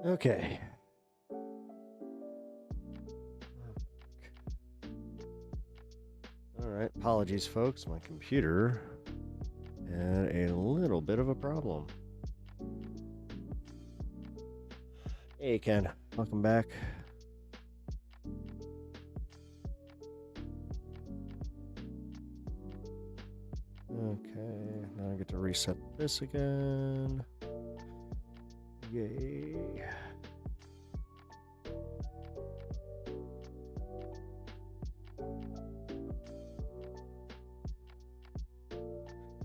Okay. All right. Apologies, folks. My computer had a little bit of a problem. Hey, Ken. Welcome back. Okay. Now I get to reset this again. Yay.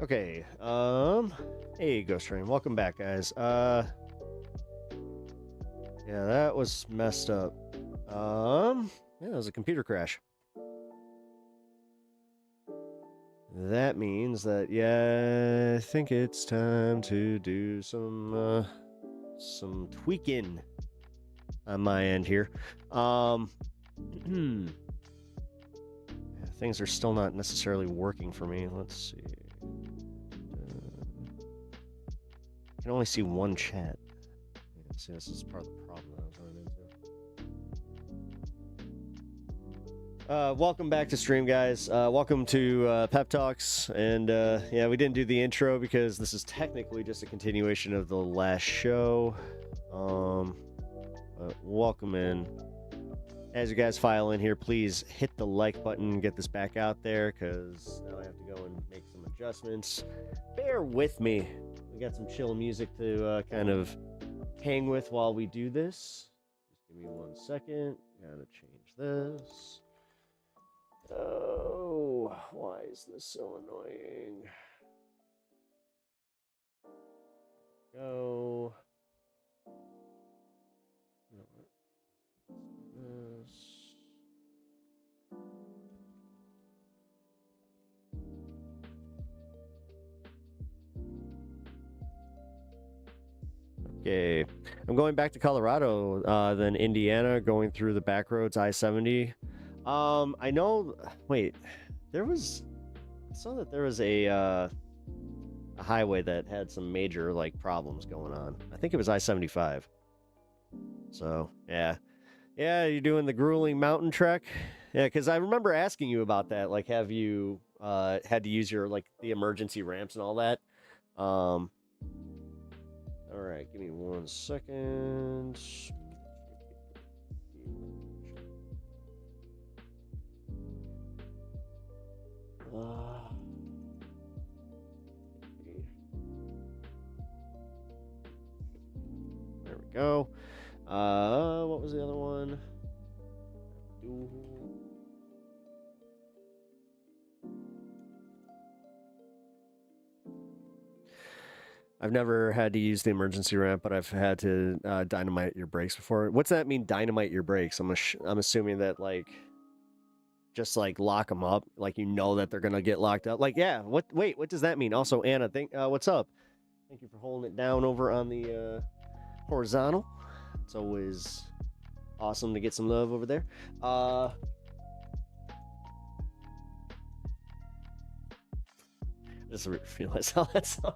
Okay, hey, Ghost Train, welcome back, guys. Yeah, that was messed up. Yeah, it was a computer crash. That means that, yeah, I think it's time to do some tweaking on my end here. Yeah, things are still not necessarily working for me. Let's see. I can only see one chat. Yeah, see, this is part of the problem that I was running into. Welcome back to stream, guys. Welcome to Pep Talks. And yeah, we didn't do the intro because this is technically just a continuation of the last show. But welcome in. As you guys file in here, please hit the like button and get this back out there, because now I have to go and make some adjustments. Bear with me. We got some chill music to kind of hang with while we do this. Just give me 1 second. Gotta change this. Oh, why is this so annoying? Go. This. Okay, I'm going back to Colorado, then Indiana, going through the back roads, I-70. I know. Wait, I saw that there was a highway that had some major problems going on. I think it was I-75. So yeah, you're doing the grueling mountain trek. Yeah, because I remember asking you about that. Like, have you had to use your the emergency ramps and all that? All right, give me 1 second. There we go. What was the other one? I've never had to use the emergency ramp, but I've had to dynamite your brakes before. What's that mean, dynamite your brakes? I'm assuming that just lock them up, you know that they're gonna get locked up. Yeah, wait, what does that mean? Also, Anna, what's up? Thank you for holding it down over on the horizontal. It's always awesome to get some love over there. Just realized how that sounded.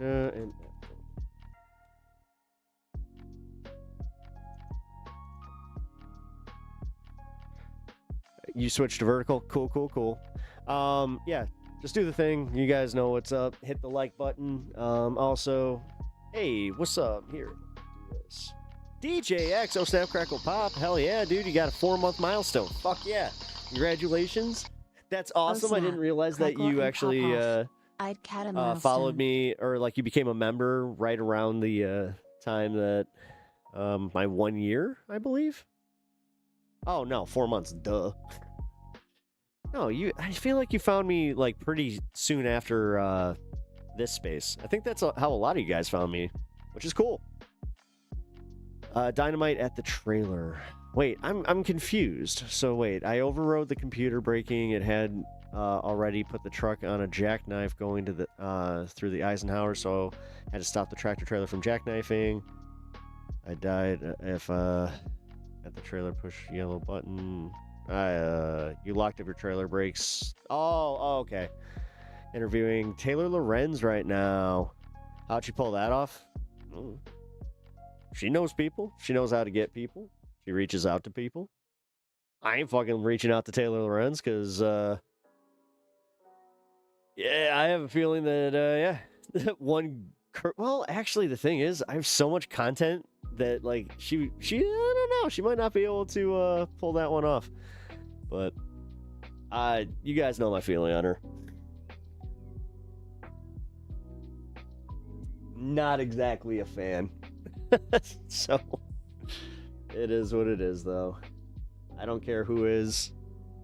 And you switched to vertical. Cool. Yeah, just do the thing. You guys know what's up. Hit the like button. Also, hey, what's up? Here, do this. DJ X, oh snap, crackle, pop. Hell yeah, dude, you got a 4-month milestone. Fuck yeah. Congratulations. That's awesome. I didn't realize that you actually followed me, or you became a member right around the time that my 1 year, I believe. Oh no, 4 months, duh. No, I feel like you found me pretty soon after this space. I think that's how a lot of you guys found me, which is cool. Dynamite at the trailer. Wait, I'm confused. So wait, I overrode the computer braking. It had already put the truck on a jackknife going to the through the Eisenhower, so I had to stop the tractor trailer from jackknifing. I died if at the trailer push yellow button. You locked up your trailer brakes. Oh, okay. Interviewing Taylor Lorenz right now. How'd she pull that off? She knows people. She knows how to get people. She reaches out to people. I ain't fucking reaching out to Taylor Lorenz because, yeah, I have a feeling that, well, actually, the thing is, I have so much content that, like, she, I don't know, she might not be able to pull that one off. But, you guys know my feeling on her. Not exactly a fan. So, it is what it is, though. I don't care who is.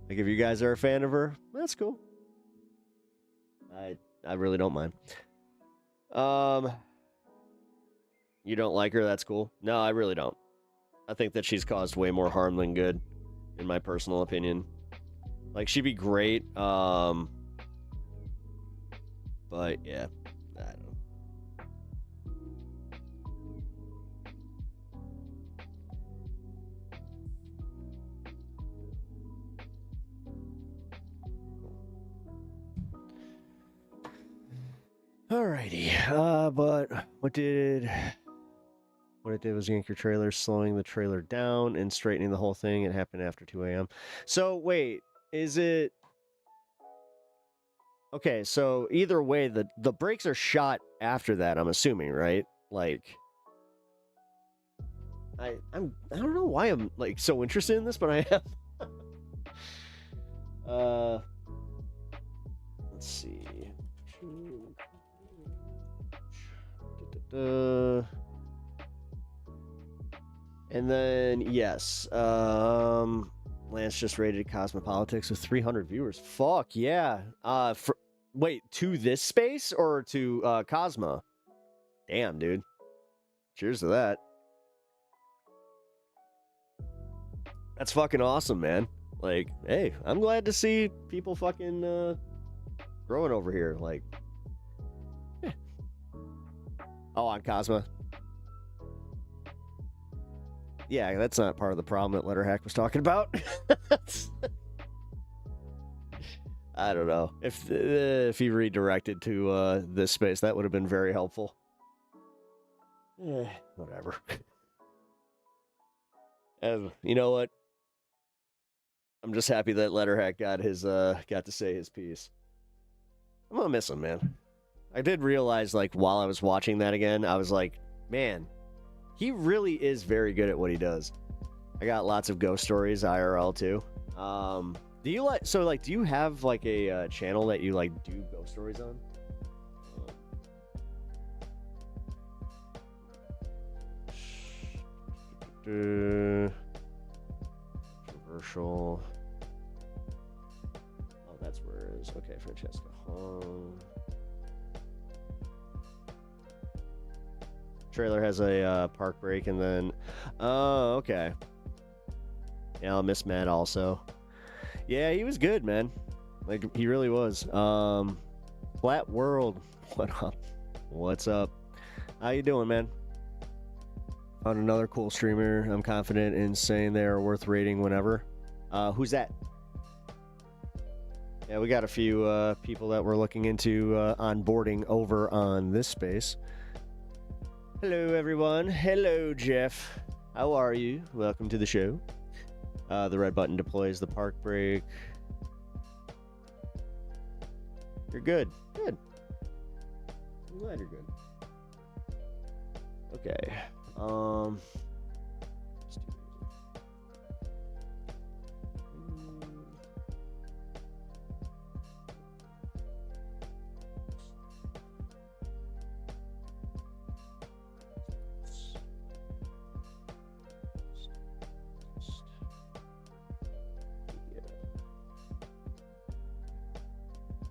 Like, if you guys are a fan of her, that's cool. I really don't mind. You don't like her, that's cool. No, I really don't. I think that she's caused way more harm than good, in my personal opinion. Like, she'd be great, but, yeah, I don't know. Alrighty, but what it did was yank your trailer, slowing the trailer down and straightening the whole thing. It happened after 2 a.m. So, wait, is it... Okay, so either way, the brakes are shot after that, I'm assuming, right? Like... I don't know why I'm, like, so interested in this, but I am. Let's see. And then, yes, Lance just rated Cosmopolitics with 300 viewers. Fuck, yeah. Wait, to this space or to Cosmo? Damn, dude. Cheers to that. That's fucking awesome, man. Like, hey, I'm glad to see people fucking growing over here. Like, yeah. Oh, on Cosmo. Yeah, that's not part of the problem that Letterhack was talking about. I don't know. If he redirected to this space, that would have been very helpful. Whatever. You know what? I'm just happy that Letterhack got to say his piece. I'm gonna miss him, man. I did realize, like, while I was watching that again, I was like, man, he really is very good at what he does. I got lots of ghost stories IRL too. Do you have like a channel that you like do ghost stories on? Controversial. Oh, that's where it is. Okay, Francesca Hong. Trailer has a park break, and then okay. Yeah, I'll miss Matt also. Yeah, he was good, man. Like, he really was. Flat World, what up? What's up? How you doing, man? Found another cool streamer. I'm confident in saying they are worth rating whenever. Who's that? Yeah, we got a few people that we're looking into onboarding over on this space. Hello, everyone. Hello, Jeff. How are you? Welcome to the show. The red button deploys the park brake. You're good. Good. I'm glad you're good. Okay.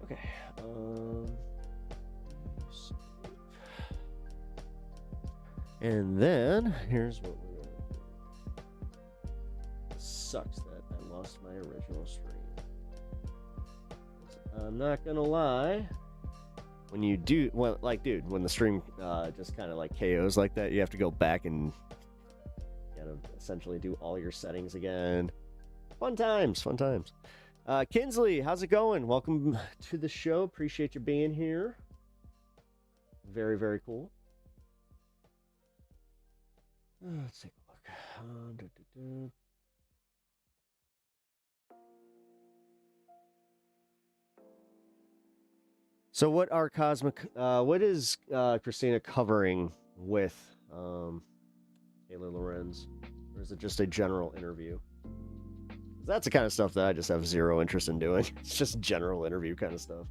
Okay. And then here's what we're gonna do. It sucks that I lost my original stream. I'm not gonna lie. When you do, well, like, dude, when the stream just kind of like KOs like that, you have to go back and essentially do all your settings again. Fun times, fun times. Kinsley, how's it going? Welcome to the show. Appreciate you being here. Very, very cool. Let's take a look. So what are what is Christina covering with Taylor Lorenz? Or is it just a general interview? That's the kind of stuff that I just have zero interest in doing. It's just general interview kind of stuff.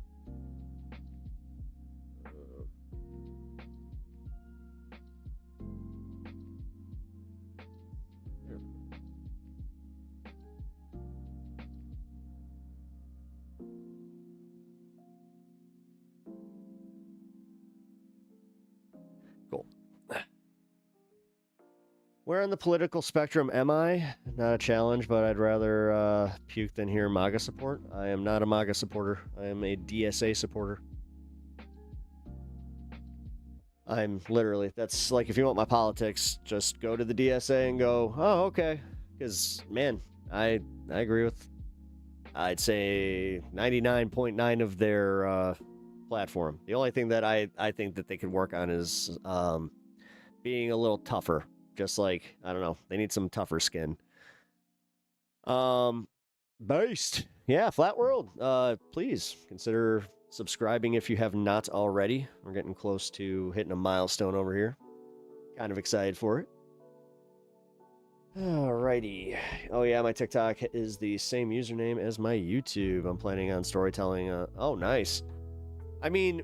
Cool. Where on the political spectrum am I? Not a challenge, but I'd rather puke than hear MAGA support. I am not a MAGA supporter. I am a DSA supporter. I'm literally, that's like, if you want my politics, just go to the DSA and go, oh, okay. Because, man, I agree with, I'd say 99.9 of their platform. The only thing that I think that they could work on is being a little tougher. Just like, I don't know, they need some tougher skin. Based. Yeah, Flat World. Please consider subscribing if you have not already. We're getting close to hitting a milestone over here. Kind of excited for it. Alrighty. Oh yeah, my TikTok is the same username as my YouTube. I'm planning on storytelling. Oh, nice. I mean,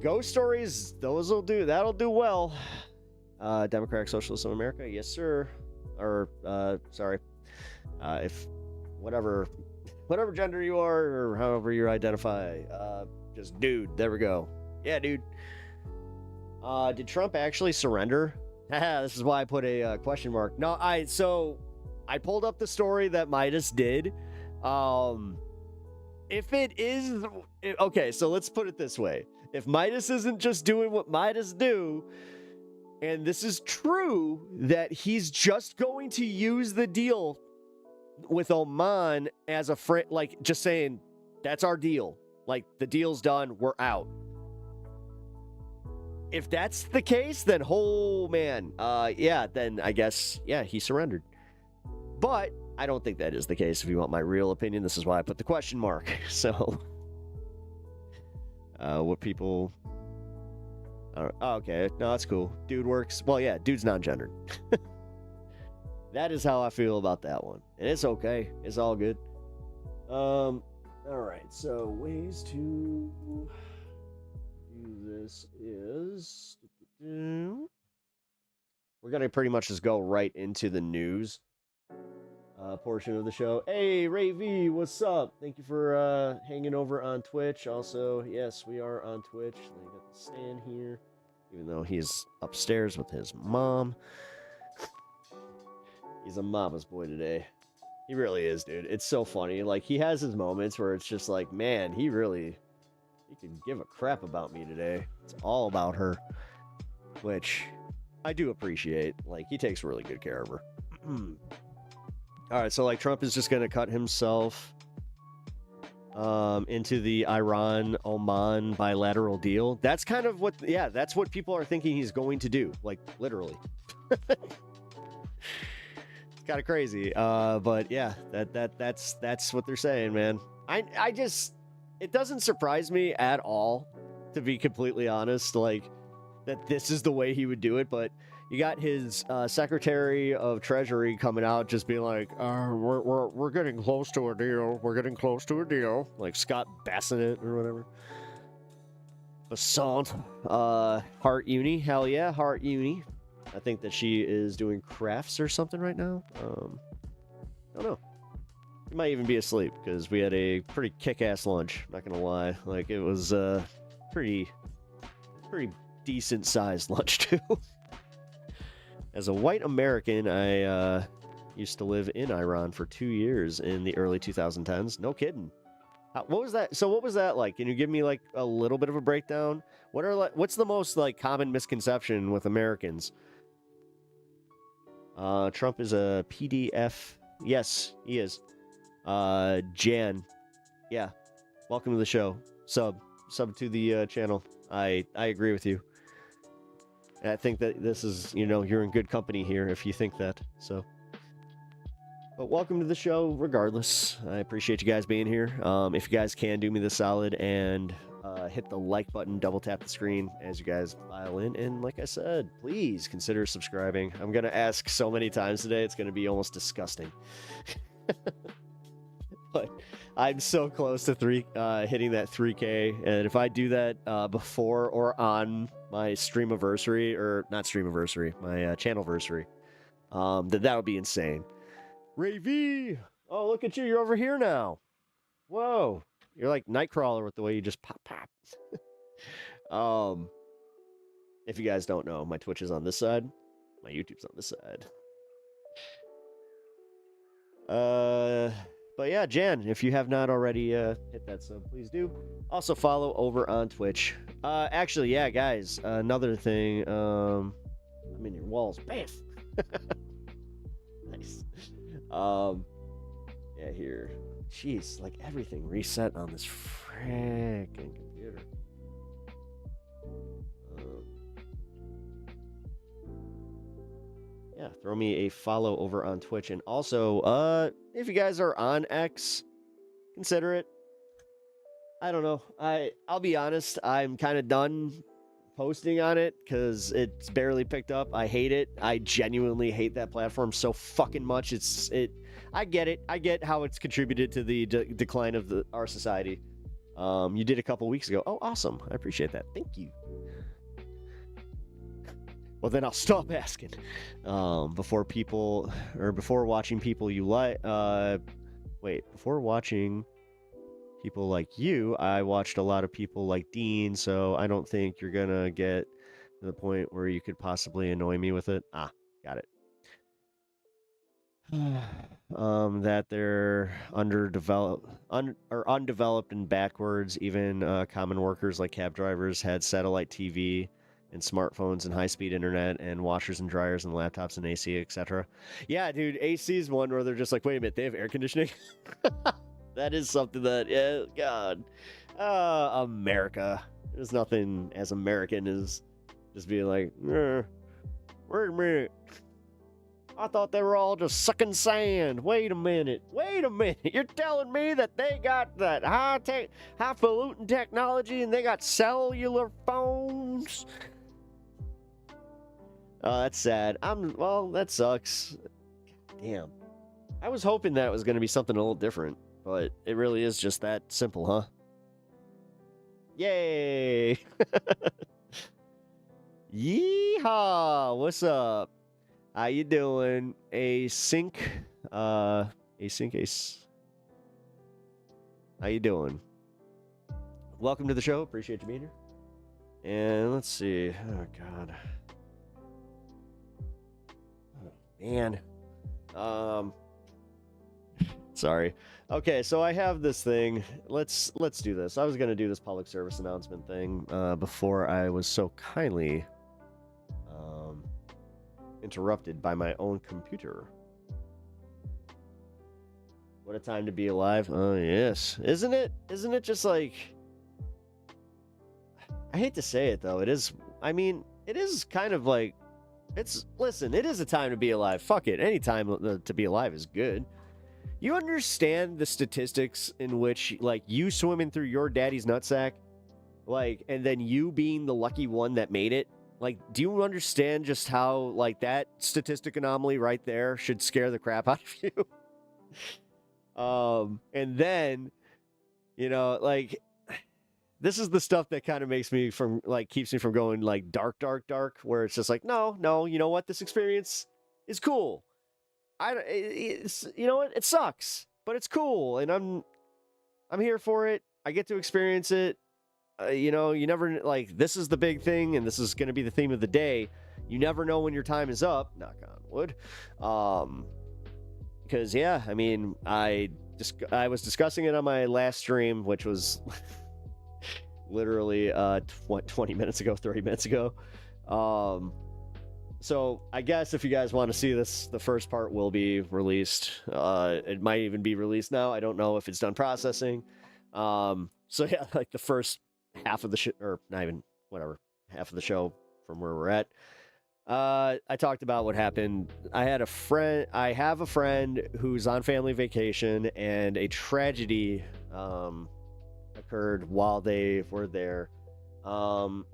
ghost stories, that'll do well. Democratic Socialists of America, yes sir. Or sorry, if whatever gender you are or however you identify, just dude. There we go. Yeah, dude. Did Trump actually surrender? This is why I put a question mark. No, I pulled up the story that Midas did. If it is okay, so let's put it this way: if Midas isn't just doing what Midas do. And this is true that he's just going to use the deal with Oman as a friend, like just saying, that's our deal. Like the deal's done, we're out. If that's the case, then then I guess, yeah, he surrendered. But I don't think that is the case. If you want my real opinion, this is why I put the question mark. So, what people... Oh, okay, no, that's cool. Dude works. Well, yeah, dude's non-gendered. That is how I feel about that one. And it's okay. It's all good. All right, so ways to do this is... We're going to pretty much just go right into the news portion of the show. Hey, Ray V, what's up? Thank you for hanging over on Twitch. Also, yes, we are on Twitch. They got the stand here, even though he's upstairs with his mom. He's a mama's boy today. He really is, dude. It's so funny. Like, he has his moments where it's just like, man, he can give a crap about me today. It's all about her, which I do appreciate. Like, he takes really good care of her. All right, so like Trump is just going to cut himself into the Iran-Oman bilateral deal. That's kind of what, yeah, that's what people are thinking he's going to do, like literally. It's kind of crazy, but yeah, that's what they're saying, man. I just, it doesn't surprise me at all, to be completely honest, like that this is the way he would do it, but you got his Secretary of Treasury coming out just being like, we're getting close to a deal. We're getting close to a deal. Like Scott Bassett or whatever. Basant. Heart Uni. Hell yeah, Heart Uni. I think that she is doing crafts or something right now. I don't know. She might even be asleep because we had a pretty kick-ass lunch. Not gonna lie. Like, it was pretty decent-sized lunch, too. As a white American, I used to live in Iran for 2 years in the early 2010s. No kidding. What was that? So what was that like? Can you give me like a little bit of a breakdown? What's the most like common misconception with Americans? Trump is a PDF. Yes, he is. Jan. yeah, welcome to the show. Sub to the channel. I agree with you. And I think that this is, you're in good company here if you think that. So, but welcome to the show regardless. I appreciate you guys being here. If you guys can do me the solid and hit the like button, double tap the screen as you guys file in. And like I said, please consider subscribing. I'm going to ask so many times today, it's going to be almost disgusting. But I'm so close to hitting that 3K. And if I do that before or on my streamiversary, or not streamiversary, my channelversary, then that'll be insane. Ray V! Oh, look at you. You're over here now. Whoa. You're like Nightcrawler with the way you just pop. If you guys don't know, my Twitch is on this side. My YouTube's on this side. But yeah, Jan, if you have not already hit that sub, please do. Also follow over on Twitch. Actually, yeah, guys, another thing. I'm in your walls. Bam! Nice. Yeah, here. Jeez, like everything reset on this freaking computer. Yeah, throw me a follow over on Twitch. And also, if you guys are on X, consider it. I don't know. I'll be honest, I'm kind of done posting on it because it's barely picked up. I hate it. I genuinely hate that platform so fucking much. I get it. I get how it's contributed to the decline of our society. You did a couple weeks ago. Oh, awesome. I appreciate that. Thank you. Well, then I'll stop asking. Before watching people you like. Before watching people like you, I watched a lot of people like Dean, so I don't think you're gonna get to the point where you could possibly annoy me with it. Ah, got it. That they're undeveloped and backwards. Even common workers like cab drivers had satellite TV and smartphones and high-speed internet and washers and dryers and laptops and AC, etc. Yeah, dude, AC is one where they're just like, wait a minute, they have air conditioning? That is something that, yeah, God. America. There's nothing as American as just being like, wait a minute. I thought they were all just sucking sand. Wait a minute. You're telling me that they got that highfalutin technology and they got cellular phones? Oh, that's sad. Well, that sucks. Damn. I was hoping that was going to be something a little different, but it really is just that simple, huh? Yay! Yeehaw! What's up? How you doing? Async. How you doing? Welcome to the show. Appreciate you being here. And let's see. Oh, God. Oh, man. Sorry. Okay, so I have this thing. Let's do this. I was going to do this public service announcement thing before I was so kindly interrupted by my own computer. What a time to be alive. Oh, yes. Isn't it just like... I hate to say it, though. It is kind of like... Listen, it is a time to be alive. Fuck it. Any time to be alive is good. You understand the statistics in which, like, you swimming through your daddy's nutsack, like, and then you being the lucky one that made it? Like, do you understand just how, like, that statistic anomaly right there should scare the crap out of you? And then, like, this is the stuff that kind of keeps me from going, like, dark, where it's just like, no, you know what? This experience is cool. It sucks, but it's cool, and I'm here for it. I get to experience it. You never, like, this is the big thing, and this is going to be the theme of the day. You never know when your time is up, knock on wood. Because, yeah, I mean, I was discussing it on my last stream, which was literally 20 minutes ago, 30 minutes ago. So I guess if you guys want to see this, the first part will be released. It might even be released now. I don't know if it's done processing. So yeah, like the first half of the show, or not even whatever, half of the show from where we're at. I talked about what happened. I have a friend who's on family vacation, and a tragedy occurred while they were there. You're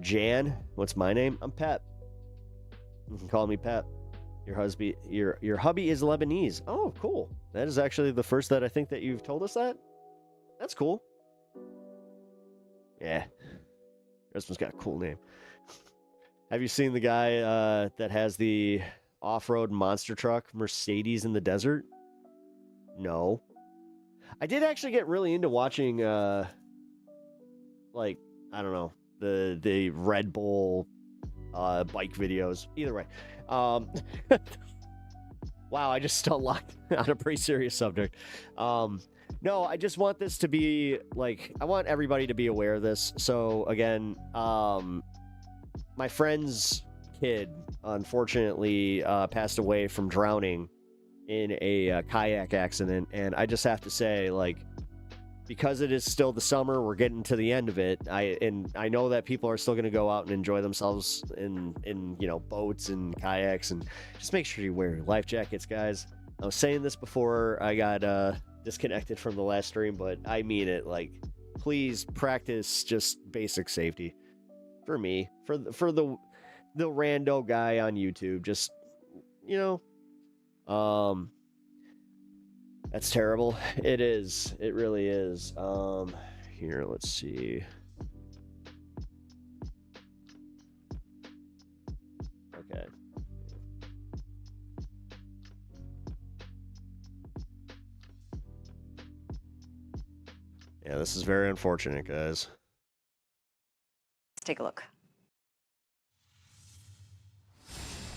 Jan. What's my name? I'm Pep. You can call me Pep. Your hubby is Lebanese. Oh, cool. That is actually the first that I think that you've told us that. That's cool. Yeah. This one's got a cool name. Have you seen the guy that has the off-road monster truck Mercedes in the desert? No. I did actually get really into watching like, I don't know, the Red Bull bike videos. Either way. Wow, I just unlocked on a pretty serious subject. No, I just want this to be like, I want everybody to be aware of this. So again, my friend's kid unfortunately passed away from drowning in a kayak accident, and I just have to say, like, because it is still the summer, we're getting to the end of it. I know that people are still going to go out and enjoy themselves in boats and kayaks, and just make sure you wear your life jackets, guys. I was saying this before I got disconnected from the last stream, but I mean it. Like, please practice just basic safety for me, for the rando guy on YouTube. Just, that's terrible. It is. It really is. Here, let's see. Okay. Yeah, this is very unfortunate, guys. Let's take a look.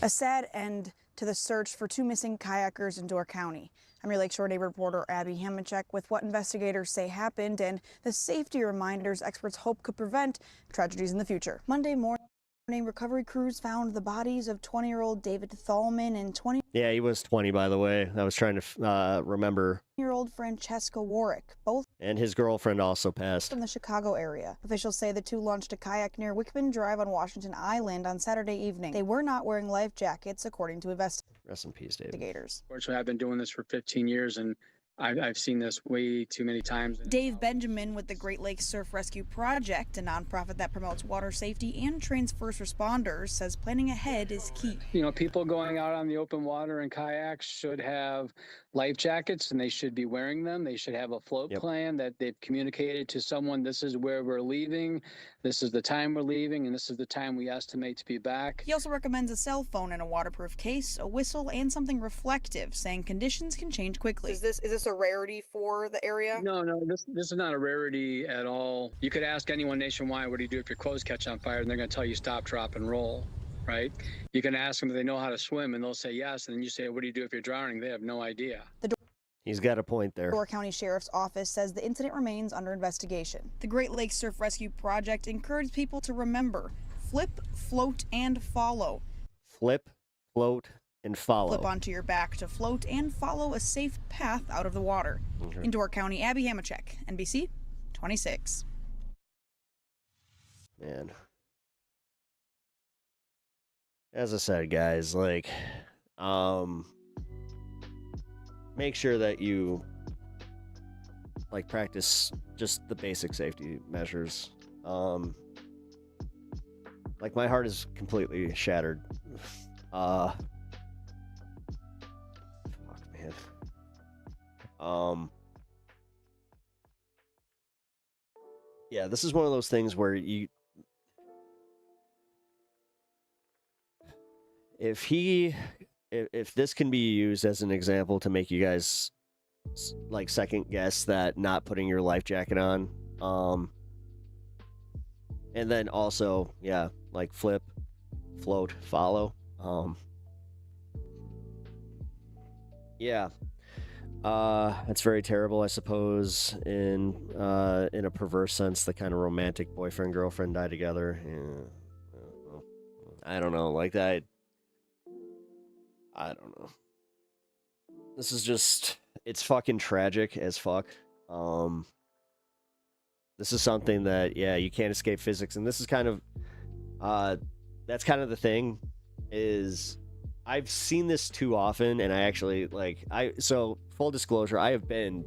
A sad end to the search for two missing kayakers in Door County. I'm your Lakeshore Neighbor reporter Abby Hamachek with what investigators say happened and the safety reminders experts hope could prevent tragedies in the future. Monday morning, recovery crews found the bodies of 20-year-old David Thalman and 20. Yeah, he was 20, by the way. I was trying to remember. Year-old Francesca Warwick, both. And his girlfriend also passed. From the Chicago area. Officials say the two launched a kayak near Wickman Drive on Washington Island on Saturday evening. They were not wearing life jackets, according to investigators. Rest in peace, David. Fortunately, I've been doing this for 15 years, and I've seen this way too many times. Dave Benjamin with the Great Lakes Surf Rescue Project, a nonprofit that promotes water safety and trains first responders, says planning ahead is key. You know, people going out on the open water in kayaks should have life jackets, and they should be wearing them. They should have a float plan that they've communicated to someone. This is where we're leaving. This is the time we're leaving, and this is the time we estimate to be back. He also recommends a cell phone in a waterproof case, a whistle, and something reflective, saying conditions can change quickly. Is this a rarity for the area? No, this is not a rarity at all. You could ask anyone nationwide, what do you do if your clothes catch on fire? And they're going to tell you stop, drop, and roll, right? You can ask them if they know how to swim, and they'll say yes. And then you say, what do you do if you're drowning? They have no idea. He's got a point there. Door County Sheriff's Office says the incident remains under investigation. The Great Lakes Surf Rescue Project encourages people to remember, flip, float, and follow. Flip, float, and follow. Flip onto your back to float and follow a safe path out of the water. Okay. In Door County, Abby Hamachek, NBC 26. Man. As I said, guys, like, make sure that you, like, practice just the basic safety measures. Like, my heart is completely shattered. Fuck, man. Yeah, this is one of those things where if this can be used as an example to make you guys like second guess that not putting your life jacket on, and then also, yeah, like flip, float, follow, yeah, that's very terrible, I suppose, in a perverse sense. The kind of romantic boyfriend girlfriend die together. Yeah. I don't know, like that. I don't know. This is just it's fucking tragic as fuck. This is something that, yeah, you can't escape physics, and this is kind of, that's kind of the thing, is I've seen this too often, and I actually, like, so, full disclosure, I have been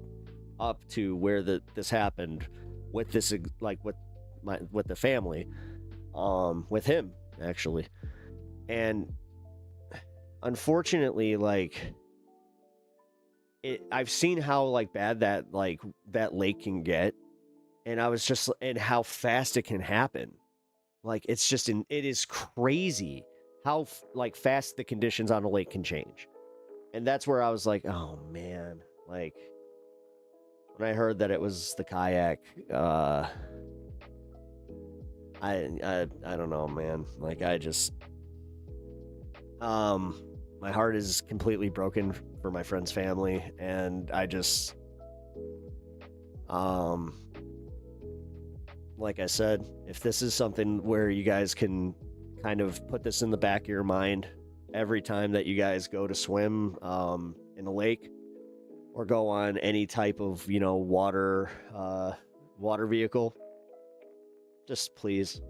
up to where this happened with this, like, with the family, with him, actually, and unfortunately, like, I've seen how, like, bad that lake can get, and I was just, and how fast it can happen. Like, it's just, it is crazy how like fast the conditions on a lake can change. And that's where I was like, oh man, like, when I heard that it was the kayak, I don't know, man. Like, I just, my heart is completely broken for my friend's family, and I just, like I said, if this is something where you guys can kind of put this in the back of your mind every time that you guys go to swim in a lake or go on any type of, you know, water vehicle, just please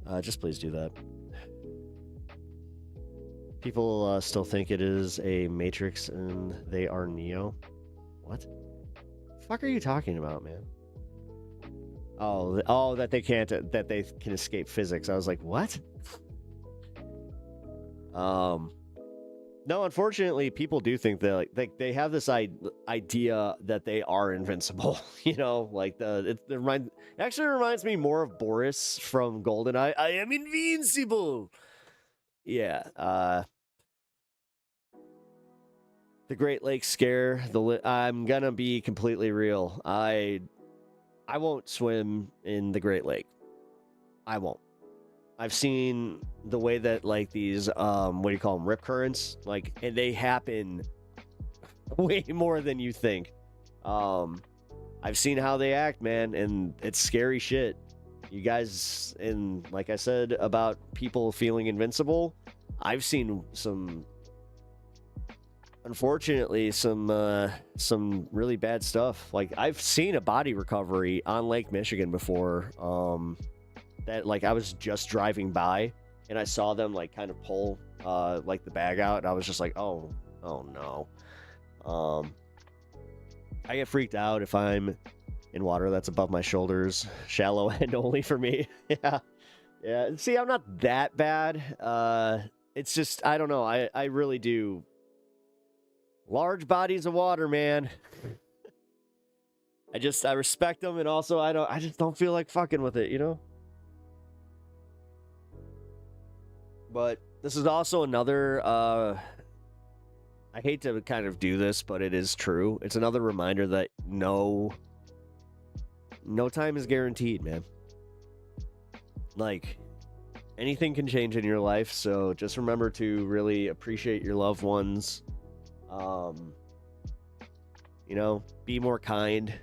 do that. People still think it is a Matrix and they are Neo. What the fuck are you talking about, man? Oh, that they can escape physics. I was like, what? No, unfortunately, people do think that, like, they have this idea that they are invincible. You know, like it actually reminds me more of Boris from GoldenEye. I am invincible. Yeah. The Great Lakes scare. I'm gonna be completely real. I won't swim in the Great Lake. I won't. I've seen the way that, like, these, what do you call them, rip currents, like, and they happen way more than you think. I've seen how they act, man, and it's scary shit. You guys, and like I said about people feeling invincible, I've seen some, unfortunately, some really bad stuff. Like, I've seen a body recovery on Lake Michigan before, that, like, I was just driving by and I saw them, like, kind of pull like the bag out, and I was just like, oh no. I get freaked out if I'm in water that's above my shoulders, shallow end only for me. Yeah, see, I'm not that bad. It's just, I don't know, I really do. Large bodies of water, man. I respect them, and also I just don't feel like fucking with it, you know? But this is also another, I hate to kind of do this, but it is true. It's another reminder that no time is guaranteed, man. Like, anything can change in your life, so just remember to really appreciate your loved ones. You know, be more kind.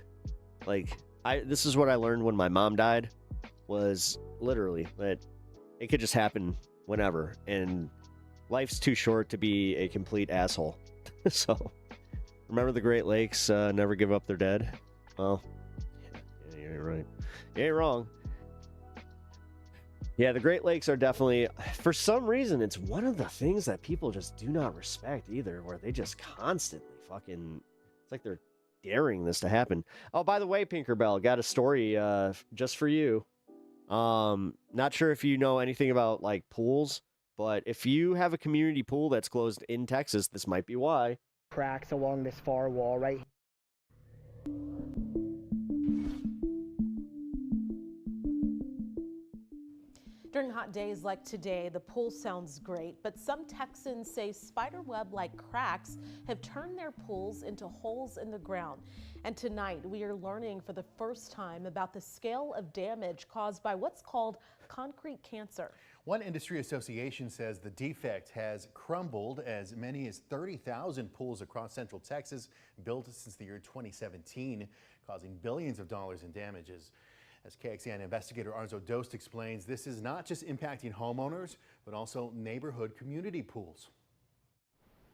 Like, this is what I learned when my mom died, was literally that it could just happen whenever, and life's too short to be a complete asshole. So remember the Great Lakes, never give up their dead. Well, yeah, you ain't right. You ain't wrong. Yeah, the Great Lakes are definitely, for some reason, it's one of the things that people just do not respect either, where they just constantly fucking, it's like they're daring this to happen. Oh, by the way, Pinkerbell, got a story just for you. Not sure if you know anything about, like, pools, but if you have a community pool that's closed in Texas, this might be why. Cracks along this far wall right. During hot days like today, the pool sounds great, but some Texans say spiderweb-like cracks have turned their pools into holes in the ground. And tonight, we are learning for the first time about the scale of damage caused by what's called concrete cancer. One industry association says the defect has crumbled as many as 30,000 pools across Central Texas, built since the year 2017, causing billions of dollars in damages. As KXAN investigator Arzo Dost explains, this is not just impacting homeowners, but also neighborhood community pools.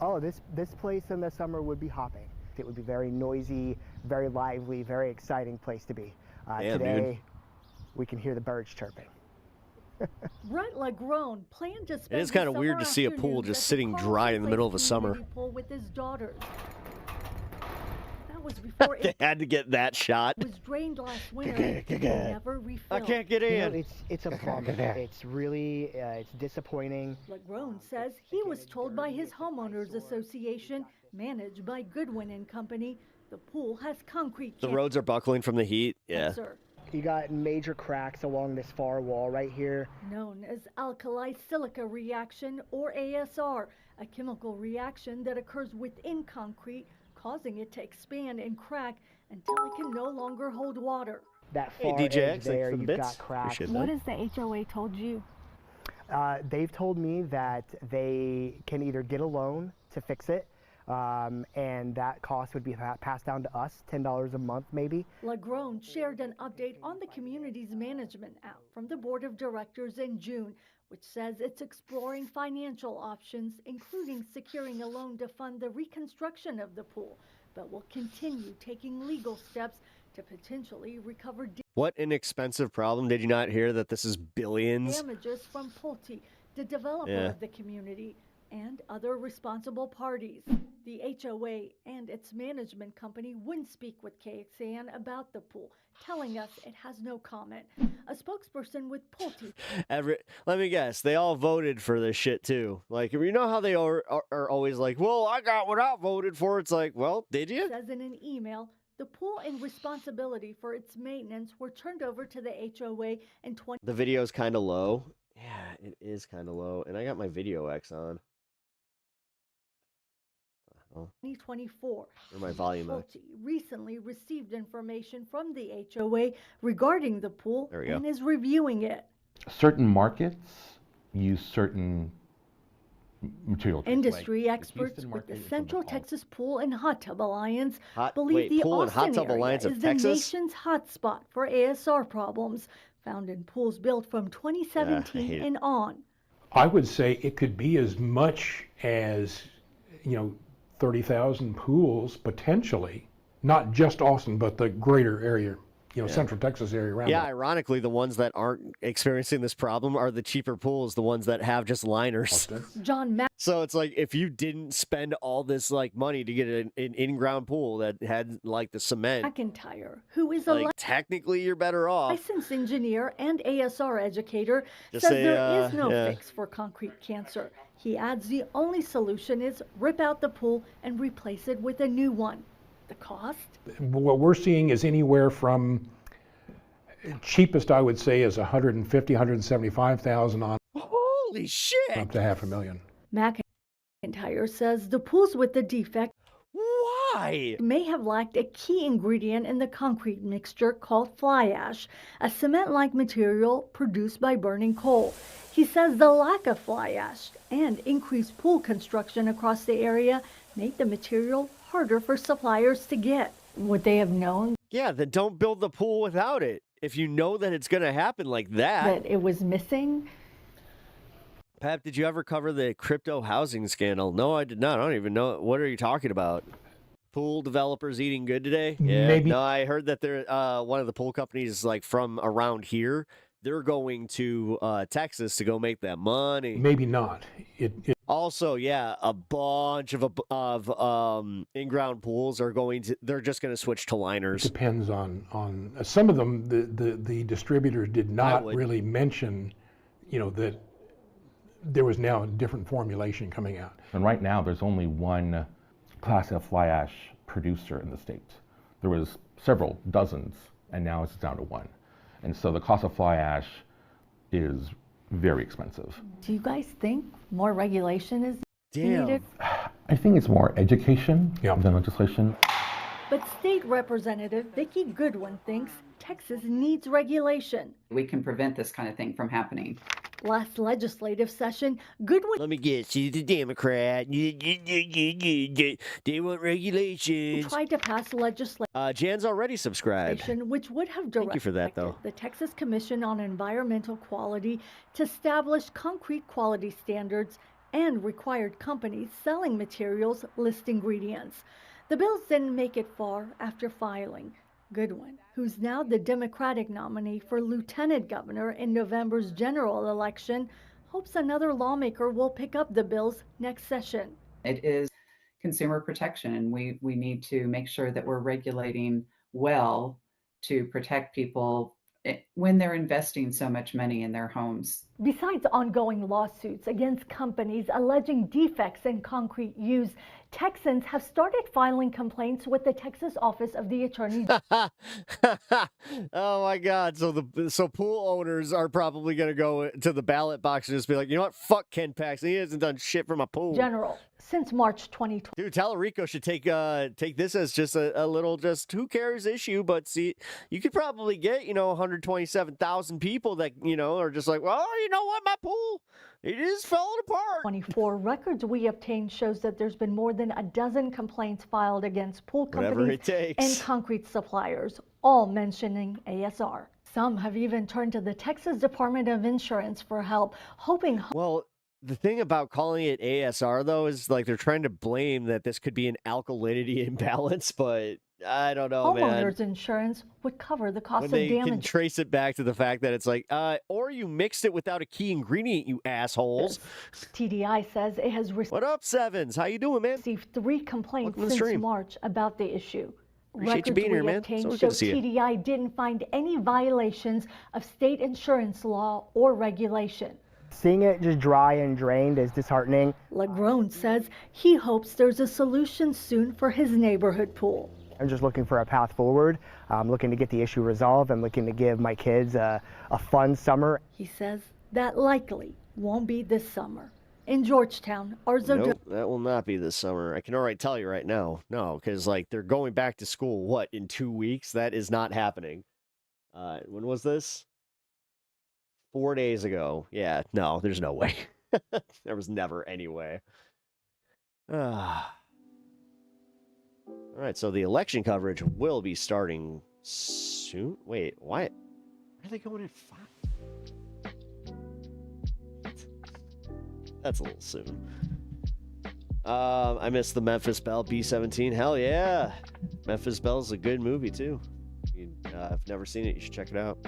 Oh, this place in the summer would be hopping. It would be very noisy, very lively, very exciting place to be. Damn, today, dude. we can hear the birds chirping. Brett Lagrone planned to spend It is kind of the weird to summer see a pool afternoons just at the sitting dry Carlson in the middle of a Place summer. community pool with his daughters. That was before They it had to get that shot. was drained last winter and never refilled. I can't get You know, in. it's a bummer. It's really it's disappointing. Lagrone says he was told by his homeowners association, managed by Goodwin and Company, the pool has concrete The roads are buckling from the heat. Yeah. cancer, You got major cracks along this far wall right here. known as alkali silica reaction or ASR, a chemical reaction that occurs within concrete, causing it to expand and crack until it can no longer hold water. That Hey, far DJ edge X, there, thanks for the you've bits. got cracks. Appreciate What that. has the HOA told you? They've told me that they can either get a loan to fix it, and that cost would be passed down to us, $10 a month maybe. Lagrone shared an update on the community's management app from the board of directors in June, which says it's exploring financial options, including securing a loan to fund the reconstruction of the pool, but will continue taking legal steps to potentially recover What an expensive problem. Did you not hear that this is billions? damages from Pulte, the developer Yeah. of the community, and other responsible parties. The HOA and its management company wouldn't speak with KXAN about the pool, telling us it has no comment. A spokesperson with Pulte Let me guess, they all voted for this shit too. Like, you know how they are always like, well, I got what I voted for. It's like, well, did you? says in an email, the pool and responsibility for its maintenance were turned over to the HOA in The video's kind of low. Yeah, it is kind of low. And I got my Video X on. Oh, 2024. where my volume at? Pulte recently received information from the HOA regarding the pool There we go. and is reviewing it. Certain markets use certain material. grades, like Industry the experts Houston with the market is Central what we call Texas Pool and Hot Tub Alliance Hot, believe wait, the Pool and Hot Austin Tub area Alliance of is Texas? the nation's hotspot for ASR problems, found in pools built from 2017 hate it. and on. I would say it could be as much as, 30,000 pools potentially, not just Austin, but the greater area, Central Texas area around Yeah, it. ironically, the ones that aren't experiencing this problem are the cheaper pools, the ones that have just liners. John So it's like if you didn't spend all this like money to get an in-ground pool that had like the cement, McIntyre, who is a like technically you're better off. licensed engineer and ASR educator, Just says say, there is no yeah. fix for concrete cancer. He adds the only solution is rip out the pool and replace it with a new one. The cost? What we're seeing is anywhere from cheapest, I would say, is 150, 175,000 on Holy shit! up to $500,000. McIntyre says the pools with the defect Why? may have lacked a key ingredient in the concrete mixture called fly ash, a cement-like material produced by burning coal. He says the lack of fly ash and increased pool construction across the area made the material harder for suppliers to get. Would they have known Yeah, then don't build the pool without it. If you know that it's gonna happen like that. that it was missing? Pep, did you ever cover the crypto housing scandal? No, I did not. I don't even know. What are you talking about? Pool developers eating good today? Yeah. Maybe. No, I heard that they're one of the pool companies like from around here. They're going to Texas to go make that money. Maybe not. Also, yeah, a bunch of in-ground pools are going to. They're just going to switch to liners. Depends on some of them. The distributors did not would. really mention, that there was now a different formulation coming out. And right now, there's only one class F fly ash producer in the state. There was several dozens, and now it's down to one. And so the cost of fly ash is very expensive. Do you guys think more regulation is Damn. needed? I think it's more education Yeah. than legislation. But State Representative Vicki Goodwin thinks Texas needs regulation. We can prevent this kind of thing from happening. Last legislative session, Goodwin Let me guess. She's a Democrat. They want regulations. tried to pass legislation Jan's already subscribed. which would have Thank you for that, directed though. the Texas Commission on Environmental Quality to establish concrete quality standards and required companies selling materials list ingredients. The bills didn't make it far after filing. Goodwin, who's now the Democratic nominee for lieutenant governor in November's general election, hopes another lawmaker will pick up the bills next session. It is consumer protection, and we need to make sure that we're regulating well to protect people when they're investing so much money in their homes. Besides ongoing lawsuits against companies alleging defects in concrete use, Texans have started filing complaints with the Texas Office of the Attorney. Oh my God! So pool owners are probably going to go to the ballot box and just be like, you know what? Fuck Ken Paxton. He hasn't done shit for my pool. General, since March 2020. Dude, Tallarico should take this as just a little just who cares issue. But see, you could probably get 127,000 people that are just like, well, you know what, my pool, it is falling apart. 24 records we obtained shows that there's been more than a dozen complaints filed against pool companies and concrete suppliers, all mentioning ASR. Some have even turned to the Texas Department of Insurance for help, hoping. Well, the thing about calling it ASR, though, is like they're trying to blame that this could be an alkalinity imbalance, but I don't know, Homeowners insurance would cover the cost of damage. They can damage. trace it back to the fact that it's like, or you mixed it without a key ingredient, you assholes. TDI says it has What up, Sevens? How you doing, man? received 3 complaints since March about the issue. Appreciate you being here, man. Records we obtained show TDI didn't find any violations of state insurance law or regulation. Seeing it just dry and drained is disheartening. Lagrone says he hopes there's a solution soon for his neighborhood pool. I'm just looking for a path forward. I'm looking to get the issue resolved. I'm looking to give my kids a fun summer. He says that likely won't be this summer. In Georgetown, Arzo. Nope, that will not be this summer. I can already tell you right now. No, because they're going back to school, in 2 weeks? That is not happening. When was this? 4 days ago. Yeah, no, there's no way. There was never any way. All right, so the election coverage will be starting soon. Wait, why are they going at 5? That's a little soon. I missed the Memphis Belle B-17. Hell yeah. Memphis Belle's a good movie, too. I've never seen it. You should check it out.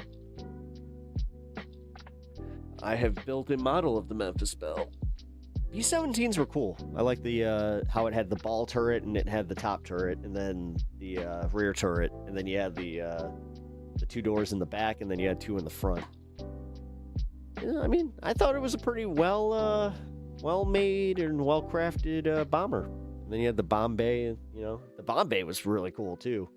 I have built a model of the Memphis Belle. B-17s were cool. I like the how it had the ball turret and it had the top turret and then the rear turret and then you had the 2 doors in the back and then you had 2 in the front. Yeah, I mean, I thought it was a pretty well made and well crafted bomber. And then you had the Bombay. The Bombay was really cool too.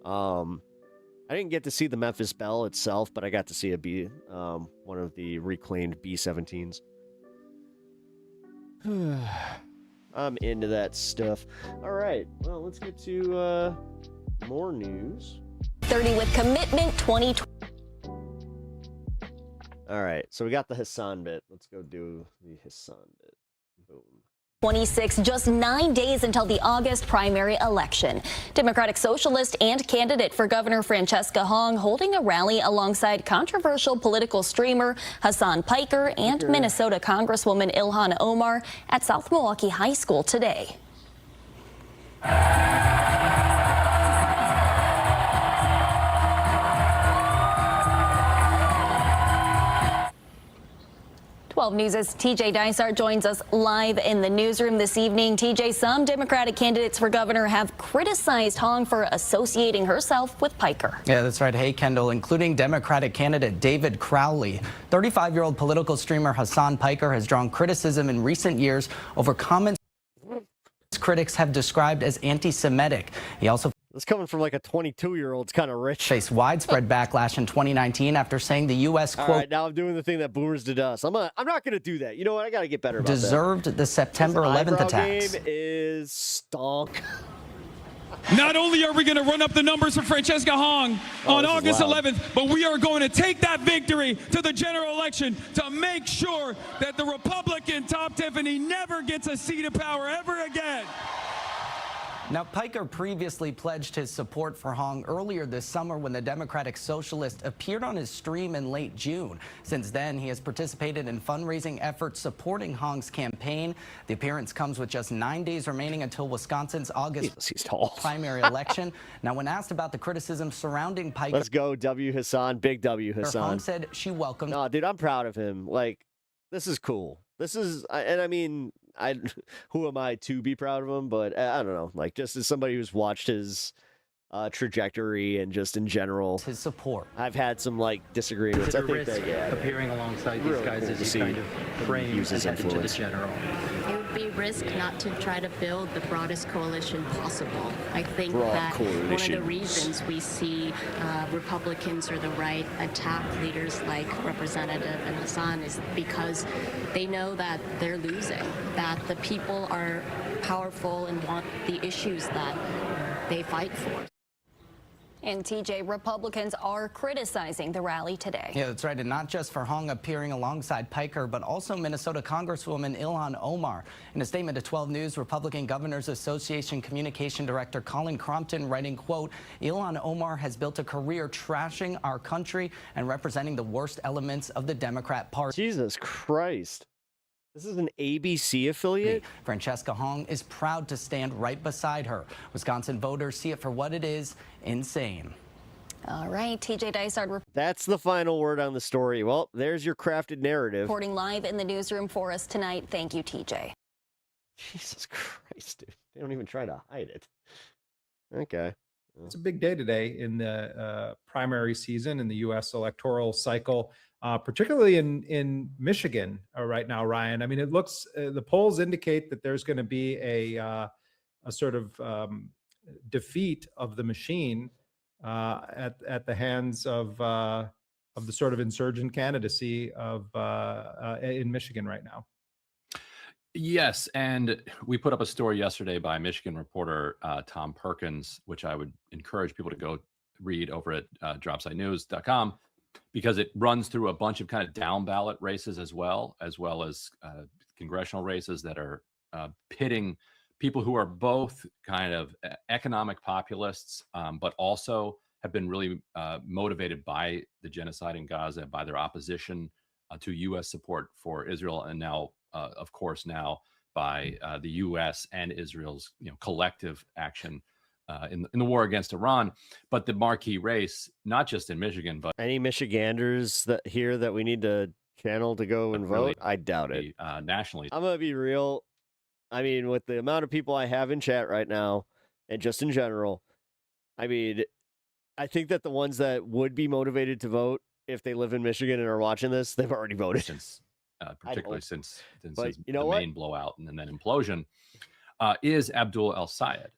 I didn't get to see the Memphis Belle itself, but I got to see one of the reclaimed B-17s. I'm into that stuff. All right, well, let's get to more news. 30 with commitment 2020. All right, so we got the Hassan bit. Let's go do the Hassan bit. Boom. 26, just 9 days until the August primary election. Democratic Socialist and candidate for Governor Francesca Hong holding a rally alongside controversial political streamer Hassan Piker and Minnesota Congresswoman Ilhan Omar at South Milwaukee High School today. 12 News' TJ Dysart joins us live in the newsroom this evening. TJ, some Democratic candidates for governor have criticized Hong for associating herself with Piker. Yeah, that's right. Hey, Kendall, including Democratic candidate David Crowley. 35-year-old political streamer Hassan Piker has drawn criticism in recent years over comments critics have described as anti-Semitic. He also This coming from like a 22-year-old's kind of rich. Faced widespread backlash in 2019 after saying the U.S. All right, now I'm doing the thing that boomers did to us. I'm not going to do that. You know what? I got to get better about deserved the September 11th attacks. Game is stonk. Not only are we going to run up the numbers for Francesca Hong on August 11th, but we are going to take that victory to the general election to make sure that the Republican Top Tiffany never gets a seat of power ever again. Now, Piker previously pledged his support for Hong earlier this summer when the Democratic Socialist appeared on his stream in late June. Since then, he has participated in fundraising efforts supporting Hong's campaign. The appearance comes with just 9 days remaining until Wisconsin's August primary election. Now, when asked about the criticism surrounding Piker, let's go W. Hassan, big W. Hassan. Hong said she welcomed. No, dude, I'm proud of him. Like, this is cool. This is, and I mean, who am I to be proud of him? But I don't know. Like, just as somebody who's watched his trajectory and just in general, his support. I've had some like disagreements. I think that appearing alongside these guys cool as you kind of frame use his and head into the influence. general. It would be risk not to try to build the broadest coalition possible. I think that one of the reasons we see Republicans or the right attack leaders like Representative and Hassan is because they know that they're losing, that the people are powerful and want the issues that they fight for. And TJ, Republicans are criticizing the rally today. Yeah, that's right. And not just for Hong appearing alongside Piker, but also Minnesota Congresswoman Ilhan Omar. In a statement to 12 News, Republican Governors Association Communication Director Colin Crompton writing, quote, Ilhan Omar has built a career trashing our country and representing the worst elements of the Democrat Party. Jesus Christ. This is an ABC affiliate? Francesca Hong is proud to stand right beside her. Wisconsin voters see it for what it is, insane. All right, TJ Dysart. That's the final word on the story. Well, there's your crafted narrative. Reporting live in the newsroom for us tonight. Thank you, TJ. Jesus Christ, dude. They don't even try to hide it. Okay. It's a big day today in the primary season in the U.S. electoral cycle. Particularly in Michigan right now, Ryan. I mean, it looks the polls indicate that there's going to be a sort of defeat of the machine at the hands of the sort of insurgent candidacy of in Michigan right now. Yes, and we put up a story yesterday by Michigan reporter Tom Perkins, which I would encourage people to go read over at dropsitenews.com. because it runs through a bunch of kind of down ballot races as well as congressional races that are pitting people who are both kind of economic populists, but also have been really motivated by the genocide in Gaza, by their opposition to U.S. support for Israel, and now, of course, now by the U.S. and Israel's collective action in the war against Iran. But the marquee race, not just in Michigan, but any Michiganders here that we need to channel to go and vote? I doubt it. Nationally, I'm gonna be real. I mean, with the amount of people I have in chat right now, and just in general, I mean, I think that the ones that would be motivated to vote if they live in Michigan and are watching this, they've already voted. Particularly since But the main blowout and then implosion, is Abdul El-Sayed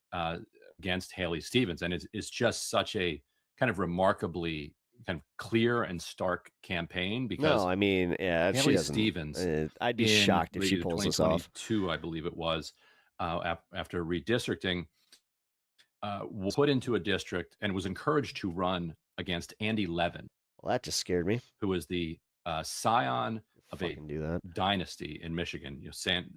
against Haley Stevens. And it's just such a kind of remarkably kind of clear and stark campaign because no, I mean, yeah, Haley Stevens, I'd be shocked if she pulls this off. 2022, I believe it was, after redistricting, was put into a district and was encouraged to run against Andy Levin. Well, that just scared me. Who is the scion of a dynasty in Michigan.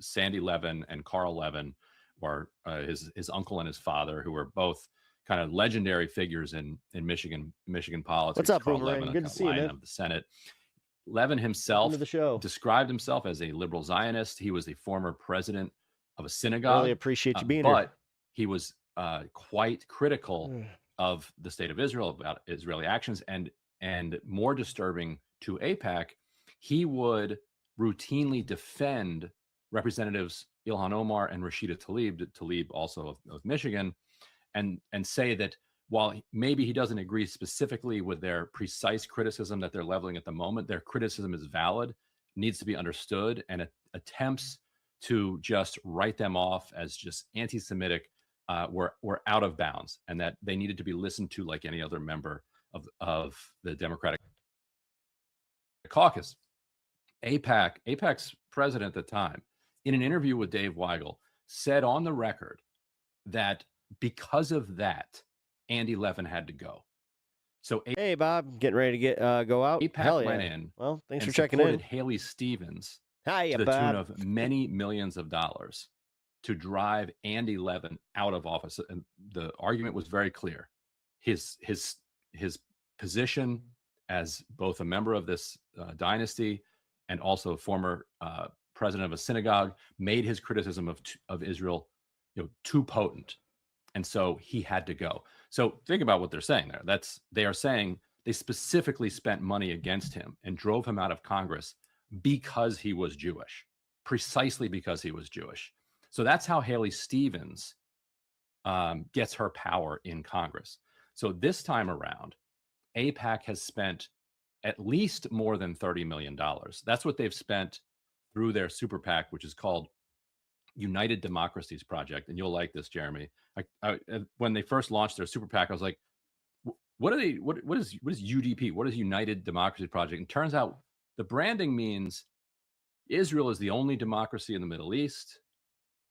Sandy Levin and Carl Levin were his uncle and his father, who were both kind of legendary figures in Michigan politics. What's up, Carl Boomerang? Levin, Good to see you, man. Of the Senate. Levin himself described himself as a liberal Zionist. He was the former president of a synagogue. Really appreciate you being here. But But he was quite critical of the state of Israel, about Israeli actions, and more disturbing to AIPAC, he would routinely defend Representatives Ilhan Omar and Rashida Tlaib also of Michigan, and say that while maybe he doesn't agree specifically with their precise criticism that they're leveling at the moment, their criticism is valid, needs to be understood, and attempts to just write them off as just anti-Semitic were out of bounds, and that they needed to be listened to like any other member of the Democratic caucus. AIPAC's president at the time, in an interview with Dave Weigel, said on the record that because of that, Andy Levin had to go. So hey, Bob, getting ready to go out. AIPAC went in. Well, thanks and for checking in. supported Haley Stevens Hiya, to the Bob. tune of many millions of dollars. to drive Andy Levin out of office. And the argument was very clear. His position as both a member of this dynasty and also former president of a synagogue made his criticism of Israel, too potent, and so he had to go. So think about what they're saying there. They are saying they specifically spent money against him and drove him out of Congress because he was Jewish, precisely because he was Jewish. So that's how Haley Stevens gets her power in Congress. So this time around, AIPAC has spent at least more than $30 million. That's what they've spent through their super PAC, which is called United Democracies Project. And you'll like this, Jeremy. When they first launched their super PAC, I was like, what are they? What is UDP? What is United Democracy Project? And it turns out the branding means Israel is the only democracy in the Middle East.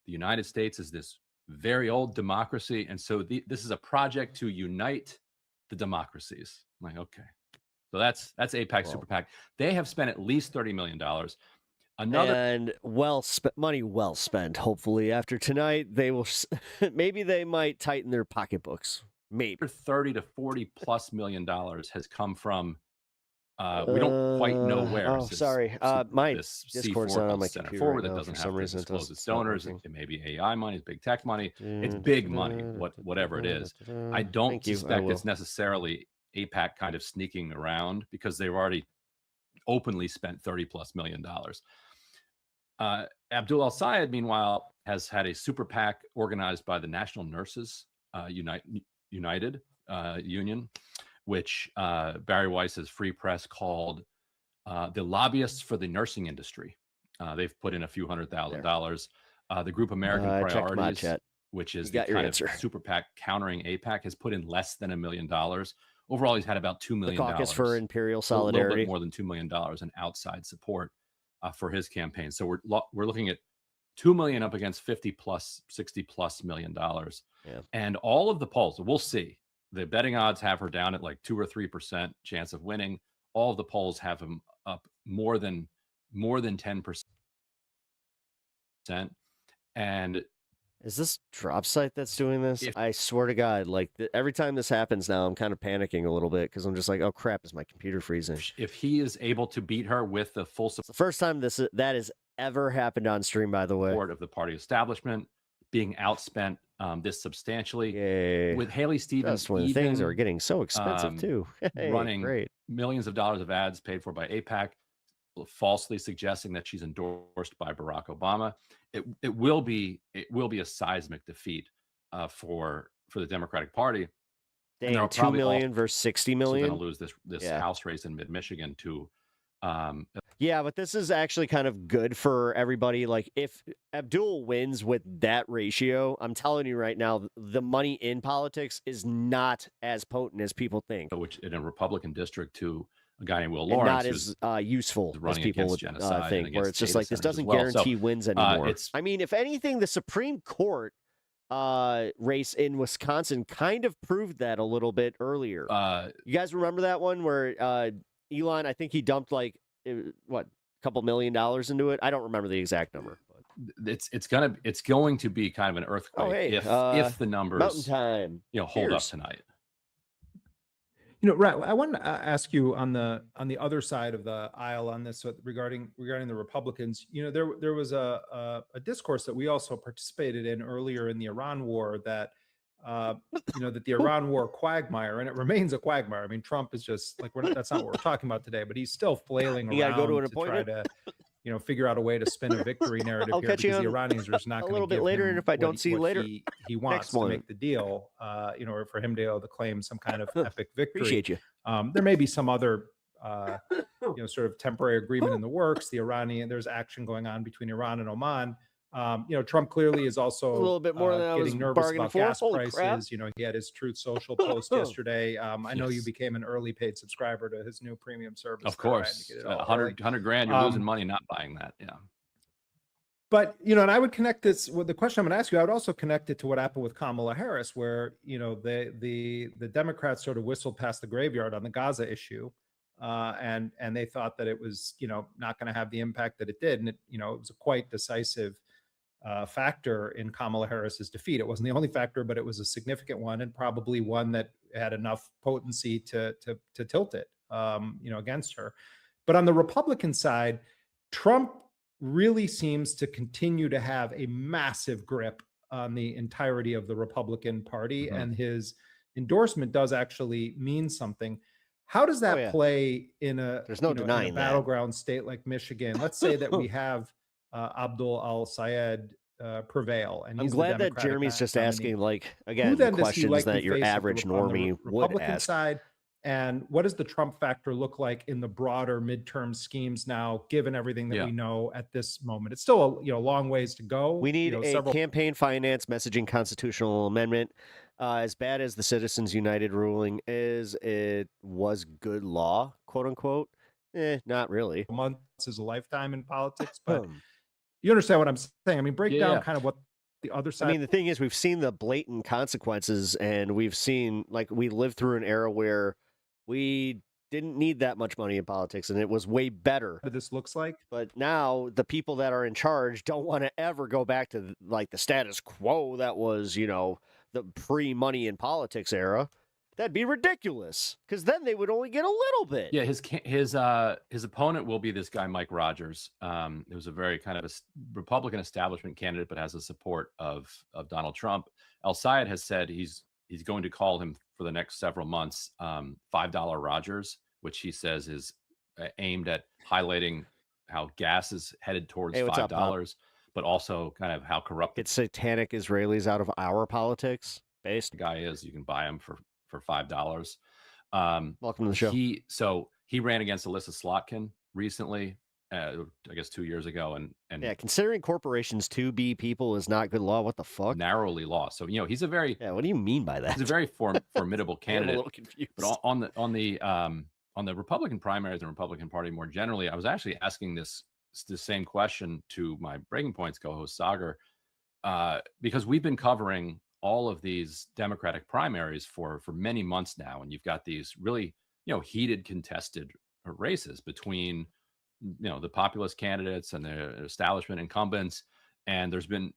The United States is this very old democracy. And so this is a project to unite the democracies. I'm like, okay. So that's AIPAC Super PAC. They have spent at least $30 million. And money well spent. Hopefully, after tonight, they will. Maybe they might tighten their pocketbooks. Maybe $30 to $40+ million has come from. We don't quite know where. Oh, sorry. My Discord's not on my computer forward right that now. doesn't For have some to reason, disclose its it's not donors. working. It may be AI money, it's big tech money. It's big money, whatever it is. I don't suspect it's necessarily AIPAC kind of sneaking around because they've already openly spent $30+ million. Abdul Al-Sayed, meanwhile, has had a super PAC organized by the National Nurses United Union, which Barry Weiss's Free Press called the lobbyists for the nursing industry. They've put in a few $100,000. The group American Priorities, which is the kind of super PAC countering AIPAC, has put in less than $1 million. Overall, he's had about $2 million. The Caucus for Imperial Solidarity, a little bit more than $2 million in outside support for his campaign. So we're looking at $2 million up against $50+, $60+ million. Yeah. And all of the polls, we'll see. The betting odds have her down at like 2 or 3% chance of winning. All of the polls have him up more than 10%. And is this drop site that's doing this? I swear to God, like every time this happens now, I'm kind of panicking a little bit because I'm just like, oh crap, is my computer freezing? If he is able to beat her with the full support, it's the first time that has ever happened on stream, by the way, of the party establishment, being outspent this substantially. With Haley Stevens, just when things are getting so expensive too, running millions of dollars of ads paid for by AIPAC, falsely suggesting that she's endorsed by Barack Obama. It will be a seismic defeat for the Democratic Party. Dang, 2 million versus 60 million. Going to lose this House race in mid-Michigan to. Yeah, but this is actually kind of good for everybody. Like, if Abdul wins with that ratio, I'm telling you right now, the money in politics is not as potent as people think. Which in a Republican district to a guy named Will Lawrence, not as useful as people would think. Where it's just like this doesn't well. guarantee wins anymore. I mean, if anything, the Supreme Court race in Wisconsin kind of proved that a little bit earlier. You guys remember that one where Elon, I think he dumped like a couple $1 million into it. I don't remember the exact number. But it's going to be kind of an earthquake if the numbers Mountain Time hold up tonight. Right. I want to ask you on the other side of the aisle on this regarding the Republicans. There was a discourse that we also participated in earlier in the Iran war that that the Iran war quagmire, and it remains a quagmire. I mean, Trump is just like that's not what we're talking about today, but he's still flailing around to try to figure out a way to spin a victory narrative here because the Iranians are just not going to give him a little bit later, and if I don't see you later, he wants to make the deal, or for him to be able to claim some kind of epic victory. Appreciate you. There may be some other, sort of temporary agreement in the works. There's action going on between Iran and Oman. Trump clearly is also a little bit more than I was getting nervous about gas prices. Crap. He had his Truth Social post yesterday. I know you became an early paid subscriber to his new premium service. Of course, $100 grand, you're losing money not buying that. Yeah. But, and I would connect this with the question I'm going to ask you. I would also connect it to what happened with Kamala Harris, where, the Democrats sort of whistled past the graveyard on the Gaza issue. And they thought that it was, not going to have the impact that it did. And it was a quite decisive factor in Kamala Harris's defeat. It wasn't the only factor, but it was a significant one, and probably one that had enough potency to tilt it, against her. But on the Republican side, Trump really seems to continue to have a massive grip on the entirety of the Republican Party, and his endorsement does actually mean something. How does that play in a, There's no denying in a battleground state like Michigan? Let's say that we have Abdul al-Sayed prevail, and I'm he's glad the that Democratic Jeremy's just nominee. asking, like, Who again, then does he questions likely that your face average on the normie would Republican ask. side? And what does the Trump factor look like in the broader midterm schemes now, given everything that we know at this moment? It's still a long ways to go. We need a campaign finance messaging constitutional amendment. As bad as the Citizens United ruling is, it was good law, quote unquote. Not really. Months is a lifetime in politics, but you understand what I'm saying. I mean, break down kind of what the other side. I mean, the thing is, we've seen the blatant consequences, and we've seen, like, we lived through an era where we didn't need that much money in politics, and it was way better. What this looks like. But now the people that are in charge don't want to ever go back to, like, the status quo that was, the pre-money in politics era. That'd be ridiculous, because then they would only get a little bit. Yeah, his opponent will be this guy Mike Rogers. It was a very kind of a Republican establishment candidate, but has the support of Donald Trump. El-Sayed has said he's going to call him for the next several months $5 Rogers, which he says is aimed at highlighting how gas is headed towards $5, but also kind of how corrupt it's satanic Israelis out of our politics. Based the guy is. You can buy him for $5. Welcome to the show. He ran against Alyssa Slotkin recently, I guess 2 years ago, and yeah, considering corporations to be people is not good law. What the fuck? Narrowly lost. So he's a very What do you mean by that? He's a very formidable candidate. I'm a little confused. But on the Republican primaries and Republican Party more generally, I was actually asking the same question to my Breaking Points co-host Sagar, because we've been covering all of these Democratic primaries for many months now, and you've got these really heated contested races between the populist candidates and the establishment incumbents, and there's been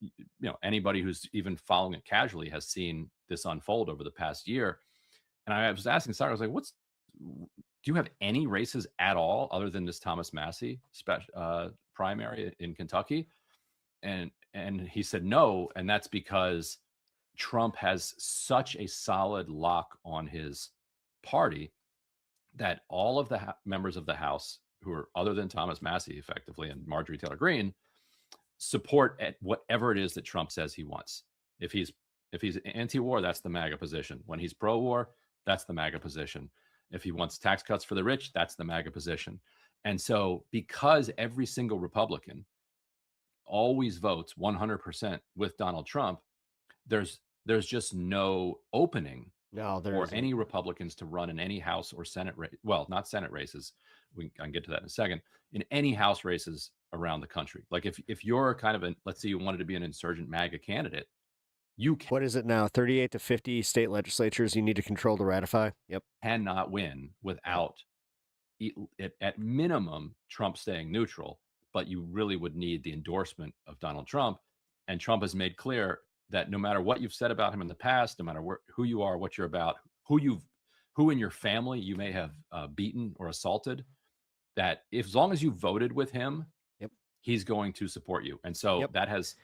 anybody who's even following it casually has seen this unfold over the past year. And I was asking Sagar, I was like, do you have any races at all other than this Thomas Massie primary in Kentucky? And he said no, and that's because Trump has such a solid lock on his party that all of the members of the House who are other than Thomas Massie effectively and Marjorie Taylor Greene support at whatever it is that Trump says he wants. If he's anti-war, that's the MAGA position. When he's pro-war, that's the MAGA position. If he wants tax cuts for the rich, that's the MAGA position. And so because every single Republican always votes 100% with Donald Trump, there's just no opening for any Republicans to run in any House or Senate race. Well, not Senate races. I can get to that in a second. In any House races around the country. Like if you're kind of let's say you wanted to be an insurgent MAGA candidate, you can. What is it now? 38 to 50 state legislatures you need to control to ratify? Yep. Cannot win without, at minimum, Trump staying neutral, but you really would need the endorsement of Donald Trump. And Trump has made clear that no matter what you've said about him in the past, no matter who you are, what you're about, who in your family you may have beaten or assaulted, that as long as you voted with him, he's going to support you. And so that has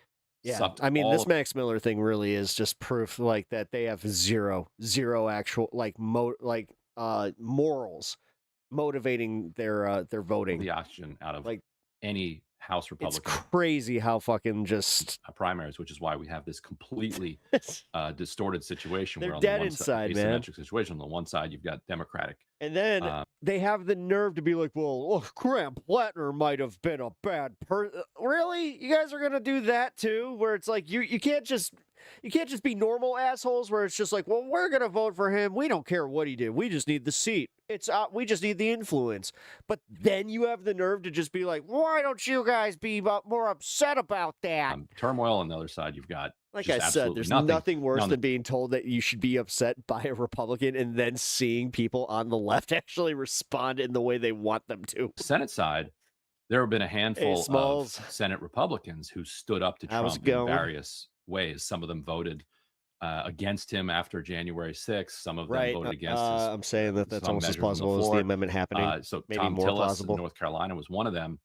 sucked. I mean, this Max Miller thing really is just proof like that they have zero actual morals motivating their voting. The oxygen out of any House Republican. It's crazy how fucking just primaries, which is why we have this completely distorted situation. They're where on dead the one inside, side, man. asymmetric situation. On the one side, you've got Democratic, and then they have the nerve to be like, "Well, Graham Plattner might have been a bad person." Really, you guys are gonna do that too? Where it's like you can't just be normal assholes. Where it's just like, "Well, we're gonna vote for him. We don't care what he did. We just need the seat. We just need the influence." But then you have the nerve to just be like, "Why don't you guys be more upset about that?" Turmoil on the other side, you've got. Like I said, there's nothing worse than being told that you should be upset by a Republican and then seeing people on the left actually respond in the way they want them to. Senate side, there have been a handful of Smalls. Senate Republicans who stood up to How's Trump it in going? various ways. Some of them voted against him after January 6th. Some of them Right. voted against his, I'm saying that that's some almost as measures on the plausible as the floor. amendment happening. So Maybe Tom more Tillis plausible. in North Carolina was one of them.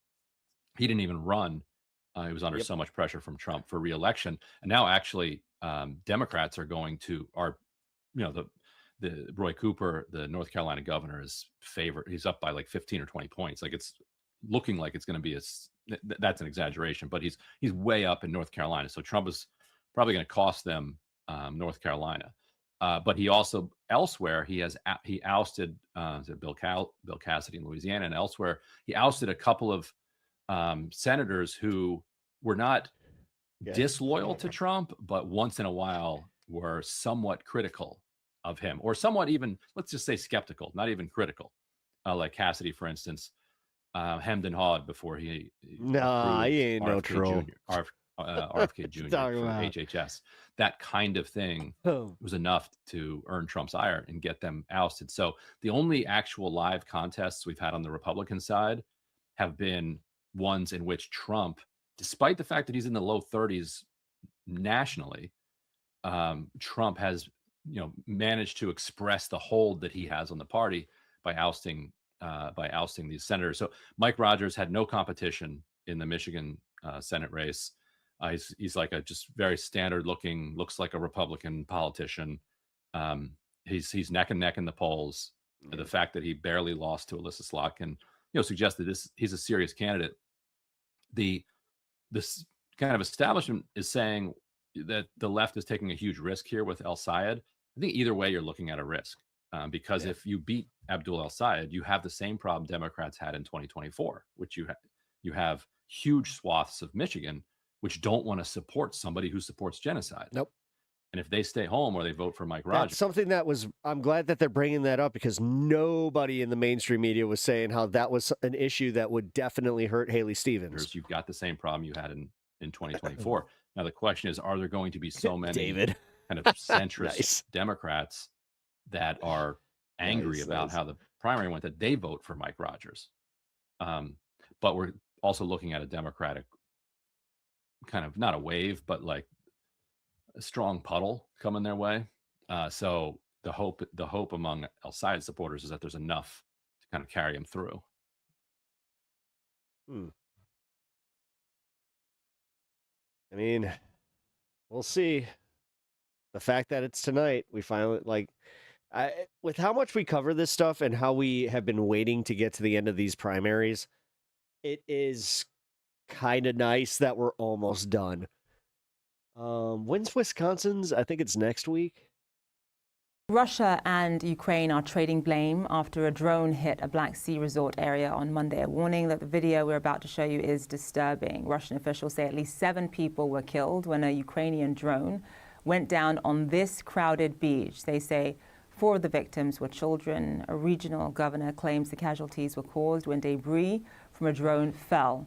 He didn't even run. He was under so much pressure from Trump for re-election. And now actually Democrats are going to, the Roy Cooper, the North Carolina governor, is favored. He's up by like 15 or 20 points. Like it's looking like it's going to be that's an exaggeration, but he's way up in North Carolina. So Trump is probably going to cost them North Carolina. But he also elsewhere he ousted Bill Cassidy in Louisiana, and elsewhere he ousted a couple of senators who were not disloyal to Trump, but once in a while were somewhat critical of him, or somewhat even, let's just say, skeptical, not even critical, like Cassidy, for instance, hemmed and hawed before he Nah, he ain't no troll. RFK Jr. for HHS. That kind of thing was enough to earn Trump's ire and get them ousted. So the only actual live contests we've had on the Republican side have been ones in which Trump, despite the fact that he's in the low 30s nationally, Trump has managed to express the hold that he has on the party by ousting these senators. So Mike Rogers had no competition in the Michigan Senate race. He's like a just very standard looking, looks like a Republican politician. He's neck and neck in the polls. The fact that he barely lost to Alyssa Slotkin, suggests that he's a serious candidate. This kind of establishment is saying that the left is taking a huge risk here with El Sayed. I think either way you're looking at a risk, because if you beat Abdul El Sayed, you have the same problem Democrats had in 2024, which you have huge swaths of Michigan which don't want to support somebody who supports genocide. Nope. And if they stay home or they vote for Mike Rogers, that's something that was, I'm glad that they're bringing that up, because nobody in the mainstream media was saying how that was an issue that would definitely hurt Haley Stevens. You've got the same problem you had in 2024. Now the question is, are there going to be so many kind of centrist Democrats that are angry about how the primary went that they vote for Mike Rogers? But we're also looking at a Democratic kind of, not a wave, but like a strong puddle coming their way. So the hope among El Sayed supporters is that there's enough to kind of carry him through. I mean, we'll see. The fact that it's tonight, we finally, with how much we cover this stuff and how we have been waiting to get to the end of these primaries, it is kind of nice that we're almost done. When's Wisconsin's? I think it's next week. Russia and Ukraine are trading blame after a drone hit a Black Sea resort area on Monday. A warning that the video we're about to show you is disturbing. Russian officials say at least 7 people were killed when a Ukrainian drone went down on this crowded beach. They say 4 of the victims were children. A regional governor claims the casualties were caused when debris from a drone fell.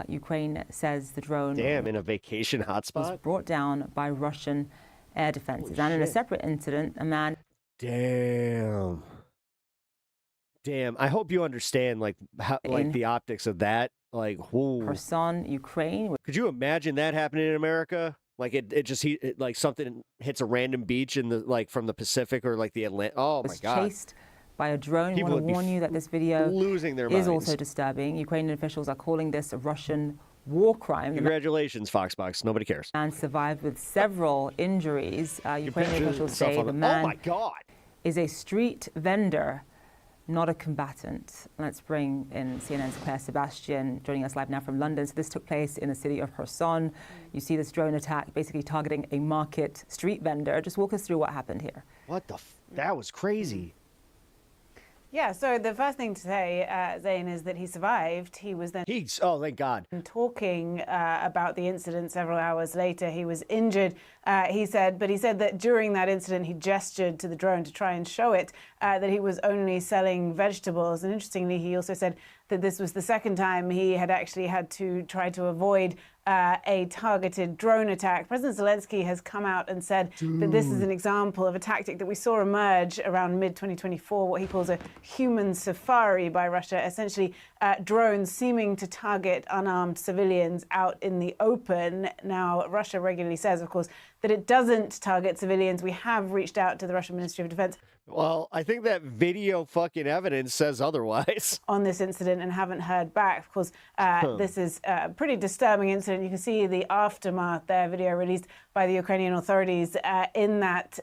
Ukraine says the drone in a vacation hotspot was brought down by Russian air defenses. And in a separate incident, a man... Damn. I hope you understand, how, the optics of that. Kherson, Ukraine. Could you imagine that happening in America? Something hits a random beach in the from the Pacific or the Atlantic. Oh my God! Chased by a drone. People I want to warn you that this video losing their is minds. Also disturbing. Ukrainian officials are calling this a Russian war crime. Congratulations, Foxbox. Nobody cares. The man survived with several injuries. Ukrainian officials say the man is a street vendor, not a combatant. Let's bring in CNN's Claire Sebastian joining us live now from London. So this took place in the city of Kherson. You see this drone attack basically targeting a market street vendor. Just walk us through what happened here. What the? That was crazy. Yeah, so the first thing to say, Zain, is that he survived. He was then... Oh, thank God. Talking about the incident several hours later. He was injured, he said, but he said that during that incident, he gestured to the drone to try and show it that he was only selling vegetables. And interestingly, he also said that this was the second time he had actually had to try to avoid a targeted drone attack. President Zelensky has come out and said that this is an example of a tactic that we saw emerge around mid-2024, what he calls a human safari by Russia, essentially drones seeming to target unarmed civilians out in the open. Now, Russia regularly says, of course, that it doesn't target civilians. We have reached out to the Russian Ministry of Defense. Well, I think that video fucking evidence says otherwise. On this incident and haven't heard back. Of course, this is a pretty disturbing incident. You can see the aftermath there, video released by the Ukrainian authorities in that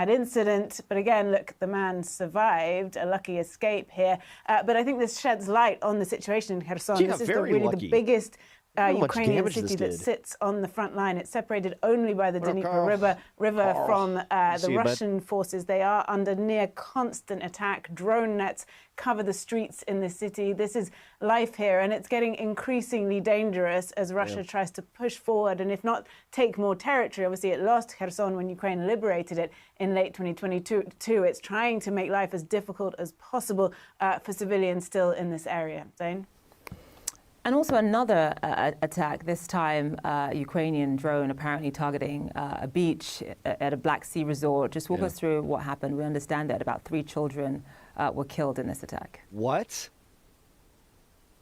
incident. But again, look, the man survived, a lucky escape here. But I think this sheds light on the situation in Kherson. Yeah, this is very the lucky. biggest Ukrainian damage this city that did. sits on the front line. It's separated only by the Dnieper River from the Russian forces. They are under near constant attack. Drone nets cover the streets in the city. This is life here, and it's getting increasingly dangerous as Russia tries to push forward and, if not take more territory. Obviously, it lost Kherson when Ukraine liberated it in late 2022. It's trying to make life as difficult as possible for civilians still in this area. Zane? And also another attack, this time Ukrainian drone apparently targeting a beach at a Black Sea resort. Just walk us through what happened. We understand that about 3 children were killed in this attack. What?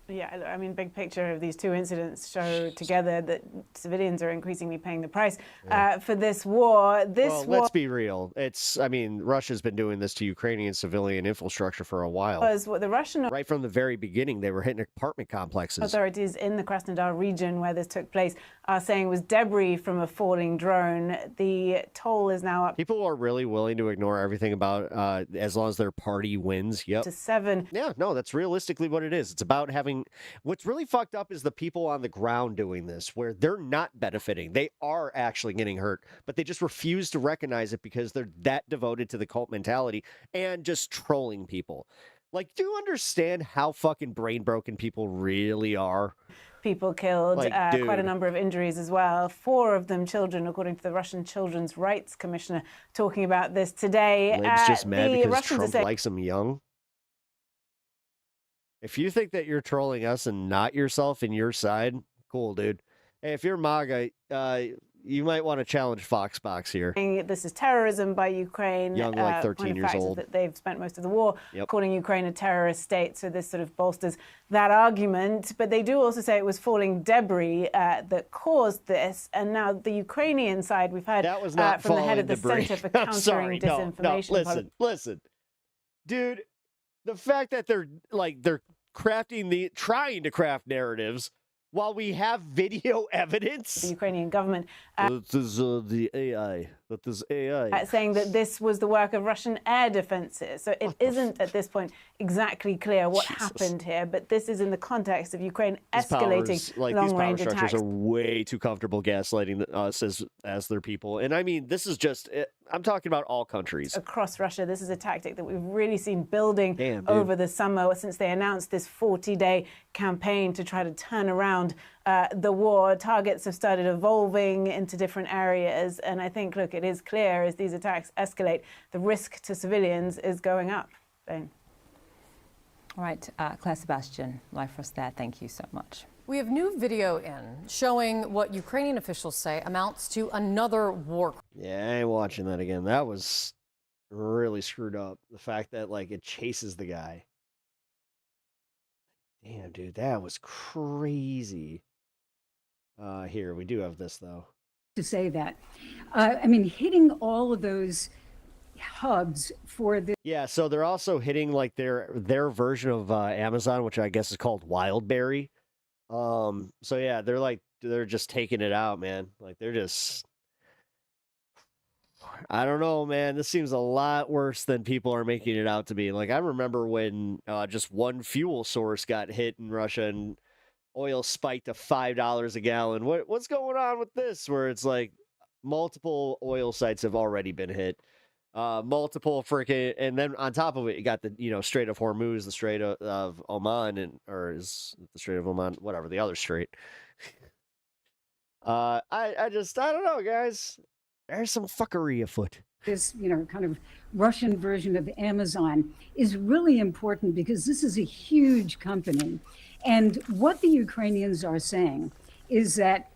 Yeah, I mean, big picture of these two incidents show together that civilians are increasingly paying the price for this war. Let's be real. I mean, Russia's been doing this to Ukrainian civilian infrastructure for a while. Was what the Russian right from the very beginning, they were hitting apartment complexes. Authorities in the Krasnodar region where this took place are saying was debris from a falling drone. The toll is now up. People are really willing to ignore everything about as long as their party wins. Yep. To 7. Yeah, no, that's realistically what it is. It's about having. What's really fucked up is the people on the ground doing this, where they're not benefiting. They are actually getting hurt, but they just refuse to recognize it because they're that devoted to the cult mentality and just trolling people. Like, do you understand how fucking brain broken people really are? People killed, Like, quite a number of injuries as well. 4 of them children, according to the Russian Children's Rights Commissioner, talking about this today. Lib's just mad because Russians Trump say likes him young. If you think that you're trolling us and not yourself and your side, cool, dude. Hey, if you're MAGA, you might want to challenge Foxbox here. This is terrorism by Ukraine. Young, like 13 years old. That they've spent most of the war calling Ukraine a terrorist state. So this sort of bolsters that argument. But they do also say it was falling debris that caused this. And now the Ukrainian side, we've heard that was not from the head of the debris. Center for Countering Disinformation. No, listen, dude. The fact that they're trying to craft narratives while we have video evidence. The Ukrainian government. That is the AI. That is AI. Saying that this was the work of Russian air defenses. So it isn't at this point exactly clear what happened here, but this is in the context of Ukraine escalating long-range attacks. These power structures are way too comfortable gaslighting us as their people. And I mean, this is just, I'm talking about all countries. Across Russia, this is a tactic that we've really seen building over the summer since they announced this 40-day campaign to try to turn around the war. Targets have started evolving into different areas. And I think, look, it is clear as these attacks escalate, the risk to civilians is going up. Jane. All right, Claire Sebastian, live for us there. Thank you so much. We have new video in showing what Ukrainian officials say amounts to another war. Yeah, I ain't watching that again. That was really screwed up. The fact that, like, it chases the guy. Damn, dude, that was crazy. Here, we do have this, though. To say that. I mean, hitting all of those hubs for the... Yeah, so they're also hitting, like, their version of Amazon, which I guess is called Wildberry. So, yeah, they're just taking it out, man. Like, they're just... I don't know, man. This seems a lot worse than people are making it out to be. Like, I remember when just one fuel source got hit in Russia and oil spiked to $5 a gallon. What's going on with this? Where it's like multiple oil sites have already been hit. Multiple freaking, and then on top of it, you got the Strait of Hormuz, the Strait of Oman, or is it the Strait of Oman, whatever, the other strait. I don't know, guys. There's some fuckery afoot. This, kind of Russian version of Amazon is really important because this is a huge company. And what the Ukrainians are saying is that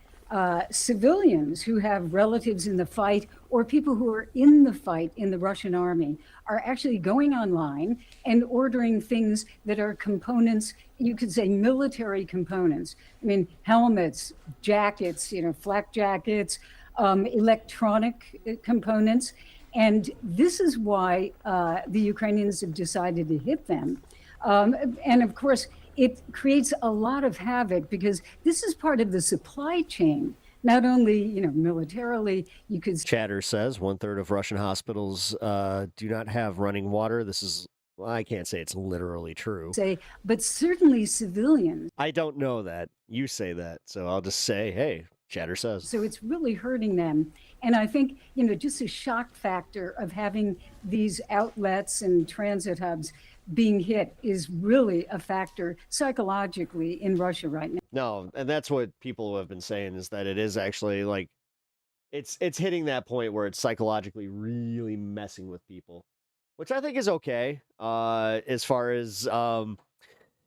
civilians who have relatives in the fight or people who are in the fight in the Russian army are actually going online and ordering things that are components, you could say military components. I mean, helmets, jackets, flak jackets, electronic components. And this is why the Ukrainians have decided to hit them. And of course, it creates a lot of havoc because this is part of the supply chain. Not only, militarily, you could... Chatter says 1/3 of Russian hospitals do not have running water. This is, well, I can't say it's literally true. But certainly civilians. I don't know that. You say that. So I'll just say, hey, Chatter says. So it's really hurting them. And I think, just a shock factor of having these outlets and transit hubs being hit is really a factor psychologically in Russia right now. No, and that's what people have been saying, is that it is actually like it's hitting that point where it's psychologically really messing with people, which I think is okay. As far as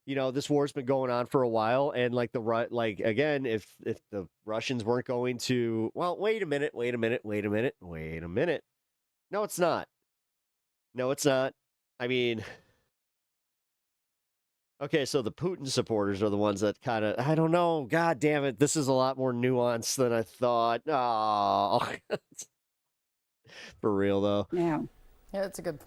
this war's been going on for a while, and like again, if the Russians weren't going to, well, wait a minute. No, it's not. I mean, okay, so the Putin supporters are the ones that kind of, I don't know. God damn it. This is a lot more nuanced than I thought. Oh, for real though. Yeah. Yeah, that's a good.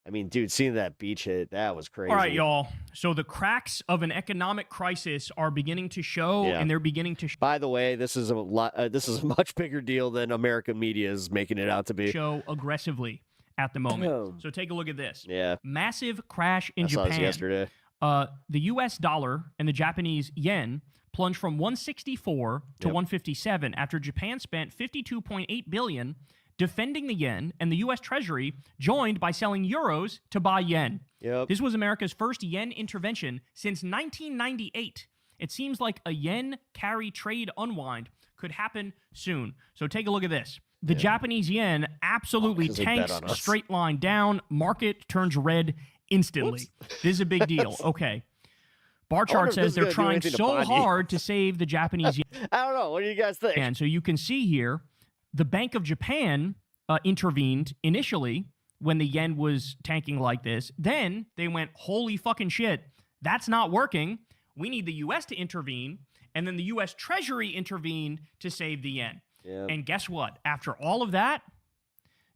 I mean, dude, seeing that beach hit, that was crazy. All right, y'all. So the cracks of an economic crisis are beginning to show, and they're beginning to By the way, this is a much bigger deal than American media is making it out to be. show aggressively at the moment. So take a look at this. Yeah. Massive crash in I saw Japan. this yesterday. The U.S. dollar and the Japanese yen plunged from 164 to 157 after Japan spent $52.8 billion defending the yen, and the U.S. Treasury joined by selling euros to buy yen. This was America's first yen intervention since 1998. It seems like a yen carry trade unwind could happen soon. So take a look at this. The Japanese yen absolutely 'cause they bet tanks, on us. straight line down, market turns red instantly. This is a big deal. Okay. Bar wonder chart if this says is they're gonna do trying anything to so bond hard to save the Japanese yen. I don't know. What do you guys think? And so you can see here, the Bank of Japan intervened initially when the yen was tanking like this. Then they went, holy fucking shit, that's not working. We need the U.S. to intervene. And then the U.S. Treasury intervened to save the yen. And guess what? After all of that,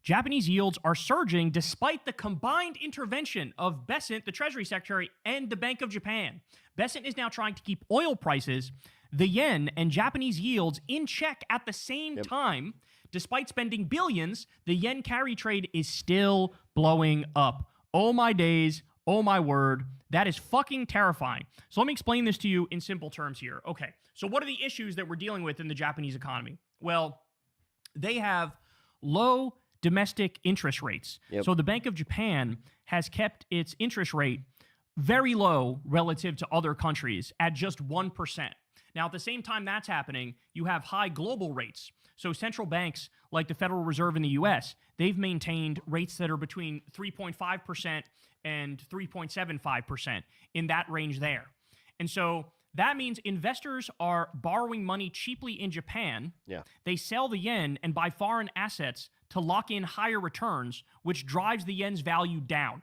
Japanese yields are surging despite the combined intervention of Bessent, the Treasury Secretary, and the Bank of Japan. Bessent is now trying to keep oil prices, the yen, and Japanese yields in check at the same time. Despite spending billions, the yen carry trade is still blowing up. Oh my days, oh my word. That is fucking terrifying. So let me explain this to you in simple terms here. Okay, so what are the issues that we're dealing with in the Japanese economy? Well, they have low domestic interest rates. So the Bank of Japan has kept its interest rate very low relative to other countries at just 1%. Now, at the same time that's happening, you have high global rates. So central banks like the Federal Reserve in the U.S., they've maintained rates that are between 3.5% and 3.75%, in that range there. And so that means investors are borrowing money cheaply in Japan. They sell the yen and buy foreign assets to lock in higher returns, which drives the yen's value down.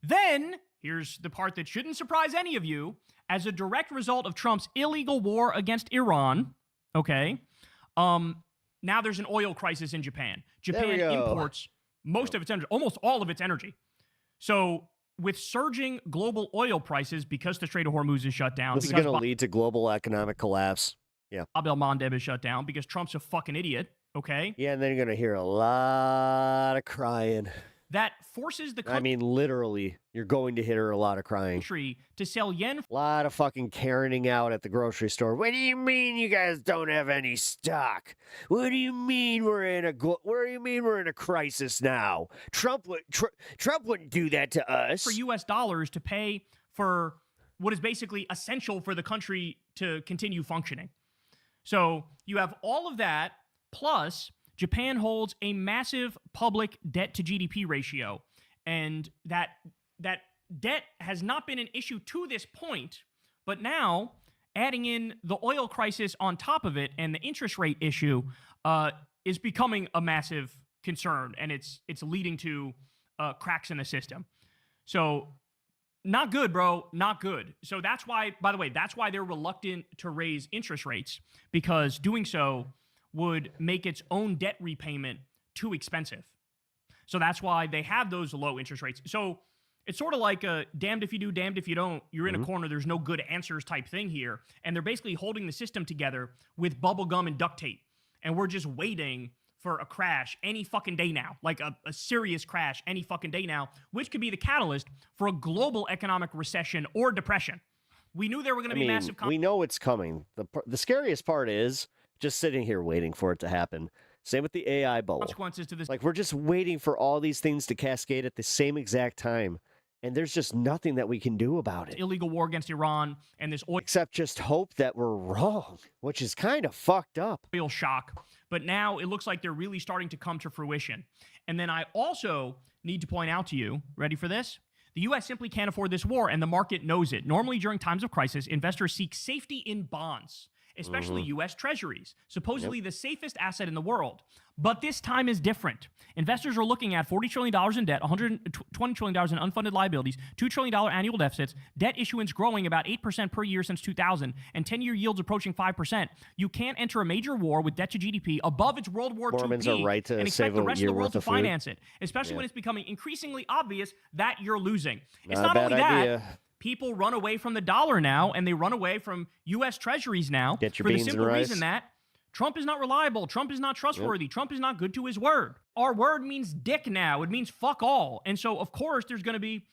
Then, here's the part that shouldn't surprise any of you, as a direct result of Trump's illegal war against Iran, now there's an oil crisis in Japan. Japan imports most of its energy, almost all of its energy. So with surging global oil prices, because the Strait of Hormuz is shut down, This is going to lead to global economic collapse. Bab el-Mandeb is shut down because Trump's a fucking idiot, Yeah, and then you're going to hear a lot of crying. That forces the I mean, literally, you're going to hear a lot of crying. country to sell yen. A lot of fucking Karening out at the grocery store. What do you mean you guys don't have any stock? What do you mean we're in a crisis now? Trump wouldn't do that to us. For U.S. dollars to pay for what is basically essential for the country to continue functioning. So you have all of that, plus Japan holds a massive public debt to GDP ratio, and that debt has not been an issue to this point, But now, adding in the oil crisis on top of it and the interest rate issue is becoming a massive concern, and it's leading to cracks in the system. So not good, bro. Not good. So that's why, by the way, that's why they're reluctant to raise interest rates, because doing so would make its own debt repayment too expensive. So that's why they have those low interest rates. So it's sort of like a damned if you do, damned if you don't. You're in a corner. There's no good answers type thing here. And they're basically holding the system together with bubble gum and duct tape. And we're just waiting for a crash any fucking day now, like a serious crash any fucking day now, which could be the catalyst for a global economic recession or depression. We knew there were going to be massive. We know it's coming. The scariest part is just sitting here waiting for it to happen. Same with the AI bubble. Consequences to this. Like, we're just waiting for all these things to cascade at the same exact time. And there's just nothing that we can do about it. Illegal war against Iran and this oil. Except just hope that we're wrong, which is kind of fucked up. Oil shock. But now it looks like they're really starting to come to fruition. And then I also need to point out to you, ready for this? The U.S. simply can't afford this war, and the market knows it. Normally, during times of crisis, investors seek safety in bonds, especially U.S. treasuries, supposedly the safest asset in the world. But this time is different. Investors are looking at $40 trillion in debt, $120 trillion in unfunded liabilities, $2 trillion annual deficits, debt issuance growing about 8% per year since 2000, and 10-year yields approaching 5%. You can't enter a major war with debt to GDP above its World War II peak and expect the rest of the world to finance it, especially when it's becoming increasingly obvious that you're losing. It's not only that. People run away from the dollar now, and they run away from U.S. treasuries now for the simple reason that Trump is not reliable. Trump is not trustworthy. Trump is not good to his word. Our word means dick now. It means fuck all. And so, of course, there's going to be,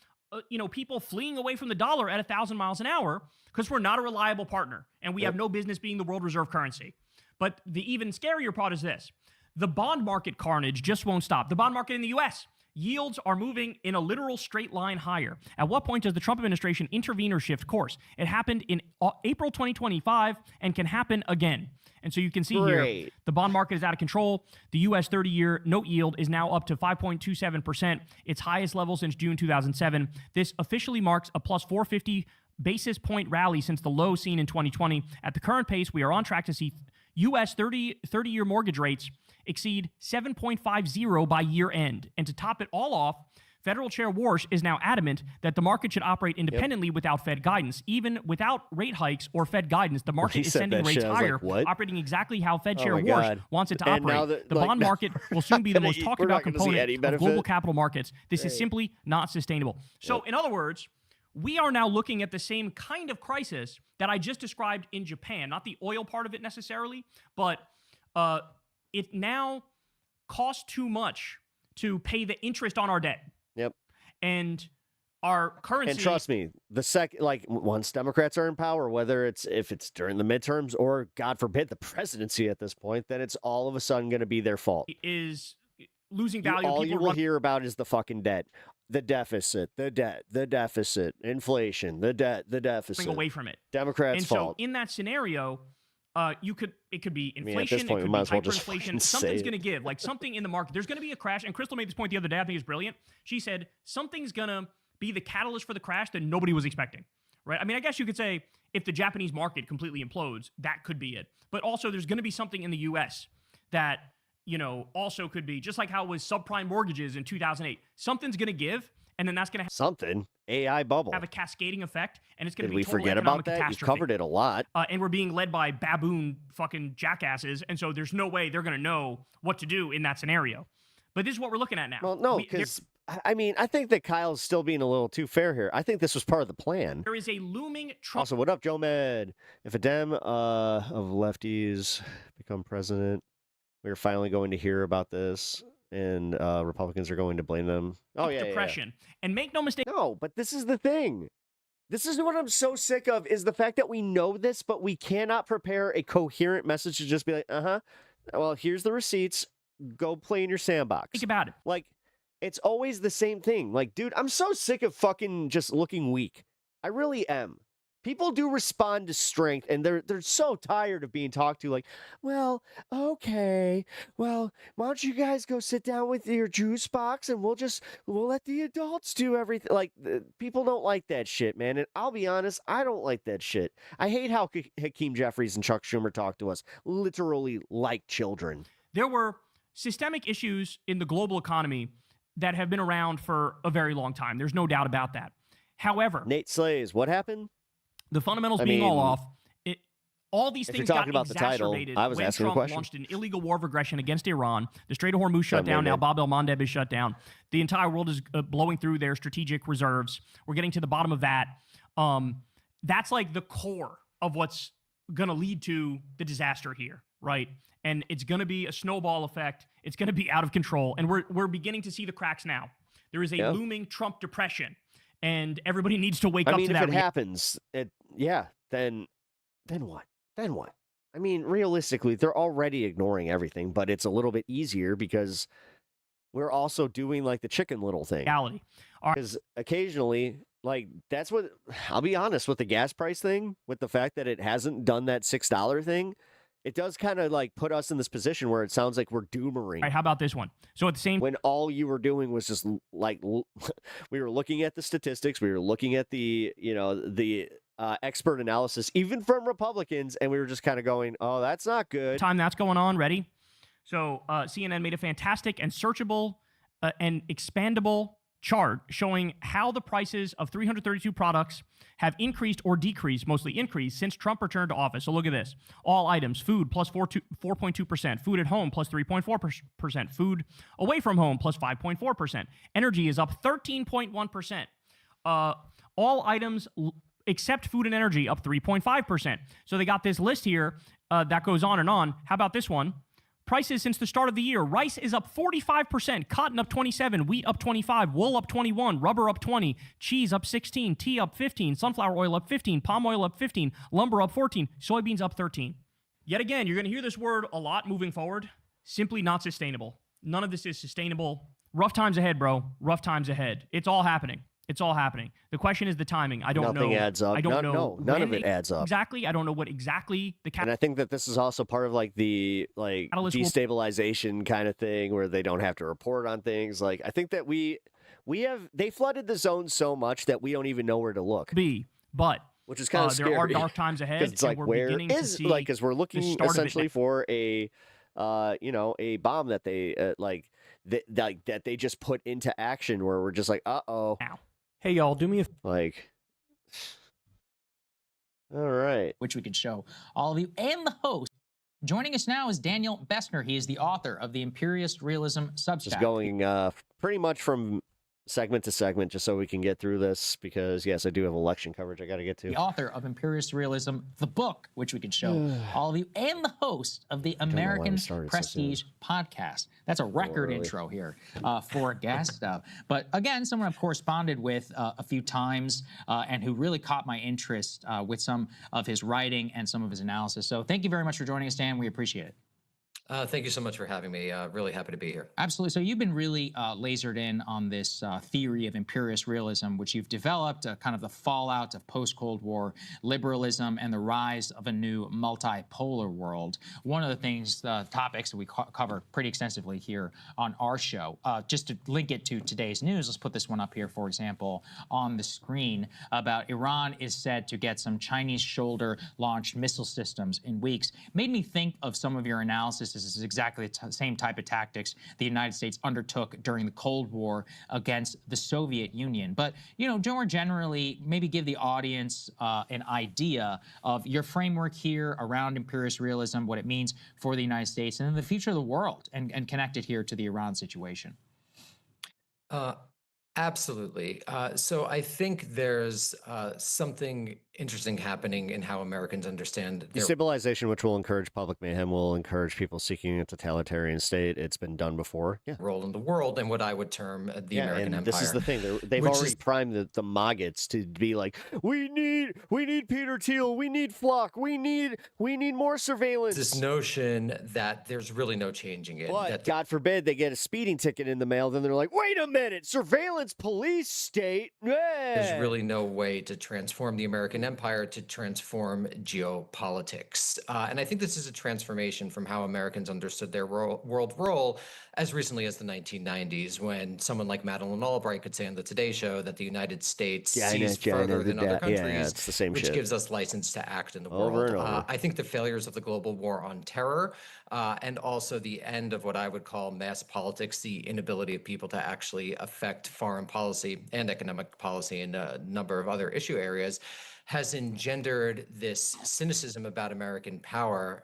people fleeing away from the dollar at 1,000 miles an hour because we're not a reliable partner, and we have no business being the world reserve currency. But the even scarier part is this. The bond market carnage just won't stop. The bond market in the U.S., yields are moving in a literal straight line higher. At what point does the Trump administration intervene or shift course? It happened in April 2025 and can happen again. And so you can see here, the bond market is out of control. The U.S. 30-year note yield is now up to 5.27%, its highest level since June 2007. This officially marks a plus 450 basis point rally since the low seen in 2020. At the current pace, we are on track to see U.S. 30-year mortgage rates exceed 7.50 by year end. And to top it all off, Federal Chair Warsh is now adamant that the market should operate independently without Fed guidance. Even without rate hikes or Fed guidance, the market is sending rates higher, operating exactly how Fed Chair Warsh wants it to operate. The bond market will soon be the most talked about component of global capital markets. This is simply not sustainable. So, in other words, we are now looking at the same kind of crisis that I just described in Japan. Not the oil part of it necessarily, but it now costs too much to pay the interest on our debt. Yep. And our currency. And trust me, once Democrats are in power, whether if it's during the midterms or, God forbid, the presidency at this point, then it's all of a sudden going to be their fault. Is losing value. All you will hear about is the fucking debt, the deficit, the debt, the deficit, inflation, the debt, the deficit. Away from it. Democrats' fault. So in that scenario, it could be inflation, it could be hyperinflation. Something's going to give, like something in the market. There's going to be a crash. And Crystal made this point the other day. I think it's brilliant. She said something's going to be the catalyst for the crash that nobody was expecting, right? I mean, I guess you could say if the Japanese market completely implodes, that could be it. But also there's going to be something in the U.S. that, also could be, just like how it was subprime mortgages in 2008. Something's going to give, and then that's going to something. AI bubble. Have a cascading effect, and it's going to be total forget economic about that? catastrophe. You've covered it a lot. And we're being led by baboon fucking jackasses, and so there's no way they're going to know what to do in that scenario. But this is what we're looking at now. Well, no, because, I think that Kyle's still being a little too fair here. I think this was part of the plan. There is a looming Trump. Also, what up, Joe Med? If a Dem of lefties become president, we're finally going to hear about this. And Republicans are going to blame them. Depression. And make no mistake. No, but this is the thing. This is what I'm so sick of, is the fact that we know this, but we cannot prepare a coherent message to just be like, well, here's the receipts. Go play in your sandbox. Think about it. Like, it's always the same thing. Like, dude, I'm so sick of fucking just looking weak. I really am. People do respond to strength, and they're so tired of being talked to like, well, okay, well, why don't you guys go sit down with your juice box and we'll let the adults do everything. Like, people don't like that shit, man. And I'll be honest, I don't like that shit. I hate how Hakeem Jeffries and Chuck Schumer talk to us literally like children. There were systemic issues in the global economy that have been around for a very long time. There's no doubt about that. However, Nate Slays, what happened? The fundamentals being all off, all these things got about exacerbated the title, I was when asking Trump a question. launched an illegal war of aggression against Iran. The Strait of Hormuz shut down. Now Bab el-Mandeb is shut down. The entire world is blowing through their strategic reserves. We're getting to the bottom of that. That's like the core of what's going to lead to the disaster here, right? And it's going to be a snowball effect. It's going to be out of control. And we're beginning to see the cracks now. There is a looming Trump depression. And everybody needs to wake up to that. I mean, if it happens, then what? Then what? I mean, realistically, they're already ignoring everything, but it's a little bit easier because we're also doing like the Chicken Little thing. Reality. Because occasionally, like, that's what, I'll be honest, with the gas price thing, with the fact that it hasn't done that $6 thing, it does kind of like put us in this position where it sounds like we're doomering. All right, how about this one? So at the same when all you were doing was just like we were looking at the statistics, we were looking at the expert analysis, even from Republicans, and we were just kind of going, "Oh, that's not good." Time that's going on. Ready? So CNN made a fantastic and searchable and expandable chart showing how the prices of 332 products have increased or decreased, mostly increased, since Trump returned to office. So look at this. All items: food plus 4.2%, food at home plus 3.4%, food away from home plus 5.4%. Energy is up 13.1%. All items except food and energy up 3.5%. So they got this list here that goes on and on. How about this one? Prices since the start of the year. Rice is up 45%, cotton up 27%, wheat up 25%, wool up 21%, rubber up 20%, cheese up 16%, tea up 15%, sunflower oil up 15%, palm oil up 15%, lumber up 14%, soybeans up 13%. Yet again, you're going to hear this word a lot moving forward. Simply not sustainable. None of this is sustainable. Rough times ahead, bro. Rough times ahead. It's all happening. It's all happening. The question is the timing. I don't know. Nothing adds up. I don't know. No, none of it adds up. Exactly. I don't know what exactly the And I think that this is also part of like the destabilization kind of thing where they don't have to report on things. Like, I think that they flooded the zone so much that we don't even know where to look. Which is kind of scary. There are dark times ahead. It's like, where is, like, because we're looking essentially for a bomb that they that they just put into action where we're just like, uh-oh. Hey, y'all, do me a like. All right. Which we could show all of you and the host. Joining us now is Daniel Bessner. He is the author of the Imperialist Realism Substack. Just going pretty much from segment to segment just so we can get through this because, yes, I do have election coverage I got to get to. The author of Imperialist Realism, the book, which we could show all of you, and the host of the American Prestige podcast. That's a record intro here for gas stuff. But again, someone I've corresponded with a few times and who really caught my interest with some of his writing and some of his analysis. So thank you very much for joining us, Dan. We appreciate it. Thank you so much for having me. Really happy to be here. Absolutely. So you've been really lasered in on this theory of imperialist realism, which you've developed, kind of the fallout of post-Cold War liberalism and the rise of a new multipolar world. One of the things, topics that we cover pretty extensively here on our show, just to link it to today's news, let's put this one up here, for example, on the screen, about Iran is said to get some Chinese shoulder-launched missile systems in weeks. Made me think of some of your analysis. This is exactly the same type of tactics the United States undertook during the Cold War against the Soviet Union. But, more generally, maybe give the audience an idea of your framework here around imperialist realism, what it means for the United States, and then the future of the world, and connect it here to the Iran situation. Absolutely. So I think there's something interesting happening in how Americans understand destabilization, which will encourage public mayhem, will encourage people seeking a totalitarian state. It's been done before. Yeah. Role in the world and what I would term the American Empire. This is the thing. They've already primed the maggots to be like, we need Peter Thiel, we need Flock, we need more surveillance. This notion that there's really no changing it. But God forbid they get a speeding ticket in the mail, then they're like, wait a minute, surveillance police state. There's really no way to transform the American empire to transform geopolitics. And I think this is a transformation from how Americans understood their world role as recently as the 1990s, when someone like Madeleine Albright could say on the Today Show that the United States sees further than other countries, it's the same which shit. gives us license to act in the Over world. and over. I think the failures of the global war on terror and also the end of what I would call mass politics, the inability of people to actually affect foreign policy and economic policy and a number of other issue areas, has engendered this cynicism about American power,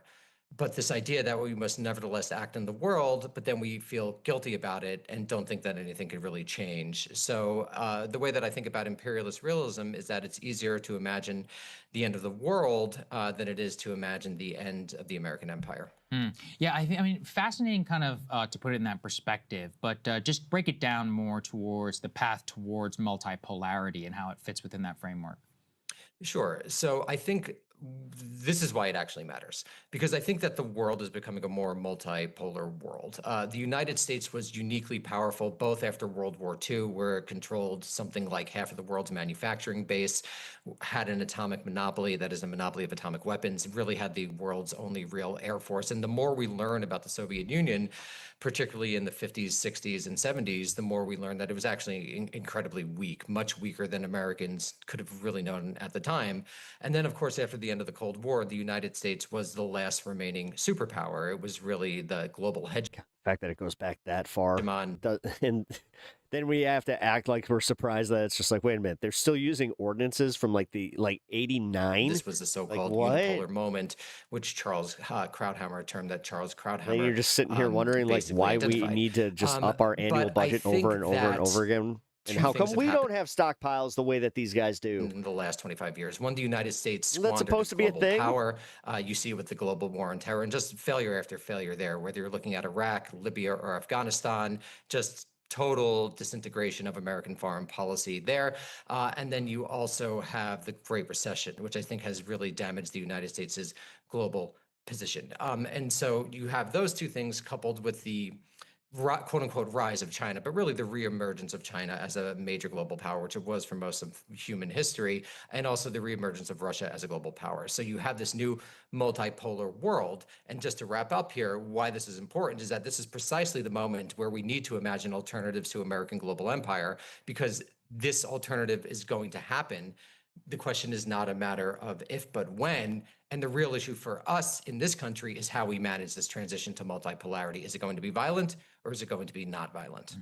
but this idea that we must nevertheless act in the world, but then we feel guilty about it and don't think that anything could really change. So the way that I think about imperialist realism is that it's easier to imagine the end of the world than it is to imagine the end of the American empire. Yeah, I mean, fascinating kind of to put it in that perspective, but just break it down more towards the path towards multipolarity and how it fits within that framework. Sure. So I think this is why it actually matters, because I think that the world is becoming a more multipolar world. The United States was uniquely powerful both after World War II, where it controlled something like half of the world's manufacturing base, had an atomic monopoly, that is a monopoly of atomic weapons, really had the world's only real air force. And the more we learn about the Soviet Union, particularly in the 50s, 60s, and 70s, the more we learned that it was actually incredibly weak, much weaker than Americans could have really known at the time. And then, of course, after the end of the Cold War, the United States was the last remaining superpower. It was really the global hegemon. The fact that it goes back that far. And then we have to act like we're surprised that it's just like, wait a minute, they're still using ordinances from like 89? This was the so-called unipolar moment, which Charles Krauthammer termed that Charles Krauthammer. And you're just sitting here wondering like why we need to just up our annual budget over and over and over again. And how come we don't have stockpiles the way that these guys do? In the last 25 years, when the United States That's supposed to be a thing. Power, you see with the global war on terror and just failure after failure there, whether you're looking at Iraq, Libya, or Afghanistan, just total disintegration of American foreign policy there. And then you also have the Great Recession, which I think has really damaged the United States' global position. And so you have those two things coupled with the quote unquote rise of China, but really the reemergence of China as a major global power, which it was for most of human history, and also the reemergence of Russia as a global power. So you have this new multipolar world. And just to wrap up here, why this is important is that this is precisely the moment where we need to imagine alternatives to American global empire, because this alternative is going to happen. The question is not a matter of if, but when. And the real issue for us in this country is how we manage this transition to multipolarity. Is it going to be violent or is it going to be not violent?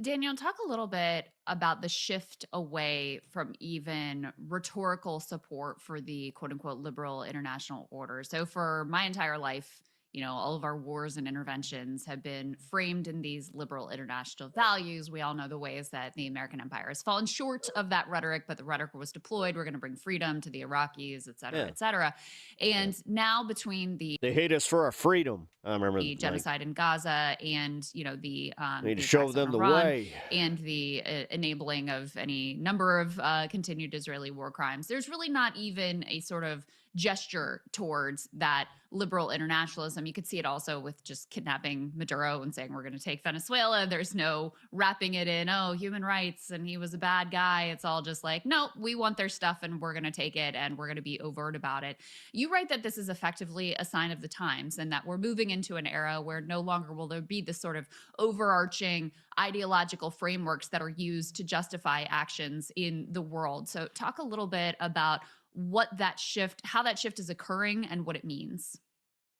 Daniel, talk a little bit about the shift away from even rhetorical support for the quote unquote liberal international order. So for my entire life, all of our wars and interventions have been framed in these liberal international values. We all know the ways that the American empire has fallen short of that rhetoric, but the rhetoric was deployed. We're going to bring freedom to the Iraqis, et cetera, et cetera. And now between they hate us for our freedom. I remember the genocide in Gaza and, the need to show them the way, and the enabling of any number of continued Israeli war crimes. There's really not even a sort of gesture towards that liberal internationalism. You could see it also with just kidnapping Maduro and saying we're going to take Venezuela. There's no wrapping it in, oh, human rights and he was a bad guy. It's all just like, no, we want their stuff and we're going to take it and we're going to be overt about it. You write that this is effectively a sign of the times and that we're moving into an era where no longer will there be this sort of overarching ideological frameworks that are used to justify actions in the world. So talk a little bit about how that shift is occurring and what it means.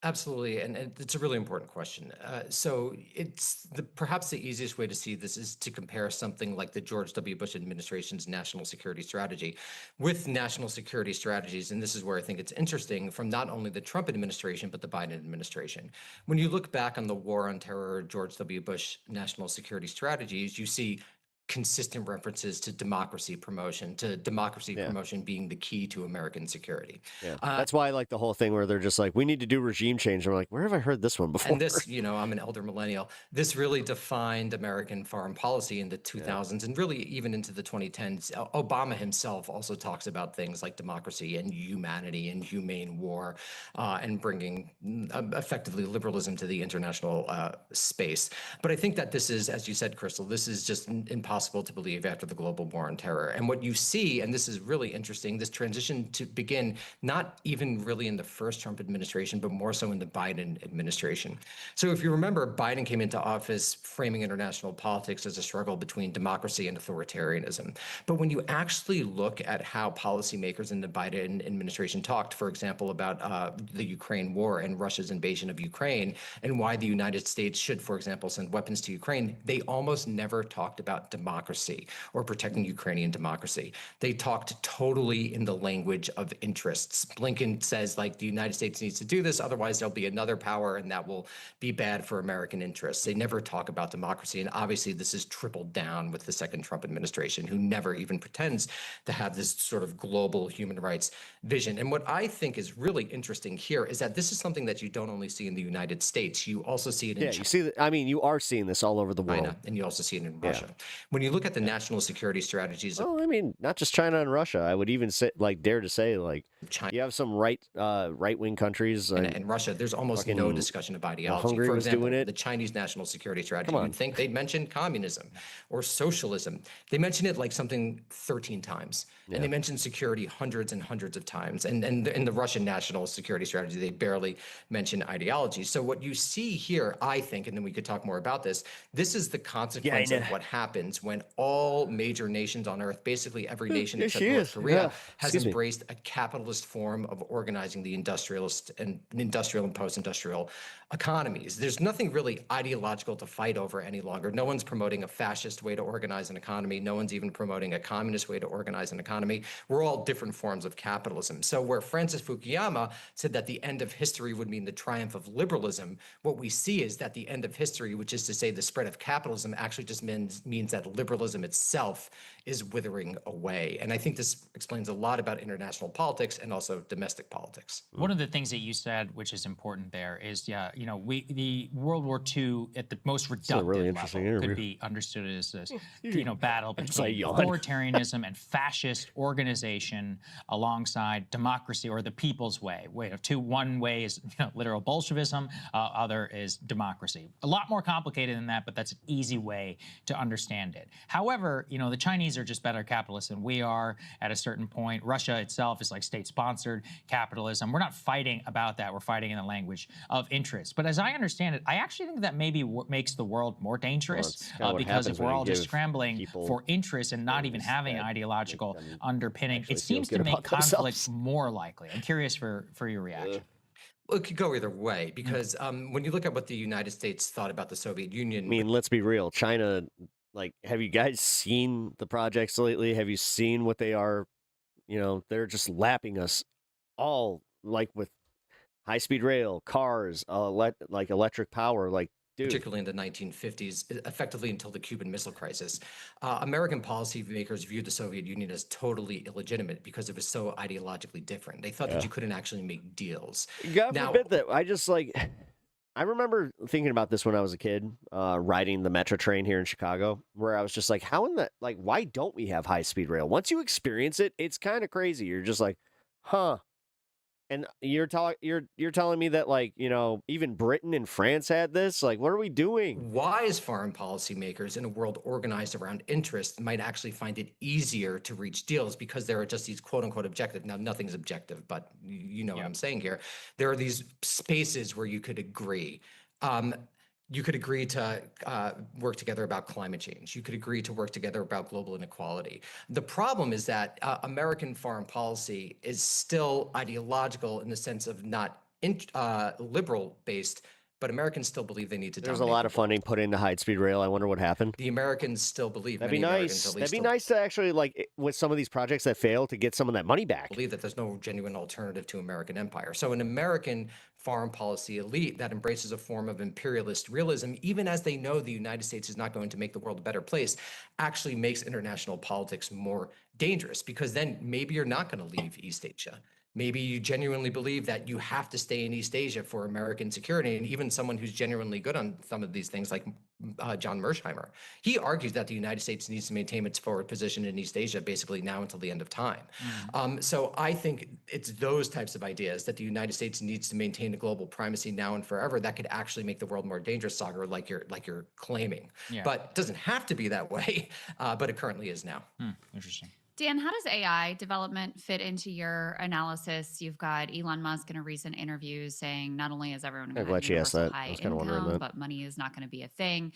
Absolutely, and it's a really important question. So it's perhaps the easiest way to see this is to compare something like the George W. Bush administration's national security strategy with national security strategies, and this is where I think it's interesting from not only the Trump administration, but the Biden administration. When you look back on the war on terror, George W. Bush national security strategies, you see consistent references to democracy promotion being the key to American security. Yeah, that's why I like the whole thing where they're just like, we need to do regime change. I'm like, where have I heard this one before? And this, I'm an elder millennial. This really defined American foreign policy in the 2000s and really even into the 2010s. Obama himself also talks about things like democracy and humanity and humane war and bringing effectively liberalism to the international space. But I think that this is, as you said, Crystal, this is just impossible impossible to believe after the global war on terror. And what you see, and this is really interesting, this transition to begin not even really in the first Trump administration, but more so in the Biden administration. So if you remember, Biden came into office framing international politics as a struggle between democracy and authoritarianism. But when you actually look at how policymakers in the Biden administration talked, for example, about the Ukraine war and Russia's invasion of Ukraine, and why the United States should, for example, send weapons to Ukraine, they almost never talked about democracy or protecting Ukrainian democracy. They talked totally in the language of interests. Blinken says, like, the United States needs to do this, otherwise there'll be another power and that will be bad for American interests. They never talk about democracy. And obviously this is tripled down with the second Trump administration, who never even pretends to have this sort of global human rights vision. And what I think is really interesting here is that this is something that you don't only see in the United States, you also see it in China. You see that. I mean, you are seeing this all over the world. China, and you also see it in Russia. When you look at the national security strategies of I mean, not just China and Russia. I would even say, like, dare to say, like, China, you have some right-wing countries. and Russia, there's almost no discussion of ideology. Hungary For was example, doing it. the Chinese national security strategy, Come on. you'd think they'd mention communism or socialism. They mention it like something 13 times. And they mention security hundreds and hundreds of times. And in the Russian national security strategy, they barely mention ideology. So what you see here, I think, and then we could talk more about this, this is the consequence of what happens when all major nations on earth, basically every nation except North Korea, has embraced a capitalist form of organizing the industrial and post-industrial economies. There's nothing really ideological to fight over any longer. No one's promoting a fascist way to organize an economy. No one's even promoting a communist way to organize an economy. We're all different forms of capitalism. So where Francis Fukuyama said that the end of history would mean the triumph of liberalism, what we see is that the end of history, which is to say the spread of capitalism, actually just means that liberalism itself is withering away. And I think this explains a lot about international politics and also domestic politics. One of the things that you said, which is important there, is the World War II at the most reductive level could be understood as this battle between authoritarianism and fascist organization alongside democracy or the people's way. One way is literal Bolshevism, other is democracy. A lot more complicated than that, but that's an easy way to understand it. However, the Chinese are just better capitalists than we are at a certain point. Russia itself is like state-sponsored capitalism. We're not fighting about that. We're fighting in the language of interest. But as I understand it, I actually think that maybe makes the world more dangerous because if we're all just scrambling for interest and not even having ideological underpinning, it seems to make conflict more likely. I'm curious for your reaction. Well, it could go either way because when you look at what the United States thought about the Soviet Union. I mean, let's be real. China, like, have you guys seen the projects lately? Have you seen what they are? They're just lapping us all, like, with high-speed rail, cars, like electric power, like, dude. Particularly in the 1950s, effectively until the Cuban Missile Crisis. American policymakers viewed the Soviet Union as totally illegitimate because it was so ideologically different. They thought that you couldn't actually make deals. God forbid that. I remember thinking about this when I was a kid, riding the metro train here in Chicago, where I was just like, why don't we have high-speed rail? Once you experience it, it's kind of crazy. You're just like, huh. And you're telling me that, like, even Britain and France had this? Like, what are we doing? Wise foreign policymakers in a world organized around interest might actually find it easier to reach deals because there are just these quote-unquote objective. Now, nothing's objective, but you know what I'm saying here. There are these spaces where you could agree. You could agree to work together about climate change. You could agree to work together about global inequality. The problem is that American foreign policy is still ideological in the sense of not liberal-based, but Americans still believe they need to There's a lot of funding put into high-speed rail. I wonder what happened. The Americans still believe. That'd be nice. That'd be nice to actually, like, with some of these projects that fail, to get some of that money back. Believe that there's no genuine alternative to American empire. So an American foreign policy elite that embraces a form of imperialist realism, even as they know the United States is not going to make the world a better place, actually makes international politics more dangerous because then maybe you're not going to leave East Asia. Maybe you genuinely believe that you have to stay in East Asia for American security. And even someone who's genuinely good on some of these things, like John Mersheimer, he argues that the United States needs to maintain its forward position in East Asia, basically now until the end of time. So I think it's those types of ideas that the United States needs to maintain a global primacy now and forever that could actually make the world more dangerous, Sagar, like you're claiming. Yeah. But it doesn't have to be that way, but it currently is now. Interesting. Dan, how does AI development fit into your analysis? You've got Elon Musk in a recent interview saying not only is everyone I'm going glad to she asked universal that. I high was kind of wondering income, that. but money is not going to be a thing.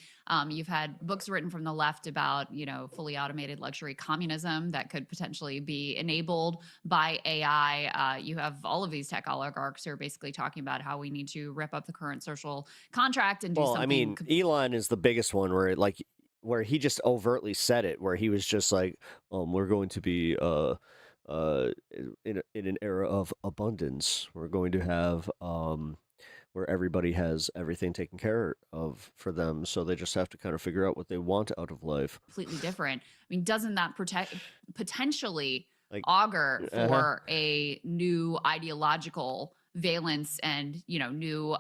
You've had books written from the left about, fully automated luxury communism that could potentially be enabled by AI. You have all of these tech oligarchs who are basically talking about how we need to rip up the current social contract and do Well, something. I mean, Elon is the biggest one where he just overtly said it, where he was just like, we're going to be in an era of abundance. We're going to have where everybody has everything taken care of for them, so they just have to kind of figure out what they want out of life. completely different. I mean, doesn't that potentially Like, augur for a new ideological valence and new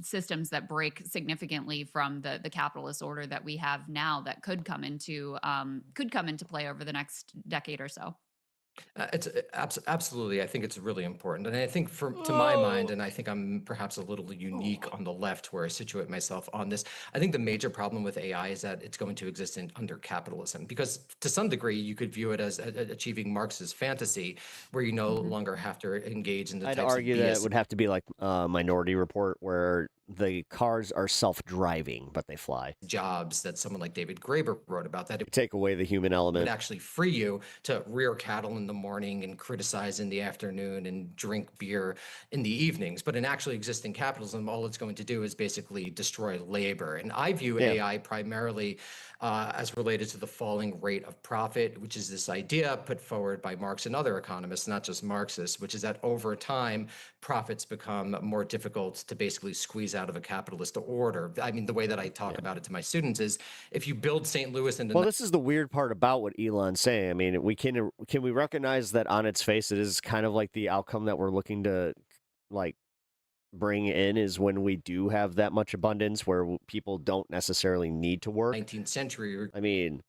systems that break significantly from the capitalist order that we have now that could come into play over the next decade or so? It's absolutely. I think it's really important, and I think, to my mind, and I think I'm perhaps a little unique on the left where I situate myself on this. I think the major problem with AI is that it's going to exist under capitalism, because to some degree you could view it as achieving Marx's fantasy, where you no longer have to engage in the I'd types argue of that BS it would have to be like Minority Report, where the cars are self-driving, but they fly. jobs that someone like David Graeber wrote about, that it Take away the human would element. actually free you to rear cattle in the morning and criticize in the afternoon and drink beer in the evenings. But in actually existing capitalism, all it's going to do is basically destroy labor. And I view AI primarily as related to the falling rate of profit, which is this idea put forward by Marx and other economists, not just Marxists, which is that over time, profits become more difficult to basically squeeze out of a capitalist order. I mean, the way that I talk about it to my students is, if you build St. Louis into Well, this is the weird part about what Elon's saying. I mean, can we recognize that on its face, it is kind of like the outcome that we're looking to like bring in, is when we do have that much abundance where people don't necessarily need to work. 19th century. I mean,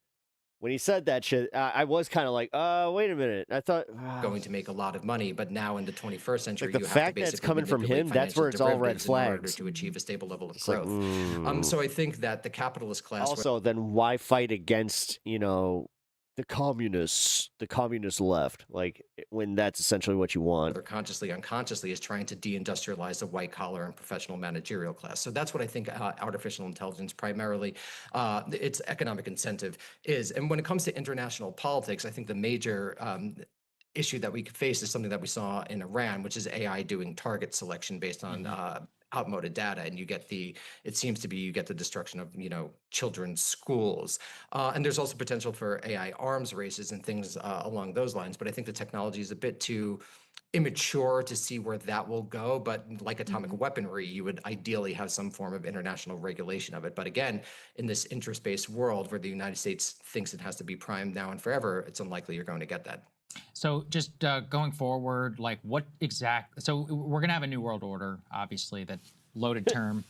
when he said that shit, I was kind of like, wait a minute. I thought going to make a lot of money, but now in the 21st century, the you have fact to that it's basically coming from manipulate him, that's where it's all red financial derivatives in order flags. to achieve a stable level of It's like, growth. So I think that the capitalist class also, then why fight against, the communist left, like, when that's essentially what you want? whether consciously, unconsciously, is trying to deindustrialize the white collar and professional managerial class. So that's what I think artificial intelligence, primarily its economic incentive is. And when it comes to international politics, I think the major issue that we could face is something that we saw in Iran, which is AI doing target selection based on outmoded data, and you get the destruction of children's schools, and there's also potential for AI arms races and things along those lines. But I think the technology is a bit too immature to see where that will go. But like atomic weaponry, you would ideally have some form of international regulation of it. But again, in this interest-based world where the United States thinks it has to be primed now and forever, it's unlikely you're going to get that. So just going forward, like so we're going to have a new world order, obviously, that loaded term.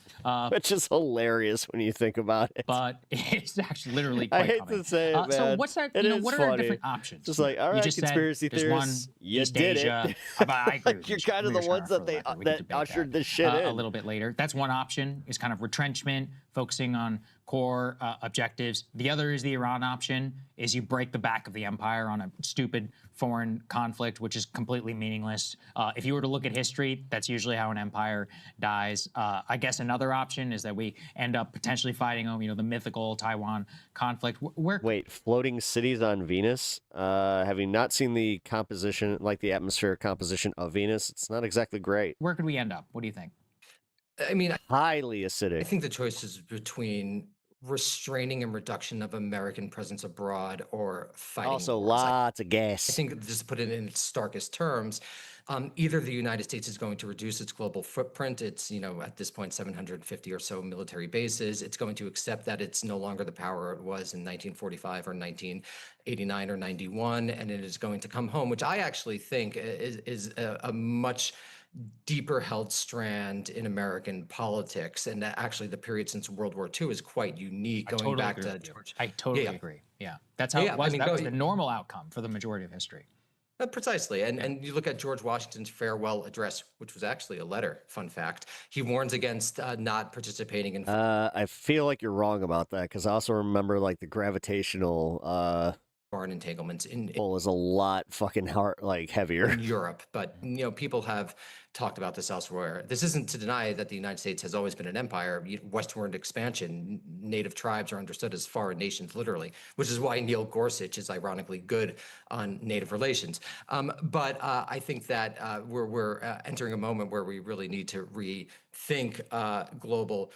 Which is hilarious when you think about it. But it's actually literally quite I hate common. to say it, man. So what's that, It is what are our funny. different options? Just like, all You right, just said conspiracy there's theorists, one, you East did Asia. it. I agree with You're you. kind of the ones that that ushered this shit in. A little bit later. That's one option, is kind of retrenchment, focusing on core objectives. The other is the Iran option, is you break the back of the empire on a stupid foreign conflict, which is completely meaningless. If you were to look at history, that's usually how an empire dies. I guess another option is that we end up potentially fighting over, the mythical Taiwan conflict. Wait, floating cities on Venus? Have you not seen the composition, like the atmospheric composition of Venus? It's not exactly great. Where could we end up? What do you think? I mean, highly acidic. I think the choice is between restraining and reduction of American presence abroad or fighting Also, wars. lots of gas. I think, just to put it in its starkest terms, either the United States is going to reduce its global footprint. It's, at this point, 750 or so military bases. It's going to accept that it's no longer the power it was in 1945 or 1989 or 91, and it is going to come home, which I actually think is a much deeper held strand in American politics. And actually the period since World War II is quite unique, I going totally back agree to with you. George. I totally Yeah. agree. Yeah, that's how Yeah, it was. I mean, That was the normal outcome for the majority of history. Precisely. And you look at George Washington's farewell address, which was actually a letter, fun fact. He warns against not participating in I feel like you're wrong about that, because I also remember like the gravitational foreign entanglements in is a lot fucking hard, like heavier. in Europe. But people have talked about this elsewhere. This isn't to deny that the United States has always been an empire. Westward expansion, native tribes are understood as foreign nations, literally, which is why Neil Gorsuch is ironically good on native relations. But I think that we're entering a moment where we really need to rethink global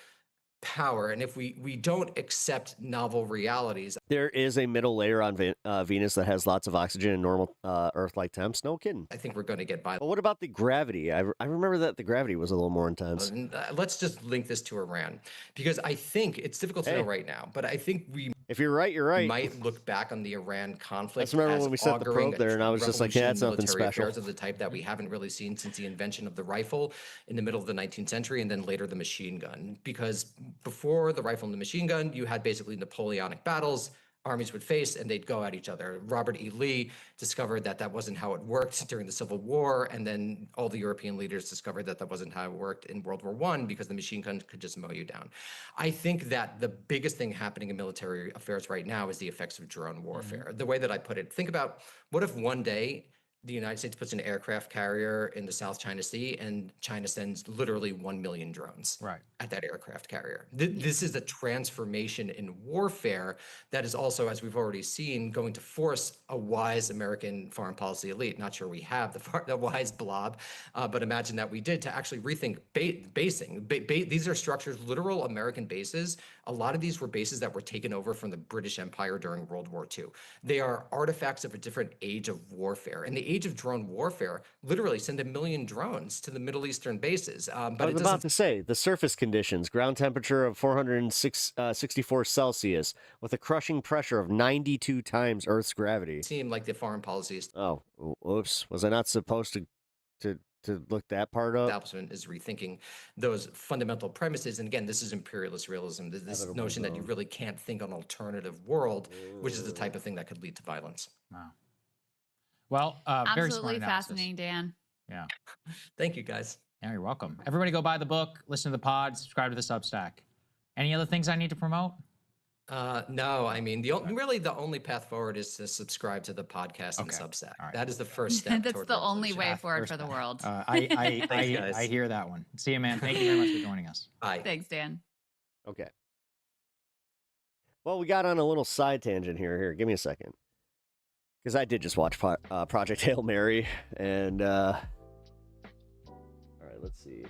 power. And if we don't accept novel realities, There is a middle layer on Venus that has lots of oxygen and normal Earth-like temps. No kidding. I think we're going to get by. But what about the gravity? I remember that the gravity was a little more intense. Let's just link this to Iran, because I think it's difficult to know right now, but I think if you're right, you're right. Might look back on the Iran conflict. I remember as when we set the auguring probe there, and I was just like, revolution yeah, in it's nothing military special. affairs of the type that we haven't really seen since the invention of the rifle in the middle of the 19th century, and then later the machine gun. Because before the rifle and the machine gun, you had basically Napoleonic battles. Armies would face and they'd go at each other. Robert E. Lee discovered that that wasn't how it worked during the Civil War, and then all the European leaders discovered that that wasn't how it worked in World War I, because the machine gun could just mow you down. I think that the biggest thing happening in military affairs right now is the effects of drone warfare. The way that I put it, think about what if one day the United States puts an aircraft carrier in the South China Sea and China sends literally 1 million drones at that aircraft carrier. This is a transformation in warfare that is also, as we've already seen, going to force a wise American foreign policy elite. Not sure we have the wise blob, but imagine that we did, to actually rethink basing. These are structures, literal American bases. A lot of these were bases that were taken over from the British Empire during World War II. They are artifacts of a different age of warfare. And the age of drone warfare literally send 1 million drones to the Middle Eastern bases. But I was about to say, the surface conditions, ground temperature of 464 Celsius with a crushing pressure of 92 times Earth's gravity. Seem like the foreign policies. Oh, oops. Was I not supposed to look that part up? Establishment is rethinking those fundamental premises. And again, this is imperialist realism, this notion that you really can't think an alternative world, which is the type of thing that could lead to violence. Wow. Well, very smart Absolutely analysis. fascinating, Dan. Yeah. Thank you, guys. Yeah, you're welcome. Everybody go buy the book, listen to the pod, subscribe to the Substack. Any other things I need to promote? No, I mean, really the only path forward is to subscribe to the podcast and Substack. That is the first step. That's toward the only revolution. way forward for the world. I hear that one. See you, man. Thank you very much for joining us. Bye. Thanks, Dan. Okay. Well, we got on a little side tangent here. Here, give me a second. Because I did just watch Project Hail Mary, and all right, let's see.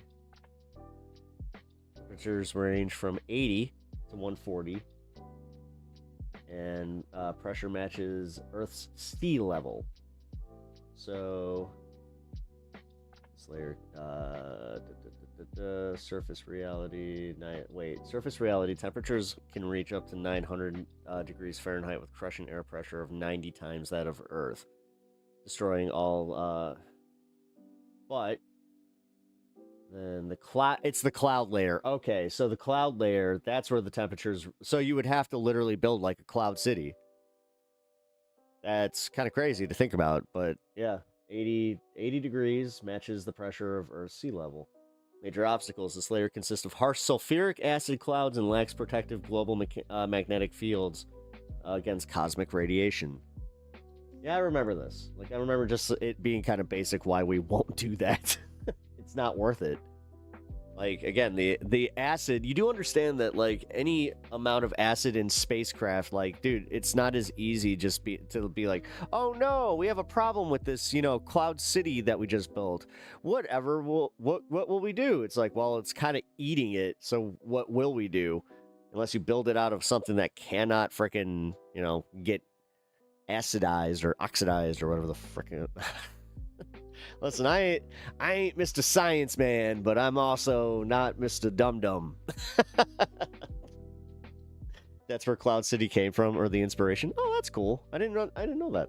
Temperatures range from 80 to 140, and pressure matches Earth's sea level. So, this layer, surface reality. Surface reality temperatures can reach up to 900 degrees Fahrenheit with crushing air pressure of 90 times that of Earth, destroying all. But then it's the cloud layer. Okay, so the cloud layer, that's where the temperatures. So you would have to literally build like a cloud city. That's kind of crazy to think about, but yeah, 80 degrees matches the pressure of Earth's sea level. Major obstacles. This layer consists of harsh sulfuric acid clouds and lacks protective global magnetic fields against cosmic radiation. Yeah, I remember this. Like, I remember just it being kind of basic why we won't do that. It's not worth it. Like, again, the acid, you do understand that, like, any amount of acid in spacecraft, like, dude, it's not as easy to be like, oh no, we have a problem with this, cloud city that we just built. Whatever, what will we do? It's like, well, it's kind of eating it, so what will we do? unless you build it out of something that cannot frickin', get acidized or oxidized or whatever the frickin'. Listen, I ain't Mr. Science Man, but I'm also not Mr. Dum Dum. That's where Cloud City came from, or the inspiration. Oh, that's cool. I didn't know that.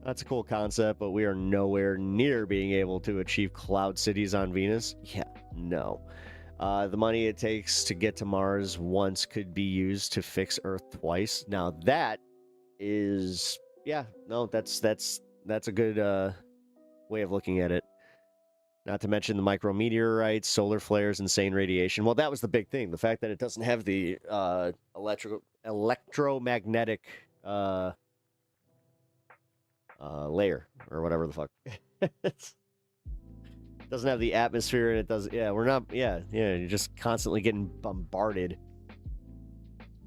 That's a cool concept, but we are nowhere near being able to achieve cloud cities on Venus. Yeah, no. The money it takes to get to Mars once could be used to fix Earth twice. Now that is, that's a good way of looking at it. Not to mention the micrometeorites, solar flares, insane radiation. Well, that was the big thing. The fact that it doesn't have the electromagnetic layer or whatever the fuck. It doesn't have the atmosphere, and it does. Yeah, we're not. Yeah. You're just constantly getting bombarded.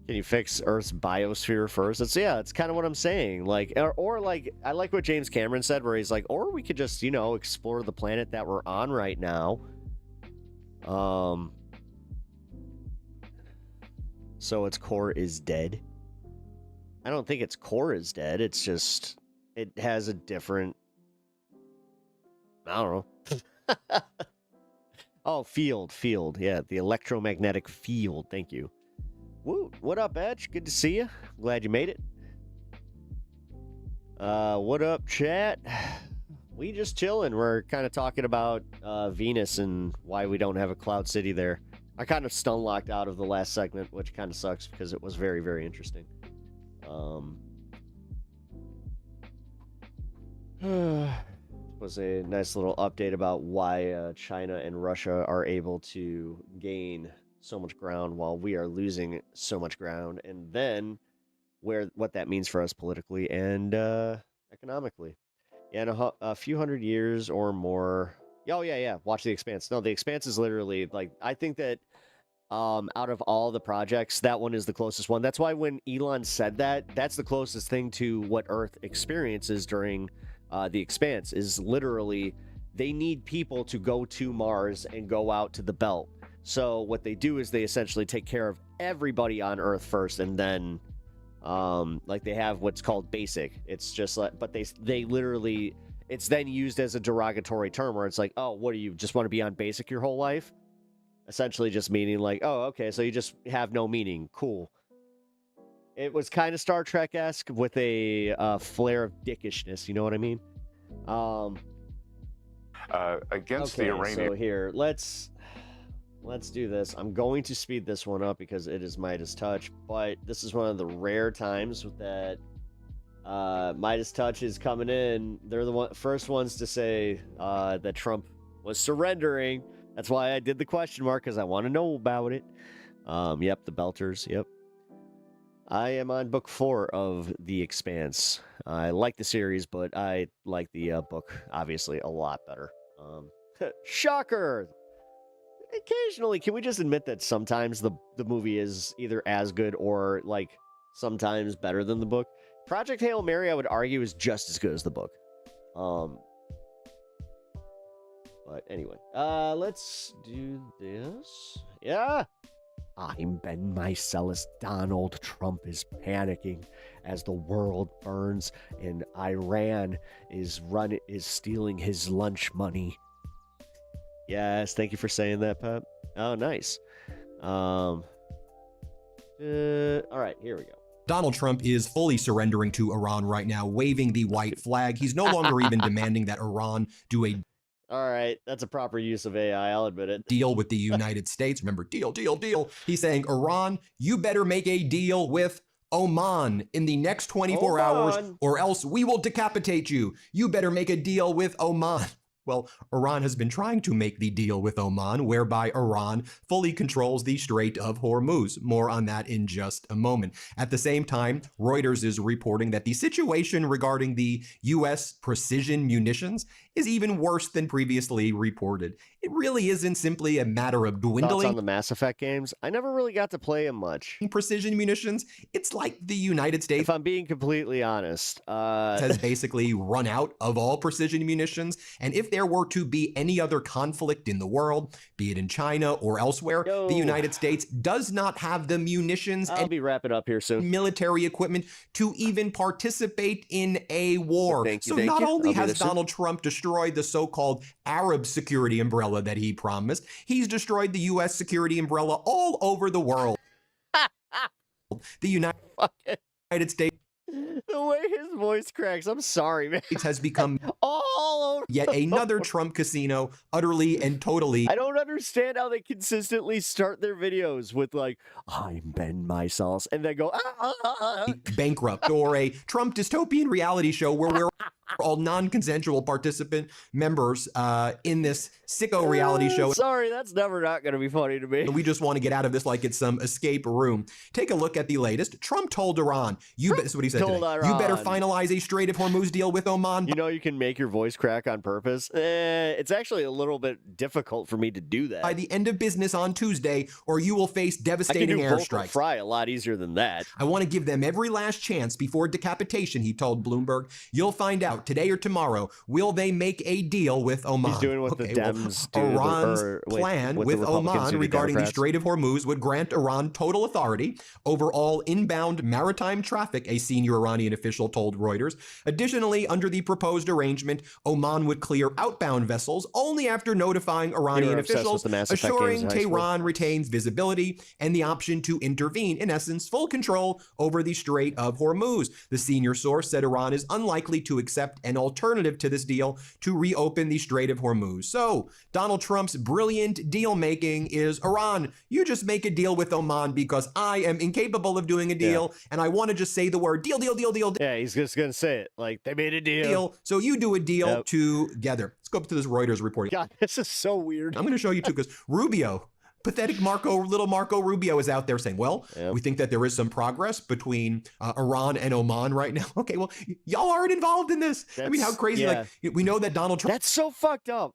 Can you fix Earth's biosphere first? It's kind of what I'm saying. Like, or like, I like what James Cameron said, where he's like, or we could just, explore the planet that we're on right now. So its core is dead. I don't think its core is dead. It's just, it has a different, I don't know. Oh, field. Yeah, the electromagnetic field. Thank you. Woo, what up, Edge? Good to see you. Glad you made it. What up, chat? We just chilling. We're kind of talking about Venus and why we don't have a cloud city there. I kind of stun locked out of the last segment, which kind of sucks because it was very, very interesting. Was a nice little update about why China and Russia are able to gain so much ground while we are losing so much ground, and then what that means for us politically and economically. Yeah, in a few hundred years or more. Oh yeah. Watch The Expanse. No, The Expanse is literally like, I think that out of all the projects, that one is the closest one. That's why when Elon said that, that's the closest thing to what Earth experiences during The Expanse. Is literally they need people to go to Mars and go out to the belt. So what they do is they essentially take care of everybody on Earth first, and then like they have what's called basic. It's just like, but they literally, it's then used as a derogatory term where it's like, oh, what do you just want to be on basic your whole life? Essentially just meaning like, oh, okay, so you just have no meaning. Cool. It was kind of Star Trek-esque with a flair of dickishness, you know what I mean? Against okay, the Iranian. So here, let's do this. I'm going to speed this one up because it is Midas Touch, but this is one of the rare times that Midas Touch is coming in. They're the first ones to say that Trump was surrendering. That's why I did the question mark, because I want to know about it. Yep, the Belters. Yep. I am on book 4 of The Expanse. I like the series, but I like the book, obviously, a lot better. Shocker! Occasionally, can we just admit that sometimes the movie is either as good or, like, sometimes better than the book? Project Hail Mary, I would argue, is just as good as the book. But anyway, let's do this. Yeah! I'm Ben Mycelis. Donald Trump is panicking as the world burns and Iran is stealing his lunch money. Yes, thank you for saying that, Pep. Oh, nice. All right, here we go. Donald Trump is fully surrendering to Iran right now, waving the white flag. He's no longer even demanding that Iran do a all right, that's a proper use of AI, I'll admit it. Deal with the United States. Remember, deal. He's saying, Iran, you better make a deal with Oman in the next 24 hours, or else we will decapitate you. You better make a deal with Oman. Well, Iran has been trying to make the deal with Oman, whereby Iran fully controls the Strait of Hormuz. More on that in just a moment. At the same time, Reuters is reporting that the situation regarding the U.S. precision munitions is even worse than previously reported. It really isn't simply a matter of dwindling. Thoughts on the Mass Effect games? I never really got to play them much. Precision munitions, it's like the United States, if I'm being completely honest, has basically run out of all precision munitions. And if if there were to be any other conflict in the world, be it in China or elsewhere, the United States does not have the munitions I'll be wrapping up here soon. Military equipment to even participate in a war. So not only has Donald Trump destroyed the so-called Arab security umbrella that he promised, he's destroyed the U.S. security umbrella all over the world. The United States. The way his voice cracks, I'm sorry, man. It has become all over yet another Trump casino, utterly and totally. I don't understand how they consistently start their videos with like, I'm Ben Mysauce, and then go, bankrupt, or a Trump dystopian reality show where we're all non-consensual participant members in this sicko reality show. Sorry, that's never not going to be funny to me. We just want to get out of this like it's some escape room. Take a look at the latest. Trump told Iran, this is what he said today. You better finalize a Strait of Hormuz deal with Oman. You know you can make your voice crack on purpose? It's actually a little bit difficult for me to do that. By the end of business on Tuesday, or you will face devastating airstrikes. Fry a lot easier than that. I want to give them every last chance before decapitation, he told Bloomberg. You'll find out today or tomorrow. Will they make a deal with Oman? He's doing what the Dems do. Iran's plan with Oman regarding the Strait of Hormuz would grant Iran total authority over all inbound maritime traffic, a senior Iranian official told Reuters. Additionally, under the proposed arrangement, Oman would clear outbound vessels only after notifying Iranian officials, assuring Tehran retains visibility and the option to intervene, in essence, full control over the Strait of Hormuz. The senior source said Iran is unlikely to accept an alternative to this deal to reopen the Strait of Hormuz. So, Donald Trump's brilliant deal-making is, Iran, you just make a deal with Oman because I am incapable of doing a deal, and I want to just say the word deal. Yeah, he's just going to say it. Like, they made a deal. So you do a deal together. Let's go up to this Reuters report. God, this is so weird. I'm going to show you too, because Rubio, pathetic little Marco Rubio is out there saying, well, we think that there is some progress between Iran and Oman right now. Okay, well, y'all aren't involved in this. I mean, how crazy. Like, we know that Donald Trump. That's so fucked up.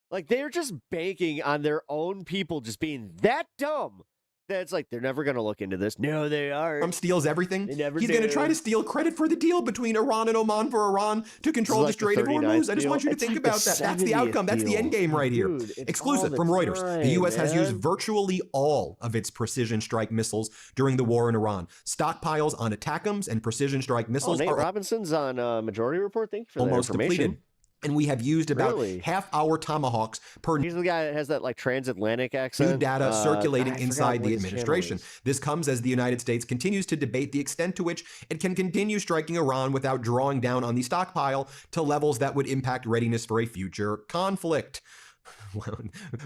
Like, they're just banking on their own people just being that dumb. That's like, they're never going to look into this. No, they are. Trump steals everything. They never He's do. going to try to steal credit for the deal between Iran and Oman for Iran to control the Strait of Hormuz. I just want you to think about that. That's the outcome. That's the end game right here. Exclusive from Reuters. The U.S. has used virtually all of its precision strike missiles during the war in Iran. Stockpiles on ATACMS and precision strike missiles Nate are Robinson's on Majority Report. Thank you for that almost information. depleted. And we have used about half our Tomahawks per. He's the guy that has that like transatlantic accent. New data circulating inside the administration. This comes as the United States continues to debate the extent to which it can continue striking Iran without drawing down on the stockpile to levels that would impact readiness for a future conflict.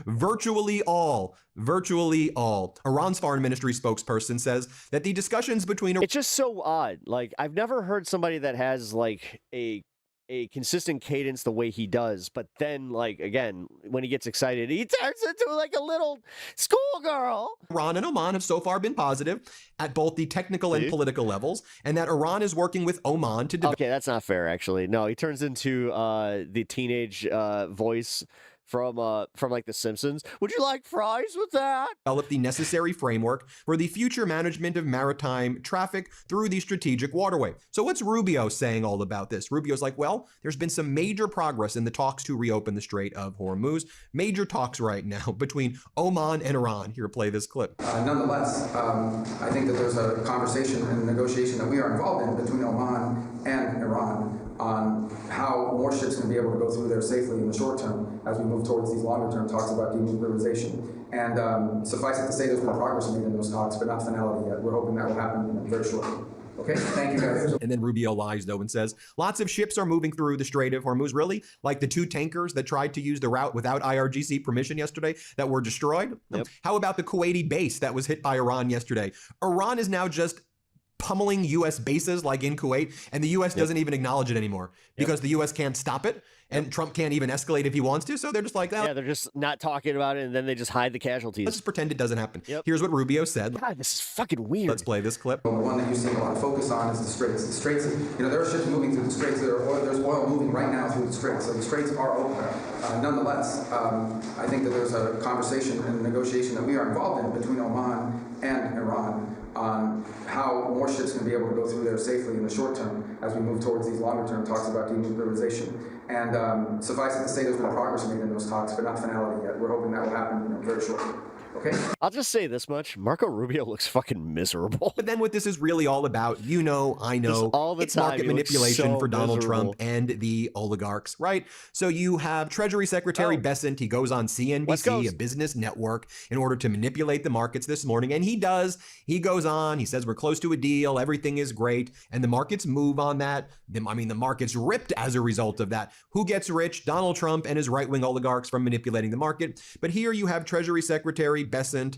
Virtually all. Iran's foreign ministry spokesperson says that the discussions between. It's just so odd. Like, I've never heard somebody that has like a consistent cadence the way he does, but then, like, again, when he gets excited, he turns into like a little schoolgirl. Iran and Oman have so far been positive at both the technical and political levels, and that Iran is working with Oman to develop. Okay, that's not fair, actually. No, he turns into the teenage voice from like The Simpsons. Would you like fries with that? Develop the necessary framework for the future management of maritime traffic through the strategic waterway. So what's Rubio saying all about this? Rubio's like, well, there's been some major progress in the talks to reopen the Strait of Hormuz. Major talks right now between Oman and Iran. Here, play this clip. Nonetheless, I think that there's a conversation and negotiation that we are involved in between Oman and Iran on how more ships can be able to go through there safely in the short term as we move towards these longer term talks about denuclearization. And suffice it to say, there's been progress made in those talks, but not finality yet. We're hoping that will happen very shortly. Okay, thank you guys. And then Rubio lies, though, and says, lots of ships are moving through the Strait of Hormuz, really, like the 2 tankers that tried to use the route without IRGC permission yesterday that were destroyed. Yep. How about the Kuwaiti base that was hit by Iran yesterday? Iran is now just pummeling U.S. bases like in Kuwait, and the U.S. doesn't even acknowledge it anymore because the U.S. can't stop it, and Trump can't even escalate if he wants to, so they're just like, oh. Yeah, they're just not talking about it, and then they just hide the casualties. Let's just pretend it doesn't happen. Here's what Rubio said. God, this is fucking weird. Let's play this clip. The one that you see a lot of focus on is the Straits. The Straits, there are ships moving through the Straits. There's oil moving right now through the Straits, so the Straits are open. Nonetheless, I think that there's a conversation and negotiation that we are involved in between Oman and Iran on how more ships can be able to go through there safely in the short term as we move towards these longer term talks about denuclearization. And suffice it to say, there's been progress made in those talks, but not finality yet. We're hoping that will happen very shortly. Okay. I'll just say this much. Marco Rubio looks fucking miserable. But then what this is really all about, you know, I know, all the it's time, market he looks manipulation so for Donald miserable. Trump and the oligarchs, right? So you have Treasury Secretary Bessent. He goes on CNBC, a business network, in order to manipulate the markets this morning. And he does. He goes on. He says, we're close to a deal. Everything is great. And the markets move on that. The markets ripped as a result of that. Who gets rich? Donald Trump and his right-wing oligarchs from manipulating the market. But here you have Treasury Secretary Bessent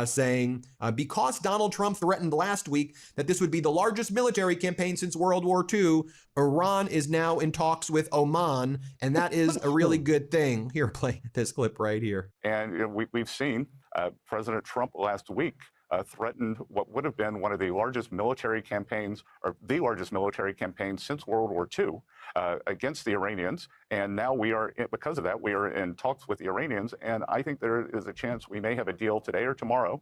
saying, because Donald Trump threatened last week that this would be the largest military campaign since World War II, Iran is now in talks with Oman, and that is a really good thing. Here, play this clip right here. And we've seen President Trump last week threatened what would have been one of the largest military campaigns, or the largest military campaign since World War II, against the Iranians. And now because of that, we are in talks with the Iranians. And I think there is a chance we may have a deal today or tomorrow.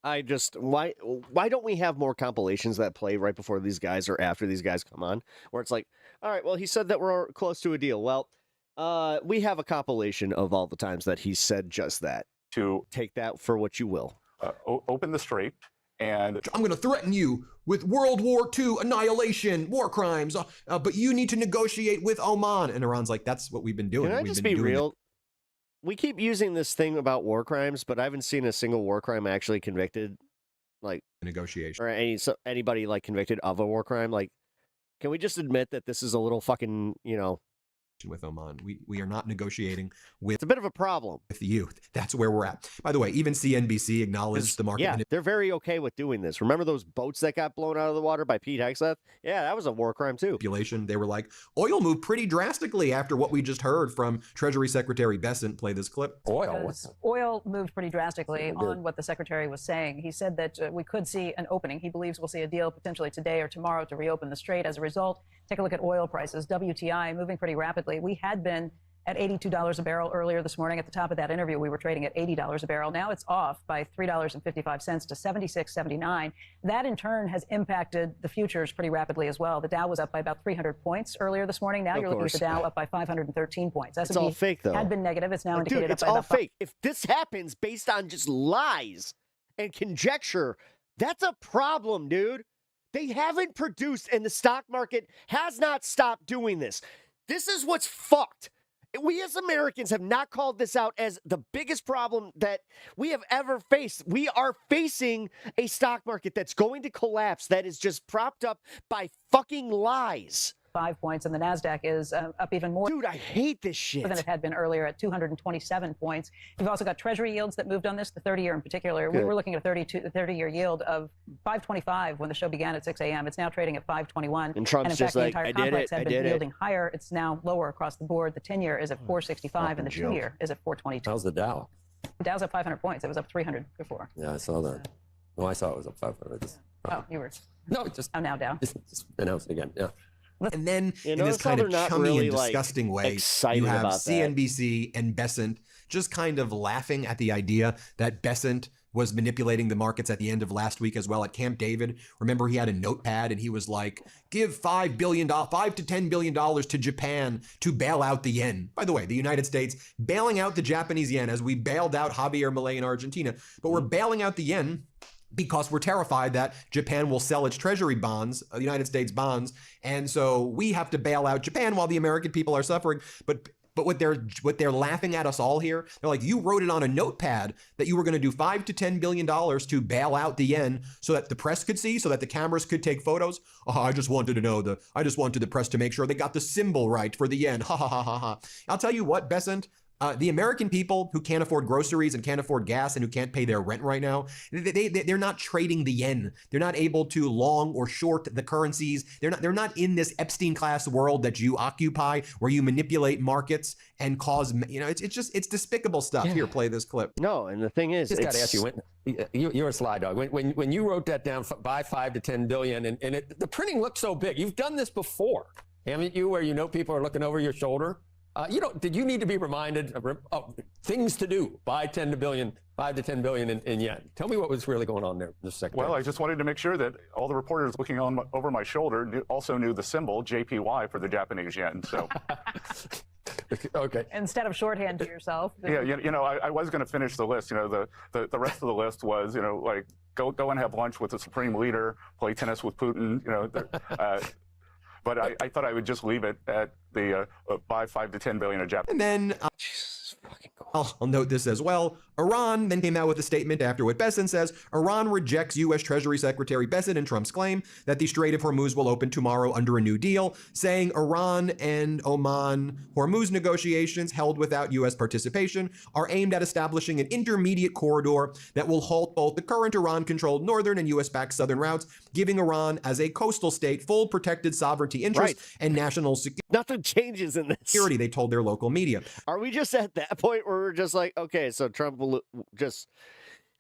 Why don't we have more compilations that play right before these guys or after these guys come on, where it's like, all right, well, he said that we're close to a deal. Well, we have a compilation of all the times that he said just that. To take that for what you will. Open the strait, and I'm going to threaten you with World War II annihilation, war crimes, but you need to negotiate with Oman. And Iran's like, that's what we've been doing. Can I We've just been be doing real? We keep using this thing about war crimes, but I haven't seen a single war crime actually convicted, like negotiation, or anybody like convicted of a war crime. Like, can we just admit that this is a little fucking, with Oman. We are not negotiating with. It's a bit of a problem with the youth. That's where we're at. By the way, even CNBC acknowledged the market. Yeah, they're very okay with doing this. Remember those boats that got blown out of the water by Pete Hegseth? Yeah, that was a war crime too. Manipulation. They were like, oil moved pretty drastically after what we just heard from Treasury Secretary Bessent. Play this clip. Oil moved pretty drastically on what the secretary was saying. He said that we could see an opening. He believes we'll see a deal potentially today or tomorrow to reopen the strait. As a result, take a look at oil prices. WTI moving pretty rapidly. We had been at $82 a barrel earlier this morning. At the top of that interview, we were trading at $80 a barrel. Now it's off by $3.55 to $76.79. That in turn has impacted the futures pretty rapidly as well. The Dow was up by about 300 points earlier this morning. Now you're looking at the Dow up by 513 points. It's all fake, though. Had been negative. It's now indicated Dude, it's up by all about fake. If this happens based on just lies and conjecture, that's a problem, dude. They haven't produced, and the stock market has not stopped doing this. This is what's fucked. We as Americans have not called this out as the biggest problem that we have ever faced. We are facing a stock market that's going to collapse, that is just propped up by fucking lies. 5 points, and the NASDAQ is up even more. Dude, I hate this shit. Than it had been earlier at 227 points. We've also got Treasury yields that moved on this, the 30-year in particular. We were looking at a 30-year yield of 5.25 when the show began at 6 a.m. It's now trading at 5.21. And Trump's in just fact, the like, entire I did complex it, had I been did it. yielding higher. It's now lower across the board. The 10-year is at 4.65, and the 2-year is at 4.22. How's the Dow? The Dow's up 500 points. It was up 300 before. Yeah, I saw that. No, I saw it was up 500. Oh, you were. No, just. Oh, now Dow. Just announced it again. Yeah. And then You in notice this how kind of they're not chummy really, and like, disgusting way, excited you have about that. CNBC and Bessent just kind of laughing at the idea that Bessent was manipulating the markets at the end of last week as well at Camp David. Remember, he had a notepad and he was like, give $5 to $10 billion to Japan to bail out the yen. By the way, the United States bailing out the Japanese yen as we bailed out Javier Milei in Argentina. But we're bailing out the yen because we're terrified that Japan will sell its treasury bonds, the United States bonds, and so we have to bail out Japan while the American people are suffering. But what they're laughing at us all here, they're like, you wrote it on a notepad that you were going to do $5 to $10 billion to bail out the yen so that the press could see, so that the cameras could take photos. Oh, I just wanted the press to make sure they got the symbol right for the yen. Ha ha ha ha ha. I'll tell you what, Bessent. The American people who can't afford groceries and can't afford gas and who can't pay their rent right now, they're not trading the yen. They're not able to long or short the currencies. They're not in this Epstein class world that you occupy, where you manipulate markets and cause, it's despicable stuff. Yeah. Here, play this clip. No, and the thing is, Just got to ask you, you're a sly dog. When you wrote that down, buy 5 to 10 billion, and the printing looked so big. You've done this before, haven't you? Where people are looking over your shoulder. Did you need to be reminded of things to do? Buy 5 to 10 billion in yen. Tell me what was really going on there, Mr. Secretary. Well, I just wanted to make sure that all the reporters looking over my shoulder also knew the symbol JPY for the Japanese yen. So. Okay. Instead of shorthand to yourself. Yeah, I was going to finish the list. The rest of the list was, like go and have lunch with the supreme leader, play tennis with Putin. But I thought I would just leave it at the buy 5 to 10 billion of Japan. And then I'll note this as well. Iran then came out with a statement after what Besson says. Iran rejects U.S. Treasury Secretary Besson and Trump's claim that the Strait of Hormuz will open tomorrow under a new deal, saying Iran and Oman Hormuz negotiations held without U.S. participation are aimed at establishing an intermediate corridor that will halt both the current Iran-controlled northern and U.S.-backed southern routes, giving Iran as a coastal state full protected sovereignty interests and national security. Nothing changes in this. Security, they told their local media. Are we just at that point where we're just like, okay, so Trump will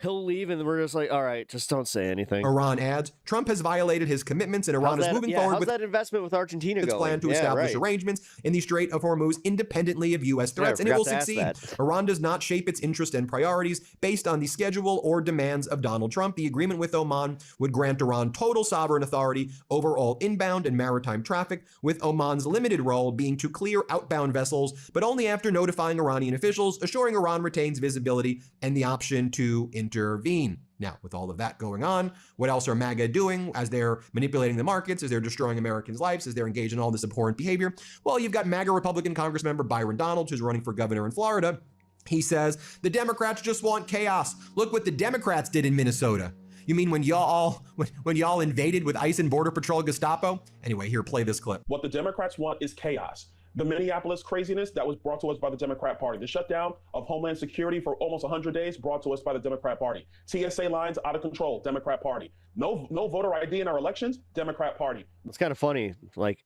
he'll leave, and we're just like, all right, just don't say anything. Iran adds, Trump has violated his commitments, and Iran is moving forward with that investment with Argentina its plan to establish arrangements in the Strait of Hormuz independently of U.S. threats, and it will succeed. Iran does not shape its interests and priorities based on the schedule or demands of Donald Trump. The agreement with Oman would grant Iran total sovereign authority over all inbound and maritime traffic, with Oman's limited role being to clear outbound vessels, but only after notifying Iranian officials, assuring Iran retains visibility and the option to intervene. Now, with all of that going on, what else are MAGA doing as they're manipulating the markets, as they're destroying Americans' lives, as they're engaged in all this abhorrent behavior? Well, you've got MAGA Republican Congressmember Byron Donalds, who's running for governor in Florida. He says, the Democrats just want chaos. Look what the Democrats did in Minnesota. You mean when y'all invaded with ICE and Border Patrol Gestapo? Anyway, here, play this clip. What the Democrats want is chaos. The Minneapolis craziness that was brought to us by the Democrat Party. The shutdown of Homeland Security for almost 100 days brought to us by the Democrat Party. TSA lines out of control, Democrat Party. No voter ID in our elections, Democrat Party. It's kind of funny. Like,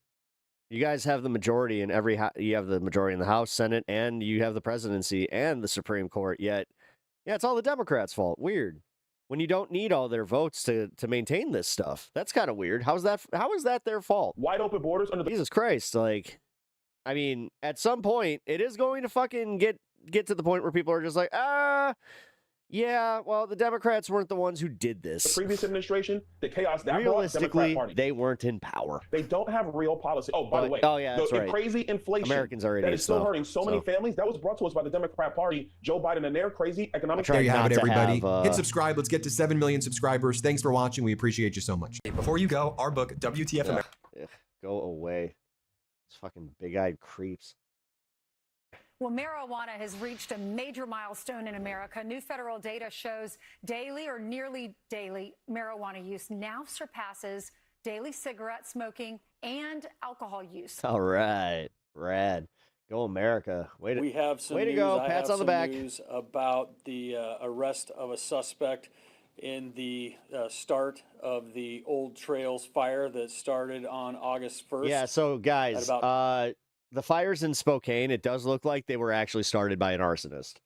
you guys have the majority in you have the majority in the House, Senate, and you have the presidency and the Supreme Court. Yet, yeah, it's all the Democrats' fault. Weird. When you don't need all their votes to maintain this stuff. That's kind of weird. How is that their fault? Wide open borders under Jesus Christ, like, I mean, at some point, it is going to fucking get to the point where people are just like, yeah, well, the Democrats weren't the ones who did this. The previous administration, the chaos that brought realistically, Democrat Party. they weren't in power. They don't have real policy. Oh, by the way, the crazy inflation Americans are idiots, that is still though, hurting so many families, that was brought to us by the Democrat Party, Joe Biden and their crazy economic. There you have it, everybody. Hit subscribe. Let's get to 7 million subscribers. Thanks for watching. We appreciate you so much. Before you go, our book, WTF America. Go away. It's fucking big-eyed creeps. Well, marijuana has reached a major milestone in America. New federal data shows daily or nearly daily marijuana use now surpasses daily cigarette smoking and alcohol use. All right. Rad. Go America. Way to go. Pats on the back. News about the arrest of a suspect in the start of the Old Trails fire that started on August 1st. Yeah, so guys, the fires in Spokane, it does look like they were actually started by an arsonist.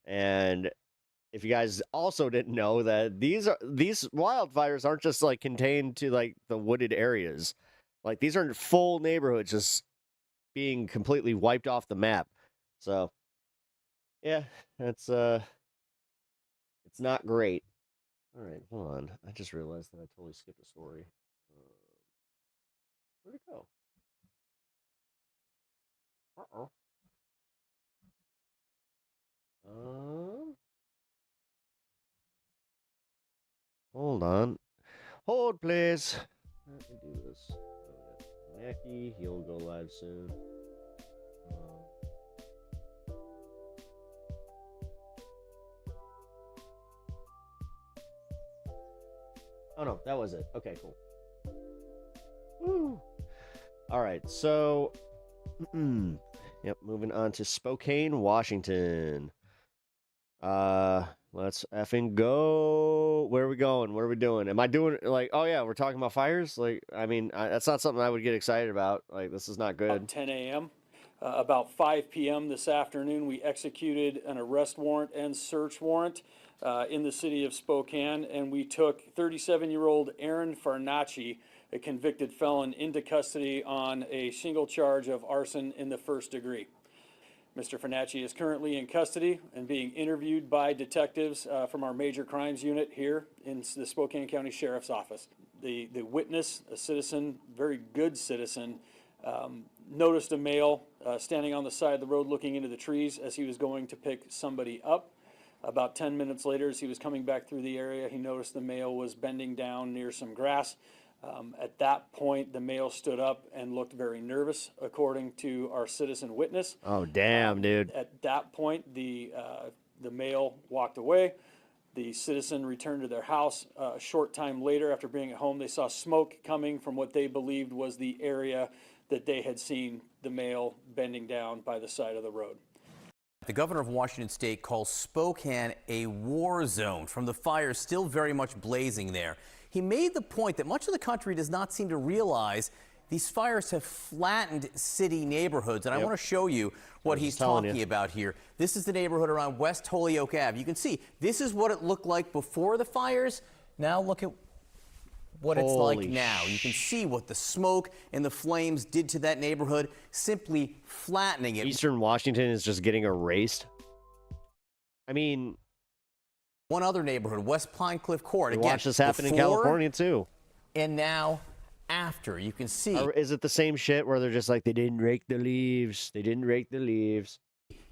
And if you guys also didn't know that these wildfires aren't just like contained to like the wooded areas. Like these are full neighborhoods just being completely wiped off the map. So yeah, it's not great. All right, hold on. I just realized that I totally skipped a story. Where'd it go? Uh-oh. Hold on. Hold, please. Let me do this. Mackie, he'll go live soon. Oh no, that was it. Okay, cool. Woo. All right, so yep, moving on to Spokane, Washington. Let's effing go. Where are we going? What are we doing? Am I doing like, oh yeah, we're talking about fires? Like, I mean, that's not something I would get excited about. Like, this is not good. About 10 a.m. About 5 p.m. this afternoon, we executed an arrest warrant and search warrant in the city of Spokane, and we took 37-year-old Aaron Farnacci, a convicted felon, into custody on a single charge of arson in the first degree. Mr. Finacci is currently in custody and being interviewed by detectives from our major crimes unit here in the Spokane County Sheriff's Office. The witness, a citizen, very good citizen, noticed a male standing on the side of the road looking into the trees as he was going to pick somebody up. About 10 minutes later, as he was coming back through the area, he noticed the male was bending down near some grass. At that point, the male stood up and looked very nervous, according to our citizen witness. Oh, damn, dude. At that point, the male walked away. The citizen returned to their house. A short time later, after being at home, they saw smoke coming from what they believed was the area that they had seen the male bending down by the side of the road. The governor of Washington State calls Spokane a war zone from the fires still very much blazing there. He made the point that much of the country does not seem to realize these fires have flattened city neighborhoods. And I want to show you what he's talking about here. This is the neighborhood around West Holyoke Ave. You can see this is what it looked like before the fires. Now look at what it's like now. You can see what the smoke and the flames did to that neighborhood, simply flattening it. Eastern Washington is just getting erased. I mean, one other neighborhood, West Pine Cliff Court. We Again, watched this happen in before California too. And now after, you can see. Or is it the same shit where they're just like, they didn't rake the leaves. They didn't rake the leaves.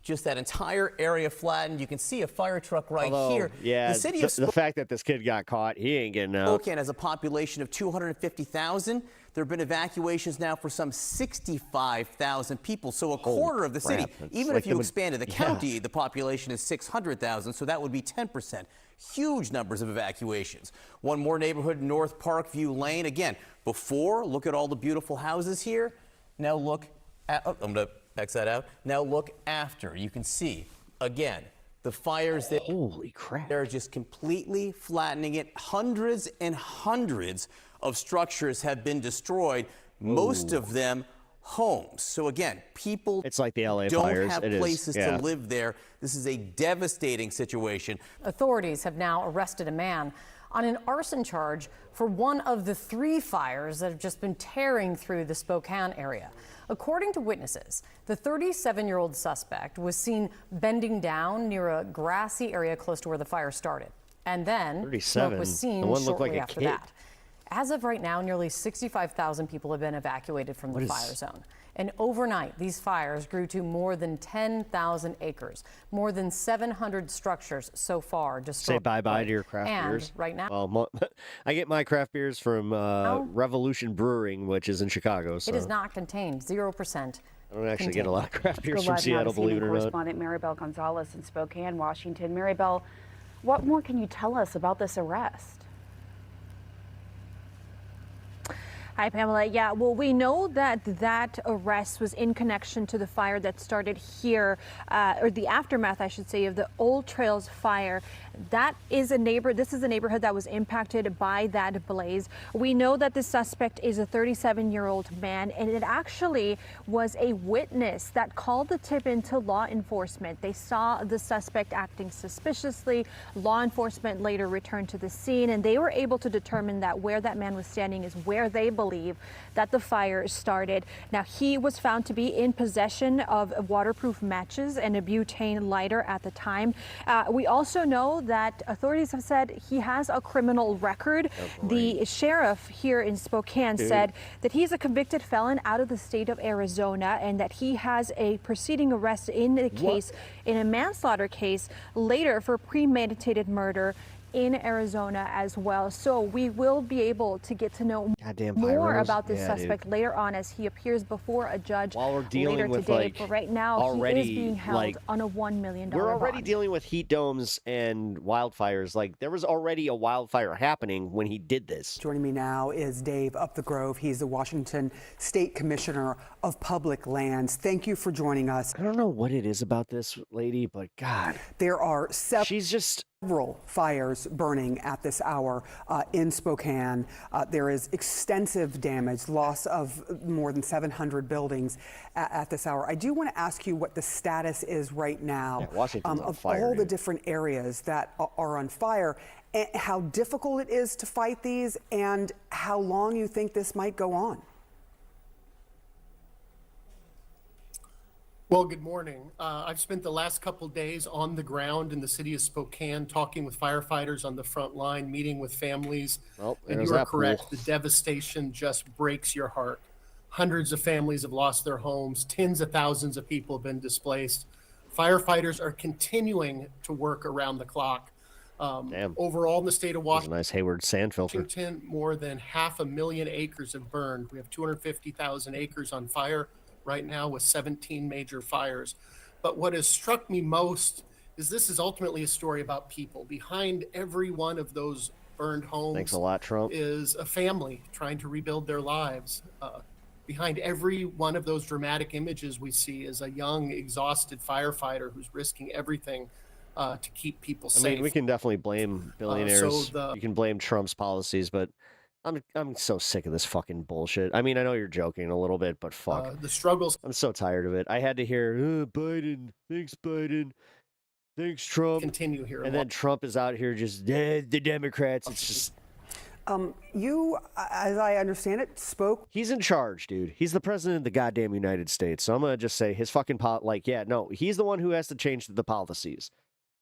Just that entire area flattened. You can see a fire truck right here. Yeah, the city of the fact that this kid got caught, he ain't getting out. Spokane has a population of 250,000. There have been evacuations now for some 65,000 people. So a quarter of the city. Even like if you expanded the county, the population is 600,000. So that would be 10%. Huge numbers of evacuations. One more neighborhood, North Parkview Lane. Again, before, look at all the beautiful houses here. Now look at, I'm going to X that out. Now look after. You can see, again, the fires that. Holy crap. They're just completely flattening it. Hundreds and hundreds of structures have been destroyed, most of them homes. So again, people it's like the LA don't fires. have places to live there. This is a devastating situation. Authorities have now arrested a man on an arson charge for one of the 3 fires that have just been tearing through the Spokane area. According to witnesses, the 37-year-old suspect was seen bending down near a grassy area close to where the fire started. And then smoke was seen shortly after that. As of right now, nearly 65,000 people have been evacuated from the fire zone. And overnight, these fires grew to more than 10,000 acres, more than 700 structures so far destroyed. Say bye-bye to your craft beers. Right now, well, I get my craft beers from Revolution Brewing, which is in Chicago. So it is not contained, 0%. I don't actually get a lot of craft beers from Seattle, believe it or not. Correspondent Maribel Gonzalez in Spokane, Washington. Maribel, what more can you tell us about this arrest? Hi, Pamela. Yeah, well, we know that that arrest was in connection to the fire that started here, or the aftermath, I should say, of the Old Trails fire. That is this is a neighborhood that was impacted by that blaze. We know that the suspect is a 37-year-old man, and it actually was a witness that called the tip into law enforcement. They saw the suspect acting suspiciously. Law enforcement later returned to the scene, and they were able to determine that where that man was standing is where they believe that the fire started. Now, he was found to be in possession of waterproof matches and a butane lighter at the time. We also know that authorities have said he has a criminal record. The sheriff here in Spokane said that he's a convicted felon out of the state of Arizona and that he has a preceding arrest in the case, in a manslaughter case later for premeditated murder in Arizona as well. So we will be able to get to know more about this suspect later on as he appears before a judge while we're dealing later with today. But right now, he is being held on a $1 million We're already bond. dealing with heat domes and wildfires. Like, there was already a wildfire happening when he did this. Joining me now is Dave Up the Grove. He's the Washington State Commissioner of Public Lands. Thank you for joining us. I don't know what it is about this lady, but God. There are several fires burning at this hour in Spokane. There is extensive damage, loss of more than 700 buildings at this hour. I do want to ask you what the status is right now of all the different areas that are on fire, and how difficult it is to fight these, and how long you think this might go on. Well, good morning. I've spent the last couple days on the ground in the city of Spokane, talking with firefighters on the front line, meeting with families. Well, and there's you are that correct. pool. The devastation just breaks your heart. Hundreds of families have lost their homes. Tens of thousands of people have been displaced. Firefighters are continuing to work around the clock. Damn. Overall, in the state of There's a nice Hayward sand filter. Washington, more than 500,000 acres have burned. We have 250,000 acres on fire right now with 17 major fires. But what has struck me most is this is ultimately a story about people. Behind every one of those burned homes Thanks a lot, Trump. is a family trying to rebuild their lives. Behind every one of those dramatic images we see is a young, exhausted firefighter who's risking everything to keep people safe. I mean, we can definitely blame billionaires. So You can blame Trump's policies, but I'm so sick of this fucking bullshit. I mean, I know you're joking a little bit, but fuck. The struggles. I'm so tired of it. I had to hear, Biden, thanks, Biden. Thanks, Trump. Continue here. And then Trump is out here just, the Democrats. It's just... You, as I understand it, spoke. He's in charge, dude. He's the president of the goddamn United States. So I'm going to just say his fucking, he's the one who has to change the policies.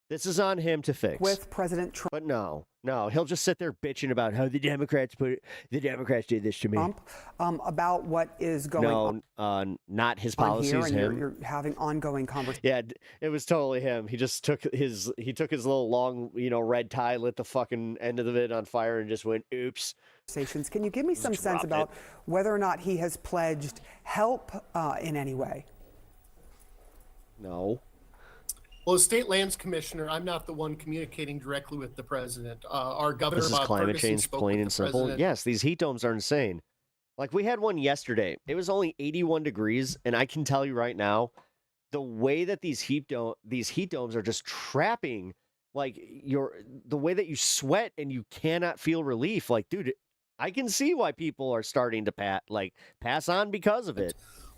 This is on him to fix. With President Trump. But no, he'll just sit there bitching about how the Democrats did this to me. Trump, about what is going on. Not his on policies, here, and him. You're having ongoing conversations. Yeah, it was totally him. He just took his little long, red tie, lit the fucking end of it on fire, and just went, oops. Can you give me some sense about whether or not he has pledged help in any way? No. Well, as state lands commissioner, I'm not the one communicating directly with the president. Our governor, This is Bob climate Ferguson, change, spoke plain with and the simple. president. Yes, these heat domes are insane. Like, we had one yesterday. It was only 81 degrees, and I can tell you right now, the way that these heat domes are just trapping, like, the way that you sweat and you cannot feel relief. Like, dude, I can see why people are starting to pass on because of it.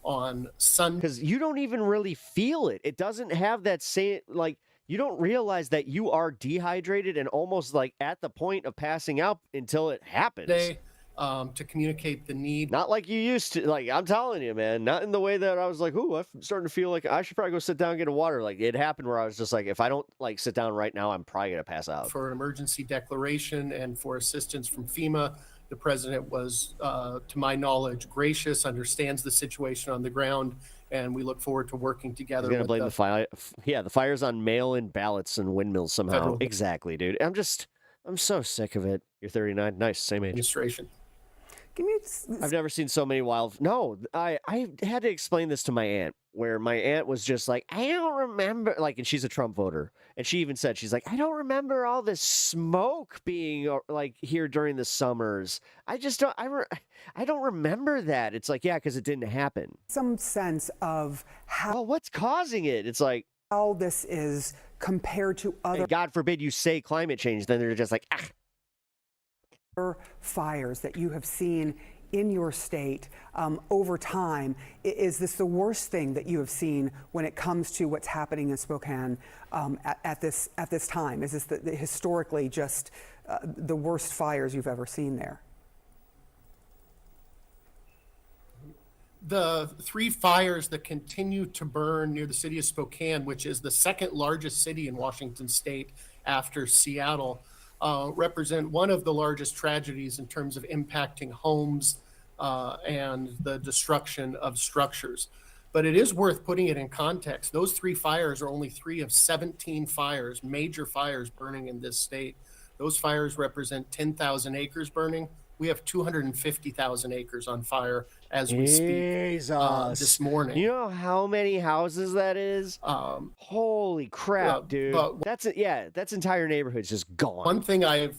On Sunday, because you don't even really feel it. It doesn't have that same, you don't realize that you are dehydrated and almost at the point of passing out until it happens. To communicate the need. Not like you used to. I'm telling you, man, not in the way that I was like, ooh, I'm starting to feel like I should probably go sit down and get a water. Like, it happened where I was just like, if I don't sit down right now, I'm probably going to pass out. For an emergency declaration and for assistance from FEMA. The president was, to my knowledge, gracious, understands the situation on the ground, and we look forward to working together. He's going to blame the fire. Yeah, the fire's on mail-in ballots and windmills somehow. Federal. Exactly, dude. I'm so sick of it. You're 39. Nice, same age. Administration. I've never seen so many No, I had to explain this to my aunt, where my aunt was just like, I don't remember, and she's a Trump voter, and she even said, she's like, I don't remember all this smoke being here during the summers. I just don't, I don't remember that. It's like, yeah, because it didn't happen. Some sense of how. Well, what's causing it? It's like how this is compared to other. And God forbid you say climate change, then they're just like, fires that you have seen in your state over time. Is this the worst thing that you have seen when it comes to what's happening in Spokane at this time? Is this historically just the worst fires you've ever seen there? The three fires that continue to burn near the city of Spokane, which is the second largest city in Washington state after Seattle, represent one of the largest tragedies in terms of impacting homes and the destruction of structures. But it is worth putting it in context. Those three fires are only 3 of 17 fires, major fires burning in this state. Those fires represent 10,000 acres burning. We have 250,000 acres on fire as we speak this morning. You know how many houses that is? Holy crap, dude. That's entire neighborhoods just gone. One thing I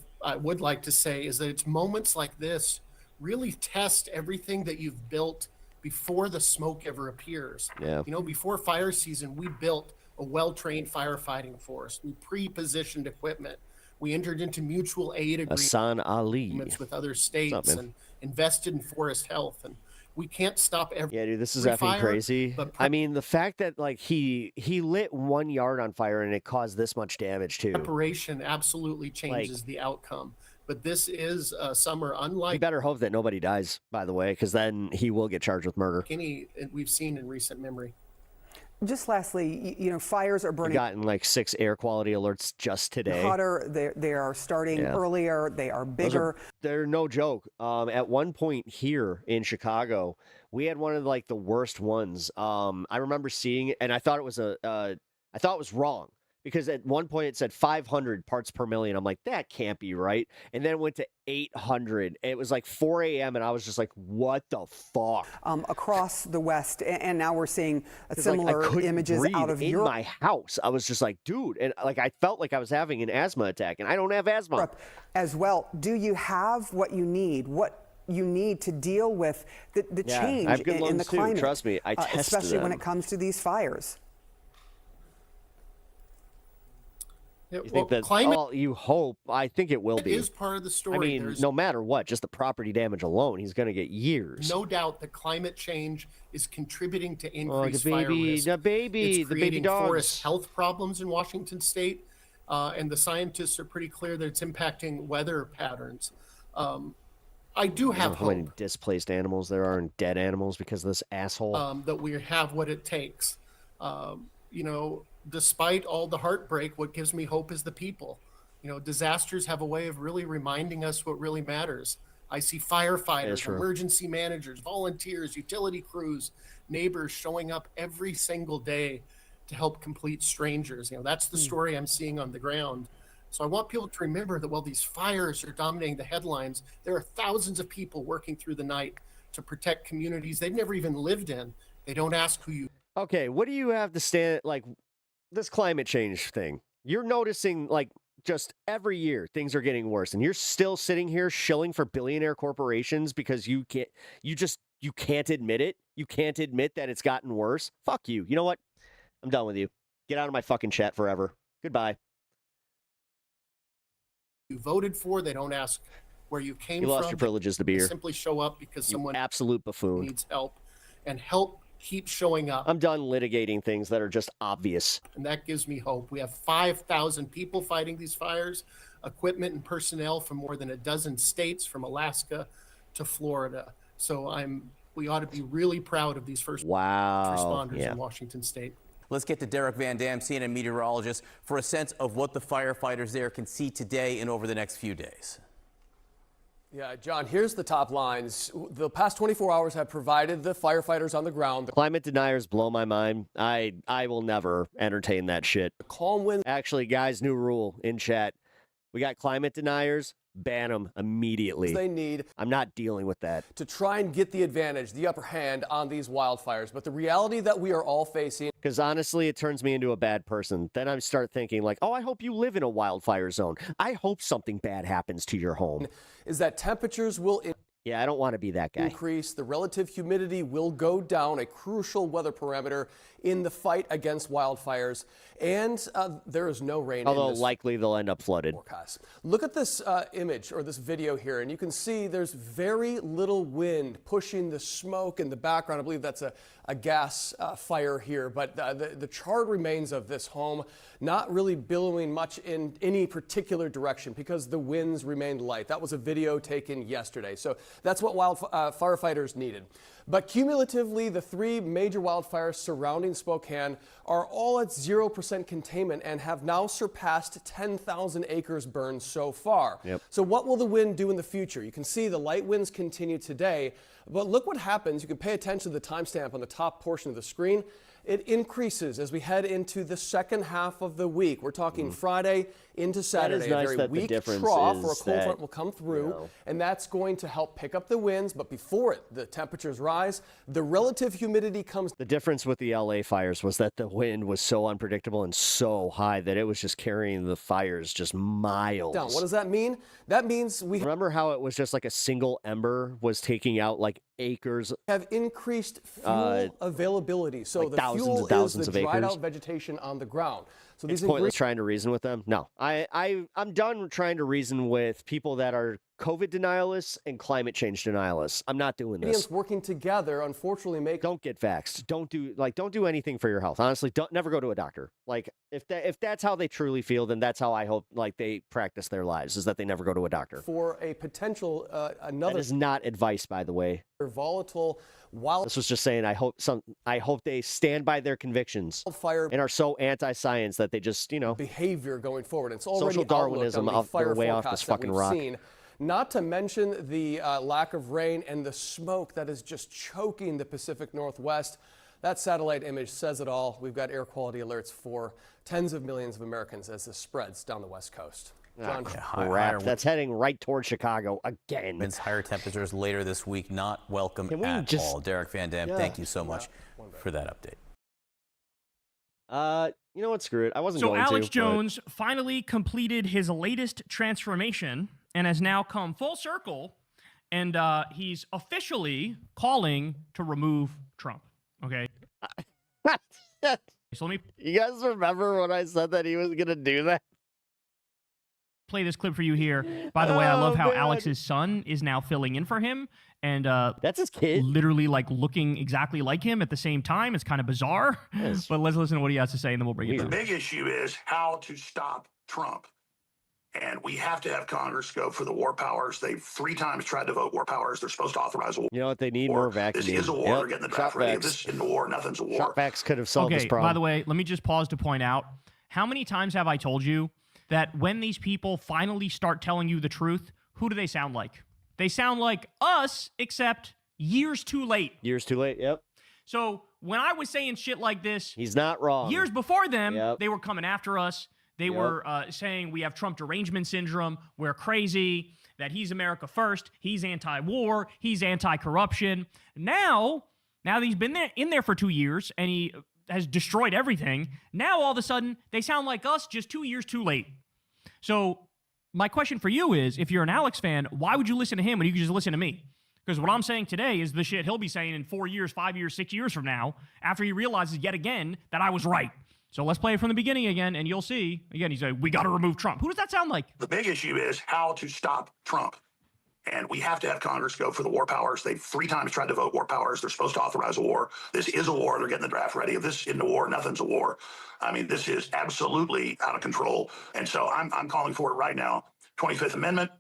would like to say is that it's moments like this really test everything that you've built before the smoke ever appears. Yeah. Before fire season, we built a well-trained firefighting force. We pre-positioned equipment. We entered into mutual aid agreements with other states and invested in forest health. And we can't stop every. Yeah, dude, this is effing crazy. I mean, the fact that he lit 1 yard on fire and it caused this much damage too. Preparation absolutely changes the outcome. But this is a summer unlike. You better hope that nobody dies, by the way, because then he will get charged with murder. Any we've seen in recent memory. Just lastly, you know, fires are burning. Gotten like 6 air quality alerts just today. Hotter. They are starting earlier. They are bigger. They're no joke. At one point here in Chicago, we had one of like the worst ones. I remember seeing it, and I thought it was I thought it was wrong. Because at one point it said 500 parts per million. I'm like, that can't be right. And then it went to 800. It was like 4 a.m. and I was just like, what the fuck? Across the West, and now we're seeing similar images out of Europe. In my house, I was just like, dude, and like I felt like I was having an asthma attack, and I don't have asthma. As well, do you have what you need? What you need to deal with the change I have good in lungs the climate? Too. Trust me, I tested especially when them. it comes to these fires. You think that? Climate, you hope. I think it will be. Is part of the story. I mean, no matter what, just the property damage alone, he's going to get years. No doubt that climate change is contributing to the increased baby, fire risk. the baby, It's the baby creating dogs. forest health problems in Washington State, and the scientists are pretty clear that it's impacting weather patterns. I do have how many displaced animals there are and dead animals because of this asshole. That we have what it takes. You know, despite all the heartbreak, what gives me hope is the people. You know, disasters have a way of really reminding us what really matters. I see firefighters, emergency managers, volunteers, utility crews, neighbors showing up every single day to help complete strangers. You know, that's the story I'm seeing on the ground. So I want people to remember that while these fires are dominating the headlines, there are thousands of people working through the night to protect communities they've never even lived in. They don't ask who you. Okay, what do you have to stand like this climate change thing? You're noticing like just every year things are getting worse, and you're still sitting here shilling for billionaire corporations because you can't admit it. You can't admit that it's gotten worse. Fuck you. You know what? I'm done with you. Get out of my fucking chat forever. Goodbye. You voted for. They don't ask where you came from. You lost your privileges to be They here. simply show up because someone Absolute buffoon. needs help, and help keeps showing up. I'm done litigating things that are just obvious. And that gives me hope. We have 5,000 people fighting these fires, equipment and personnel from more than a dozen states, from Alaska to Florida. So we ought to be really proud of these first responders in Washington State. Let's get to Derek Van Dam, CNN meteorologist, for a sense of what the firefighters there can see today and over the next few days. Yeah, John, here's the top lines. The past 24 hours have provided the firefighters on the ground. Climate deniers blow my mind. I will never entertain that shit. Calm wind. Actually, guys, new rule in chat. We got climate deniers. Ban them immediately. They need. I'm not dealing with that. To try and get the advantage, the upper hand on these wildfires. But the reality that we are all facing. Because honestly, it turns me into a bad person. Then I start thinking like, oh, I hope you live in a wildfire zone. I hope something bad happens to your home. Is that temperatures will Yeah, I don't want to be that guy. Increase. The relative humidity will go down, a crucial weather parameter in the fight against wildfires. And there is no rain. Although in this likely they'll end up flooded. Forecast. Look at this image or this video here, and you can see there's very little wind pushing the smoke in the background. I believe that's a gas fire here, but the charred remains of this home not really billowing much in any particular direction because the winds remained light. That was a video taken yesterday. So that's what firefighters needed. But cumulatively, the 3 major wildfires surrounding Spokane are all at 0% containment and have now surpassed 10,000 acres burned so far. Yep. So what will the wind do in the future? You can see the light winds continue today, but look what happens. You can pay attention to the timestamp on the top portion of the screen. It increases as we head into the second half of the week. We're talking Friday into Saturday. nice a very that the weak difference trough is or a cold that, front will come through, you know, and that's going to help pick up the winds. But before it, the temperatures rise. The relative humidity comes. The difference with the LA fires was that the wind was so unpredictable and so high that it was just carrying the fires just miles down. What does that mean? That means we remember how it was just like a single ember was taking out like acres. Have increased fuel availability. So like the thousands fuel and thousands is of the dried acres. out vegetation on the ground. So It's pointless trying to reason with them. No, I'm done trying to reason with people that are COVID denialists and climate change denialists. I'm not doing this. Canadians working together, unfortunately, Don't get vaxxed. Don't do anything for your health. Honestly, never go to a doctor. Like, if that's how they truly feel, then that's how I hope they practice their lives, is that they never go to a doctor. For a potential another. That is not advice, by the way. Volatile wild. This was just saying. I hope they stand by their convictions and are so anti-science that they just behavior going forward. It's already social Darwinism off their way off this fucking rock. Seen. Not to mention the lack of rain and the smoke that is just choking the Pacific Northwest. That satellite image says it all. We've got air quality alerts for tens of millions of Americans as this spreads down the West Coast. John, crap. That's heading right toward Chicago again. Means higher temperatures later this week, not welcome at all. Derek Van Dam, thank you so much for that update. You know what? Screw it. I wasn't going to. So Alex Jones finally completed his latest transformation and has now come full circle, and he's officially calling to remove Trump. Okay. So let me. You guys remember when I said that he was going to do that? Play this clip for you here. By the way, I love how Alex's son is now filling in for him, and that's his kid, literally like looking exactly like him at the same time. It's kind of bizarre, but let's listen to what he has to say, and then we'll bring it down. The big issue is how to stop Trump. And we have to have Congress go for the war powers. They've 3 times tried to vote war powers. They're supposed to authorize a war. You know what? They need more vaccines. This is a war. They're getting the draft ready. If this isn't a war, nothing's a war. Shot vax could have solved this problem. By the way, let me just pause to point out, how many times have I told you that when these people finally start telling you the truth, who do they sound like? They sound like us, except years too late. Years too late, yep. So when I was saying shit like this, he's not wrong. Years before them, they were coming after us. They were saying we have Trump derangement syndrome, we're crazy, that he's America first, he's anti-war, he's anti-corruption. Now that he's been in there for 2 years and he has destroyed everything, now all of a sudden they sound like us just 2 years too late. So my question for you is, if you're an Alex fan, why would you listen to him when you could just listen to me? Because what I'm saying today is the shit he'll be saying in 4 years, 5 years, 6 years from now, after he realizes yet again that I was right. So let's play it from the beginning again, and you'll see. Again, he's like, we got to remove Trump. Who does that sound like? The big issue is how to stop Trump. And we have to have Congress go for the war powers. They've 3 times tried to vote war powers. They're supposed to authorize a war. This is a war. They're getting the draft ready. If this isn't a war, nothing's a war. I mean, this is absolutely out of control. And so I'm calling for it right now. 25th Amendment,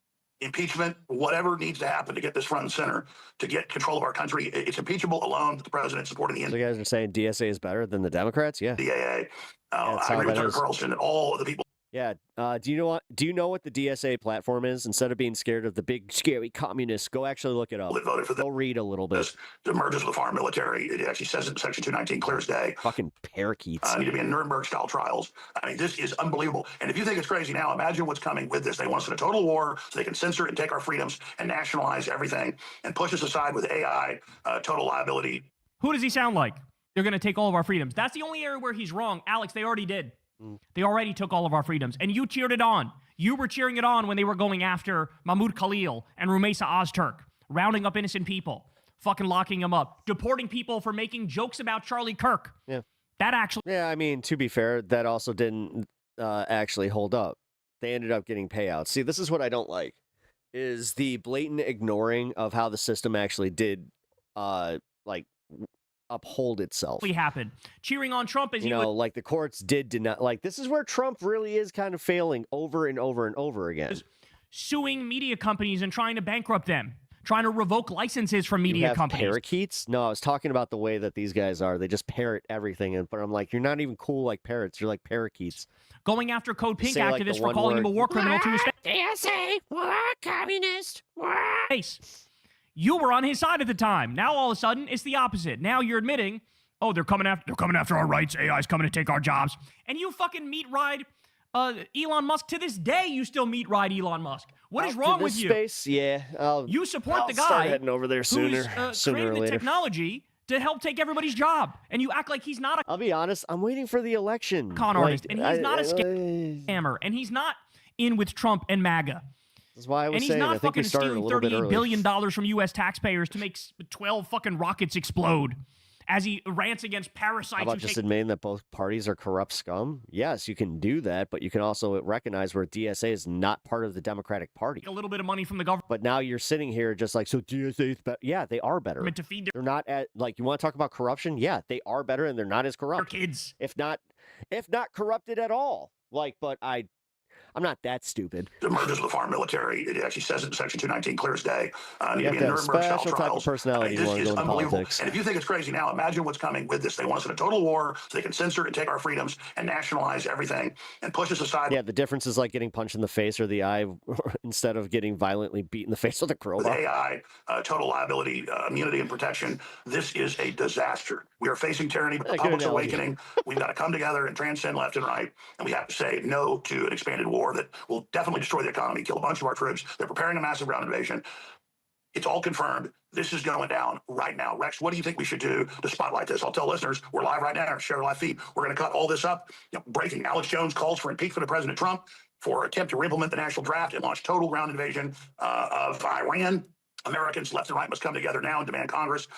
impeachment, whatever needs to happen to get this front and center, to get control of our country. It's impeachable alone. The president supporting the So you guys are saying DSA is better than the Democrats? Yeah. DAA. I agree with Tucker Carlson and all of the people. Yeah. Do you know what the DSA platform is? Instead of being scared of the big scary communists, go actually look it up. Voted for go read a little bit. The mergers with the foreign military. It actually says it in Section 219, clear as day. Fucking parakeets. Need to be in Nuremberg-style trials. I mean, this is unbelievable. And if you think it's crazy now, imagine what's coming with this. They want us in a total war so they can censor and take our freedoms and nationalize everything and push us aside with AI, total liability. Who does he sound like? They're going to take all of our freedoms. That's the only area where he's wrong. Alex, they already did. They already took all of our freedoms, and you cheered it on. You were cheering it on when they were going after Mahmoud Khalil and Rumeisa Ozturk, rounding up innocent people, fucking locking them up, deporting people for making jokes about Charlie Kirk. Yeah. That actually... Yeah, I mean, to be fair, that also didn't actually hold up. They ended up getting payouts. See, this is what I don't like, is the blatant ignoring of how the system actually did, uphold itself. Happened. Cheering on Trump as like the courts did not, like, this is where Trump really is kind of failing over and over and over again. Suing media companies and trying to bankrupt them, trying to revoke licenses from media companies. Parakeets? No, I was talking about the way that these guys are. They just parrot everything, but I'm like, you're not even cool like parrots. You're like parakeets. Going after Code Pink activists for calling him a war criminal to his face. DSA, war communist, war. You were on his side at the time. Now all of a sudden, it's the opposite. Now you're admitting, oh, they're coming after our rights. AI's coming to take our jobs. And you fucking meat ride Elon Musk. To this day, you still meat ride Elon Musk. What is wrong with you? Space, yeah. You support the guy start heading over there sooner who's or created the later. technology to help take everybody's job, and you act like he's not a... I'll be honest, I'm waiting for the election. Con artist, and he's not a scammer, and he's not in with Trump and MAGA. That's why I was and he's saying, not I think we fucking started a stealing little bit $38 early. billion from U.S. taxpayers to make 12 fucking rockets explode as he rants against parasites. How about who just take admitting that both parties are corrupt scum? Yes, you can do that, but you can also recognize where DSA is not part of the Democratic Party. a little bit of money from the government. But now you're sitting here just like, so DSA is better. Yeah, they are better. To feed They're not at, like, you want to talk about corruption? Yeah, they are better and they're not as corrupt. their kids. If not corrupted at all. Like, but I'm not that stupid. It merges with the foreign military. It actually says it in Section 219, clear as day. You have to have a special type of personality. This You want to is go into unbelievable. politics. And if you think it's crazy now, imagine what's coming with this. They want us in a total war so they can censor and take our freedoms and nationalize everything and push us aside. Yeah, the difference is like getting punched in the face or the eye instead of getting violently beat in the face with a With crowbar. AI, total liability, immunity, and protection, this is a disaster. We are facing tyranny, but the Good public's analogy. awakening. We've got to come together and transcend left and right, and we have to say no to an expanded war that will definitely destroy the economy, kill a bunch of our troops. They're preparing a massive ground invasion. It's all confirmed. This is going down right now. Rex, what do you think we should do to spotlight this? I'll tell listeners, we're live right now. Share our live feed. We're going to cut all this up. Breaking. Alex Jones calls for impeachment of President Trump for attempt to implement the national draft and launch total ground invasion of Iran. Americans left and right must come together now and demand Congress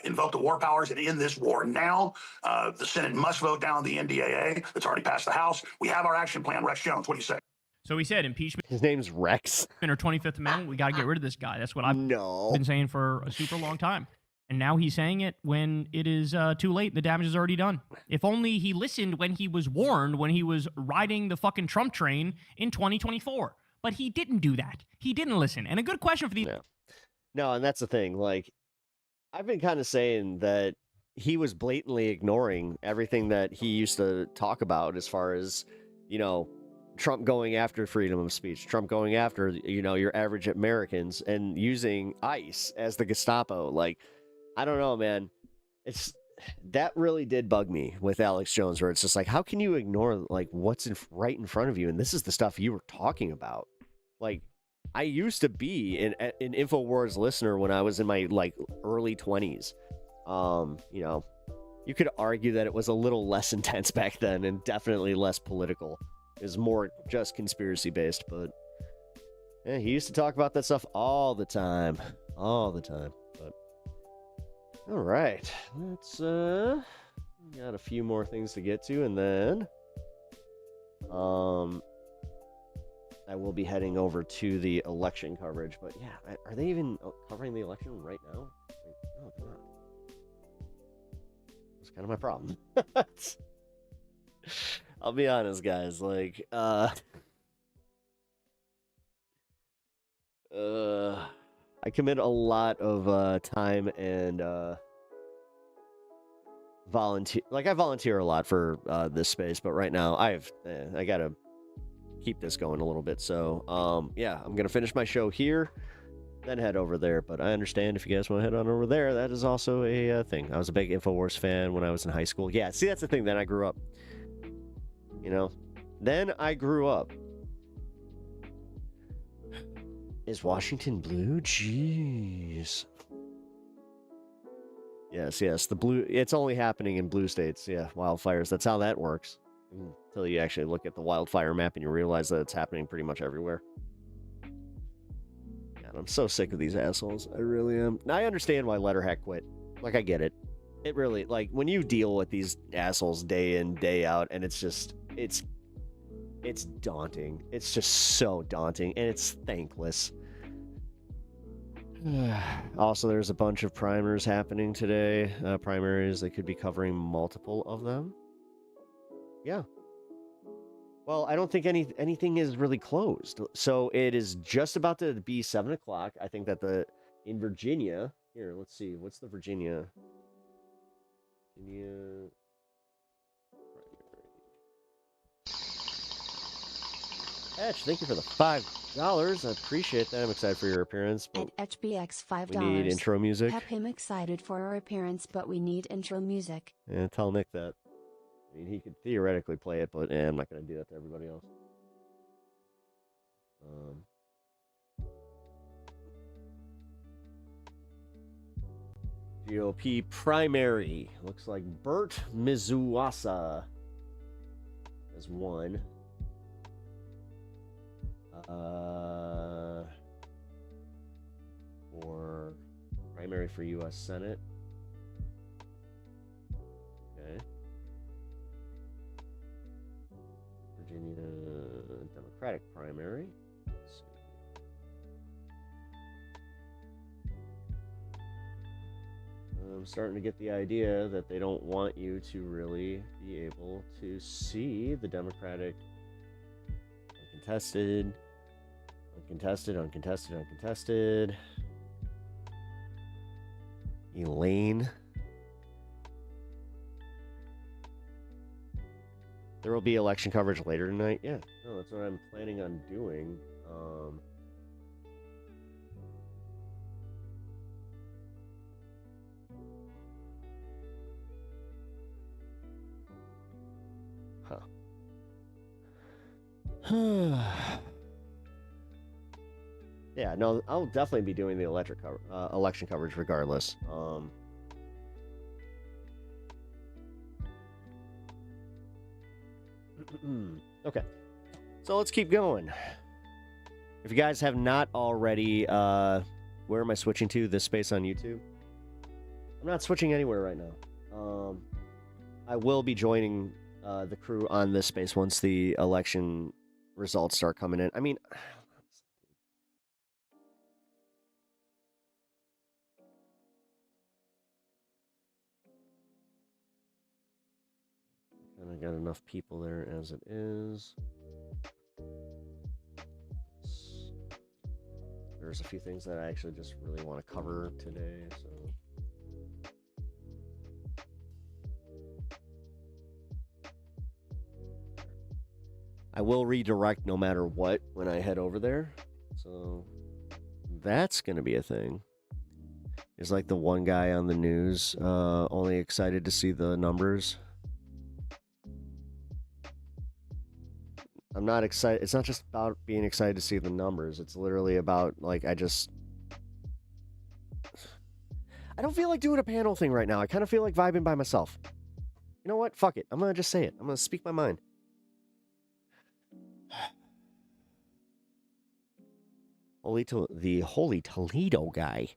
invoke the war powers and end this war now. The Senate must vote down the NDAA that's already passed the House. We have our action plan. Rex Jones, what do you say? So he said impeachment. His name's Rex. Or 25th Amendment. We got to get rid of this guy. That's what I've been saying for a super long time. And now he's saying it when it is too late. The damage is already done. If only he listened when he was warned, when he was riding the fucking Trump train in 2024. But he didn't do that. He didn't listen. And a good question for these. No, and that's the thing. Like, I've been kind of saying that he was blatantly ignoring everything that he used to talk about as far as, you know, Trump going after freedom of speech, Trump going after, you know, your average Americans and using ICE as the Gestapo. Like, I don't know, man. That really did bug me with Alex Jones, where it's just like, how can you ignore like what's right in front of you? And this is the stuff you were talking about. Like, I used to be an InfoWars listener when I was in my like early 20s. You know, you could argue that it was a little less intense back then and definitely less political. It was more just conspiracy based, but yeah, he used to talk about that stuff all the time. But all right, let's got a few more things to get to, and then I will be heading over to the election coverage. But yeah, are they even covering the election right now? No, they're not. That's kind of my problem. I'll be honest, guys. Like, I commit a lot of time and volunteer. Like, I volunteer a lot for this space, but right now I gotta keep this going a little bit. So, yeah, I'm gonna finish my show here, then head over there. But I understand if you guys want to head on over there. That is also a thing. I was a big InfoWars fan when I was in high school. Yeah, see, that's the thing. Then I grew up. You know, then I grew up. Is Washington blue? Jeez. Yes, the blue. It's only happening in blue states. Yeah, wildfires. That's how that works. Until you actually look at the wildfire map and you realize that it's happening pretty much everywhere. God, I'm so sick of these assholes. I really am. Now, I understand why Letterhack quit. Like, I get it. It really, like, when you deal with these assholes day in, day out, and it's just, it's daunting. It's just so daunting, and it's thankless. Also, there's a bunch of primers happening today. Primaries, they could be covering multiple of them. Yeah. Well, I don't think anything is really closed. So it is just about to be 7 o'clock. I think that in Virginia, here, let's see, what's the Virginia? Etch, thank you for the $5. I appreciate that. I'm excited for your appearance. At HBX $5. We need intro music. Pep him excited for our appearance, but we need intro music. Yeah, tell Nick that. I mean, he could theoretically play it, but I'm not going to do that to everybody else. GOP primary. Looks like Bert Mizuwasa has won. For primary for U.S. Senate. Virginia Democratic primary. Let's see. I'm starting to get the idea that they don't want you to really be able to see the Democratic uncontested, uncontested. Elaine. There will be election coverage later tonight. Yeah, no, that's what I'm planning on doing. Yeah, no, I'll definitely be doing the election coverage regardless. Okay, so let's keep going. If you guys have not already, where am I switching to? This space on YouTube? I'm not switching anywhere right now. I will be joining the crew on this space once the election results start coming in. I mean, and I got enough people there as it is. There's a few things that I actually just really want to cover today, so. I will redirect no matter what when I head over there. So that's going to be a thing. Is like the one guy on the news only excited to see the numbers. I'm not excited. It's not just about being excited to see the numbers. It's literally about, like, I don't feel like doing a panel thing right now. I kind of feel like vibing by myself. You know what? Fuck it. I'm going to just say it. I'm going to speak my mind. The Holy Toledo guy.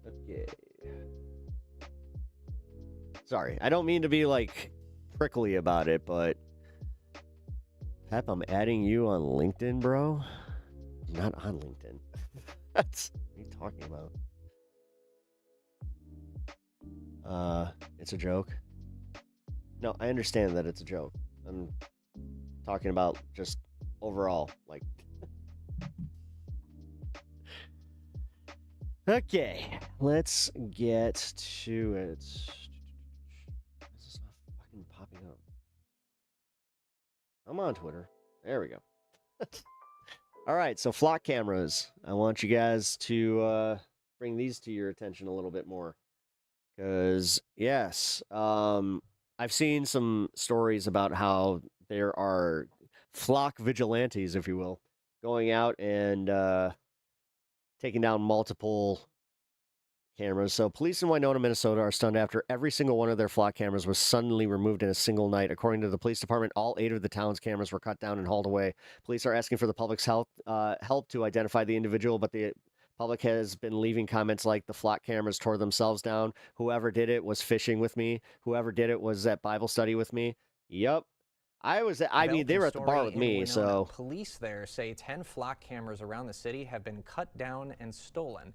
Okay. Sorry, I don't mean to be like prickly about it, but Pep, I'm adding you on LinkedIn, bro. I'm not on LinkedIn. What are you talking about? It's a joke. No, I understand that it's a joke. I'm talking about just overall, like. Okay, let's get to it. Why is this not fucking popping up? I'm on Twitter. There we go. All right, so flock cameras. I want you guys to bring these to your attention a little bit more. Because, yes, I've seen some stories about how there are flock vigilantes, if you will, going out and taking down multiple cameras. So police in Winona, Minnesota are stunned after every single one of their flock cameras was suddenly removed in a single night. According to the police department, all 8 of the town's cameras were cut down and hauled away. Police are asking for the public's help to identify the individual, but the public has been leaving comments like the flock cameras tore themselves down. Whoever did it was fishing with me. Whoever did it was at Bible study with me. Yep. I mean, they were at the bar with me, so. Police there say 10 flock cameras around the city have been cut down and stolen.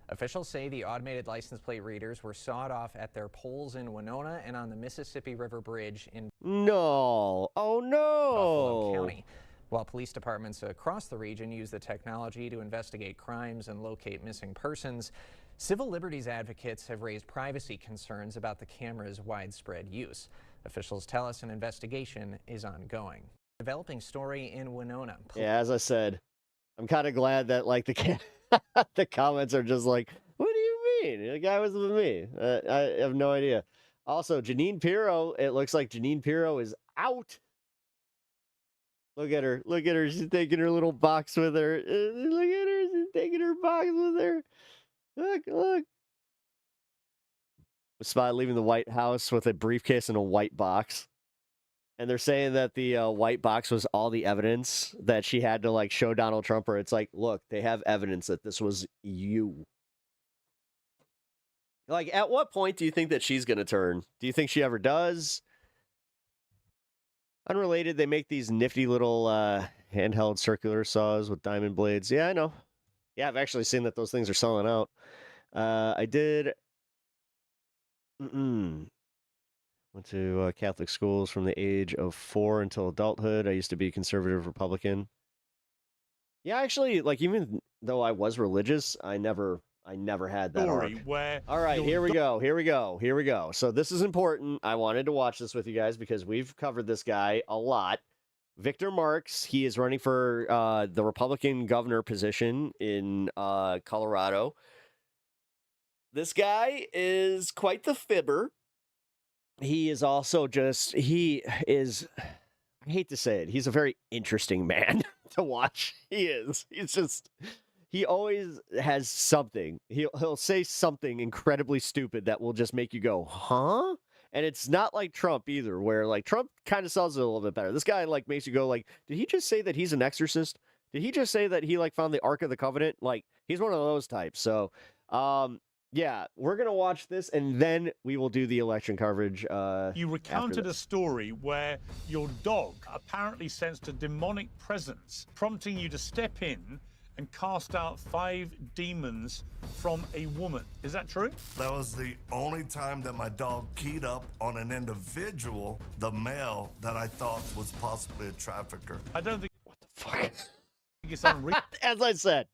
Officials say the automated license plate readers were sawed off at their poles in Winona and on the Mississippi River Bridge in No. Oh, no. Buffalo County. While police departments across the region use the technology to investigate crimes and locate missing persons, civil liberties advocates have raised privacy concerns about the camera's widespread use. Officials tell us an investigation is ongoing. Developing story in Winona. Yeah, as I said, I'm kind of glad that, like, the comments are just like, what do you mean? The guy was with me. I have no idea. Also, Janine Pirro, it looks like Janine Pirro is out. Look at her. Look at her. She's taking her little box with her. Look at her. She's taking her box with her. Look. Spot leaving the White House with a briefcase and a white box. And they're saying that the white box was all the evidence that she had to, like, show Donald Trump. Or it's like, look, they have evidence that this was you. Like, at what point do you think that she's going to turn? Do you think she ever does? Unrelated, they make these nifty little handheld circular saws with diamond blades. Yeah, I know. Yeah, I've actually seen that those things are selling out. I did... Went to Catholic schools from the age of 4 until adulthood. I used to be a conservative Republican. Yeah, actually, like, even though I was religious, I never had that arc. All right, here we go. So this is important. I wanted to watch this with you guys because we've covered this guy a lot. Victor Marx, he is running for the Republican governor position in Colorado. This guy is quite the fibber. He is also just, I hate to say it, he's a very interesting man to watch. He is. He always has something. He'll say something incredibly stupid that will just make you go, huh? And it's not like Trump either, where like Trump kind of sells it a little bit better. This guy like makes you go like, did he just say that he's an exorcist? Did he just say that he like found the Ark of the Covenant? Like, he's one of those types. So, yeah, we're going to watch this, and then we will do the election coverage. You recounted a story where your dog apparently sensed a demonic presence, prompting you to step in and cast out 5 demons from a woman. Is that true? That was the only time that my dog keyed up on an individual, the male, that I thought was possibly a trafficker. I don't think... What the fuck? It's unreal. As I said.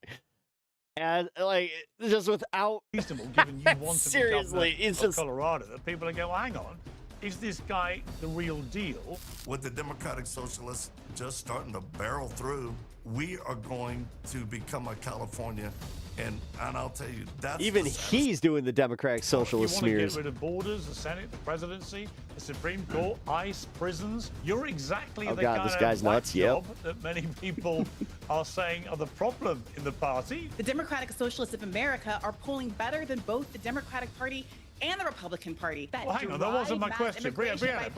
And like, just without reasonable, given you want to seriously, be governor of Colorado, that people are going, well, hang on, is this guy the real deal? With the Democratic Socialists just starting to barrel through, we are going to become a California, and I'll tell you, that's even he's doing the Democratic Socialist smears. You want smears. to get rid of borders, the Senate, the presidency, the Supreme Court, ICE, prisons. You're exactly the kind this of guy's whack nuts. job that many people are saying are the problem in the party. The Democratic Socialists of America are polling better than both the Democratic Party and the Republican Party. Well, hang on, that wasn't my question. Brianna.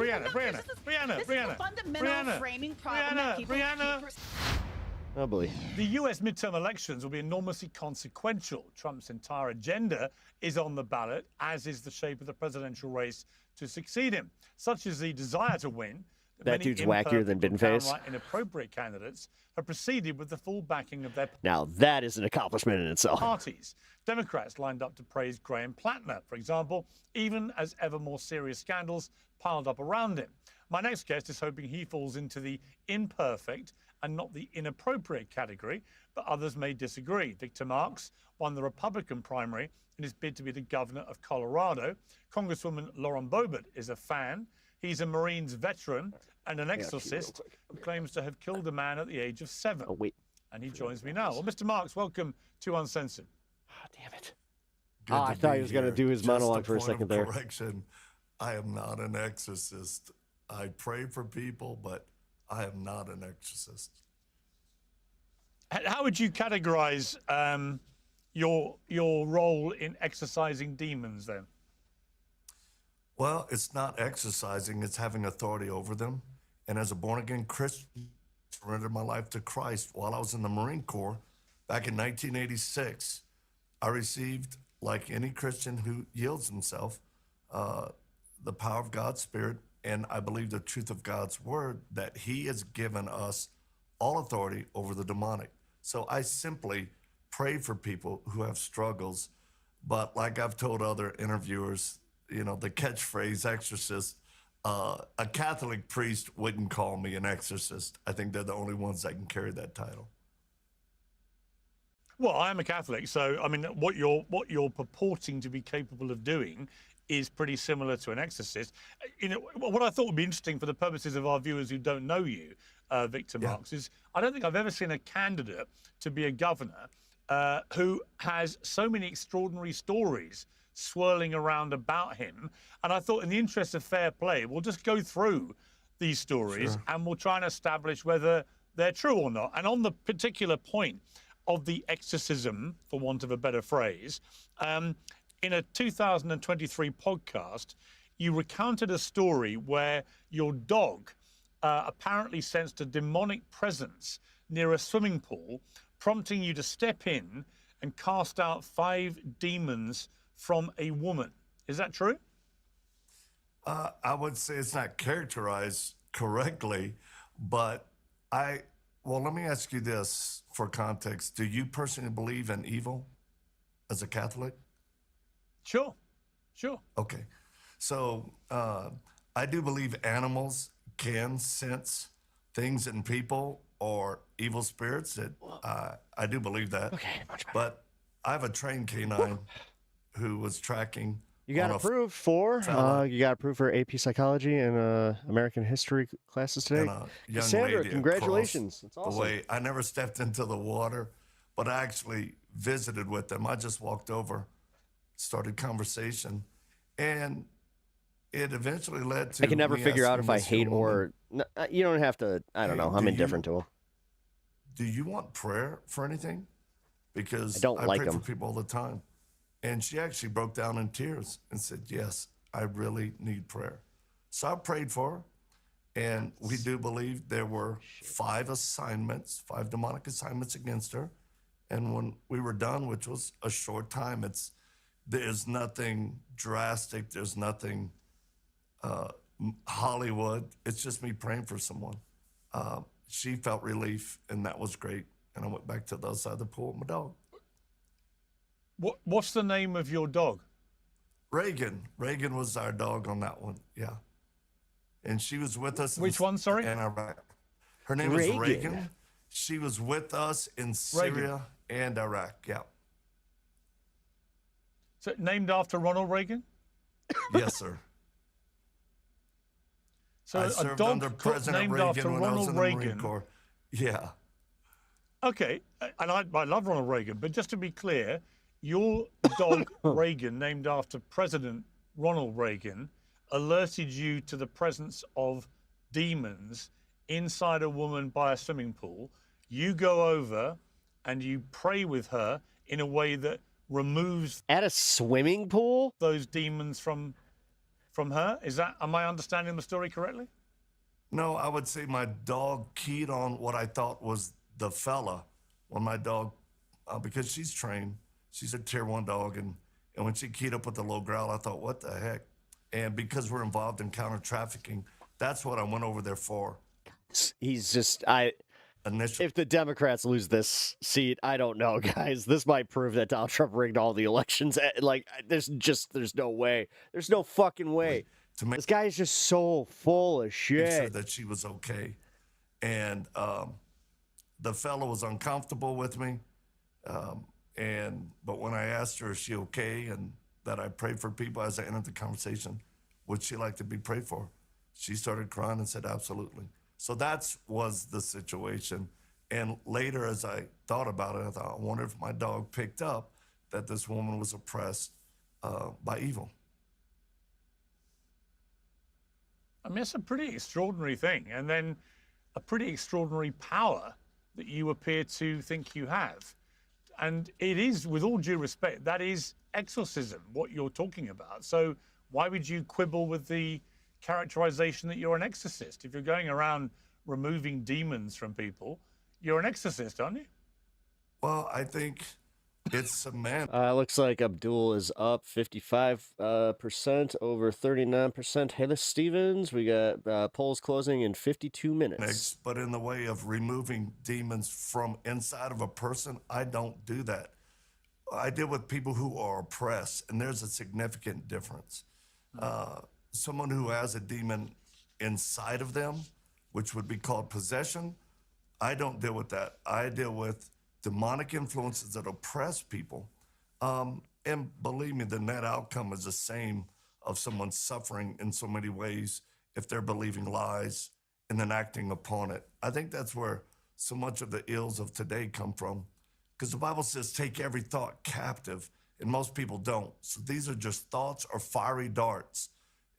This is a fundamental framing problem that people keep... Oh boy. The US midterm elections will be enormously consequential. Trump's entire agenda is on the ballot, as is the shape of the presidential race to succeed him. Such is the desire to win. That dude's wackier than Binface. Downright inappropriate candidates have proceeded with the full backing of their Now that is an accomplishment in itself. parties. Democrats lined up to praise Graham Plattner, for example, even as ever more serious scandals piled up around him. My next guest is hoping he falls into the imperfect and not the inappropriate category, but others may disagree. Victor Marx won the Republican primary in his bid to be the governor of Colorado. Congresswoman Lauren Boebert is a fan. He's a Marines veteran and an exorcist who claims to have killed a man at the age of 7. Oh, wait. And he joins me now. Well, Mr. Marx, welcome to Uncensored. Damn it. I thought he was going to do his monologue for a second there. Correction, I am not an exorcist. I pray for people, but I am not an exorcist. How would you categorize your role in exorcising demons then? Well, it's not exercising, it's having authority over them. And as a born-again Christian, I surrendered my life to Christ while I was in the Marine Corps back in 1986. I received, like any Christian who yields himself, the power of God's Spirit, and I believe the truth of God's word, that he has given us all authority over the demonic. So I simply pray for people who have struggles. But like I've told other interviewers, you know, the catchphrase exorcist, a Catholic priest wouldn't call me an exorcist. I think they're the only ones that can carry that title. Well, I am a Catholic, so I mean, what you're purporting to be capable of doing is pretty similar to an exorcist. You know, what I thought would be interesting for the purposes of our viewers who don't know you, Victor Marx, is I don't think I've ever seen a candidate to be a governor who has so many extraordinary stories swirling around about him. And I thought in the interest of fair play, we'll just go through these stories and we'll try and establish whether they're true or not. And on the particular point of the exorcism, for want of a better phrase, in a 2023 podcast, you recounted a story where your dog apparently sensed a demonic presence near a swimming pool, prompting you to step in and cast out 5 demons from a woman. Is that true? I would say it's not characterized correctly, but well, let me ask you this for context. Do you personally believe in evil as a Catholic? Sure. Okay. So I do believe animals can sense things in people or evil spirits. That I do believe that. Okay, much better. But I have a trained canine who was tracking. You got approved for AP Psychology and American History classes today. And a young Cassandra, lady congratulations. That's across awesome. the way. I never stepped into the water, but I actually visited with them. I just walked over, started conversation, and it eventually led to. I can never me figure out asking if I this hate young woman, or you don't have to. I don't Hey, know. I'm do indifferent to them. Do you want prayer for anything? Because I don't like pray for them. people all the time. And she actually broke down in tears and said, yes, I really need prayer. So I prayed for her. And we do believe there were 5 demonic assignments against her. And when we were done, which was a short time, there's nothing drastic. There's nothing Hollywood. It's just me praying for someone. She felt relief, and that was great. And I went back to the other side of the pool with my dog. What's the name of your dog? Reagan. Reagan was our dog on that one. Yeah. And she was with us. Which one, sorry? In Iraq. Her name is Reagan. She was with us in Syria and Iraq. Yeah. So named after Ronald Reagan? Yes, sir. So I a served dog under President named Reagan after when I was Ronald in the Marine Reagan. Corps. Yeah. Okay, and I love Ronald Reagan, but just to be clear, your dog Reagan, named after President Ronald Reagan, alerted you to the presence of demons inside a woman by a swimming pool. You go over and you pray with her in a way that removes at a swimming pool those demons from her. Am I understanding the story correctly? No, I would say my dog keyed on what I thought was the fella. When my dog, because she's trained, she's a tier 1 dog, and when she keyed up with the low growl, I thought, what the heck? And because we're involved in counter trafficking, that's what I went over there for. He's just if the Democrats lose this seat, I don't know, guys. This might prove that Donald Trump rigged all the elections. Like, there's no way. There's no fucking way. This guy is just so full of shit. Make sure that she was okay. And the fellow was uncomfortable with me. But when I asked her, is she okay? And that I prayed for people as I entered the conversation, would she like to be prayed for? She started crying and said, absolutely. So that was the situation. And later, as I thought about it, I thought, I wonder if my dog picked up that this woman was oppressed by evil. I mean, it's a pretty extraordinary thing, and then a pretty extraordinary power that you appear to think you have. And it is, with all due respect, that is exorcism, what you're talking about. So why would you quibble with the characterization that you're an exorcist? If you're going around removing demons from people, you're an exorcist, aren't you? Well, I think it's semantic. Looks like Abdul is up 55% over 39%. Haley Stevens, we got polls closing in 52 minutes. But in the way of removing demons from inside of a person, I don't do that. I deal with people who are oppressed, and there's a significant difference. Someone who has a demon inside of them, which would be called possession, I don't deal with that. I deal with demonic influences that oppress people. And believe me, the net outcome is the same of someone suffering in so many ways if they're believing lies and then acting upon it. I think that's where so much of the ills of today come from. Because the Bible says, take every thought captive, and most people don't. So these are just thoughts or fiery darts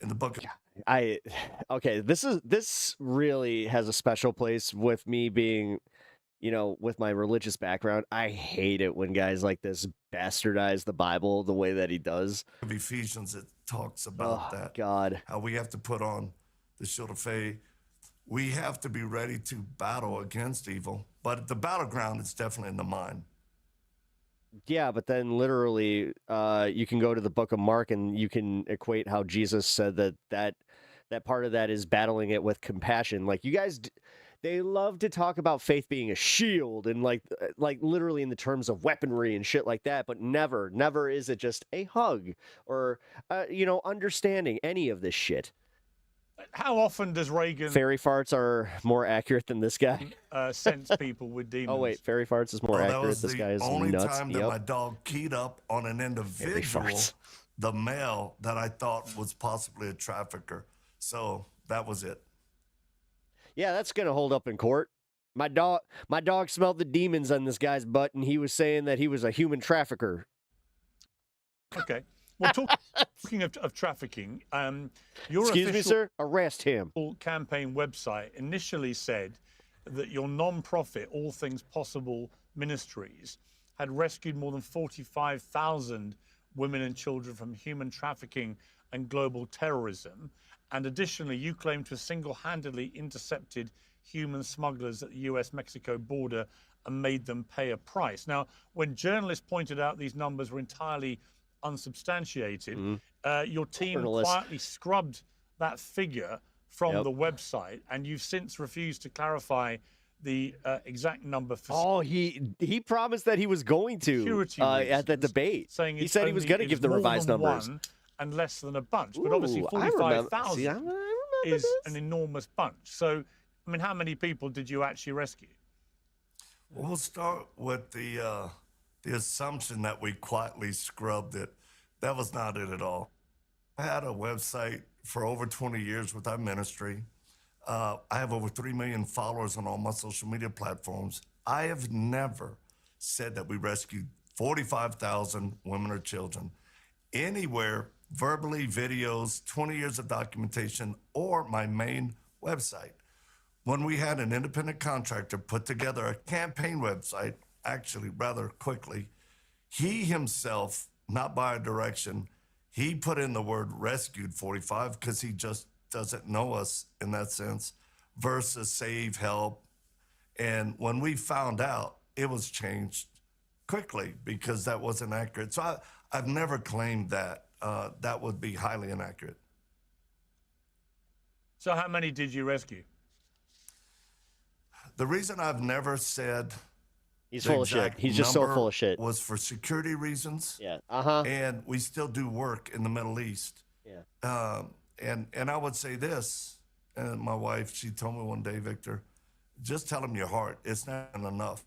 in the book of... Okay, this really has a special place with me being, with my religious background. I hate it when guys like this bastardize the Bible the way that he does. Of Ephesians, it talks about that. God. How we have to put on the shield of faith. We have to be ready to battle against evil. But the battleground is definitely in the mind. Yeah, but then literally, you can go to the Book of Mark and you can equate how Jesus said that part of that is battling it with compassion. Like you guys, they love to talk about faith being a shield and like literally in the terms of weaponry and shit like that, but never is it just a hug or understanding any of this shit. How often does Reagan Fairy farts are more accurate than this guy? sense people with demons? Oh wait, fairy farts is more That accurate. was This guy is the only nuts. time that my dog keyed up on an individual, farts. the male that I thought was possibly a trafficker. So that was it. Yeah, that's gonna hold up in court. My dog smelled the demons on this guy's butt, and he was saying that he was a human trafficker. Okay. Well, talking of trafficking, your Excuse me, official sir. Arrest him. campaign website initially said that your non-profit All Things Possible Ministries had rescued more than 45,000 women and children from human trafficking and global terrorism. And additionally, you claim to have single-handedly intercepted human smugglers at the US-Mexico border and made them pay a price. Now, when journalists pointed out these numbers were entirely unsubstantiated, your team quietly scrubbed that figure from the website, and you've since refused to clarify the exact number for he promised that he was going to at the debate. saying He said he was going to give the revised numbers. one and less than a bunch, but obviously Ooh, I remember- 45,000 see, I remember is this. an enormous bunch. So, I mean, how many people did you actually rescue? Well, we'll start with the assumption that we quietly scrubbed it. That was not it at all. I had a website for over 20 years with our ministry. I have over 3 million followers on all my social media platforms. I have never said that we rescued 45,000 women or children anywhere, verbally, videos, 20 years of documentation, or my main website. When we had an independent contractor put together a campaign website, actually rather quickly, he himself, not by a direction, he put in the word rescued 45 because he just doesn't know us in that sense, versus save, help. And when we found out, it was changed quickly because that wasn't accurate. So I've never claimed that. That would be highly inaccurate. So how many did you rescue? The reason I've never said He's the full of shit. exact He's just so number full of shit. was for security reasons. Yeah. And we still do work in the Middle East. Yeah. And I would say this, and my wife, she told me one day, Victor, just tell them your heart. It's not enough.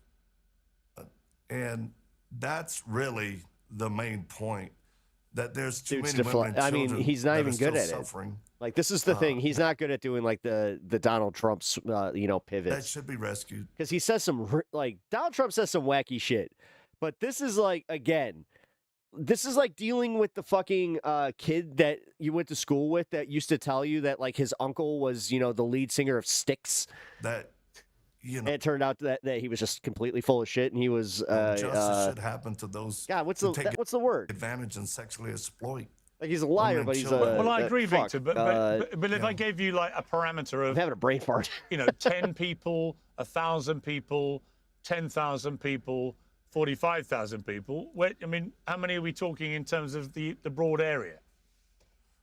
And that's really the main point, that there's too many women and I children mean, he's not that even are still good at suffering. it. Like, this is the thing. He's not good at doing like the Donald Trump's, pivots. That should be rescued. Because he says Donald Trump says some wacky shit. But this is like, again, this is like dealing with the fucking kid that you went to school with that used to tell you that like his uncle was, the lead singer of Styx. That, And it turned out that he was just completely full of shit, and he was justice should happen to those God, what's who the take what's the word? advantage and sexually exploit. Like he's a liar, women but and he's children. Well, I agree, fuck, Victor, but if I gave you like a parameter of I'm having a brain fart. 10 people, 1,000 people, 10,000 people, 45,000 people, how many are we talking in terms of the broad area?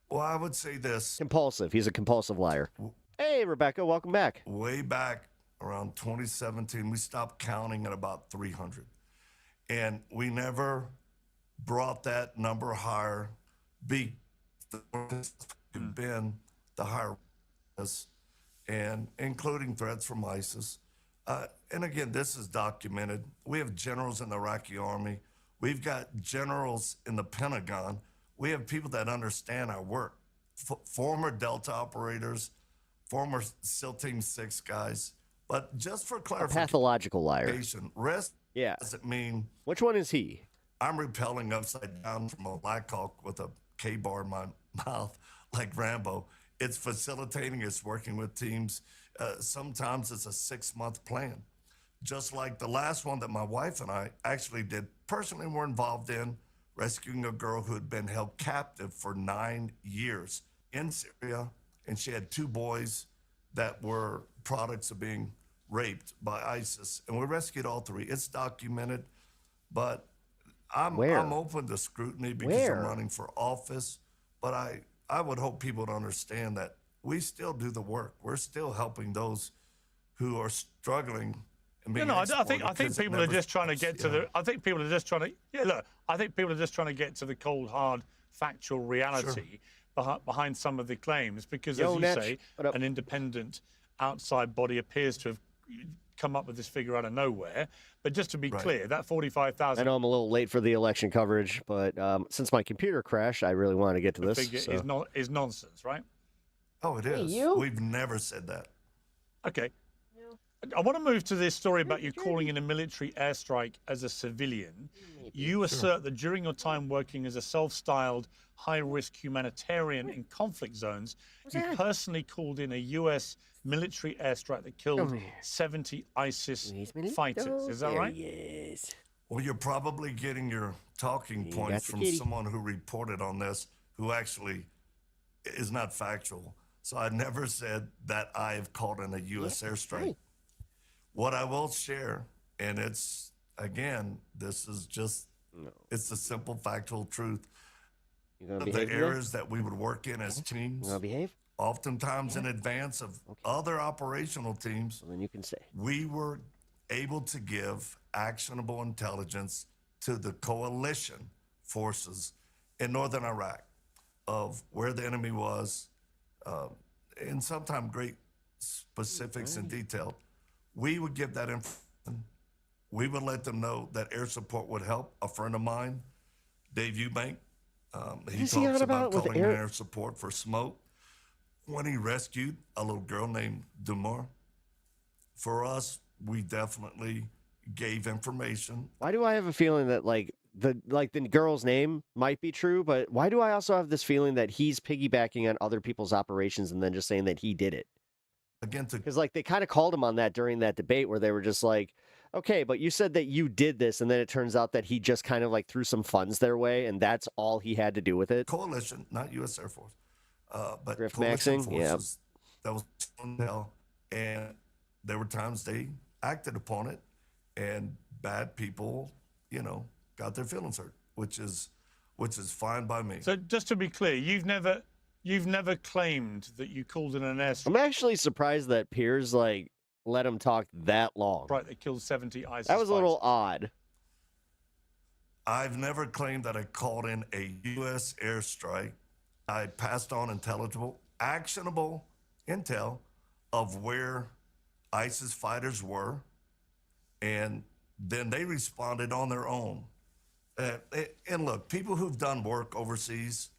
Well, I would say this. Compulsive. He's a compulsive liar. Hey, Rebecca, welcome back. Way back around 2017, we stopped counting at about 300. And we never brought that number higher. Been the higher, and including threats from ISIS. And again, this is documented. We have generals in the Iraqi army. We've got generals in the Pentagon. We have people that understand our work. Former Delta operators, former SEAL Team 6 guys. But just for A clarification, pathological liar. Rest Yeah. doesn't mean. Which one is he? I'm repelling upside down from a Black Hawk with a K-bar in my mouth like Rambo. It's facilitating, it's working with teams. Sometimes it's a 6-month plan. Just like the last one that my wife and I actually did personally were involved in, rescuing a girl who had been held captive for 9 years in Syria. And she had 2 boys that were products of being raped by ISIS. And we rescued all 3. It's documented, but I'm open to scrutiny because I'm Where? running for office, but I would hope people to understand that we still do the work. We're still helping those who are struggling and being I exploited think because it people are never just trying to stops, get to the. I think people are just trying to. Yeah, look. I think people are just trying to get to the cold, hard, factual reality behind some of the claims, because, as you say, an independent outside body appears to have come up with this figure out of nowhere. But just to be clear, that 45,000. I know I'm a little late for the election coverage, but since my computer crashed, I really want to get to this. Figure So. is nonsense, right? Oh, it is. We've never said that. Okay. I want to move to this story about you calling in a military airstrike as a civilian. You assert that during your time working as a self-styled high-risk humanitarian in conflict zones, you personally called in a U.S. military airstrike that killed 70 ISIS fighters. Is that right? Yes. Well, you're probably getting your talking points from someone who reported on this, who actually is not factual. So I never said that I've called in a U.S. airstrike. What I will share, and it's, again, this is just, it's the simple factual truth. The areas that we would work in as teams, oftentimes in advance of other operational teams, then you can say we were able to give actionable intelligence to the coalition forces in northern Iraq of where the enemy was, in sometimes great specifics and detail. We would give that information. We would let them know that air support would help. A friend of mine, Dave Eubank, he talks about calling in air support for smoke when he rescued a little girl named Dumar. For us, we definitely gave information. Why do I have a feeling that the girl's name might be true, but why do I also have this feeling that he's piggybacking on other people's operations and then just saying that he did it? Again, because they kind of called him on that during that debate where they were just like, okay, but you said that you did this, and then it turns out that he just kind of threw some funds their way, and that's all he had to do with it. Coalition, not U.S. Air Force, but Grift coalition maxing, forces. That was and there were times they acted upon it, and bad people, got their feelings hurt, which is fine by me. So just to be clear, you've never claimed that you called in an airstrike. I'm actually surprised that Piers let him talk that long. Right, they killed 70 ISIS. That was a little odd. I've never claimed that I called in a U.S. airstrike. I passed on actionable intel of where ISIS fighters were, and then they responded on their own. And look, people who've done work overseas,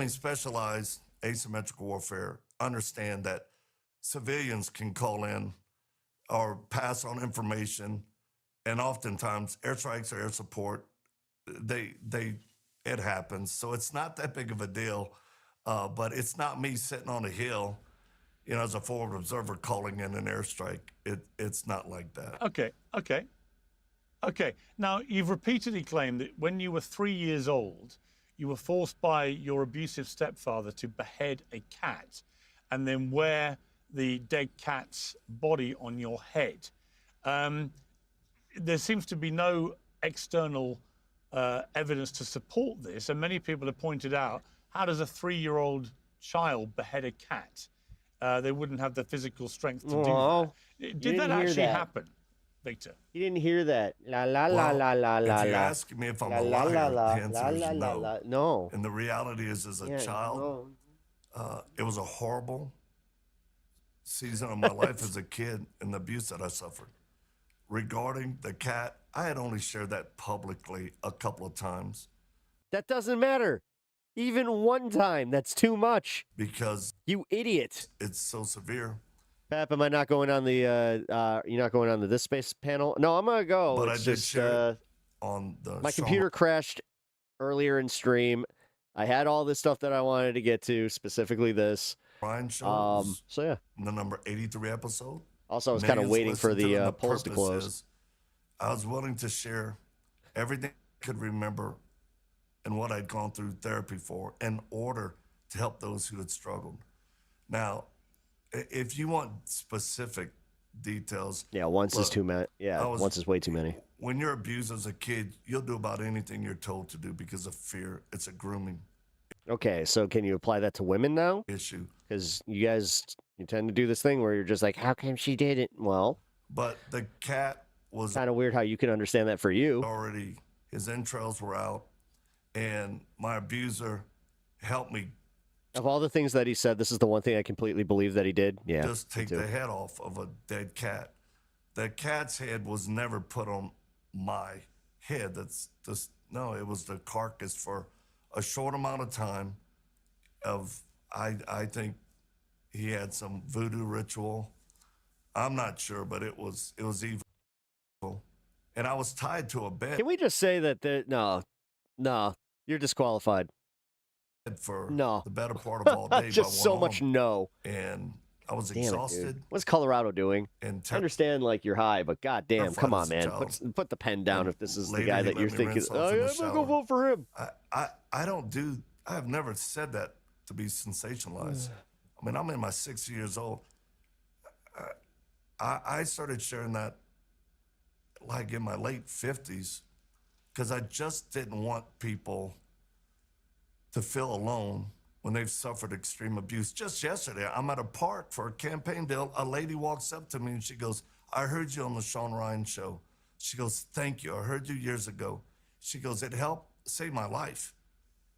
specialized asymmetrical warfare, understand that civilians can call in or pass on information, and oftentimes airstrikes or air support, it happens. So it's not that big of a deal, but it's not me sitting on a hill, as a forward observer calling in an airstrike. It's not like that. Okay. Now, you've repeatedly claimed that when you were 3 years old, you were forced by your abusive stepfather to behead a cat and then wear the dead cat's body on your head. There seems to be no external evidence to support this, and many people have pointed out, how does a 3-year-old child behead a cat? They wouldn't have the physical strength to do that. Did that actually happen, Victor? You didn't hear that. La la la la la la. If you're asking me if I'm a liar, the answer is no. No. And the reality is, as a child, it was a horrible season of my life as a kid and the abuse that I suffered. Regarding the cat, I had only shared that publicly a couple of times. That doesn't matter. Even one time, that's too much. Because you idiot. It's so severe. Pap, am I not going on the you're not going on the This Space panel? No, I'm gonna go. But it's I did just, share it on the my computer crashed earlier in stream. I had all this stuff that I wanted to get to, specifically this. Ryan shows. So yeah. The number 83 episode. Also, I was kind of waiting for the polls to close. I was willing to share everything I could remember and what I'd gone through therapy for in order to help those who had struggled. Now, if you want specific details. Yeah, once is Look, too many. Yeah, once is way too many. When you're abused as a kid, you'll do about anything you're told to do because of fear. It's a grooming Okay, so can you apply that to women now? issue. Because you tend to do this thing where you're just like, how come she did it? Well, But the cat was kind of weird how you can understand that for you. already, his entrails were out, and my abuser helped me Of all the things that he said, this is the one thing I completely believe that he did. Yeah. just take the head off of a dead cat. The cat's head was never put on my head. That's just, no, it was the carcass for a short amount of time I think he had some voodoo ritual. I'm not sure, but it was evil. And I was tied to a bed. Can we just say that no, you're disqualified. For No. the better part of all day. Just by so one much arm. no. And I was Damn it, exhausted. dude. What's Colorado doing? And I understand, like, you're high, but goddamn, come on, man. child. Put the pen down if this is the Later, guy he that let you're me thinking, rinse off oh, in yeah, the I'm gonna go shower. vote for him. I don't do, I've never said that to be sensationalized. I mean, I'm in my 60 years old. I started sharing that like in my late 50s because I just didn't want people to feel alone when they've suffered extreme abuse. Just yesterday, I'm at a park for a campaign deal. A lady walks up to me and she goes, I heard you on the Sean Ryan show. She goes, thank you. I heard you years ago. She goes, it helped save my life.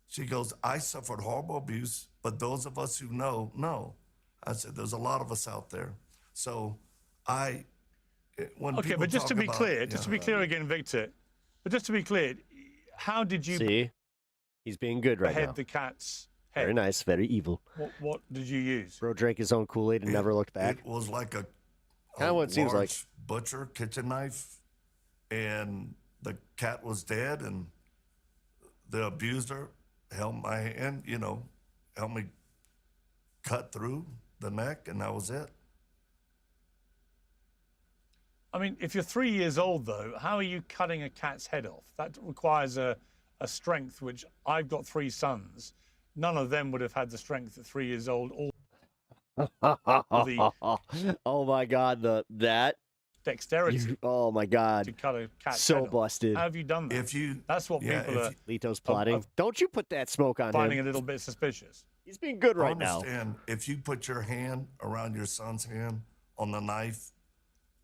She goes, I suffered horrible abuse, but those of us who know. I said, there's a lot of us out there. So when Okay, people but just talk to be about- clear, just to be clear again, Victor, but just to be clear, how did you See? He's being good right behead now. the cat's head? Very nice, very evil. What did you use? Bro drank his own Kool-Aid and never looked back. It was like a Kind of what it seems like. large butcher kitchen knife, and the cat was dead, and the abuser held my hand, helped me cut through the neck, and that was it. I mean, if you're 3 years old, though, how are you cutting a cat's head off? That requires a strength, which I've got 3 sons. None of them would have had the strength at 3 years old. Oh my God, that dexterity. Oh my God, to cut a cat's so head off. busted. How have you done that? That's what people are Lito's plotting. Don't you put that smoke on finding him. a little bit suspicious. He's being good right now. Understand, if you put your hand around your son's hand on the knife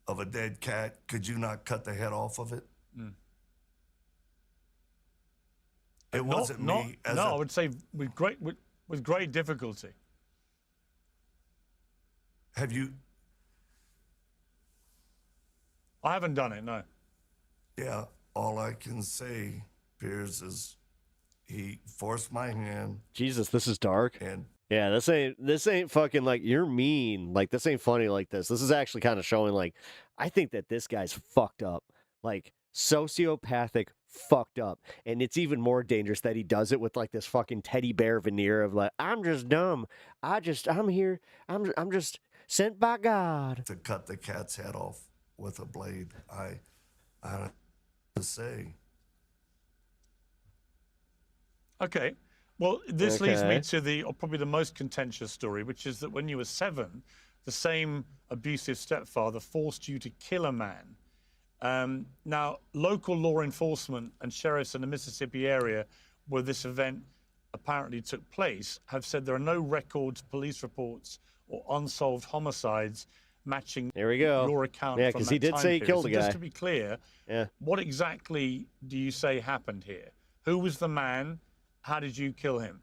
of a dead cat, could you not cut the head off of it? It wasn't me. I would say with great difficulty. Have you? I haven't done it. No. Yeah. All I can say, Piers, is he forced my hand. Jesus, this is dark. And yeah, this ain't fucking like you're mean. Like this ain't funny like this. This is actually kind of showing like I think that this guy's fucked up. Like sociopathic fucked up. And it's even more dangerous that he does it with like this fucking teddy bear veneer of like, I'm just dumb. I'm here. I'm just sent by God. To cut the cat's head off with a blade. I don't to say. Okay. Well, this leads me to probably the most contentious story, which is that when you were 7, the same abusive stepfather forced you to kill a man. Now, local law enforcement and sheriffs in the Mississippi area where this event apparently took place have said there are no records, police reports, or unsolved homicides matching your account. Yeah, from because that he did time say he period. killed So a guy. just to be clear, what exactly do you say happened here? Who was the man? How did you kill him?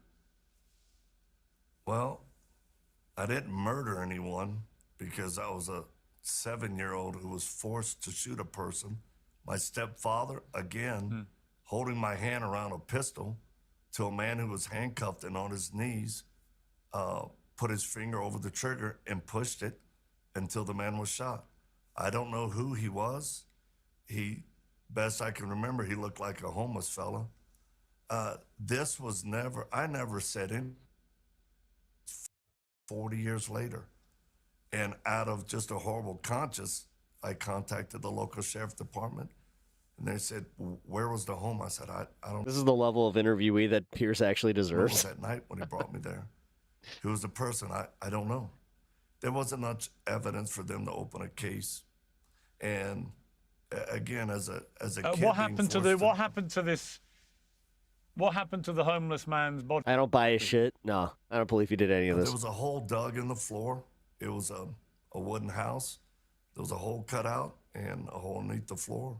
Well, I didn't murder anyone because I was a 7-year-old who was forced to shoot a person. My stepfather, again, holding my hand around a pistol to a man who was handcuffed and on his knees, put his finger over the trigger and pushed it until the man was shot. I don't know who he was. Best I can remember, he looked like a homeless fella. I never said him 40 years later. And out of just a horrible conscience, I contacted the local sheriff department and they said, where was the home? I said, I don't. This is the level of interviewee that Pierce actually What was deserves. that night when he brought me there? Who was the person? I don't know. there wasn't much evidence for them to open a case. And again, as a kid, what happened to the homeless man's body? I don't buy his shit. No, I don't believe he did any of this. There was a hole dug in the floor. It was a wooden house. There was a hole cut out and a hole underneath the floor.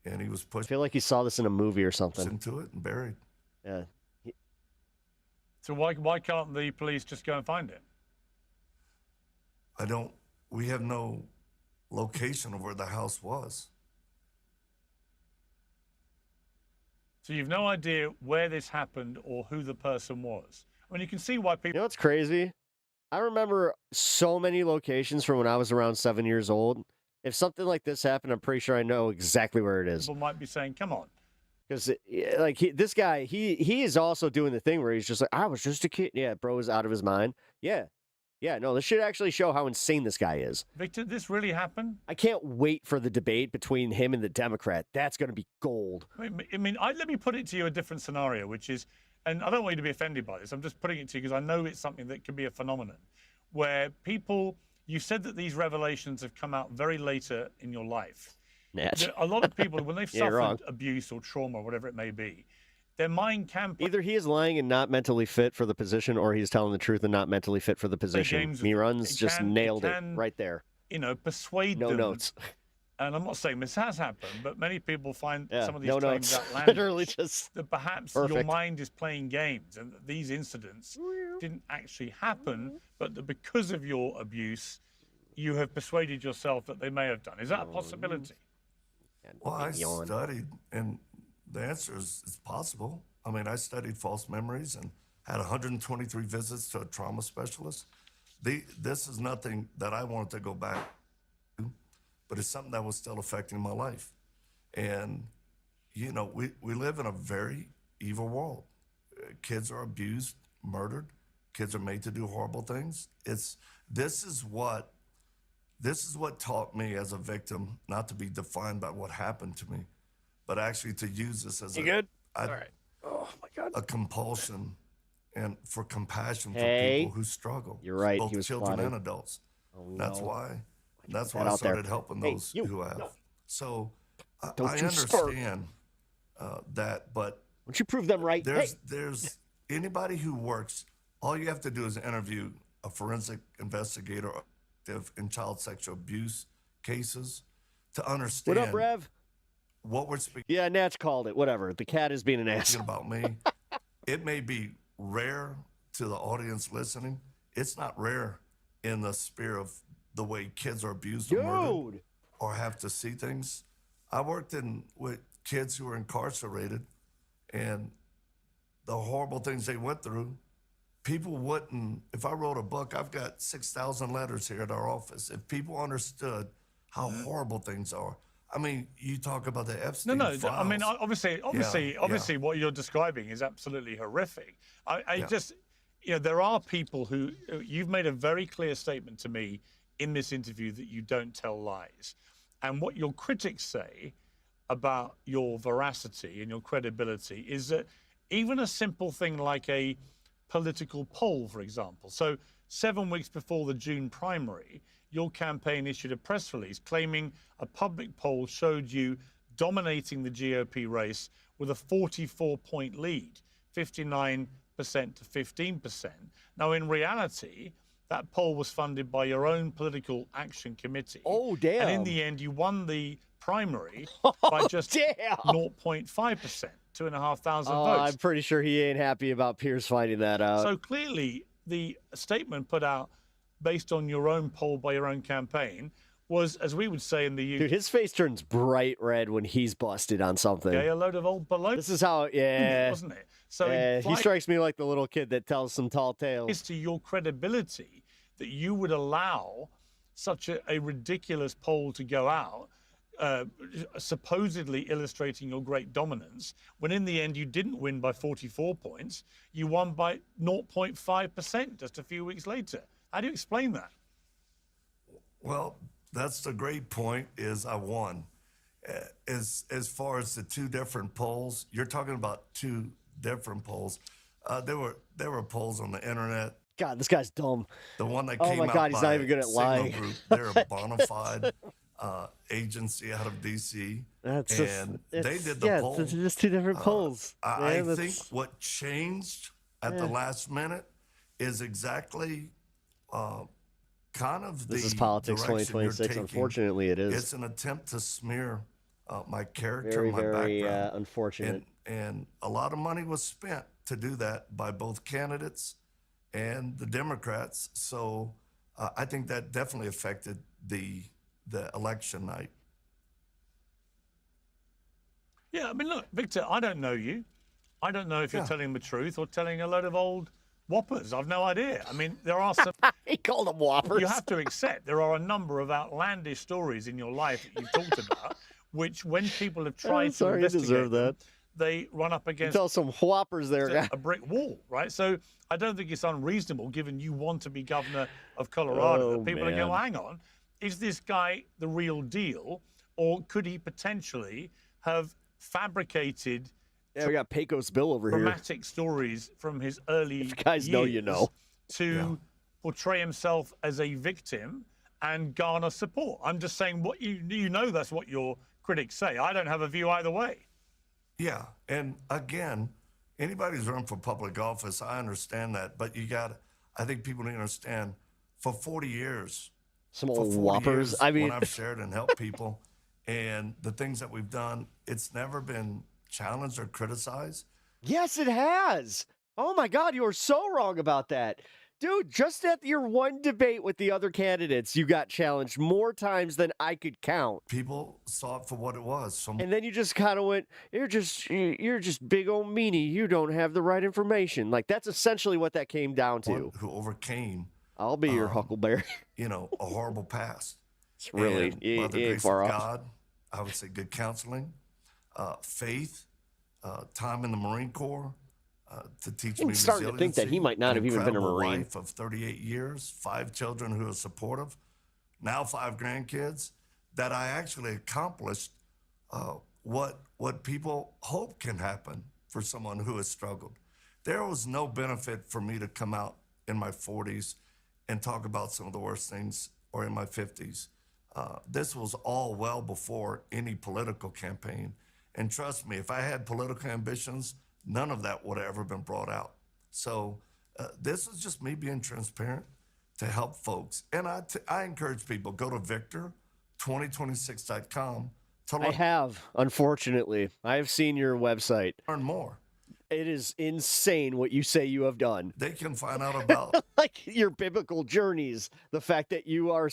And he was pushed. I feel like he saw this in a movie or something. Into it and buried. Yeah. So why can't the police just go and find it? We have no location of where the house was. So you've no idea where this happened or who the person was. I mean, you can see why people... You know what's crazy? I remember so many locations from when I was around 7 years old. If something like this happened, I'm pretty sure I know exactly where it is. People might be saying, come on. Because, like, this guy, he is also doing the thing where he's just like, I was just a kid. Yeah, bro is out of his mind. Yeah. Yeah, no, this should actually show how insane this guy is. Victor, this really happened? I can't wait for the debate between him and the Democrat. That's going to be gold. I mean, let me put it to you a different scenario, which is, and I don't want you to be offended by this, I'm just putting it to you because I know it's something that could be a phenomenon, where people, you said that these revelations have come out very later in your life. A lot of people, when they've suffered abuse or trauma or whatever it may be, their mind can... Either he is lying and not mentally fit for the position, or he's telling the truth and not mentally fit for the position. Miran's just nailed it right there. You know, persuade them. No notes. And I'm not saying this has happened, but many people find some of these no claims notes. outlandish. Literally just that perhaps perfect. your mind is playing games and that these incidents didn't actually happen, but that because of your abuse, you have persuaded yourself that they may have done. Is that a possibility? Well, I studied, and the answer is it's possible. I mean, I studied false memories and had 123 visits to a trauma specialist. This is nothing that I wanted to go back to, but it's something that was still affecting my life. And, you know, we live in a very evil world. Kids are abused, murdered. Kids are made to do horrible things. This is what taught me as a victim not to be defined by what happened to me, but actually to use this as All right. Oh my God. A compulsion and for compassion for people who struggle. You're right. Both He was children plotting. and adults. Oh, no. That's why that I out started there. helping Hey, those you. who have. No. So Don't I you start. understand that, but once you prove them right, there's anybody who works. All you have to do is interview a forensic investigator in child sexual abuse cases to understand. What up, Rev? What we're speaking. Yeah, Nat's called it. Whatever. The cat is being an ass. About me. It may be rare to the audience listening. It's not rare in the sphere of the way kids are abused or murdered or have to see things. I worked with kids who were incarcerated, and the horrible things they went through, people wouldn't. If I wrote a book, I've got 6,000 letters here at our office. If people understood how horrible things are, I mean, you talk about the Epstein files. I mean, obviously, what you're describing is absolutely horrific. I just, you know, there are people who, you've made a very clear statement to me in this interview that you don't tell lies. And what your critics say about your veracity and your credibility is that even a simple thing like a political poll, for example. So 7 weeks before the June primary, your campaign issued a press release claiming a public poll showed you dominating the GOP race with a 44-point lead, 59% to 15%. Now, in reality, that poll was funded by your own political action committee. Oh, damn. And in the end, you won the primary by just 0.5%, 2,500 votes. I'm pretty sure he ain't happy about Pierce finding that out. So clearly, the statement put out based on your own poll by your own campaign was, as we would say in the UK... Dude, his face turns bright red when he's busted on something. A load of old baloney. This is how, Wasn't it? So he strikes me like the little kid that tells some tall tales. It's to your credibility that you would allow such a ridiculous poll to go out, supposedly illustrating your great dominance, when in the end you didn't win by 44 points, you won by 0.5% just a few weeks later. How do you explain that? Well, that's the great point, is I won. As far as the two different polls, you're talking about two different polls. There were polls on the internet. God, this guy's dumb. The one that Oh came my out God, he's not by even good at Signal lying. Group, they're a bona fide agency out of D.C. That's and just, they did the yeah, poll. it's just two different polls. I man, think what changed at the last minute is exactly kind of This the is politics direction you're 2026. taking. Unfortunately, it is. It's an attempt to smear my character, Very, my very background. unfortunate. And a lot of money was spent to do that by both candidates and the Democrats. So I think that definitely affected the election night. Yeah, I mean, look, Victor, I don't know you. I don't know if you're telling the truth or telling a load of old whoppers. I've no idea. I mean, there are some... He called them whoppers. You have to accept there are a number of outlandish stories in your life that you've talked about, which when people have tried to investigate deserve them, that. they run up against Tell some whoppers there, guy. a brick wall, right? So I don't think it's unreasonable, given you want to be governor of Colorado, that people are going, well, hang on, is this guy the real deal, or could he potentially have fabricated Yeah, we got Pecos Bill over here. dramatic stories from his early If you guys know, you years know. to portray himself as a victim and garner support? I'm just saying what you know that's what your critics say. I don't have a view either way. Yeah, and again, anybody who's run for public office, I understand that, but I think people need to understand, for 40 years, Some old whoppers. I mean, when I've shared and helped people, and the things that we've done, it's never been challenged or criticized. yes, it has. Oh my God, you are so wrong about that. Dude, just at your one debate with the other candidates, you got challenged more times than I could count. People saw it for what it was. And then you just kind of went, you're just big old meanie. You don't have the right information. Like, that's essentially what that came down to. Who overcame, I'll be your Huckleberry. a horrible past. It's really, And you by the ain't grace far of off. God, I would say good counseling, faith, time in the Marine Corps, to teach I'm me starting to think that he resiliency, might not an have even been a incredible Marine. Life of 38 years, 5 children who are supportive, now 5 grandkids, that I actually accomplished what people hope can happen for someone who has struggled. There was no benefit for me to come out in my 40s and talk about some of the worst things, or in my 50s. This was all well before any political campaign. And trust me, if I had political ambitions, none of that would have ever been brought out. So this is just me being transparent to help folks. And I encourage people, go to victor2026.com to I have, unfortunately. I have seen your website. learn more. It is insane what you say you have done. They can find out about like your biblical journeys, the fact that you are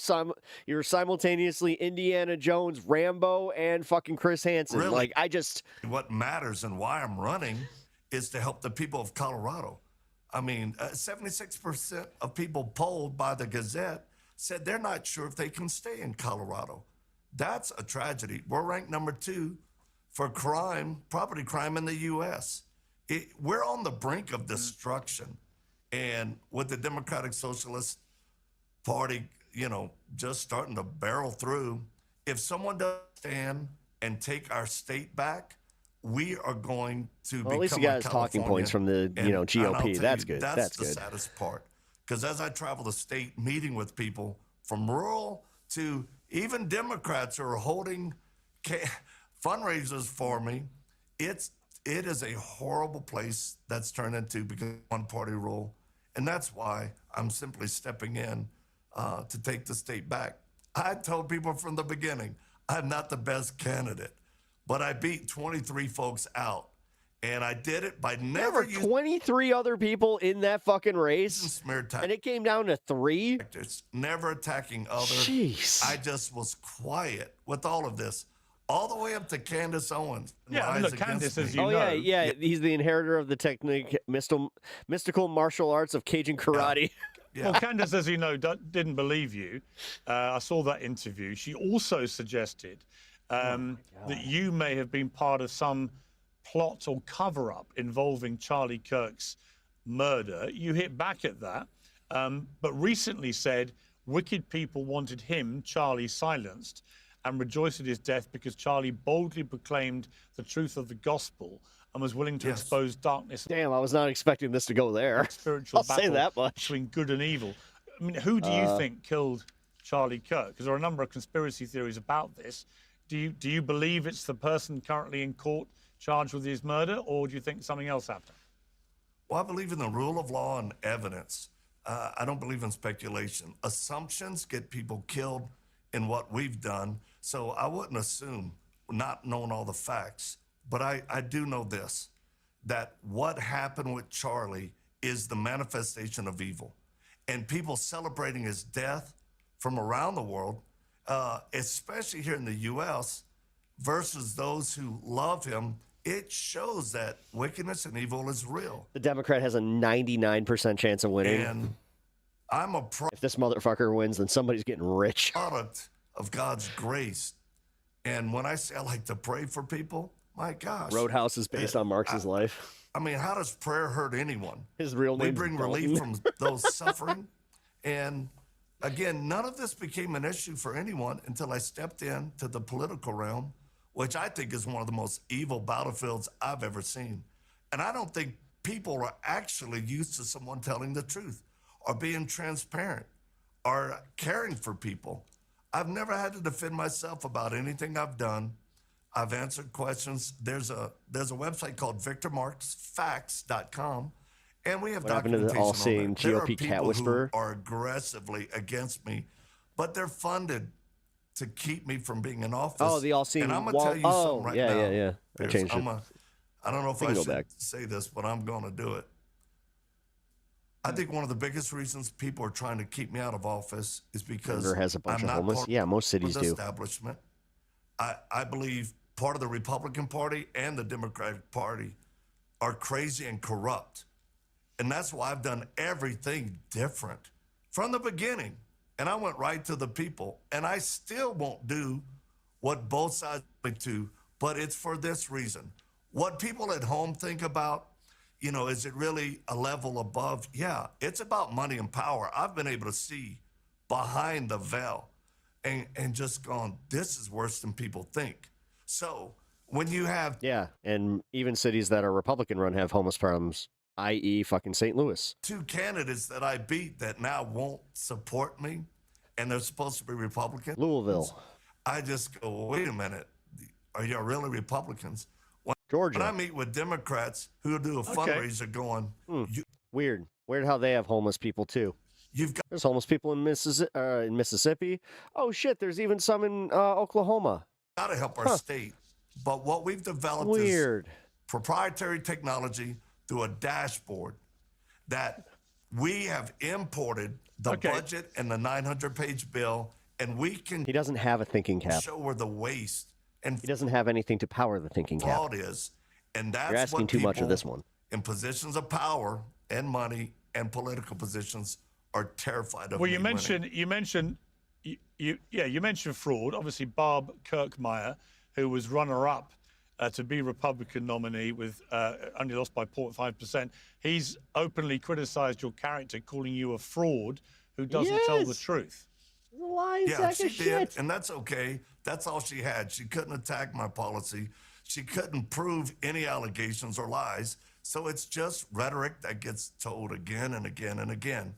you're simultaneously Indiana Jones, Rambo, and fucking Chris Hansen. Really? Like, I just what matters and why I'm running is to help the people of Colorado. I mean, 76% of people polled by the Gazette said they're not sure if they can stay in Colorado. That's a tragedy. We're ranked number 2 for crime, property crime in the U.S. We're on the brink of destruction. And with the Democratic Socialist Party, just starting to barrel through, if someone doesn't stand and take our state back, we are going to well, at least you become got a his talking points from the And I'll GOP. tell That's you, good. That's the good. saddest part. Because as I travel the state meeting with people from rural to even Democrats who are holding fundraisers for me, it is a horrible place that's turned into because of one-party rule. And that's why I'm simply stepping in to take the state back. I told people from the beginning, I'm not the best candidate, but I beat 23 folks out. And I did it by never There were 23 other people in that fucking race, smear and it came down to 3. It's never attacking others. Jeez. I just was quiet with all of this, all the way up to Candace Owens. Yeah, I mean, look, Candace, as you know. Yeah. He's the inheritor of the technique, mystical martial arts of Cajun karate. Well, Candace, as you know, didn't believe you. I saw that interview. She also suggested that you may have been part of some plot or cover-up involving Charlie Kirk's murder. You hit back at that, but recently said wicked people wanted him, Charlie, silenced, and rejoice at his death because Charlie boldly proclaimed the truth of the gospel and was willing to expose darkness. Damn, I was not expecting this to go there. Spiritual I'll say battle that much. between good and evil. I mean, who do you think killed Charlie Kirk? Because there are a number of conspiracy theories about this. Do you believe it's the person currently in court charged with his murder, or do you think something else happened? Well, I believe in the rule of law and evidence. I don't believe in speculation. Assumptions get people killed in what we've done, so I wouldn't assume, not knowing all the facts. But I do know this, that what happened with Charlie is the manifestation of evil. And people celebrating his death from around the world, especially here in the U.S., versus those who love him, it shows that wickedness and evil is real. The Democrat has a 99% chance of winning. And I'm a if this motherfucker wins, then somebody's getting rich. Product of God's grace. And when I say I like to pray for people, my gosh. Roadhouse is based on Marx's life. I mean, how does prayer hurt anyone? His real name. We bring relief from those suffering. And again, none of this became an issue for anyone until I stepped into the political realm, which I think is one of the most evil battlefields I've ever seen. And I don't think people are actually used to someone telling the truth or being transparent or caring for people. I've never had to defend myself about anything I've done. I've answered questions. There's a website called VictorMarksFacts.com, and we have What happened to the all-seeing GOP cat whisperer? Who are aggressively against me, but they're funded to keep me from being in office. Oh, the all-seeing. And I'm gonna tell you something right now. Yeah. I changed it. I don't know if I should say this, but I'm going to do it. I think one of the biggest reasons people are trying to keep me out of office is because Denver has a bunch I'm of not homeless. part Yeah, most cities of the do. establishment. I believe part of the Republican Party and the Democratic Party are crazy and corrupt. And that's why I've done everything different from the beginning. And I went right to the people. And I still won't do what both sides do, but it's for this reason. What people at home think about, you know, is it really a level above? Yeah, it's about money and power. I've been able to see behind the veil and just gone, this is worse than people think. So when you have... Yeah, and even cities that are Republican run have homeless problems, i.e. fucking St. Louis. Two candidates that I beat that now won't support me, and they're supposed to be Republicans. Louisville. I just go, wait a minute, are you really Republicans? Georgia. When I meet with Democrats who do a fundraiser going... Weird how they have homeless people too. There's homeless people in Mississippi. Oh shit, there's even some in Oklahoma. Got to help our state. But what we've developed is proprietary technology through a dashboard that we have imported the budget and the 900-page bill, and we can... He doesn't have a thinking cap. ...show where the waste and he doesn't have anything to power the thinking cap. fraud is. And that's You're asking what too much of people this one. in positions of power and money and political positions are terrified of. Well, me you mentioned fraud. Obviously, Bob Kirkmeyer, who was runner-up to be Republican nominee with only lost by 0.5%, he's openly criticized your character, calling you a fraud who doesn't tell the truth. Yeah, she did, and that's okay. That's all she had. She couldn't attack my policy. She couldn't prove any allegations or lies. So it's just rhetoric that gets told again and again and again.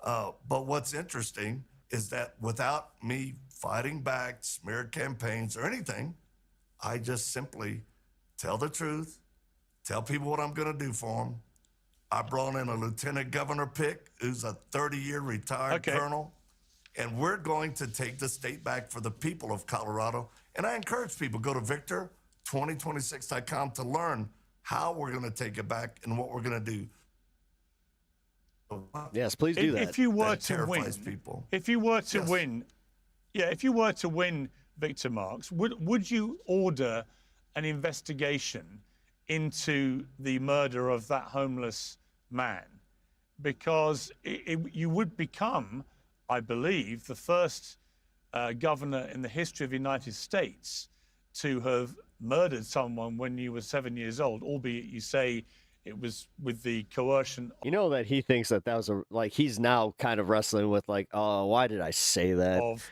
But what's interesting is that without me fighting back, smear campaigns or anything, I just simply tell the truth, tell people what I'm going to do for them. I brought in a lieutenant governor pick who's a 30-year retired colonel, and we're going to take the state back for the people of Colorado. And I encourage people, go to Victor2026.com to learn how we're going to take it back and what we're going to do. Yes, please do that. If you were That to win, terrifies people. if you were to win, if you were to win, Victor Marks, would you order an investigation into the murder of that homeless man? Because you would become, I believe, the first governor in the history of the United States to have murdered someone when you were 7 years old, albeit you say it was with the coercion. You know that he thinks that was he's now kind of wrestling with oh, why did I say that? Of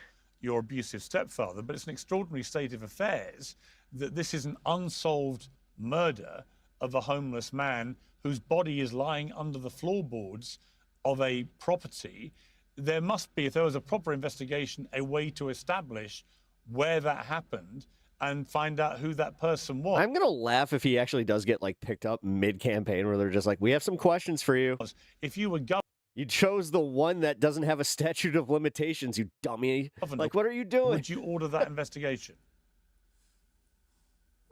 your abusive stepfather, but it's an extraordinary state of affairs that this is an unsolved murder of a homeless man whose body is lying under the floorboards of a property. There must be, if there was a proper investigation, a way to establish where that happened and find out who that person was. I'm gonna laugh if he actually does get like picked up mid-campaign, where they're just like, "We have some questions for you." If you were you chose the one that doesn't have a statute of limitations, you dummy. Like, what are you doing? Would you order that investigation?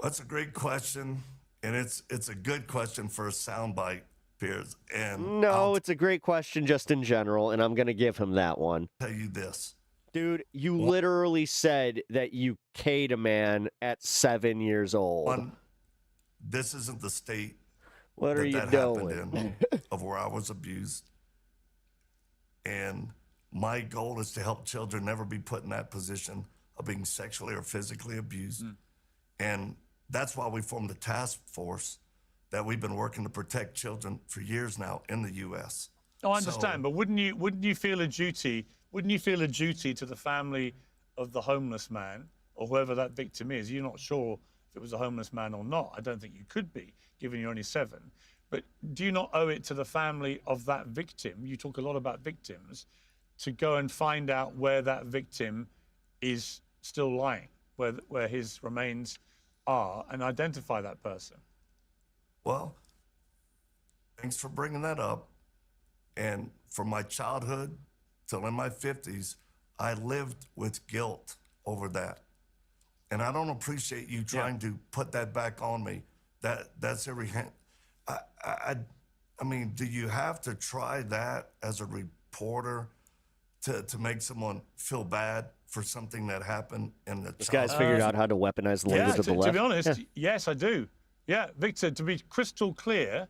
That's a great question, and it's a good question for a soundbite, Piers. And No, it's a great question just in general, and I'm gonna give him that one. I'll tell you this. Dude, you literally said that you K'd a man at 7 years old. This isn't the state What are you that doing? happened in, of where I was abused. And my goal is to help children never be put in that position of being sexually or physically abused. And that's why we formed a task force that we've been working to protect children for years now in the U.S. Oh, I understand, but wouldn't you feel a duty? Wouldn't you feel a duty to the family of the homeless man or whoever that victim is? You're not sure if it was a homeless man or not. I don't think you could be, given you're only 7. But do you not owe it to the family of that victim? You talk a lot about victims, to go and find out where that victim is still lying, where his remains are, and identify that person. Well, thanks for bringing that up. And from my childhood till in my 50s, I lived with guilt over that. And I don't appreciate you trying to put that back on me. That's every hand. I mean, do you have to try that as a reporter to make someone feel bad for something that happened in the This guy's figured out how to weaponize the language of the left. To be honest, yes, I do. Yeah, Victor, to be crystal clear,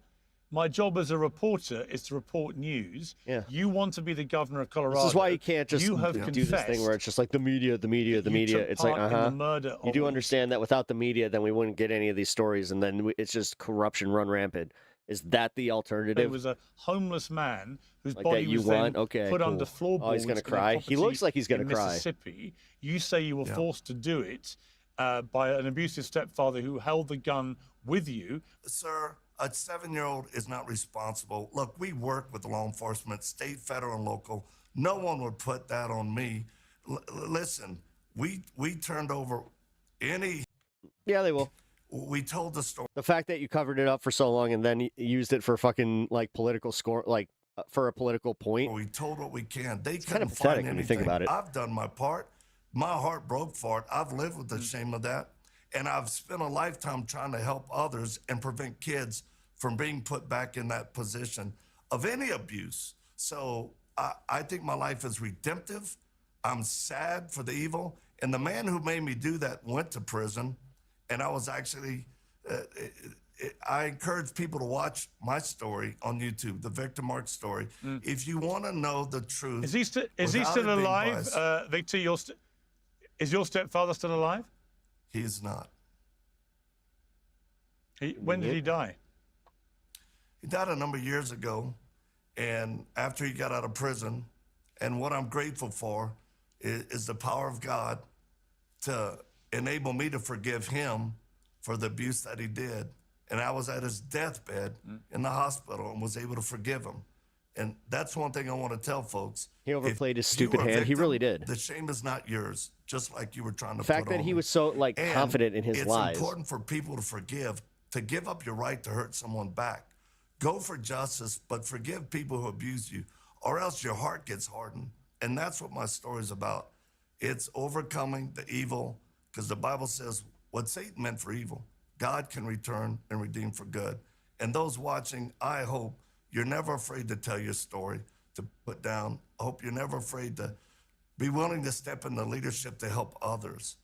my job as a reporter is to report news. Yeah. You want to be the governor of Colorado. This is why you can't just you have do this thing where it's just like the media. It's like, You do understand that without the media, then we wouldn't get any of these stories, and then it's just corruption run rampant. Is that the alternative? There was a homeless man whose Like body that you was want? then Okay, put cool. under floorboards. Oh, he's gonna in a cry. He property looks like he's gonna in cry. Mississippi. You say you were forced to do it by an abusive stepfather who held the gun with you. Sir, a 7-year-old is not responsible. Look, we work with law enforcement, state, federal, and local. No one would put that on me. Listen, we turned over any... Yeah, they will. We told the story. The fact that you covered it up for so long and then used it for fucking like political score, like for a political point. We told what we can. They It's kind couldn't of pathetic find when you anything. think about it. I've done my part. My heart broke for it. I've lived with the shame of that. And I've spent a lifetime trying to help others and prevent kids from being put back in that position of any abuse. So I think my life is redemptive. I'm sad for the evil. And the man who made me do that went to prison. And I was actually, I encourage people to watch my story on YouTube, the Victor Mark story. If you want to know the truth. Is he still alive, Victor? Is your stepfather still alive? He is not. When did he die? He died a number of years ago, and after he got out of prison. And what I'm grateful for is the power of God to enable me to forgive him for the abuse that he did. And I was at his deathbed in the hospital and was able to forgive him. And that's one thing I want to tell folks. He overplayed his If you stupid were a hand. He victim, really did. The shame is not yours, just like you were trying to The fact put that on he me. was so like And confident in his lies. It's important for people to give up your right to hurt someone back. Go for justice, but forgive people who abuse you, or else your heart gets hardened. And that's what my story is about. It's overcoming the evil, because the Bible says what Satan meant for evil, God can return and redeem for good. And those watching, I hope you're never afraid to tell your story, to put down. I hope you're never afraid to be willing to step into leadership to help others.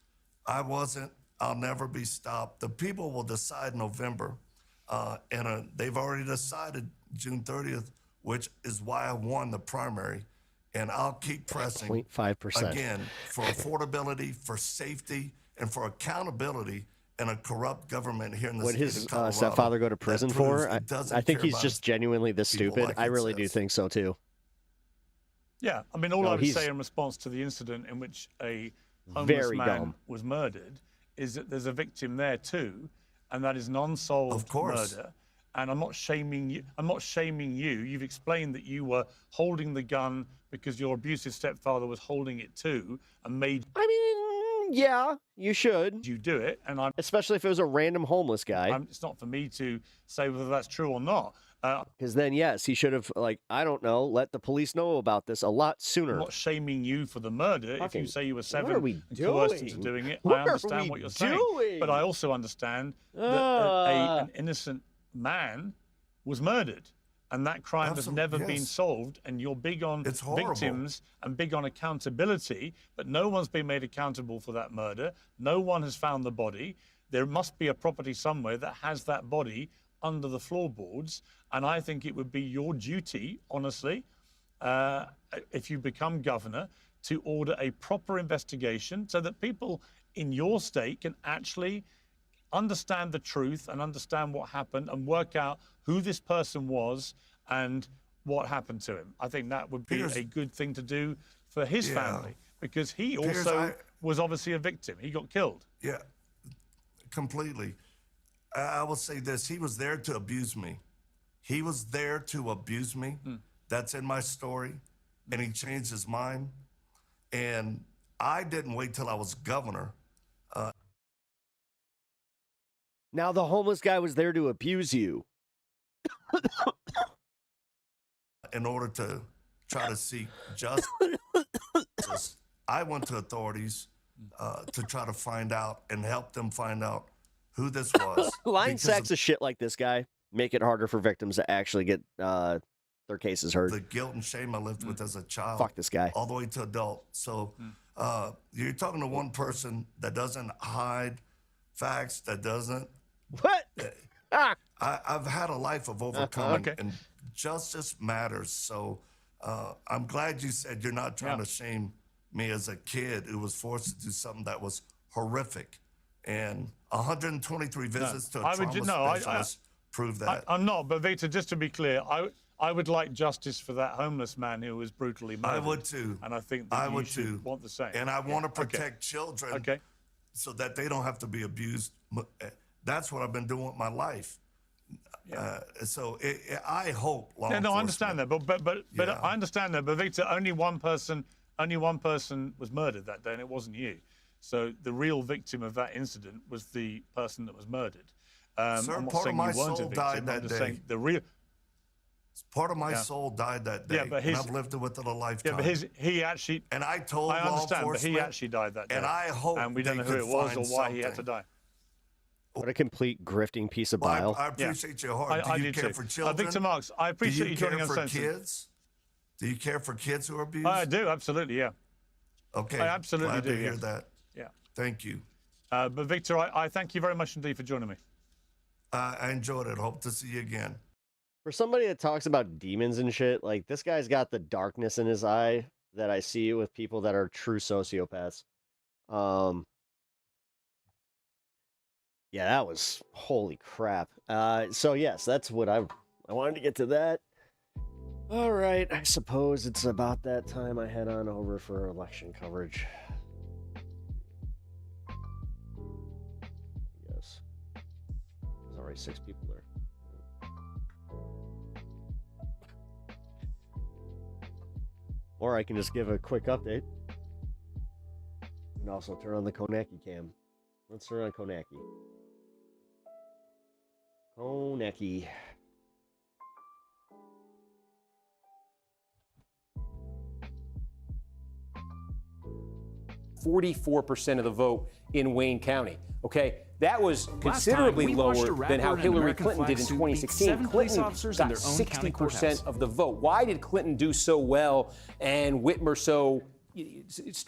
I wasn't. I'll never be stopped. The people will decide November, and they've already decided June 30th, which is why I won the primary. And I'll keep pressing 0.5%. again for affordability, for safety, and for accountability in a corrupt government here in the Would state his of Colorado. stepfather go to prison for? It doesn't I think care he's about just genuinely this people stupid. like I it really do says. think so too. Yeah, I mean, all No, I would he's say in response to the incident in which a homeless very man dumb. was murdered is that there's a victim there too, and that is an unsolved murder. And I'm not shaming you. I'm not shaming you. You've explained that you were holding the gun because your abusive stepfather was holding it too, and made. I mean, yeah, you should. You do it, and I'm. Especially if it was a random homeless guy. It's not for me to say whether that's true or not. Because then, yes, he should have, like, I don't know, let the police know about this a lot sooner. I'm not shaming you for the murder. If you say you were 7 and doing? coerced into doing it, What I are understand we what you're saying. doing? But I also understand that an innocent man was murdered. And that crime has never been solved. And you're big on victims and big on accountability, but no one's been made accountable for that murder. No one has found the body. There must be a property somewhere that has that body under the floorboards. And I think it would be your duty, honestly, if you become governor, to order a proper investigation so that people in your state can actually understand the truth and understand what happened and work out who this person was and what happened to him. I think that would be a good thing to do for his family, because he also was obviously a victim. He got killed. Yeah, completely. I will say this. He was there to abuse me. He was there to abuse me. That's in my story. And he changed his mind. And I didn't wait till I was governor. Now the homeless guy was there to abuse you. In order to try to seek justice, I went to authorities to try to find out and help them find out who this was. Line sacks of shit like this guy make it harder for victims to actually get their cases heard. The guilt and shame I lived with as a child. Fuck this guy. All the way to adult. So you're talking to one person that doesn't hide facts, that doesn't. What? I've had a life of overcoming, and justice matters. So I'm glad you said you're not trying to shame me as a kid who was forced to do something that was horrific. And 123 visits to a trauma specialist prove that. I'm not, but Victor, just to be clear, I would like justice for that homeless man who was brutally murdered. I would too. And I think that you should want the same. And I want to protect children so that they don't have to be abused. That's what I've been doing with my life. So I hope. I understand that, but I understand that. But Victor, only one person was murdered that day, and it wasn't you. So the real victim of that incident was the person that was murdered. Sir, I'm not part saying of my you weren't soul a victim. died that I'm just day. saying the real. Part of my soul died that day. Yeah, but and I've lived with it a lifetime. Yeah, but he actually. And I told I law understand, but enforcement. he actually died that day. And I hope. And we don't know who it was or why he had to die. What a complete grifting piece of bile. I appreciate your heart. Do you care for children? Victor Marks, I appreciate you joining us. Do you care for kids? Do you care for kids who are abused? I do, absolutely, yeah. Okay. I absolutely Glad do. to hear that. Yeah. Thank you. But Victor, I thank you very much indeed for joining me. I enjoyed it. Hope to see you again. For somebody that talks about demons and shit, like this guy's got the darkness in his eye that I see with people that are true sociopaths. Yeah, that was holy crap. So yes, that's what I wanted to get to that. All right, I suppose it's about that time I head on over for election coverage. Yes. There's already 6 people there. Or I can just give a quick update. And also turn on the Konecki cam. Let's turn on Konecki. Konecki. 44% of the vote in Wayne County. Okay, that was considerably lower than how Hillary Clinton did in 2016. Clinton got 60% of the vote. Why did Clinton do so well and Whitmer so?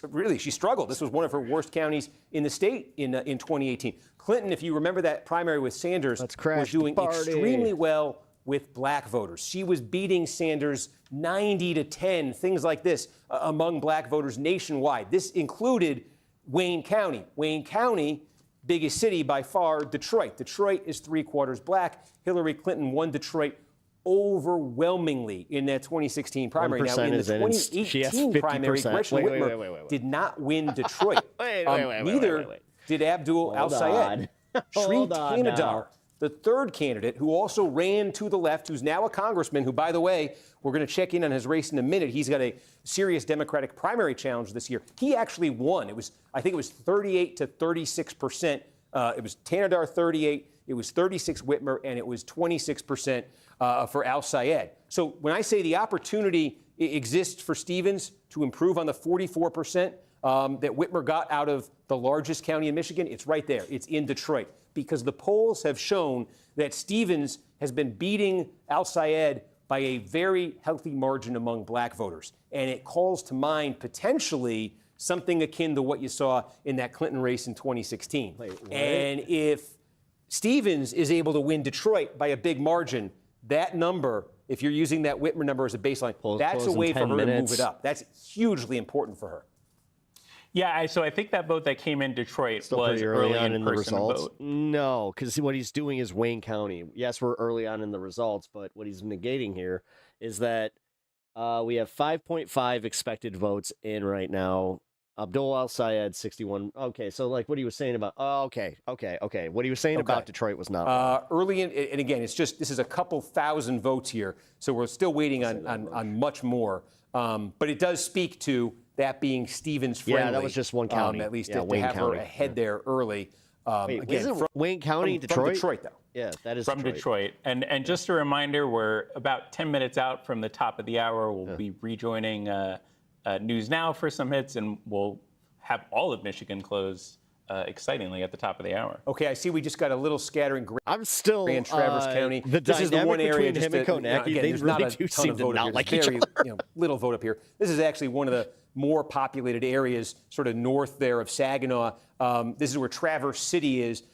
Really, she struggled. This was one of her worst counties in the state in 2018. Clinton, if you remember that primary with Sanders, was doing extremely well with black voters. She was beating Sanders 90-10, things like this, among black voters nationwide. This included Wayne County. Wayne County, biggest city by far, Detroit. Detroit is 3/4 black. Hillary Clinton won Detroit overwhelmingly in that 2016 primary. Now, in the 2018 primary, Gretchen Whitmer did not win Detroit. Neither did Abdul Al-Sayed. Sri Tanadar, the third candidate who also ran to the left, who's now a congressman, who, by the way, we're going to check in on his race in a minute. He's got a serious Democratic primary challenge this year. He actually won. I think it was 38 to 36%. It was Tanadar 38, it was 36 Whitmer, and it was 26% for Al-Sayed. So when I say the opportunity exists for Stevens to improve on the 44% that Whitmer got out of the largest county in Michigan, it's right there. It's in Detroit. Because the polls have shown that Stevens has been beating Al-Sayed by a very healthy margin among black voters. And it calls to mind potentially something akin to what you saw in that Clinton race in 2016. And if Stevens is able to win Detroit by a big margin, that number, if you're using that Whitmer number as a baseline, that's a way for her to move it up. That's hugely important for her. Yeah, so I think that vote that came in Detroit Still was pretty early on in the in-person results. vote. No, because what he's doing is Wayne County. Yes, we're early on in the results, but what he's negating here is that we have 5.5 expected votes in right now. Abdul Al-Sayed, 61. Okay, so like what he was saying about, okay. What he was saying about Detroit was not early in, and again, it's just, this is a couple thousand votes here, so we're still waiting on much more. But it does speak to that being Stevens friendly. Yeah, that was just one county. At least Yeah, to Wayne have County. her ahead there early. Wait, Again, isn't Wayne County, Detroit? From Detroit, though. Yeah, that is From Detroit. And just a reminder, we're about 10 minutes out from the top of the hour. We'll be rejoining News Now for some hits, and we'll have all of Michigan close excitingly at the top of the hour. Okay, I see we just got a little scattering. I'm still Grand Traverse County. This is the one area just between him and Konecki. They really do seem to not like each other. Little vote up here. This is actually one of the more populated areas, sort of north there of Saginaw. This is where Traverse City is.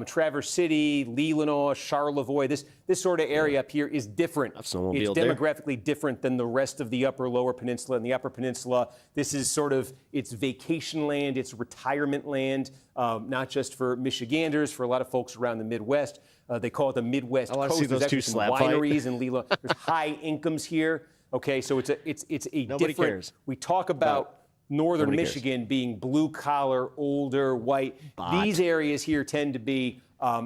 Traverse City, Leelanau, Charlevoix. This sort of area up here is different. It's demographically different than the rest of the upper lower peninsula. And the upper peninsula, this is sort of, it's vacation land, it's retirement land, not just for Michiganders, for a lot of folks around the Midwest. They call it the Midwest Coast. See those two some wineries in Leelanau. There's high incomes here. Okay, so it's a Nobody different. cares. We talk about northern Michigan being blue collar, older, white. These areas here tend to be.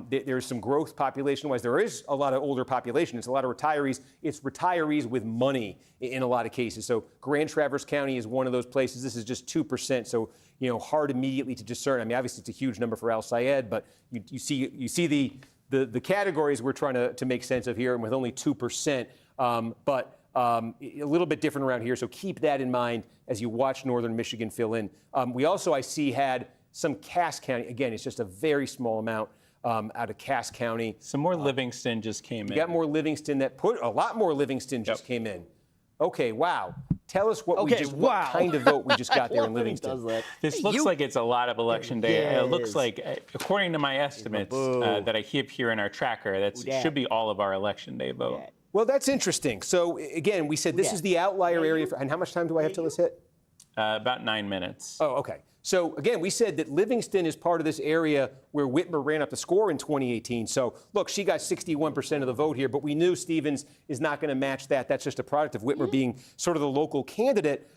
There's some growth population-wise. There is a lot of older population. It's a lot of retirees. It's retirees with money in a lot of cases. So Grand Traverse County is one of those places. This is just 2%. So hard immediately to discern. I mean, obviously it's a huge number for Al-Sayed, but you see the categories we're trying to make sense of here, and with only 2%. A little bit different around here, so keep that in mind as you watch northern Michigan fill in. We also, I see, had some Cass County. Again, it's just a very small amount out of Cass County. Some more Livingston just came in. You got more Livingston a lot more Livingston just came in. Okay, wow. Tell us what kind of vote we just got there in Livingston. This looks like it's a lot of election day. It looks like, according to my estimates that I keep here in our tracker, that should be all of our election day vote. Well, that's interesting. So, again, we said this is the outlier area. And how much time do I have till this hit? About 9 minutes. Oh, okay. So, again, we said that Livingston is part of this area where Whitmer ran up the score in 2018. So, look, she got 61% of the vote here, but we knew Stevens is not going to match that. That's just a product of Whitmer being sort of the local candidate.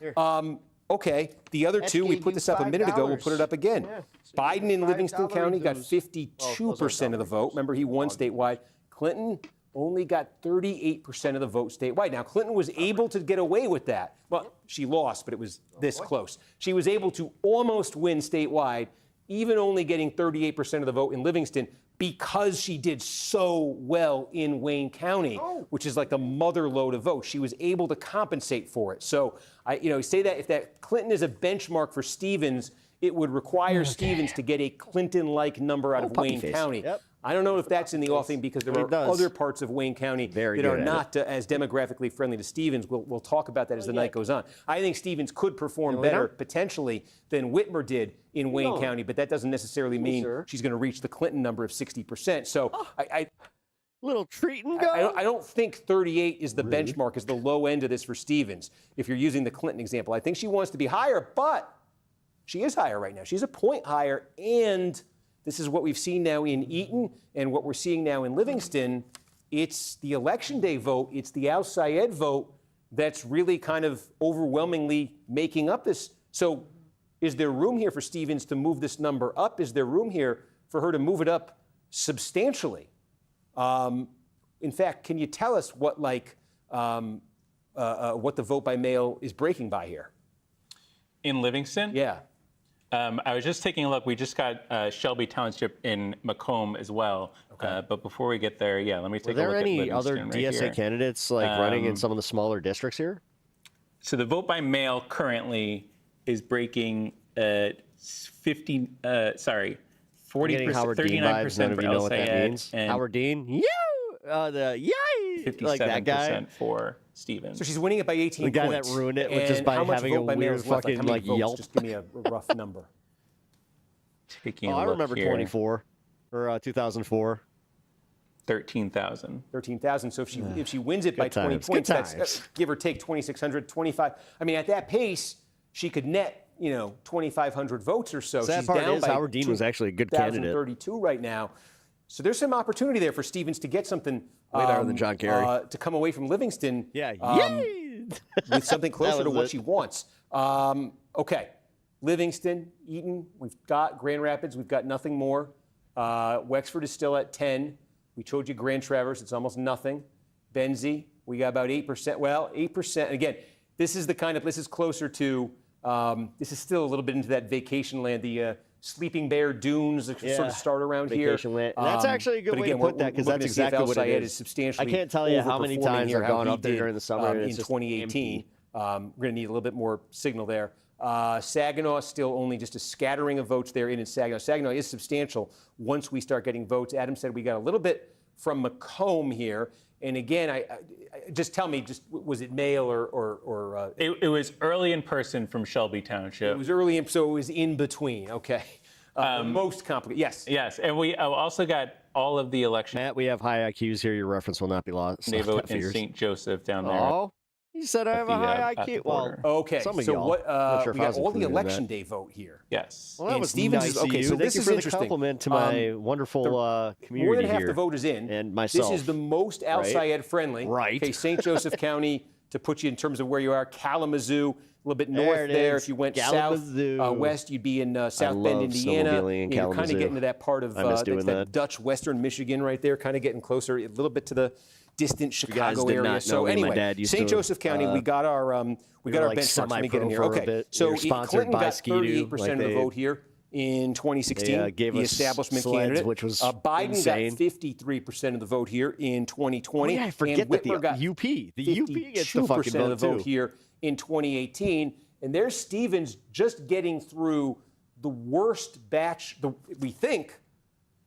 Okay, the other two, we put this up a minute ago. We'll put it up again. Biden in Livingston County got 52% of the vote. Remember, he won statewide. Clinton only got 38% of the vote statewide. Now, Clinton was able to get away with that. Well, she lost, but it was this close. She was able to almost win statewide, even only getting 38% of the vote in Livingston, because she did so well in Wayne County, which is like the mother lode of votes. She was able to compensate for it. So, say that if that Clinton is a benchmark for Stevens, it would require Stevens to get a Clinton-like number out of Wayne County. I don't know if that's in the offing because there are other parts of Wayne County that are not as demographically friendly to Stevens. We'll talk about that as the night goes on. I think Stevens could perform better potentially than Whitmer did in Wayne County, but that doesn't necessarily mean she's going to reach the Clinton number of 60%. So little treat and go. I don't think 38 is the benchmark, is the low end of this for Stevens, if you're using the Clinton example. I think she wants to be higher, but she is higher right now. She's a point higher, and this is what we've seen now in Eaton and what we're seeing now in Livingston. it's the election day vote, it's the Al Sayed vote that's really kind of overwhelmingly making up this. So is there room here for Stevens to move this number up? Is there room here for her to move it up substantially? In fact, can you tell us what what the vote by mail is breaking by here? In Livingston? Yeah. I was just taking a look. We just got Shelby Township in Macomb as well. Okay. But before we get there, let me take a look at Livingston. Are there any other right DSA here. candidates running in some of the smaller districts here? So the vote by mail currently is breaking 40%, 39% None of for you know El what that Sayed means. and Howard Dean, yay, like that guy. 57% for Stevens. So she's winning it by 18 The guy points. that ruined it was just And by how much having a vote by mail weird is left? fucking how many votes? Yelp. Just give me a rough number. Taking a I look remember here. 24 or 2004. 13,000. 13,000. So if she wins it by 20 times. points, Good that's times. give or take 2,600, 25. I mean, at that pace, she could net 2,500 votes or so. Sad She's part down is by Howard Dean was actually a good candidate. 2,032 right now. So there's some opportunity there for Stevens to get something Way better than John Kerry. to come away from Livingston. Yeah, with something closer That to was what it. she wants. Okay, Livingston, Eaton, we've got Grand Rapids, we've got nothing more. Wexford is still at 10. We told you Grand Traverse, it's almost nothing. Benzie, we got about 8%. Well, 8%. Again, this is closer to, this is still a little bit into that vacation land, the Sleeping Bear Dunes that sort of start around Vacation here. land. That's actually a good but way to again, put that, 'cause we're that's looking to see if exactly El what it Sayed is. substantially I can't tell you how many overperforming times here, I've how gone he up there did, during the summer and in it's just 2018. We're going to need a little bit more signal there. Saginaw still only just a scattering of votes there in Saginaw. Saginaw is substantial once we start getting votes. Adam said we got a little bit from Macomb here. And again, I just tell me, was it mail or It was early in person from Shelby Township. It was early, so it was in between. Okay. Most complicated. Yes. Yes, and we also got all of the election. Matt, we have high IQs here. Your reference will not be lost. They vote in St. Joseph down there. Oh, you said I have a high IQ. Well, okay. some of so y'all. what? Not sure We if I got was all the included in election that. day vote here. Yes. Well, that And was Stevens nice is okay. of you. So Thank this you is for the interesting. compliment to my wonderful community More than half here. the vote is in, and myself. This is the most Al right? Sayed friendly. Right. Okay, St. Joseph County, to put you in terms of where you are, Kalamazoo, a little bit north There it there. is. If you went Kalamazoo. south, west, you'd be in South love Bend, Indiana. snowmobiling in You're kind Kalamazoo. of getting to that part of I miss doing that that. Dutch western Michigan right there, kind of getting closer a little bit to the distant guys Chicago did area. not So know me, my anyway, dad used St. to, Joseph County, we got our we got were our like benchmarks. Let me get semi-pro them here. for a Okay, bit. We so were sponsored Clinton by got Ski-Doo. 38% Like of the they- vote here in 2016. They, gave the us establishment sleds, candidate, which was Biden insane. got 53% of the vote here in 2020. Oh, yeah, I forget and that Whitmer got the UP gets the fucking 52% of the vote, vote too. here in 2018. And there's Stevens just getting through the worst batch, we think,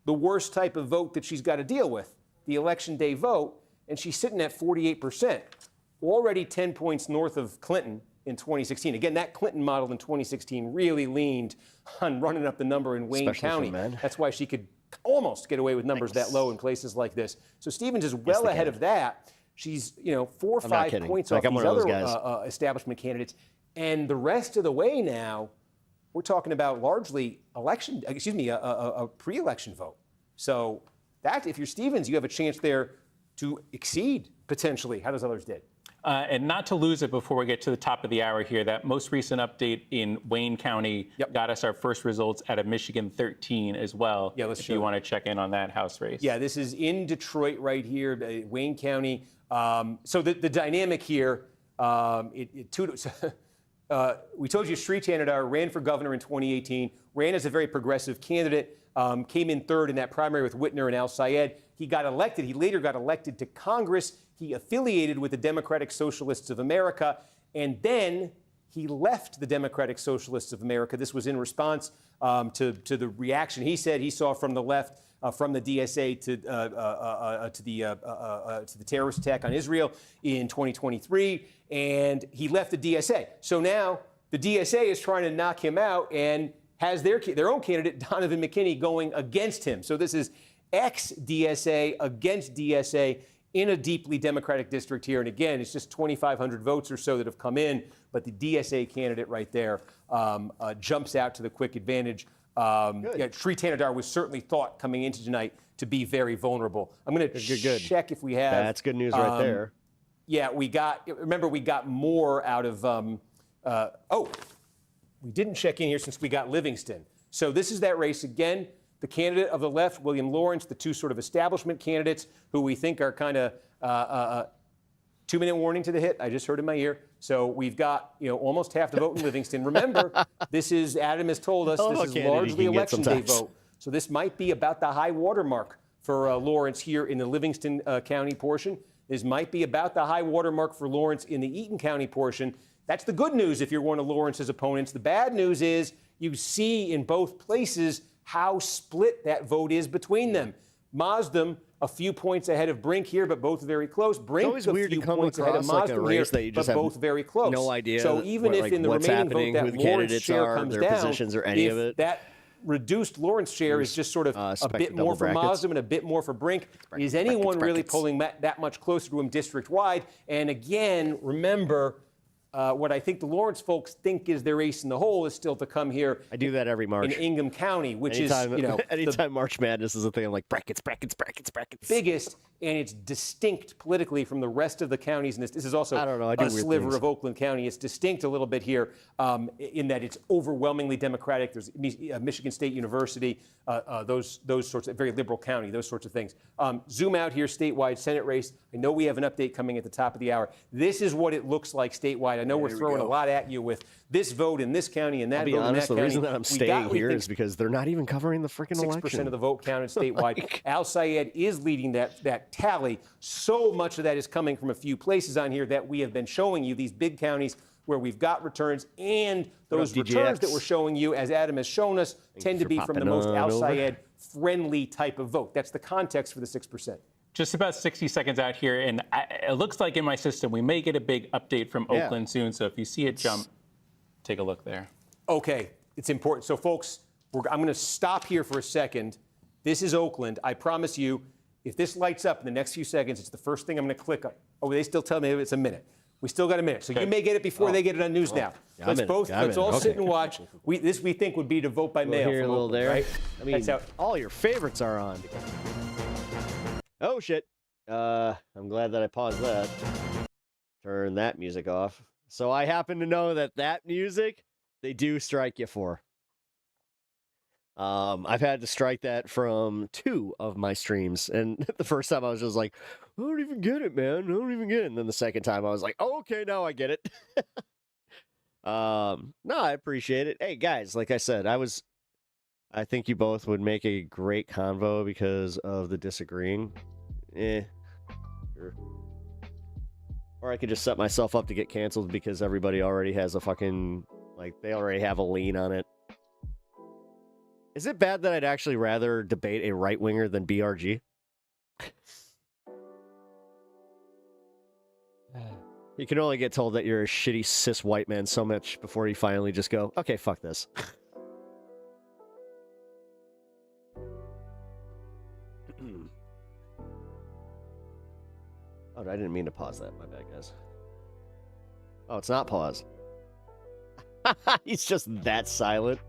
the worst type of vote that she's got to deal with, the election day vote, and she's sitting at 48%, already 10 points north of Clinton in 2016. Again, that Clinton model in 2016 really leaned on running up the number in Wayne Especially for County. men. That's why she could almost get away with numbers that low in places like this. So Stevens is well ahead of that. She's 4 or I'm not 5 kidding. points Like, off I'm these one of those other guys. establishment candidates. And the rest of the way now, we're talking about largely a pre-election vote. So that, if you're Stevens, you have a chance there to exceed potentially how those others did. And not to lose it before we get to the top of the hour here, that most recent update in Wayne County got us our first results out of Michigan 13 as well. Yeah, if you want to check in on that House race. Yeah, this is in Detroit right here, Wayne County. So the dynamic here, we told you Sri Tanadar ran for governor in 2018, ran as a very progressive candidate, came in third in that primary with Whitner and Al Sayed. He got elected. He later got elected to Congress. He affiliated with the Democratic Socialists of America, and then he left the Democratic Socialists of America. This was in response to the reaction he said he saw from the left, from the DSA to the terrorist attack on Israel in 2023, and he left the DSA. So now the DSA is trying to knock him out and has their own candidate, Donovan McKinney, going against him. So this is ex-DSA against DSA in a deeply Democratic district here. And again, it's just 2,500 votes or so that have come in, but the DSA candidate right there jumps out to the quick advantage Shri Tanadar was certainly thought coming into tonight to be very vulnerable. I'm going to check if we have. That's good news right there. Yeah, we got more out of. We didn't check in here since we got Livingston. So this is that race again. The candidate of the left, William Lawrence, the two sort of establishment candidates who we think are kind of 2-minute warning to the hit. I just heard in my ear. So we've got almost half the vote in Livingston. Remember, this is, Adam has told us, this is largely election day vote. So this might be about the high water mark for Lawrence here in the Livingston County portion. This might be about the high water mark for Lawrence in the Eaton County portion. That's the good news if you're one of Lawrence's opponents. The bad news is you see in both places how split that vote is between them. Maasdam, a few points ahead of Brink here, but both very close. Brink, it's always weird a few to come points ahead of across like a Maasdam race here, that you just but have both very close. no idea. So even if in the what's remaining happening, vote who that the Lawrence candidates share are, comes their down, positions, or any if of it. that reduced Lawrence share is just sort of a bit more for Maasdam and a bit more for Brink. Is anyone really pulling that much closer to him district-wide? And again, remember, what I think the Lawrence folks think is their ace in the hole is still to come here. I do that every March. In Ingham County, which anytime, is, anytime March Madness is a thing, I'm like, brackets. biggest, and it's distinct politically from the rest of the counties. And this is also a sliver of Oakland County. It's distinct a little bit here in that it's overwhelmingly Democratic. There's Michigan State University, those sorts of very liberal county, those sorts of things. Zoom out here, statewide Senate race. I know we have an update coming at the top of the hour. This is what it looks like statewide. I know we're throwing a lot at you with this vote in this county and that vote in that county. I'll be honest, the reason that I'm staying here is because they're not even covering the freaking election. 6% of the vote counted statewide. Al Sayed is leading that tally. So much of that is coming from a few places on here that we have been showing you, these big counties where we've got returns, and those returns that we're showing you, as Adam has shown us, tend to be from the most Al Sayed friendly type of vote. That's the context for the 6%. Just about 60 seconds out here, and it looks like in my system we may get a big update from Oakland soon, so if you see it jump, take a look there. Okay, it's important. So, folks, I'm going to stop here for a second. This is Oakland. I promise you, if this lights up in the next few seconds, it's the first thing I'm going to click on. Oh, they still tell me it's a minute. We still got a minute. So you may get it before they get it on News Now. Let's all sit and watch. We think would be to vote by mail. Here, a little there. Right? I mean, all your favorites are on. Oh, shit. I'm glad that I paused that. Turn that music off. So I happen to know that music, they do strike you for. I've had to strike that from 2 of my streams. And the first time I was just like, I don't even get it, man. I don't even get it. And then the second time I was like, oh, okay, now I get it. No, I appreciate it. Hey, guys, like I said, I think you both would make a great convo because of the disagreeing. Sure. Or I could just set myself up to get canceled because everybody already has a fucking, they already have a lean on it. Is it bad that I'd actually rather debate a right-winger than BRG? You can only get told that you're a shitty cis white man so much before you finally just go, okay, fuck this. Oh, I didn't mean to pause that. My bad, guys. Oh, it's not paused. He's just that silent.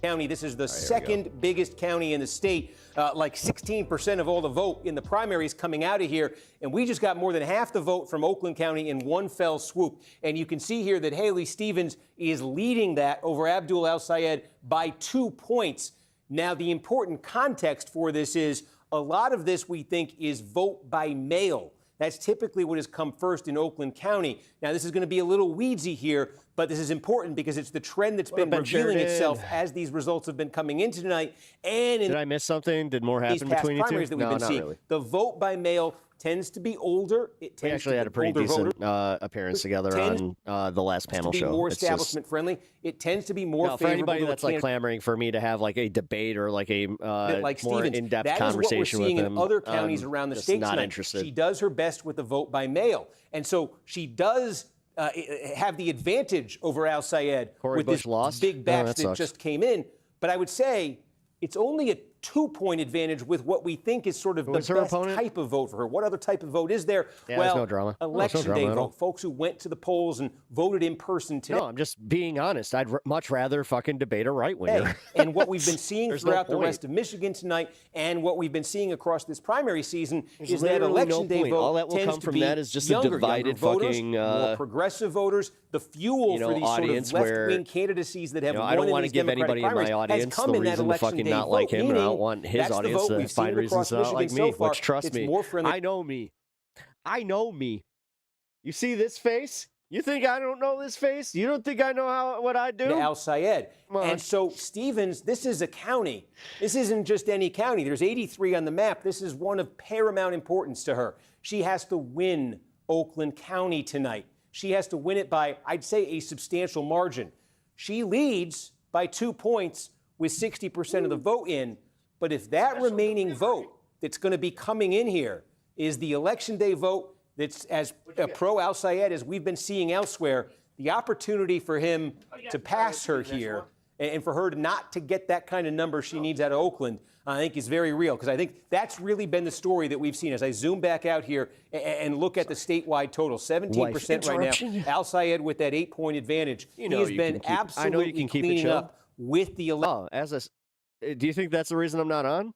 County. This is the second biggest county in the state. 16% of all the vote in the primaries coming out of here. And we just got more than half the vote from Oakland County in one fell swoop. And you can see here that Haley Stevens is leading that over Abdul Al Sayed by 2 points. Now, the important context for this is a lot of this, we think, is vote by mail. That's typically what has come first in Oakland County. Now, this is going to be a little weedsy here, but this is important because it's the trend that's been revealing itself as these results have been coming into tonight. And did I miss something? Did more happen between you two? That we've been seeing. Really. The vote by mail tends to be older. It tends we actually had a pretty decent appearance together on the last panel show. More establishment friendly. It tends to be more favorable. For anybody that's clamoring for me to have a debate or a more in-depth conversation with them, that is what we're seeing in other counties around the state not tonight. Interested. She does her best with the vote by mail, and so she does have the advantage over Al Sayed with this big batch that just came in. But I would say it's only a 2-point advantage with what we think is sort of the best type of vote for her. What other type of vote is there? Yeah, well, there's no drama. Election day vote. Folks who went to the polls and voted in person today. No, I'm just being honest. I'd much rather fucking debate a right-winger. And what we've been seeing There's throughout no the rest of Michigan tonight, and what we've been seeing across this primary season, is that election day vote All that will tends come to from be that is just younger, a divided younger voters, fucking more progressive voters. The fuel for these sort of left-wing candidacies that have won I don't in want to these give Democratic anybody in my primaries has audience come the in that reason to election fucking day not vote, like him, and I meaning don't want his that's the audience vote to we've find seen reasons across to not like Michigan me, so far. which trust It's me, more friendly. I know me. I know me. You see this face? You think I don't know this face? You don't think I know what I do? To Al Sayed. And so Stevens, this is a county. This isn't just any county. There's 83 on the map. This is one of paramount importance to her. She has to win Oakland County tonight. She has to win it by, I'd say, a substantial margin. She leads by 2 points with 60% of the vote in. But if that remaining vote that's going to be coming in here is the election day vote that's as pro-Al Sayed as we've been seeing elsewhere, the opportunity for him to pass her here and for her not to get that kind of number she needs out of Oakland, I think is very real, because I think that's really been the story that we've seen. As I zoom back out here and look at the statewide total, 17% right now. Al Sayed with that 8-point advantage. He has been absolutely cleaning up with the election. Do you think that's the reason I'm not on?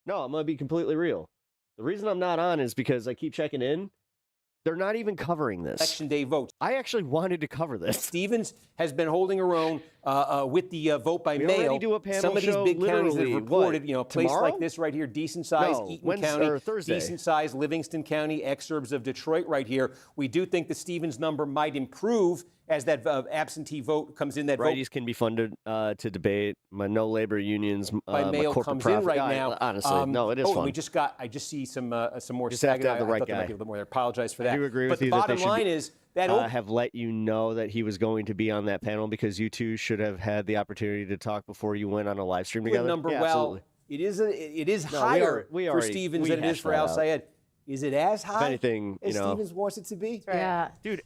No, I'm going to be completely real. The reason I'm not on is because I keep checking in. They're not even covering this. Election day votes. I actually wanted to cover this. Stevens has been holding her own with the vote by mail. already do a panel Some of these show big counties that have reported, what, you know, a place tomorrow? like this right here, decent-sized Eaton County, decent-sized Livingston County, exurbs of Detroit right here. We do think the Stevens number might improve as that absentee vote comes in. That righties can be funded to debate. My no labor unions by mail comes in right now. Honestly, no, it is fun. I just see some more. Just have to have the right I thought there might guy. be a little more there. Apologize for that. I do agree with but you. The that bottom they should line is that have let you know that he was going to be on that panel, because you two should have had the opportunity to talk before you went on a live stream together. Number, yeah, well, absolutely. it is higher for Stevens than it is for Al Sayed. Sayed. Is it as high If anything, as Stevens wants it to be? Yeah. Dude,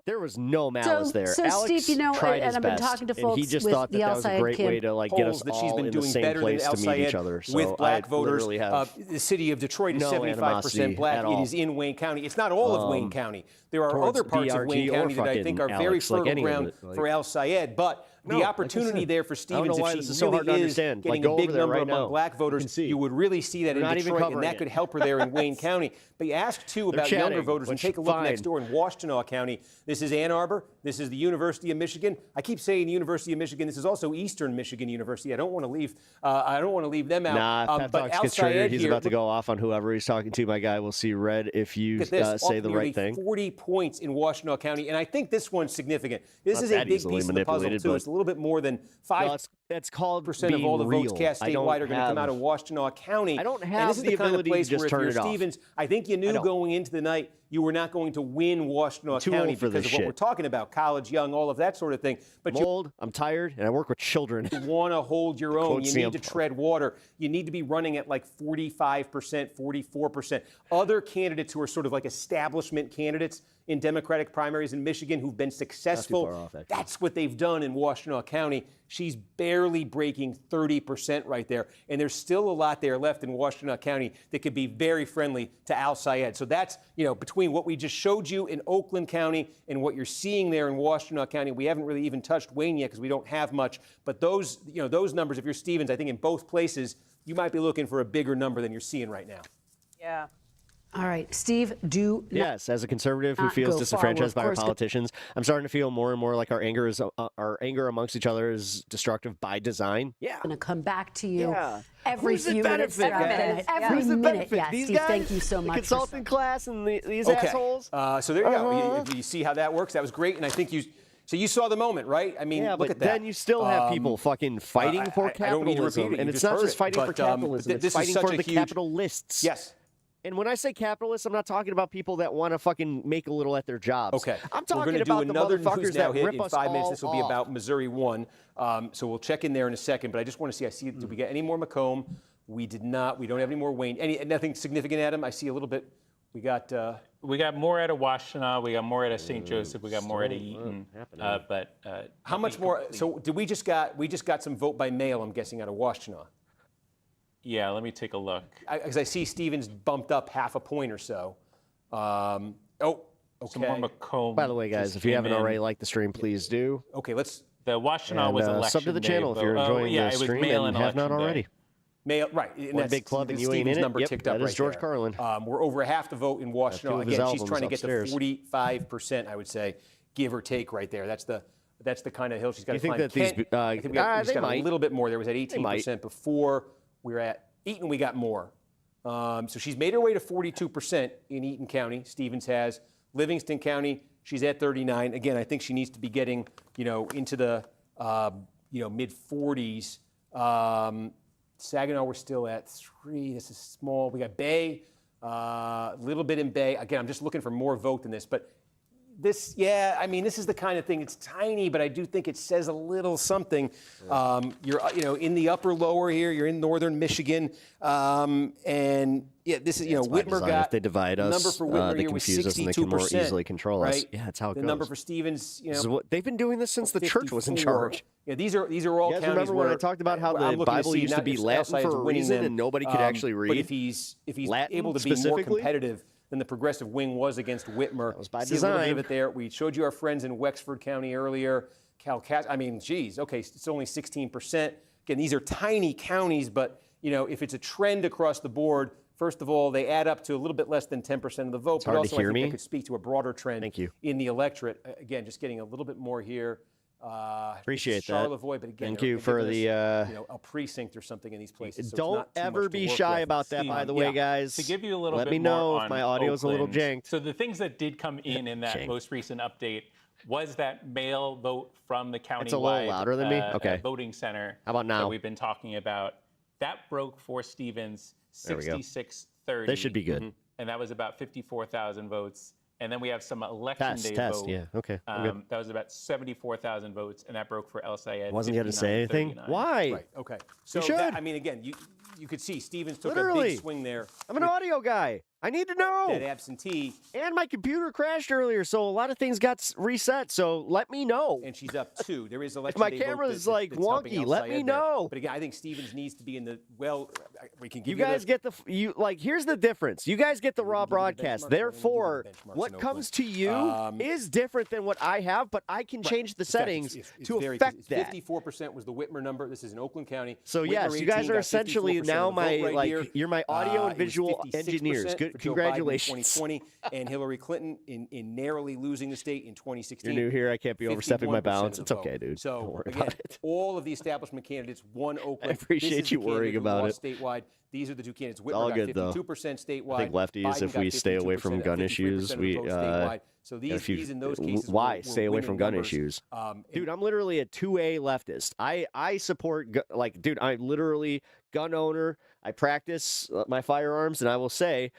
there was no malice there. So Alex Steve, you know, tried and his I've been best, talking to and folks he just with thought that the that was a great way to get us that she's all been in the doing same better place than to Al meet each Sayed other. So with black I voters. literally have The city of Detroit is no 75% animosity black. at It all. is in Wayne County. It's not all of Wayne County. There are towards other parts of BRG Wayne or County that I think are fucking very Alex, like fertile any of ground it, like- for Al Sayed, but No, the like I opportunity said, there for I don't know Stevens, why if this she is so really hard to is understand. getting Like, a go big over there number right among now. black You voters, can see. you would really see that They're in not even Detroit, and covering that it. could help her there in Wayne County. But you ask, too, They're about younger chatting, voters, and which take a look fine. next door in Washtenaw County. This is Ann Arbor. This is the University of Michigan. I keep saying the University of Michigan. This is also Eastern Michigan University. I don't want to leave. I don't want to leave them out. Nah, Pep but Talks Al gets triggered. Sayed He's here, about to go off on whoever he's talking to. My guy will see red if you Look at this, say up the nearly right thing. 40 points in Washtenaw County, and I think this one's significant. This Not is a that big easily piece of the puzzle, manipulated, too. but- It's a little bit more than 5%. It's called Percent of all the votes being cast real. statewide are going to come out of Washtenaw County. I don't and have this is the the kind of ability to place just where if turn you're it off. Stevens, I think you knew going into the night you were not going to win Washtenaw too County old for because this of what shit. we're talking about, college, young, all of that sort of thing. But I'm old, I'm tired, and I work with children. you want to hold your own. Quote You CM need to tread water. You need to be running at like 45%, 44%. Other candidates who are sort of like establishment candidates in Democratic primaries in Michigan who've been successful, far off, actually. that's what they've done in Washtenaw County. She's barely breaking 30% right there. And there's still a lot there left in Washtenaw County that could be very friendly to Al Sayed. So that's, you know, between what we just showed you in Oakland County and what you're seeing there in Washtenaw County, we haven't really even touched Wayne yet because we don't have much. But those, you know, those numbers, if you're Stevens, I think in both places, you might be looking for a bigger number than you're seeing right now. Yeah. All right, Steve, Yes, as a conservative who not feels go disenfranchised far. by our Of course, politicians, I'm starting to feel more and more like our anger amongst each other is destructive by design. Yeah. going to come back to you Yeah. every Who's the few minutes. benefit, throughout the guys? night. Yeah. Every Who's the minute. benefit? Yeah, These Steve, guys? thank you so The much. consulting class and these Okay. assholes? So there you go. You see how that works? That was great. And I think so you saw the moment, right? I mean, Yeah, look but at that. then you still have people fucking fighting for I don't need to capitalism. repeat it. And You it's just not heard just it. fighting for But, capitalism, this it's is fighting such for a the huge- capitalists. Yes. And when I say capitalists, I'm not talking about people that want to fucking make a little at their jobs. Okay. I'm We're talking going to about do the another motherfuckers News Now that hit rip in us 5 minutes. all This will be off. about Missouri 1. So we'll check in there in a second. But I just want to see. Did we get any more Macomb? We did not. We don't have any more Wayne. Nothing significant, Adam? I see a little bit. We got more out of Washtenaw. We got more out of St. Joseph. We got more out of Eaton. How much more? So did we just got some vote by mail? I'm guessing out of Washtenaw. Yeah, let me take a look. Because I see Stevens bumped up half a point or so. Okay. So more McComb. By the way, guys, just if you came haven't in. already liked the stream, please do. Okay, let's. The Washtenaw And was election sub to the day channel if you're vote. enjoying yeah, the it was stream mail and in have not election day. already. Mail, right. And One that's big club and you ain't Stevens' in it. number Yep, ticked that up is right George there. Carlin. We're over half the vote in two Washtenaw. of his Again, she's albums trying to get upstairs. to 45%, I would say, give or take right there. That's the kind of hill she's got You to think climb. that these, Kent, I think we got, they got a might. little bit more. There was at might. 18% before. We were at Eaton, we got more. So she's made her way to 42% in Eaton County. Stevens has. Livingston County, she's at 39. Again, I think she needs to be getting, into the, mid 40s. Saginaw, we're still at 3. This is small. We got Bay, a little bit in Bay. Again, I'm just looking for more vote than this. But this, this is the kind of thing. It's tiny, but I do think it says a little something. You're, in the upper lower here. You're in northern Michigan, and this is, Whitmer got. If they divide us, number for Whitmer they here was confuse us and they can more 62%, easily control us. right? Yeah, that's how it the goes. number for Stevens, This is what, they've been doing this since the church was in charge. Yeah, these are all you guys counties remember where when I talked about how I'm the looking to Bible see used to not be if Latin outside's for a winning reason them, and nobody could actually read? But if he's Latin able to be more specifically? competitive than the progressive wing was against Whitmer, That was by see a little bit of design. it there. We showed you our friends in Wexford County earlier. Okay, it's only 16%. Again, these are tiny counties, but if it's a trend across the board, first of all, they add up to a little bit less than 10% of the vote. It's But hard also, to hear I think me. that could speak to a broader trend Thank you. in the electorate. Again, just getting a little bit more here. Appreciate that. Charlevoix, but again, Thank they're you for giving the. us, a precinct or something in these places. So it's Don't not too ever much to be work shy with. about that, by the way, Yeah. guys. To give you a little Let bit me more know on if my audio's a little Oakland. janked. So the things that did come in that Janked. most recent update was that mail vote from the countywide It's a little louder than me? Okay. voting center. How about now? That we've been talking about. That broke for Stevens There we go. 66-30. They should be good. And that was about 54,000 votes. And then we have some election day Test. vote. Yeah. Okay. I'm good. That was about 74,000 votes, and that broke for El Sayed. Wasn't going to say anything. 59-39. Why? Right. Okay. So should. again, you could see Stevens took a Literally. big swing there. I'm an audio guy. I need to know. That absentee, And my computer crashed earlier, so a lot of things got reset. So let me know. and she's up 2. There is election my day vote camera's, that- like, that's helping wonky, El let Sayed me there. know. But again, I think Stevens needs to be in the we can give You you guys get here's the difference. You guys get the raw broadcast. benchmarks, Therefore, benchmarks what in comes to you is different than what I have, but I can change the In fact, settings it's to very- affect that. 54% was the Whitmer number. This is in Oakland County. So Whitmer yes, you guys 18 are got essentially 54% now of the vote my right here. you're my audio and It was visual 56% engineers. for Good, Joe Biden in congratulations. 2020, and Hillary Clinton in narrowly losing the state in 2016. You're new here. I can't be overstepping my 51% bounds. of It's the vote. okay, dude. So Don't worry again, about it. all of the establishment candidates won Oakland. I appreciate This is you the worrying candidate who about lost statewide. These are the two candidates. Whitmer all got good, though. 52% statewide. I think lefties, Biden if got we stay away from 52%, gun 53% issues, of the we vote statewide. So got a few- these in those cases why were stay away winning from gun numbers. issues? Dude, I'm literally a 2A leftist. I support dude, I'm literally gun owner. I practice my firearms, and I will say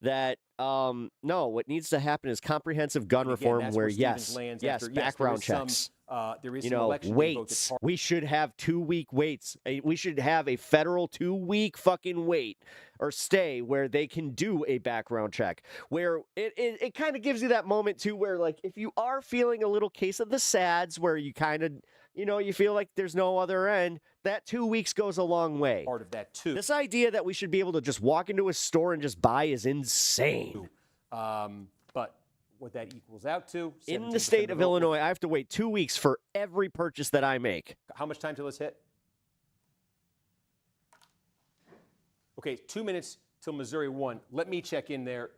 that no, what needs to happen is comprehensive gun And again, reform that's where Stevens lands after- yes, background there is some, checks. there is You some know, election day vote that's waits. hard. We should have 2-week waits. We should have a federal 2-week fucking wait or stay where they can do a background check. Where it kind of gives you that moment too, where like if you are feeling a little case of the sads, where you kind of you feel like there's no other end, that 2 weeks goes a long way. Part of that too. This idea that we should be able to just walk into a store and just buy is insane. But what that equals out to In the 17% state of vote. Illinois, I have to wait 2 weeks for every purchase that I make. How much time till it's hit? Okay, 2 minutes till Missouri won. Let me check in there.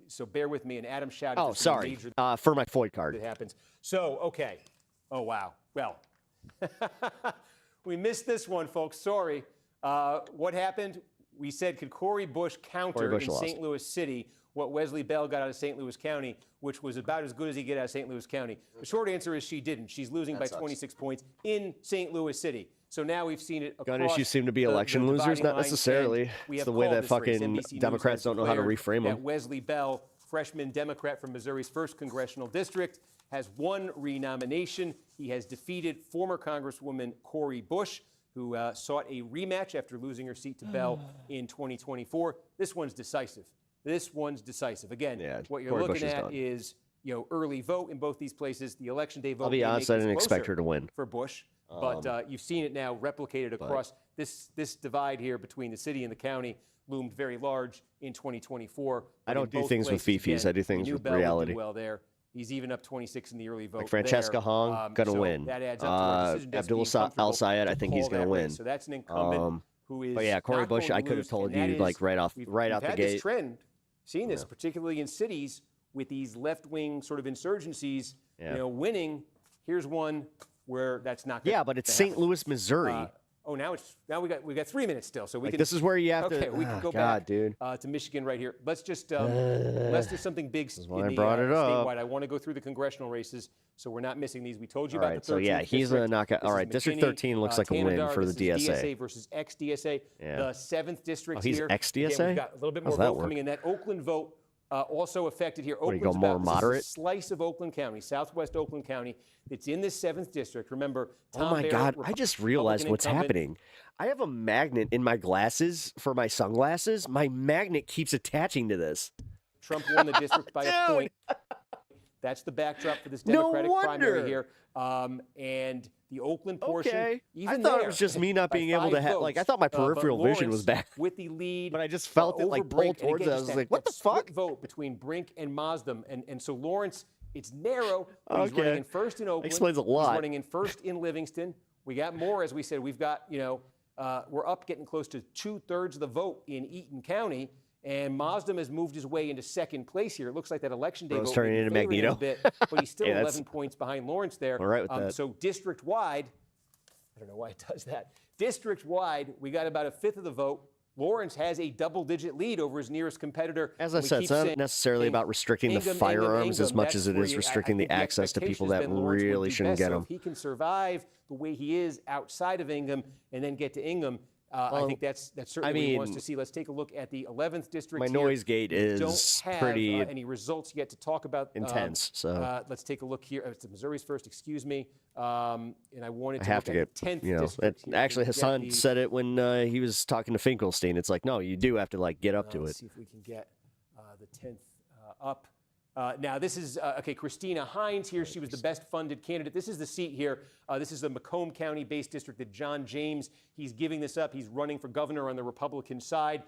So bear with me. And Adam shouted. Oh, sorry. For my FOID card. It happens. So, okay. Oh, wow. Well, we missed this one, folks. Sorry. What happened? We said, could Cori Bush counter Bush in lost. St. Louis City what Wesley Bell got out of St. Louis County, which was about as good as he get out of St. Louis County? The short answer is she didn't. She's losing by 26 points in St. Louis City. So now we've seen it across Gun issues seem to be the election losers, dividing not line, necessarily. and we It's have the way called that this race. fucking NBC News Democrats has don't know how to declared reframe that them. Wesley Bell, freshman Democrat from Missouri's 1st Congressional District, has won renomination. He has defeated former Congresswoman Cori Bush, who sought a rematch after losing her seat to Bell in 2024. This one's decisive. This one's decisive. Again, what you're Cori Bush looking is at done. is early vote in both these places. The election day vote. I'll be may make honest, I this didn't expect closer her to win. for Bush. But you've seen it now replicated across this divide here between the city and the county loomed very large in 2024. I don't do things with fifis. I do things with reality. Well, there. He's even up 26 in the early vote. Like Francesca Hong, gonna win. That adds up to our decision desk Abdul being Al Sayed, I think he's comfortable gonna that win. race. So that's an incumbent who is. But yeah, Cory not Bush, going I to could have lose, told and you that like is- right out we've the had gate. This trend, seen this particularly in cities with these left-wing sort of insurgencies, winning. Here's one where that's not. Yeah, but it's St. Louis, Missouri. Now we got 3 minutes still, so we Like, can. this is where you have to. Okay, we can go God, back dude. to Michigan right here. Let's just unless there's something big in why I the brought it up. statewide. I want to go through the congressional races, so we're not missing these. We told you All about right, the so 13th yeah, he's a district. knockout. This All is right, District McKinney, 13 looks like a win Tanadar. for the This is DSA. DSA versus ex-DSA. Yeah. The 7th district Oh, he's here. ex-DSA? Again, we've got a little bit How's more that vote coming work? in. That Oakland vote also affected here. What, do you Oakland's go more about, this is moderate? a slice of Oakland County, southwest Oakland County. It's in this 7th district. Remember, Tom Oh my Barrett, God, I just realized Republican what's incumbent. happening. I have a magnet in my glasses for my sunglasses. My magnet keeps attaching to this. Trump won the district by a point. That's the backdrop for this Democratic primary wonder. here. And the Oakland portion, Okay. even I thought there, it was just me not by being able 5 to have, like, I thought my but peripheral vision was Lawrence back. with the lead. But I just felt it, over like, Brink. pull towards And it. I again, was like, what the that split fuck? vote between Brink and Mazdam. And so Lawrence, it's narrow, but he's Okay. running in first in Oakland. Explains a lot. He's running in first in Livingston. We got more, as we said. We've got, we're up getting close to 2/3 of the vote in Eaton County. And Mazdam has moved his way into second place here. It looks like that election day Bro's vote turning may be into favoring him Magneto. a bit, but he's still Hey, that's- 11 points behind Lawrence there. All right with that. So district-wide, I don't know why it does that. District-wide, we got about a fifth of the vote. Lawrence has a double-digit lead over his nearest competitor. As I And we said, keep it's not saying, necessarily about restricting the firearms as much as it is restricting the access to people that really shouldn't get them. If he can survive the way he is outside of Ingham and then get to Ingham, I think that's certainly what he wants to see. Let's take a look at the 11th district. My here. noise gate We is don't have, pretty any results yet to talk about. intense, so. Let's take a look here. It's Missouri's first, excuse me. And I wanted I to have look to at get, the 10th you know, district. here. actually We get Hassan the- said it when he was talking to Finkelstein. It's like, no, you do have to like get up to Let's it. see if we can get the 10th up. Now, this is, Christina Hines here. She was the best funded candidate. This is the seat here. This is the Macomb County-based district that John James, he's giving this up. He's running for governor on the Republican side.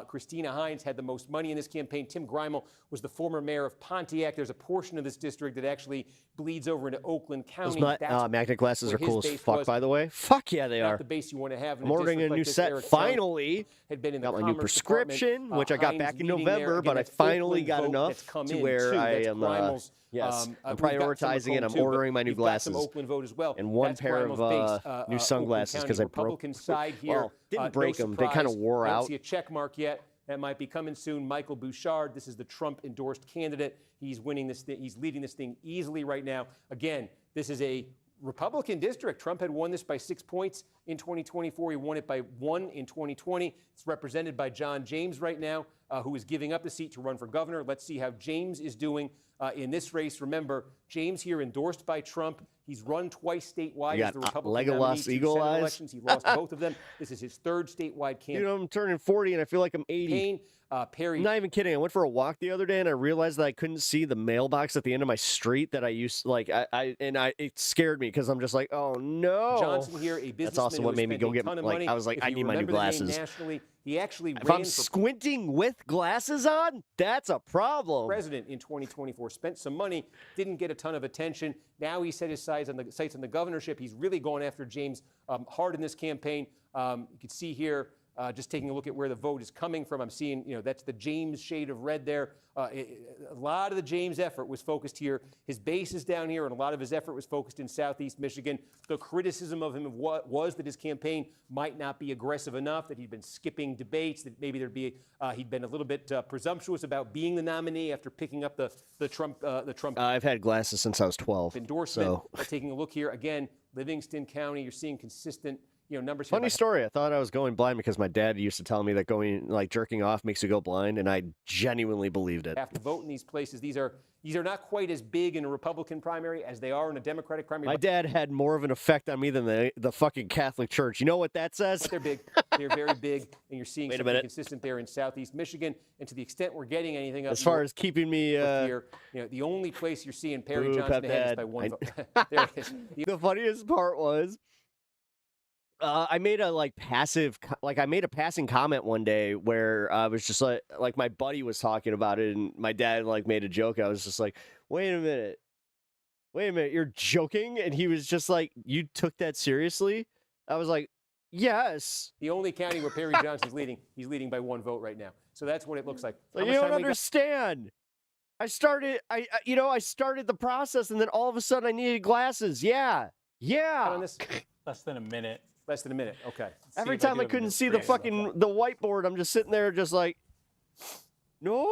Christina Hines had the most money in this campaign. Tim Grimel was the former mayor of Pontiac. There's a portion of this district that actually bleeds over into Oakland County. Those That's magnet glasses where are cool his as base fuck, was. by the way. Fuck yeah, they Not are. the base you want to have in I'm ordering district a new like this. set Eric finally. had been in the Got my new Commerce prescription, Department. which I got Hines back in leading there. November, Again, but I that's finally Oakland got vote enough that's come to in, where too. I That's am. Grimel's. Yes, We've I'm got some prioritizing it. Macomb I'm too, but ordering my new you've got some glasses. Oakland vote as well. And one That's pair of Grimel's base, new sunglasses Oakland because I County, broke. Republican side here. Well, didn't No break them. They kind of surprise. wore I don't out. see a check mark yet. That might be coming soon. Michael Bouchard, this is the Trump-endorsed candidate. He's winning this thing. He's leading this thing easily right now. Again, this is a Republican district. Trump had won this by 6 points in 2024. He won it by 1 in 2020. It's represented by John James right now, who is giving up the seat to run for governor. Let's see how James is doing in this race. Remember, James here endorsed by Trump. He's run twice statewide You as the got, Republican Legolas nominee to Eagle Senate Eyes. elections. He lost both of them. This is his third statewide campaign. Dude, I'm turning 40 and I feel like I'm 80. Perry. I'm not even kidding. I went for a walk the other day and I realized that I couldn't see the mailbox at the end of my street that I used. Like it scared me because I'm just like, oh no. Johnson here, a businessman. That's also what made me go get. Like I was like, I need my new glasses. Nationally, he actually If ran I'm for squinting with glasses on, that's a problem. president in 2024. Spent some money, didn't get a ton of attention. Now he set his sights on the governorship. He's really going after James hard in this campaign. You can see here. Just taking a look at where the vote is coming from, I'm seeing, that's the James shade of red there. A lot of the James effort was focused here. His base is down here, and a lot of his effort was focused in Southeast Michigan. The criticism of him was that his campaign might not be aggressive enough, that he'd been skipping debates, that maybe he'd been a little bit presumptuous about being the nominee after picking up the Trump. I've had glasses since I was 12. Endorsement. So. Taking a look here again, Livingston County, you're seeing consistent. Numbers. Funny story. I thought I was going blind because my dad used to tell me that jerking off makes you go blind, and I genuinely believed it. Have to vote in these places. These are not quite as big in a Republican primary as they are in a Democratic primary. My dad had more of an effect on me than the fucking Catholic Church. You know what that says? But they're big. They're very big, and you're seeing Wait a something minute. consistent there in Southeast Michigan. And to the extent we're getting anything up As far north as keeping me, here, the only place you're seeing Perry Boo, Johnson Pep ahead is Dad. by one vote. There it is. The funniest part was I made a I made a passing comment one day where I was just like my buddy was talking about it, and my dad like made a joke. I was just like, wait a minute, you're joking? And he was just like, you took that seriously? I was like, yes. The only county where Perry Johnson's leading, he's leading by 1 vote right now. So that's what it looks like. You don't understand. I started the process, and then all of a sudden I needed glasses. Yeah. On this, less than a minute. Less than a minute. Okay. Every time I couldn't see the whiteboard, I'm just sitting there just like, no.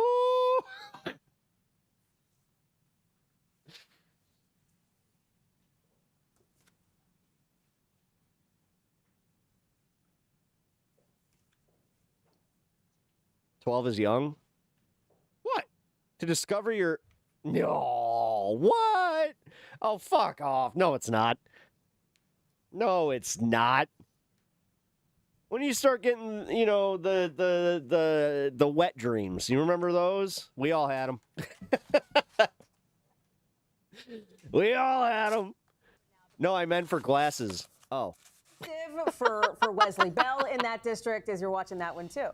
"12 is young." What? To discover your... No. What? Oh, fuck off. No, it's not. No, it's not. When you start getting, the wet dreams, you remember those? We all had them. We all had them. No, I meant for glasses. Oh. For Wesley Bell in that district as you're watching that one too.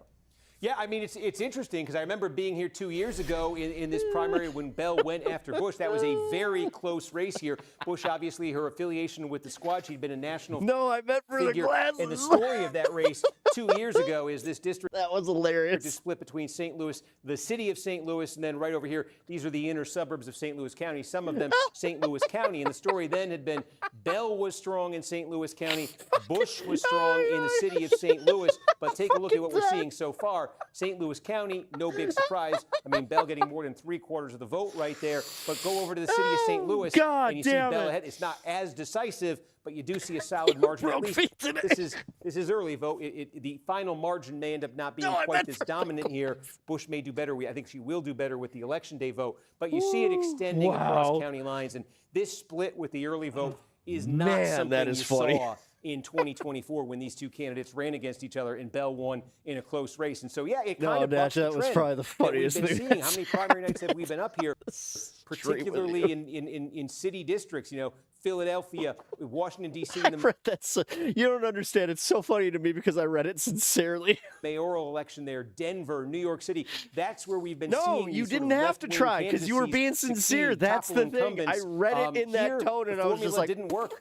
Yeah, I mean, it's interesting because I remember being here 2 years ago in this primary when Bell went after Bush. That was a very close race here. Bush, obviously, her affiliation with the squad, she'd been a national No, I meant for the glasses. And the story of that race 2 years ago is this district. That was hilarious. Is split between St. Louis, the city of St. Louis, and then right over here, these are the inner suburbs of St. Louis County, some of them St. Louis County. And the story then had been Bell was strong in St. Louis County, Bush was strong in the city of St. Louis. But take a look at what we're seeing so far. St. Louis County, no big surprise. I mean, Bell getting more than 3/4 of the vote right there. But go over to the city of St. Louis, and you see Bell ahead. It's not as decisive, but you do see a solid margin. At least this is early vote. The final margin may end up not being quite as dominant here. Bush may do better. I think she will do better with the election day vote. But you see it extending across county lines, and this split with the early vote is not something that is you funny. saw in 2024 when these two candidates ran against each other and Bell won in a close race. And so, yeah, it kind of bucks the that was trend probably the funniest that we've thing. been seeing. How many primary nights have we been up here, particularly in city districts, Philadelphia, Washington, D.C. I read that. You don't understand. It's so funny to me because I read it sincerely. Mayoral election there, Denver, New York City. That's where we've been No, seeing you didn't have to try because you were being sincere. That's the thing. I read it in that tone, and I was just like, didn't work.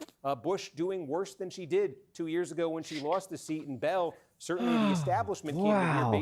Bush doing worse than she did 2 years ago when she lost the seat, and Bell, certainly the establishment candidate here,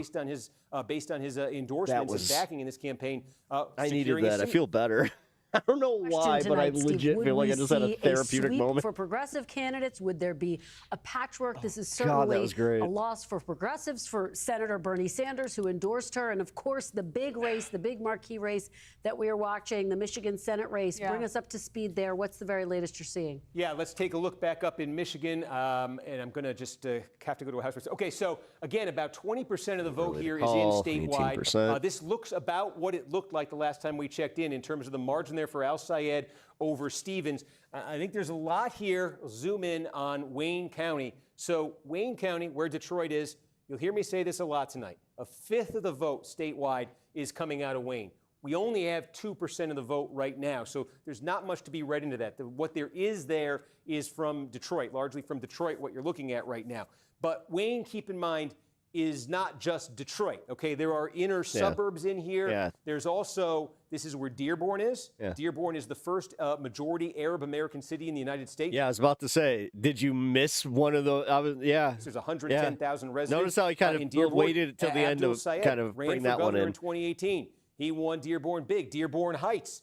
based on his endorsements and backing in this campaign. I needed that. I feel better. I don't know why, but I legit feel like I just had a therapeutic moment. For progressive candidates, would there be a patchwork? This is certainly a loss for progressives, for Senator Bernie Sanders, who endorsed her, and of course the big race, the big marquee race that we are watching, the Michigan Senate race. Bring us up to speed there. What's the very latest you're seeing? Yeah, let's take a look back up in Michigan, and I'm going to just have to go to a house. Okay, so again, about 20% of the vote here is in statewide. This looks about what it looked like the last time we checked in terms of the margin there for Al Sayed over Stevens. I think there's a lot here. We'll zoom in on Wayne County. So Wayne County, where Detroit is, you'll hear me say this a lot tonight. A fifth of the vote statewide is coming out of Wayne. We only have 2% of the vote right now, so there's not much to be read into that. What there is from Detroit, largely from Detroit, what you're looking at right now. But Wayne, keep in mind, is not just Detroit, okay? There are inner suburbs in here. Yeah. There's also, this is where Dearborn is. Yeah. Dearborn is the first majority Arab American city in the United States. Yeah, I was about to say, did you miss one of those? There's 110,000 residents. Notice how he kind of waited until the end to kind of bring that one in. In 2018, he won Dearborn big. Dearborn Heights,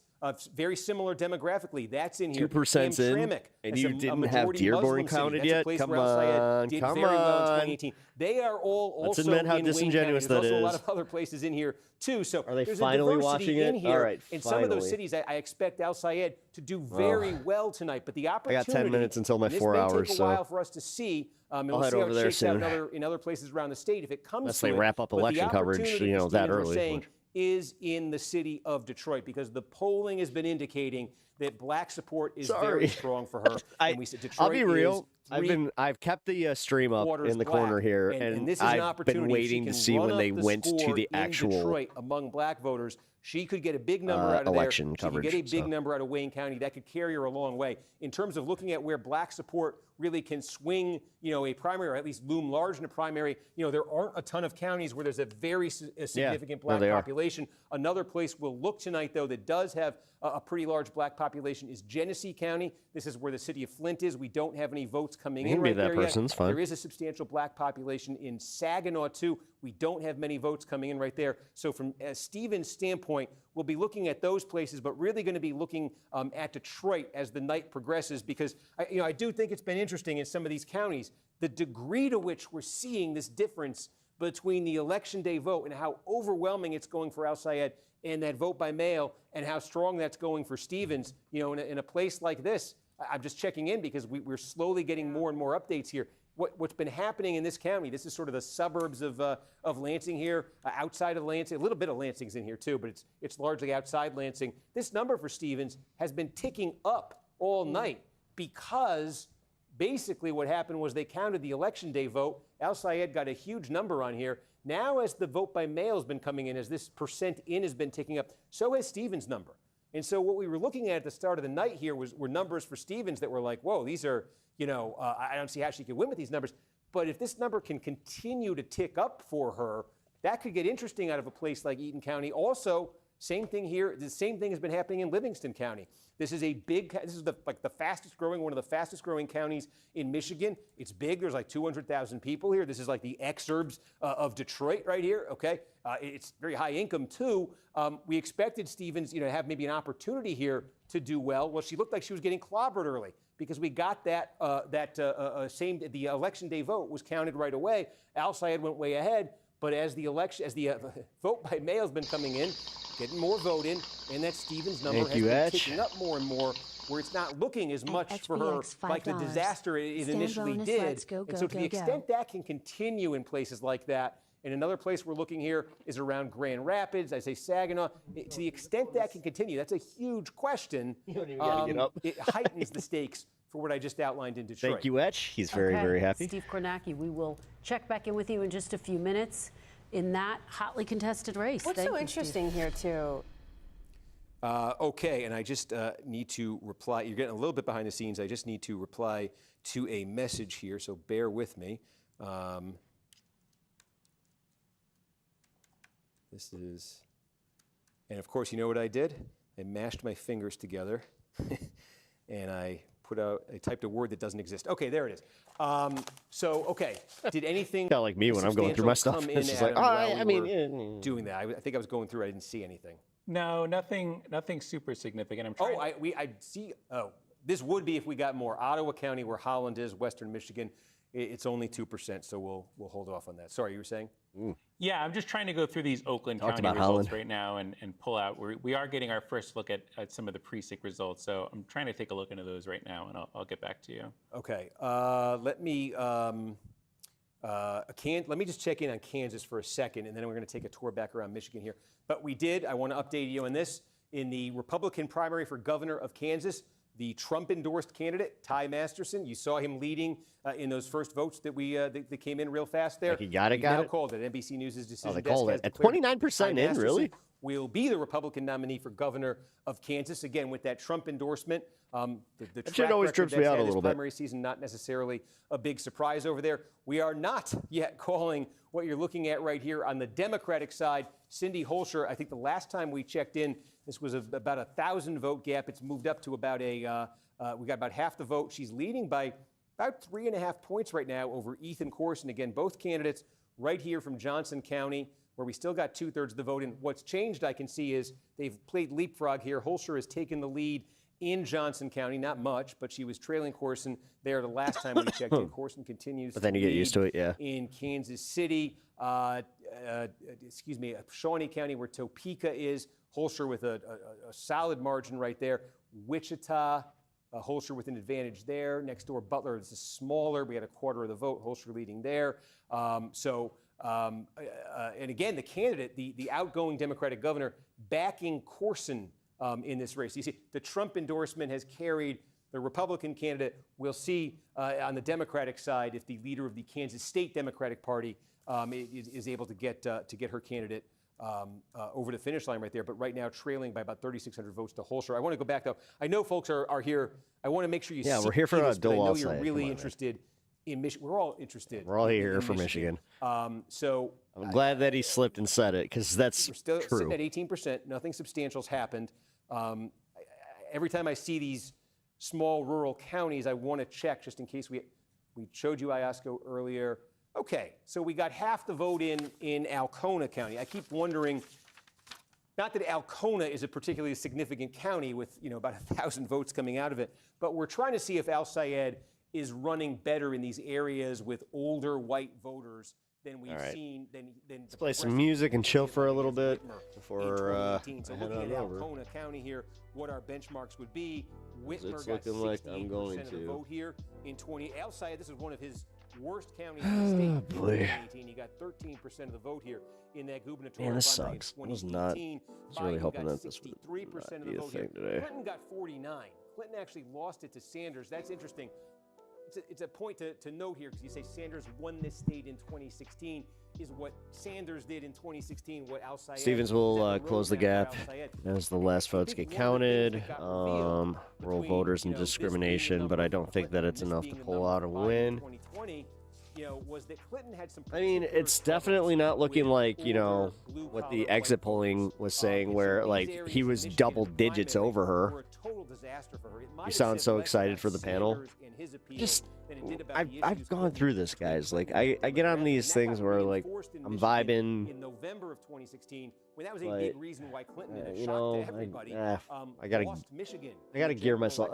very similar demographically. That's in here. 2% in, and you didn't have Dearborn counted yet? Come on, did very well in 2018. They are all also admit how in disingenuous Wayne County. There's that also a lot is. of other places in here too. So are they there's finally a diversity watching it? in here. All right, in some of those cities, I expect Al Sayed to do very well tonight. But the opportunity, I got 10 minutes until my 4 hours, this may take a while for us to see. I'll we'll head see how over it there shakes out soon. in other places around the state if it comes Unless to they it. wrap up But the election coverage, opportunity, that Christine, we're early. saying, is in the city of Detroit, because the polling has been indicating that black support is very strong for her. And we said Detroit I'll be real. is I've kept the stream up in the black. corner here, and this is an I've opportunity. been waiting to see when they went to the actual Detroit among black voters. She could get a big number out of election there. coverage. She could get a big number out of Wayne County. That could carry her a long way. In terms of looking at where black support really can swing, a primary, or at least loom large in a primary, there aren't a ton of counties where there's a very significant black population. Another place we'll look tonight, though, that does have a pretty large black population is Genesee County. This is where the city of Flint is. We don't have any votes coming in right there yet. Fine. There is a substantial black population in Saginaw, too. We don't have many votes coming in right there. So from Stevens' standpoint, we'll be looking at those places, but really going to be looking at Detroit as the night progresses, because I do think it's been interesting in some of these counties, the degree to which we're seeing this difference between the Election Day vote and how overwhelming it's going for Al Sayed and that vote by mail, and how strong that's going for Stevens. In a place like this, I'm just checking in because we're slowly getting more and more updates here. What's been happening in this county, this is sort of the suburbs of Lansing here, outside of Lansing. A little bit of Lansing's in here too, but it's largely outside Lansing. This number for Stevens has been ticking up all night, because basically what happened was they counted the Election Day vote. Al Sayed got a huge number on here. Now, as the vote by mail has been coming in, as this percent in has been ticking up, so has Stevens' number. And so what we were looking at the start of the night here were numbers for Stevens that were like, whoa, these are, I don't see how she could win with these numbers. But if this number can continue to tick up for her, that could get interesting out of a place like Eaton County. Also, same thing here. The same thing has been happening in Livingston County. This is the fastest growing, one of the fastest growing counties in Michigan. It's big. There's like 200,000 people here. This is like the exurbs of Detroit right here. Okay, it's very high income too. We expected Stevens, to have maybe an opportunity here to do well. Well, she looked like she was getting clobbered early, because we got the Election Day vote was counted right away. Al Sayed went way ahead. But as the vote by mail has been coming in, getting more vote in, and that Stevens number has been ticking up more and more, where it's not looking as much for her like the disaster it initially did. And so to the extent that can continue in places like that, and another place we're looking here is around Grand Rapids, I say Saginaw, to the extent that can continue, that's a huge question. It heightens the stakes for what I just outlined in Detroit. Thank you, Etch. He's very, very happy. Steve Kornacki, we will check back in with you in just a few minutes in that hotly contested race. What's so interesting here, too? Okay, and I just need to reply. You're getting a little bit behind the scenes. I just need to reply to a message here, so bear with me. This is, and of course, you know what I did? I mashed my fingers together, and I typed a word that doesn't exist. Okay, there it is. Okay, did anything like me when I'm going through my stuff. come in, It's just like, Adam, doing that? I think I was going through, I didn't see anything. No, nothing super significant. I'm trying. I see. Oh, this would be if we got more. Ottawa County, where Holland is, Western Michigan, it's only 2%, so we'll hold off on that. Sorry, you were saying? Yeah, I'm just trying to go through these Oakland County results Holland right now and pull out. We are getting our first look at some of the precinct results, so I'm trying to take a look into those right now, and I'll get back to you. Okay. Let me just check in on Kansas for a second, and then we're going to take a tour back around Michigan here. But I want to update you on this. In the Republican primary for governor of Kansas, the Trump-endorsed candidate, Ty Masterson, you saw him leading in those first votes that that came in real fast there. Like he got it. Called it. NBC News' decision. They called it at 29% in, really? Will be the Republican nominee for governor of Kansas, again, with that Trump endorsement. The track always trips me out a little bit. Primary season, not necessarily a big surprise over there. We are not yet calling what you're looking at right here on the Democratic side. Cindy Holscher, I think the last time we checked in, this was about 1,000 vote gap. It's moved up to about we got about half the vote. She's leading by about 3.5 points right now over Ethan Corson. Again, both candidates right here from Johnson County, where we still got 2/3 of the vote. And what's changed, I can see, is they've played leapfrog here. Holscher has taken the lead in Johnson County, not much, but she was trailing Corson there the last time we checked in. Corson continues but then you get used to it, yeah. In Kansas City, Shawnee County, where Topeka is, Holscher with a solid margin right there. Wichita, Holscher with an advantage there. Next door, Butler is smaller. We had 1/4 of the vote. Holscher leading there. And again, the candidate, the outgoing Democratic governor, backing Corson in this race. You see, the Trump endorsement has carried the Republican candidate. We'll see on the Democratic side if the leader of the Kansas State Democratic Party is able to get her candidate over the finish line right there. But right now, trailing by about 3,600 votes to Holster. I want to go back, though. I know folks are here. I want to make sure you see we're here for this, but I know Dole you're Alside. really interested in Michigan. We're all interested. We're all here in for Michigan. So I'm glad that he slipped and said it, because that's we're still true. sitting at 18%. Nothing substantial's happened. Every time I see these small rural counties, I want to check just in case we showed you Iosco earlier. Okay, so we got half the vote in Alcona County. I keep wondering, not that Alcona is a particularly significant county with about 1,000 votes coming out of it, but we're trying to see if Al Sayed is running better in these areas with older white voters than we've seen. Let's play some music and chill for a little bit before I So head looking on at over. Alcona County here, what our benchmarks would be. Whitmer It's got looking like I'm 68% going of the to. vote here in 20. Al Sayed, this is one of his worst counties in the state. In 2018, he got 13% of the vote here in that gubernatorial Man, this primary in sucks. I was not. I was really Biden hoping got that this would 63% not of be the a vote thing here. today. Clinton got 49. Clinton actually lost it to Sanders. That's interesting. It's a point to note here, because you say Sanders won this state in 2016. Is what Sanders did in 2016 what Al Sayed? Stevens will close the gap as the last votes get counted. Roll voters and discrimination, but I don't think that it's enough to pull out a win. 2020, was that Clinton had some. I mean, it's definitely not looking like, what the exit polling was saying, where, like, he was double digits over her. You sound so excited for the panel. Just, I've gone through this, guys. Like, I get on these things where, like, I'm vibing. In November of 2016, when that was a but, big reason why Clinton, in a shock to everybody, I gotta lost Michigan. I gotta gear myself.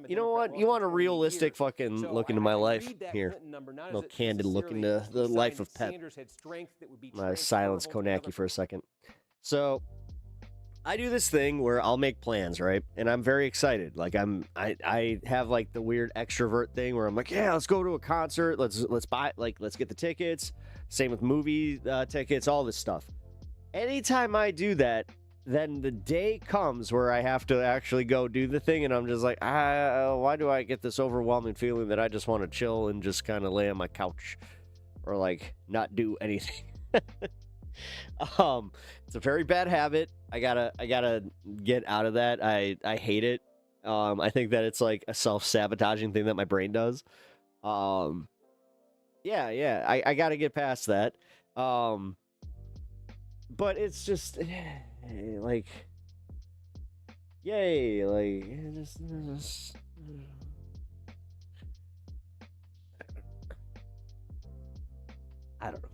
You know what? You want a realistic fucking look into my life here? No candid look into the life of Pep. My silence Konaki for a second. So I do this thing where I'll make plans, right? And I'm very excited. Like I have like the weird extrovert thing where I'm like, yeah, let's go to a concert. Let's buy, like, let's get the tickets. Same with movie tickets, all this stuff. Anytime I do that, then the day comes where I have to actually go do the thing, and I'm just like, why do I get this overwhelming feeling that I just want to chill and just kind of lay on my couch or like not do anything? It's a very bad habit. I gotta get out of that. I hate it. I think that it's like a self-sabotaging thing that my brain does. I gotta get past that. But it's just like, yay, like just I don't know.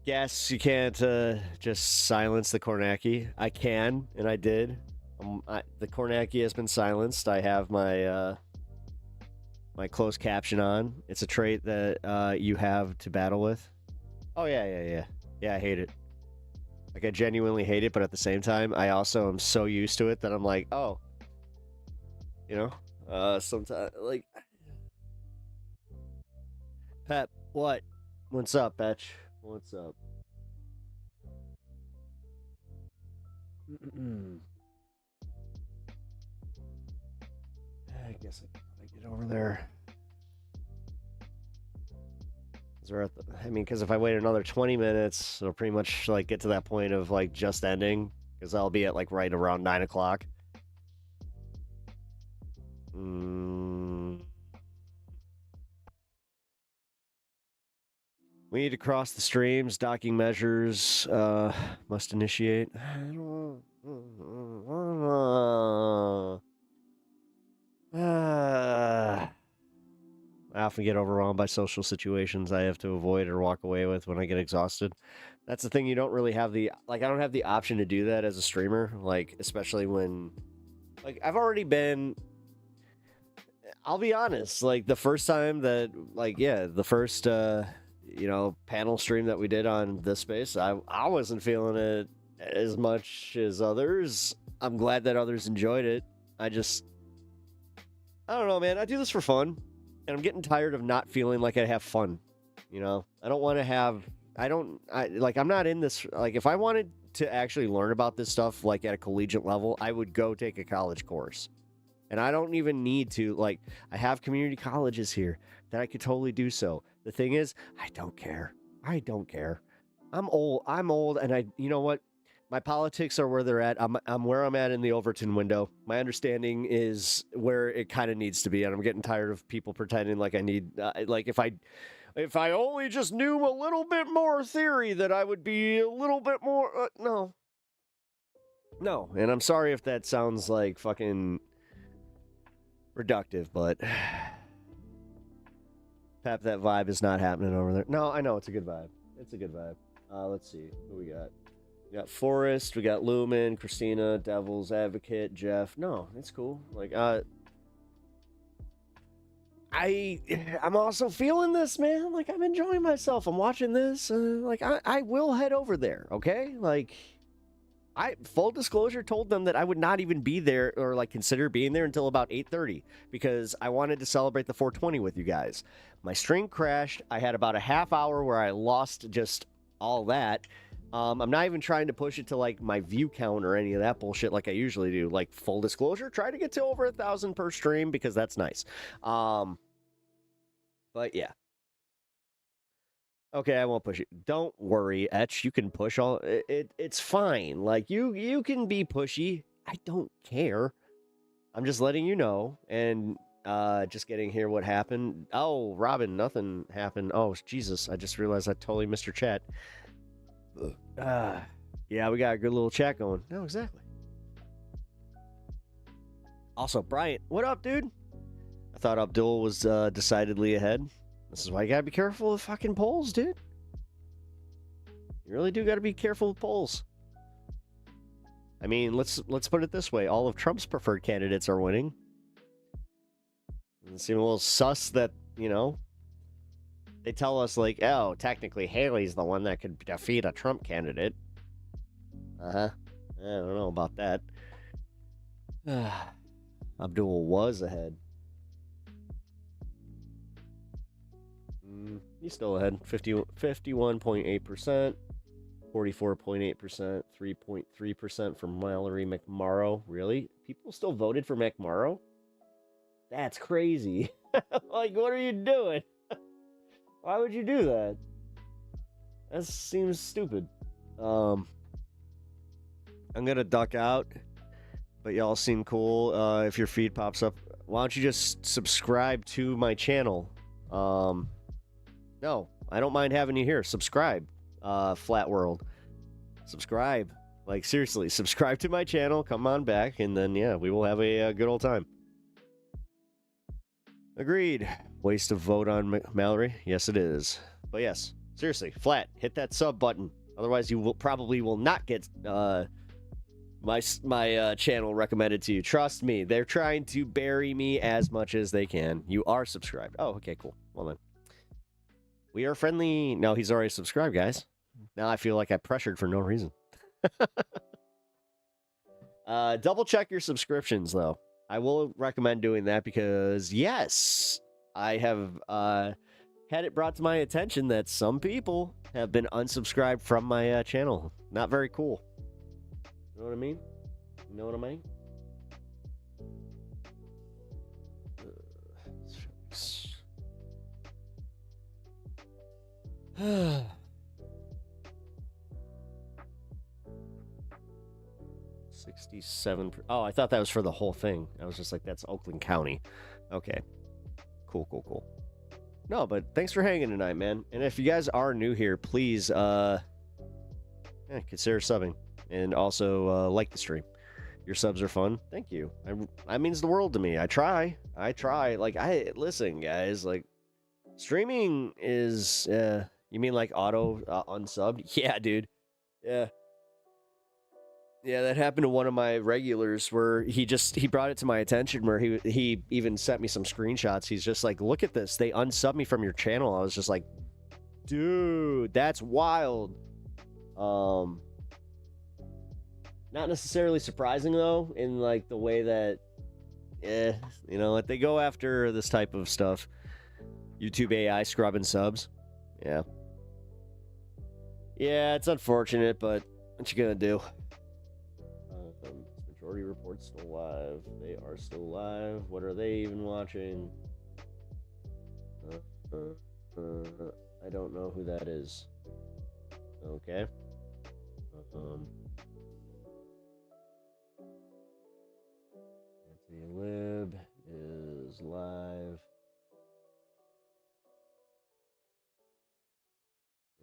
Yes, you can't just silence the Kornacki. I can, and I did. The Kornacki has been silenced. I have my my closed caption on. It's a trait that you have to battle with. Oh yeah. I hate it. Like, I genuinely hate it, but at the same time, I also am so used to it that I'm like, oh, sometimes, like, Pep, what? What's up, Betch? What's up? I guess I can probably get over there. Because if I wait another 20 minutes, it'll pretty much like get to that point of like just ending, because I'll be at like right around 9 o'clock. We need to cross the streams. Docking measures must initiate. I often get overwhelmed by social situations I have to avoid or walk away with when I get exhausted. That's the thing, you don't really have the, like, I don't have the option to do that as a streamer, like, especially when, like, I've already been, I'll be honest, like, the first time that, like, yeah, the first, panel stream that we did on this space, I wasn't feeling it as much as others. I'm glad that others enjoyed it. I don't know, man. I do this for fun. And I'm getting tired of not feeling like I have fun. You know, I don't want to have, I'm not in this, like, if I wanted to actually learn about this stuff, like, at a collegiate level, I would go take a college course. And I don't even need to, like, I have community colleges here that I could totally do so. The thing is, I don't care. I don't care. I'm old, and you know what? My politics are where they're at. I'm where I'm at in the Overton window. My understanding is where it kind of needs to be, and I'm getting tired of people pretending like I need, like, if I only just knew a little bit more theory, that I would be a little bit more, no. And I'm sorry if that sounds like fucking reductive, but Pep, that vibe is not happening over there. No, I know it's a good vibe. It's a good vibe. Let's see who we got. We got Forrest, we got Lumen, Christina, Devil's Advocate, Jeff. No, it's cool. Like, I'm also feeling this, man. Like, I'm enjoying myself. I'm watching this. Like, I will head over there, okay? Like, I, full disclosure, told them that I would not even be there or, like, consider being there until about 8:30 because I wanted to celebrate the 420 with you guys. My stream crashed. I had about a half hour where I lost just all that. I'm not even trying to push it to, like, my view count or any of that bullshit like I usually do. Like, full disclosure, try to get to over 1,000 per stream because that's nice. But yeah. Okay, I won't push it. Don't worry, Etch. You can push all it's fine. Like, you can be pushy. I don't care. I'm just letting you know, and just getting here what happened. Oh, Robin, nothing happened. Oh, Jesus, I just realized I totally missed your chat. Yeah, we got a good little chat going. No, exactly. Also, Bryant, what up, dude? I thought Abdul was decidedly ahead. This is why you gotta be careful with fucking polls, dude. You really do gotta be careful with polls. I mean, let's put it this way. All of Trump's preferred candidates are winning. It seems a little sus that, you know, they tell us, like, oh, technically Haley's the one that could defeat a Trump candidate. I don't know about that. Abdul was ahead. He's still ahead. 51.8%, 44.8%, 3.3% for Mallory McMorrow. Really? People still voted for McMorrow? That's crazy. Like, what are you doing? Why would you do that? That seems stupid. I'm gonna duck out, but y'all seem cool. If your feed pops up, why don't you just subscribe to my channel? No, I don't mind having you here. Subscribe, Flat World. Subscribe. Like, seriously, subscribe to my channel. Come on back, and then, yeah, we will have a good old time. Agreed. Waste of vote on Mallory? Yes, it is. But yes, seriously, Flat, hit that sub button. Otherwise, you will probably not get my channel recommended to you. Trust me, they're trying to bury me as much as they can. You are subscribed. Oh, okay, cool. Well then. We are friendly. No, he's already subscribed, guys. Now I feel like I pressured for no reason. Double check your subscriptions, though. I will recommend doing that because, yes, I have had it brought to my attention that some people have been unsubscribed from my channel. Not very cool. You know what I mean? You know what I mean? 67. Oh, I thought that was for the whole thing. I was just like, that's Oakland County. Okay. Cool. No, but thanks for hanging tonight, man. And if you guys are new here, please consider subbing. And also like the stream. Your subs are fun. Thank you. That means the world to me. I try. Like, listen, guys. Like, streaming is... you mean like auto unsubbed? Yeah, dude. Yeah, that happened to one of my regulars where he brought it to my attention where he even sent me some screenshots. He's just like, look at this. They unsubbed me from your channel. I was just like, dude, that's wild. Not necessarily surprising, though, in, like, the way that, you know, like, they go after this type of stuff. YouTube AI scrubbing subs. Yeah. Yeah, it's unfortunate, but what you gonna do? Majority reports still live. They are still live. What are they even watching? I don't know who that is. Okay. Anthony Lib is live.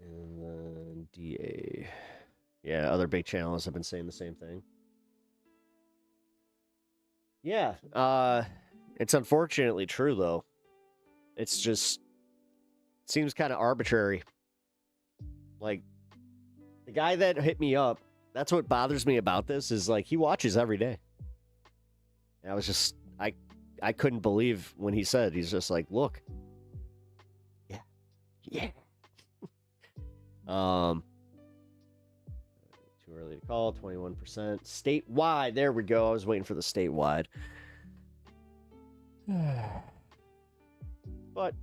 And then DA. Yeah, other big channels have been saying the same thing. Yeah, it's unfortunately true, though. It's just, seems kind of arbitrary. Like, the guy that hit me up, that's what bothers me about this, is like, he watches every day. And I was just, I couldn't believe when he said, he's just like, look. Yeah. Yeah. Too early to call, 21%. Statewide, there we go. I was waiting for the statewide. But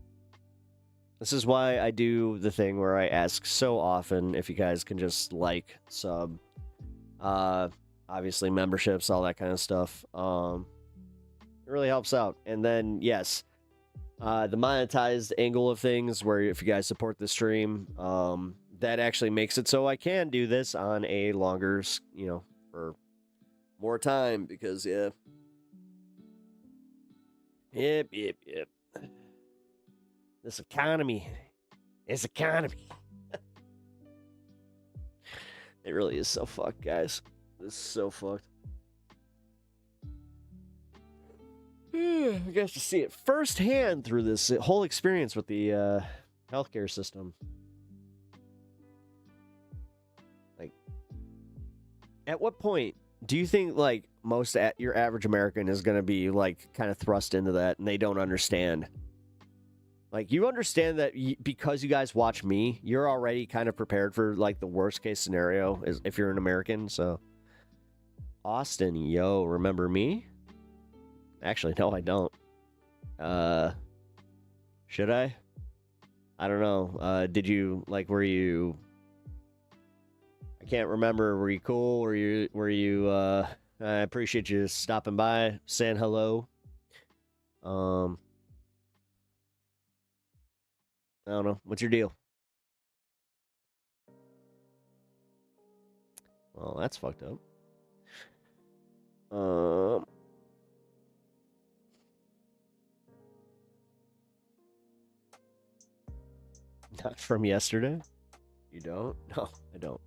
this is why I do the thing where I ask so often if you guys can just like, sub, obviously memberships, all that kind of stuff. It really helps out. And then, yes, the monetized angle of things, where if you guys support the stream, that actually makes it so I can do this on a longer, for more time, because, yeah. Yep. This economy. It really is so fucked, guys. This is so fucked. You guys to see it firsthand through this whole experience with the healthcare system. Like, at what point do you think, like, your average American is going to be, like, kind of thrust into that and they don't understand? Like, you understand that because you guys watch me, you're already kind of prepared for, like, the worst case scenario if you're an American. So, Austin, yo, remember me? Actually, no, I don't. Should I? I don't know. Did you, like, were you... I can't remember. Were you cool? Were you, I appreciate you stopping by, saying hello. I don't know. What's your deal? Well, that's fucked up. Not from yesterday? You don't? No, I don't.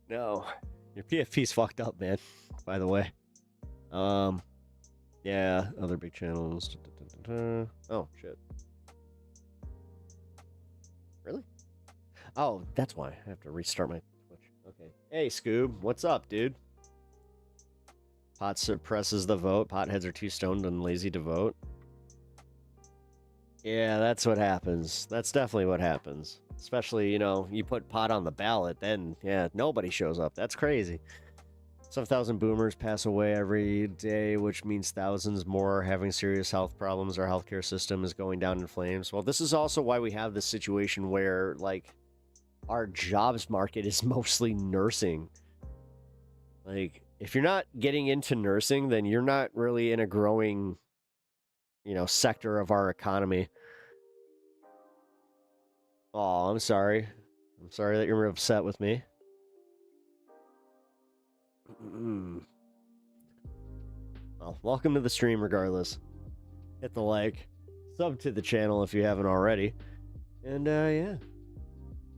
No. Your PFP's fucked up, man. By the way. Yeah, other big channels. Oh, shit. Really? Oh, that's why. I have to restart my Twitch. Okay. Hey, Scoob. What's up, dude? Pot suppresses the vote. Potheads are too stoned and lazy to vote. Yeah, that's what happens. That's definitely what happens. Especially, you put pot on the ballot, then, yeah, nobody shows up. That's crazy. 7,000 boomers pass away every day, which means thousands more are having serious health problems. Our healthcare system is going down in flames. Well, this is also why we have this situation where, like, our jobs market is mostly nursing. Like, if you're not getting into nursing, then you're not really in a growing, sector of our economy. Oh, I'm sorry. I'm sorry that you're upset with me. Well, welcome to the stream regardless. Hit the like. Sub to the channel if you haven't already. And, yeah.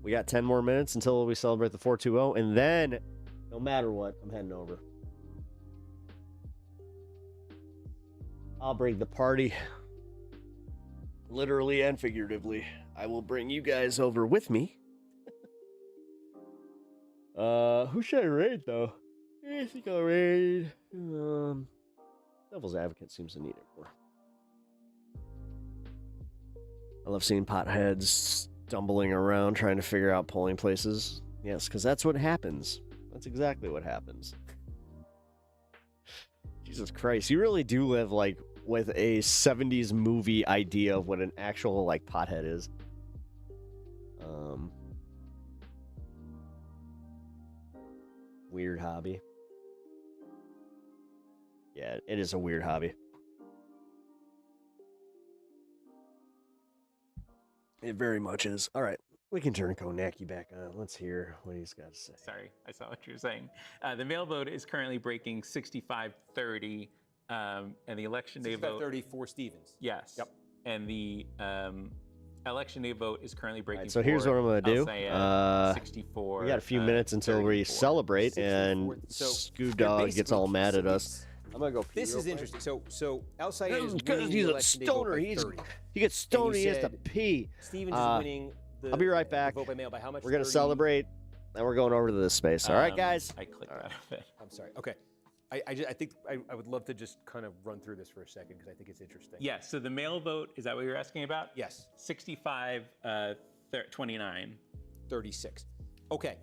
We got 10 more minutes until we celebrate the 420. And then, no matter what, I'm heading over. I'll bring the party. Literally and figuratively. I will bring you guys over with me. Who should I raid, though? I think I'll raid... Devil's Advocate seems to need it more. I love seeing potheads stumbling around trying to figure out polling places. Yes, because that's what happens. That's exactly what happens. Jesus Christ, you really do live, like, with a 70s movie idea of what an actual like pothead is. Weird hobby. Yeah, it is a weird hobby. It very much is. All right, we can turn Konaki back on. Let's hear what he's got to say. Sorry, I saw what you were saying. The mail vote is currently breaking 65-30, and the election day vote 65-30 for Stevens. Yes. Yep. And the election day vote is currently breaking. Right, so here's what I'm going to do. 64. We got a few minutes until we celebrate, and Scoob Dog gets all mad at us. I'm gonna go. This is interesting. So El Sayed is because winning he's the a election day vote stoner. by He 30. gets stoned. And He you has to said pee. Stevens is winning the I'll be right back. vote by mail by how much? We're gonna 30? celebrate, and we're going over to this space. All right, guys. I clicked out of it. I'm sorry. Okay. I think I would love to just kind of run through this for a second because I think it's interesting. Yeah, so the mail vote, is that what you're asking about? Yes. 65, 29. 36. Okay.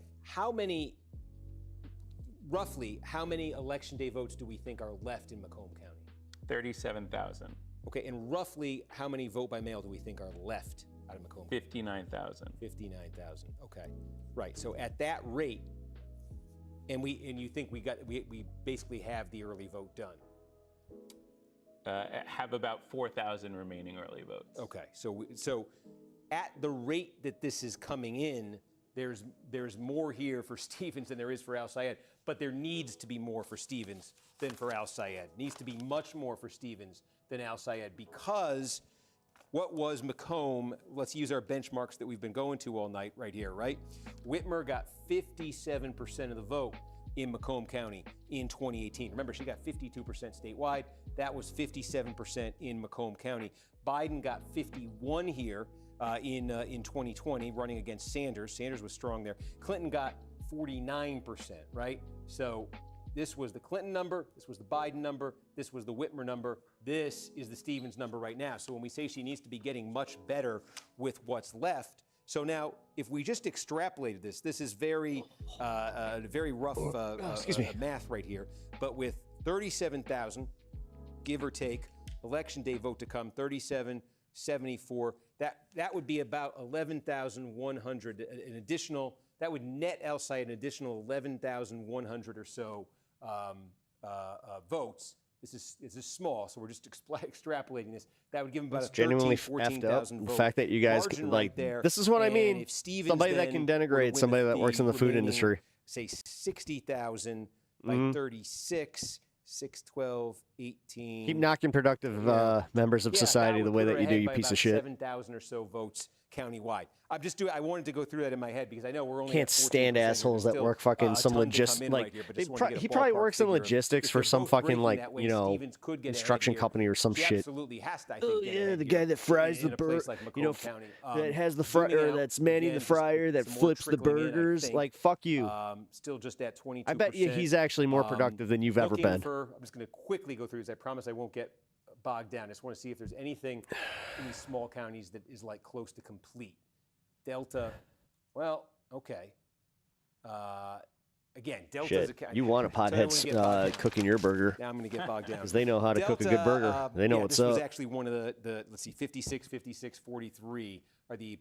Roughly, how many election day votes do we think are left in Macomb County? 37,000. Okay, and roughly how many vote by mail do we think are left out of Macomb? 59,000. 59,000. Okay, right. So at that rate, and you think we basically have the early vote done? Have about 4,000 remaining early votes. Okay, so at the rate that this is coming in, there's more here for Stevens than there is for Al Sayed, but there needs to be more for Stevens than for Al Sayed. Needs to be much more for Stevens than Al Sayed, because what was Macomb? Let's use our benchmarks that we've been going to all night right here, right? Whitmer got 57% of the vote in Macomb County in 2018. Remember, she got 52% statewide. That was 57% in Macomb County. Biden got 51 here in 2020, running against Sanders. Sanders was strong there. Clinton got 49%, right? So this was the Clinton number, this was the Biden number, this was the Whitmer number, this is the Stevens number right now. So when we say she needs to be getting much better with what's left, so now if we just extrapolated this is very rough math right here, but with 37,000, give or take, election day vote to come, 3774, that would be about 11,100, an additional, that would net El Sayed an additional 11,100 or so votes. This is small, so we're just extrapolating this. That would give him about a 14,000 vote. The fact that you guys margin like right there. this is what I mean. If Stevens Somebody that can denigrate somebody that works in the food industry. Say 60,000 by 36, 6, 12, 18. Keep knocking productive members of society the way that you do, you piece of shit. 7,000 or so votes countywide. I wanted to go through that in my head because I know we're only can't stand assholes that work fucking some logistics. Like he probably works in logistics for some fucking construction company or some shit. Absolutely has to. Oh yeah, the guy that fries the burger, that has the fryer, that's manning the fryer, that flips the burgers. Like fuck you. Still just at 22%. I bet you he's actually more productive than you've ever been. I'm just going to quickly go through this. I promise I won't get bogged down. I just want to see if there's anything in these small counties that is like close to complete. Delta, well, okay. Again, Delta's a county. You want a pothead cooking your burger. Now I'm going to get bogged down. Because they know how to cook a good burger. They know what's up. This was actually one of the let's see, 56, 56, 43 are the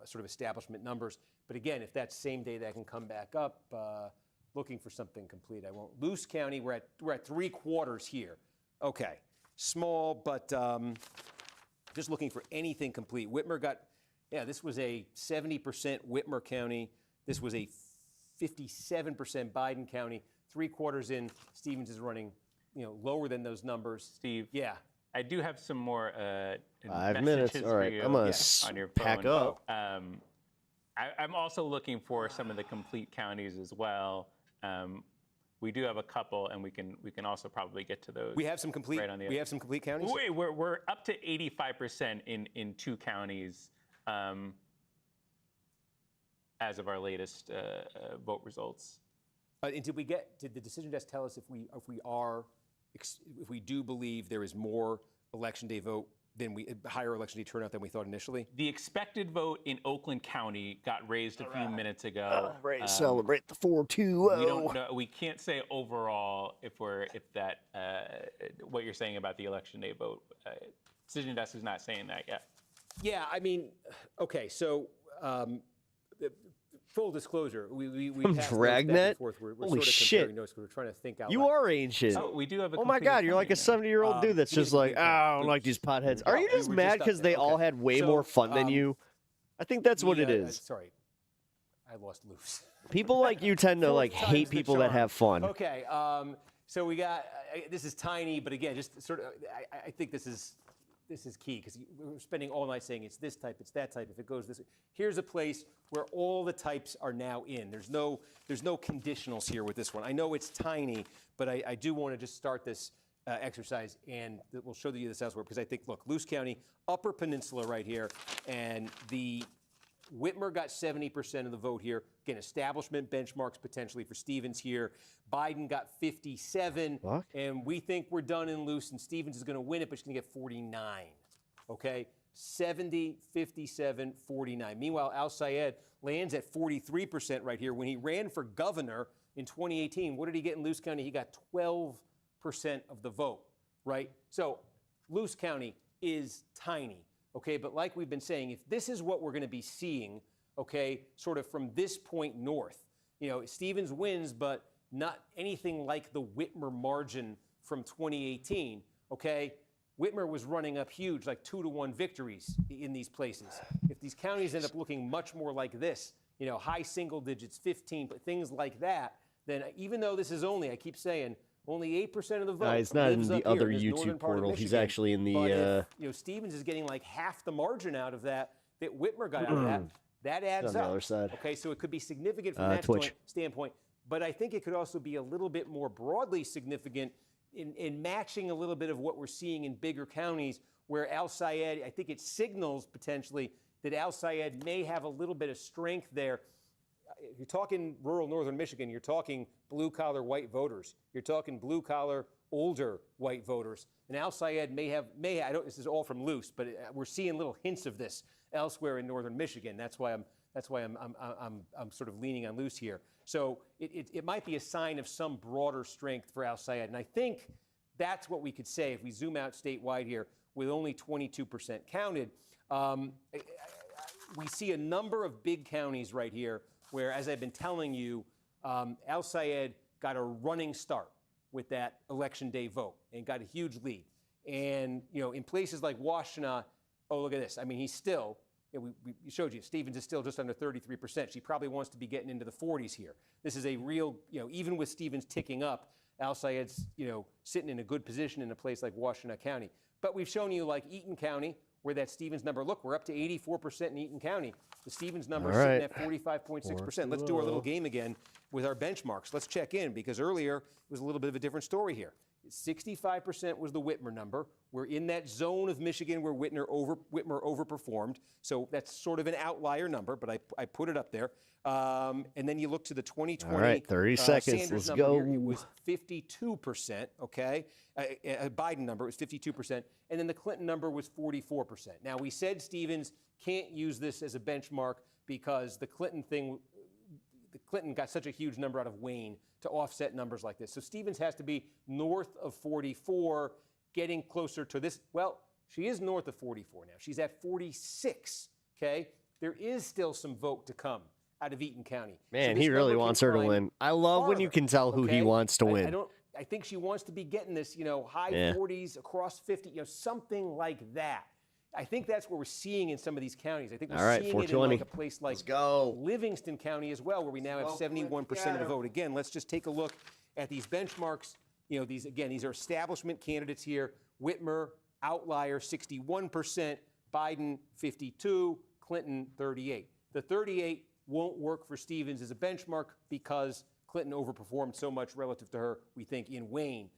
sort of establishment numbers. But again, if that's same day, that can come back up. Looking for something complete. I won't. Luce County, we're at 3/4 here. Okay, small, but just looking for anything complete. Whitmer got, this was a 70% Whitmer County. This was a 57% Biden County. 3/4 in, Stevens is running, lower than those numbers. Steve. Yeah. I do have some more 5 minutes. All right, I'm gonna on your pack phone. up. I'm also looking for some of the complete counties as well. We do have a couple, and we can also probably get to those. We have some complete. Right on the we have some complete counties. We're up to 85% in 2 counties as of our latest vote results. And did the decision desk tell us if we do believe there is more election day vote higher election day turnout than we thought initially? The expected vote in Oakland County got raised a few minutes ago. Celebrate the 4-2-0. We don't know. We can't say overall if that what you're saying about the election day vote. Decision Desk is not saying that yet. Yeah, I mean, okay, so full disclosure, we passed Dragnet? forth. We're Holy sort of shit. comparing notes because we're trying to think out You loud. are ancient. So we do have a Oh my God, you're like a 70-year-old dude that's just like, I don't like these potheads. Are you just mad because they all had way more fun than you? I think that's what it is. Sorry, I lost loose. People like you tend to like hate people that have fun. Okay, so we got, this is tiny, but again, just sort of, I think this is key because we're spending all night saying it's this type, it's that type, if it goes this way. Here's a place where all the types are now in. There's no conditionals here with this one. I know it's tiny, but I do want to just start this exercise, and we'll show you this elsewhere because I think, look, Luce County, Upper Peninsula right here, and the Whitmer got 70% of the vote here. Again, establishment benchmarks potentially for Stevens here. Biden got 57, and we think we're done in Luce, and Stevens is going to win it, but she's going to get 49. Okay, 70, 57, 49. Meanwhile, Al Sayed lands at 43% right here. When he ran for governor in 2018, what did he get in Luce County? He got 12% of the vote, right? So Luce County is tiny. Okay, but like we've been saying, if this is what we're going to be seeing, okay, sort of from this point north, Stevens wins, but not anything like the Whitmer margin from 2018, okay? Whitmer was running up huge, like 2-to-1 victories in these places. If these counties end up looking much more like this, high single digits, 15, but things like that, then even though this is only, I keep saying, only 8% of the vote. He's not in lives the up other here in this northern YouTube part of portal. He's Michigan. actually in the. But if, Stevens is getting like half the margin out of that Whitmer got out of that. That adds on the up. other side. Okay, so it could be significant from that Twitch. standpoint, but I think it could also be a little bit more broadly significant in matching a little bit of what we're seeing in bigger counties where Al Sayed, I think it signals potentially that Al Sayed may have a little bit of strength there. You're talking rural northern Michigan, you're talking blue-collar white voters. You're talking blue-collar older white voters. And Al Sayed I don't, this is all from Luce, but we're seeing little hints of this elsewhere in northern Michigan. That's why I'm sort of leaning on Luce here. So it might be a sign of some broader strength for Al Sayed. And I think that's what we could say if we zoom out statewide here with only 22% counted. We see a number of big counties right here where, as I've been telling you, Al Sayed got a running start with that election day vote and got a huge lead. And, in places like Washtenaw, oh, look at this. I mean, he's still, we showed you, Stevens is still just under 33%. She probably wants to be getting into the 40s here. This is a real, even with Stevens ticking up, Al Sayed's, sitting in a good position in a place like Washtenaw County. But we've shown you like Eaton County, where that Stevens number, look, we're up to 84% in Eaton County. The Stevens number is sitting at 45.6%. Let's do our little game again with our benchmarks. Let's check in because earlier it was a little bit of a different story here. 65% was the Whitmer number. We're in that zone of Michigan where Whitmer overperformed. So that's sort of an outlier number, but I put it up there. And then you look to the 2020 All right, 30 seconds. Sanders Let's number go. here, it was 52%, okay? A Biden number was 52%, and then the Clinton number was 44%. Now, we said Stevens can't use this as a benchmark because the Clinton got such a huge number out of Wayne to offset numbers like this. So Stevens has to be north of 44, getting closer to this. Well, she is north of 44 now. She's at 46, okay? There is still some vote to come out of Eaton County. Man, So he this really number wants can her to climb win. I love when you can tell who he okay? wants to win. I think she wants to be getting this, high Yeah. 40s, across 50, something like that. I think that's what we're seeing in some of these counties. I think we're All right, seeing it in 420. like a place like Let's go. Livingston County as well, where we now have 71% of the vote. Again, let's just take a look at these benchmarks. These are establishment candidates here. Whitmer, outlier, 61%. Biden, 52. Clinton, 38. The 38 won't work for Stevens as a benchmark because Clinton overperformed so much relative to her, we think, in Wayne.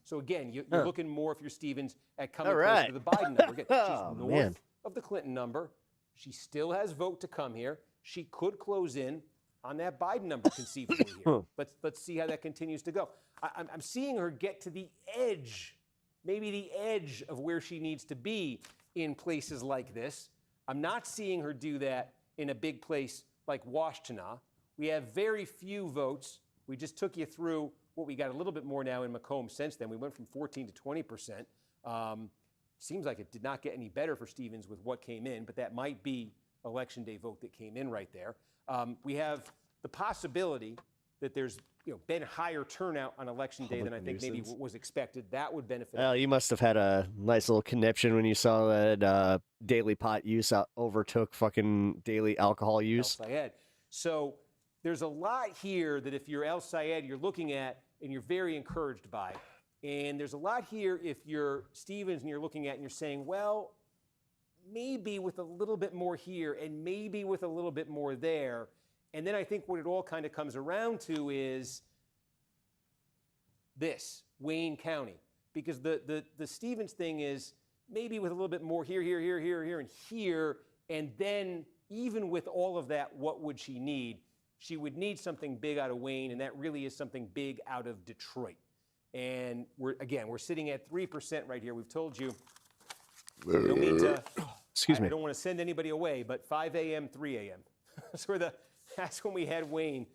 So again, you're looking more, if you're Stevens, at coming closer to the Biden number. Again, she's north of the Clinton number. She still has vote to come here. She could close in on that Biden number conceivably here. Let's see how that continues to go. I'm seeing her get to the edge maybe the edge of where she needs to be in places like this. I'm not seeing her do that in a big place like Washtenaw. We have very few votes. We just took you through what we got a little bit more now in Macomb since then. We went from 14 to 20%. Seems like it did not get any better for Stevens with what came in, but that might be Election Day vote that came in right there. We have the possibility that there's been higher turnout on Election Day than I think maybe was expected. That would benefit. Well, you must have had a nice little conniption when you saw that daily pot use overtook fucking daily alcohol use. El Sayed. So there's a lot here that if you're El Sayed, you're looking at and you're very encouraged by. And there's a lot here if you're Stevens and you're looking at and you're saying, well, maybe with a little bit more here and maybe with a little bit more there. And then I think what it all kind of comes around to is this, Wayne County. Because the Stevens thing is maybe with a little bit more here, and here. And then even with all of that, what would she need? She would need something big out of Wayne, and that really is something big out of Detroit. And we're sitting at 3% right here. We've told you, I don't mean to, excuse me. I don't want to send anybody away, but 5 a.m., 3 a.m. That's when we had Wayne,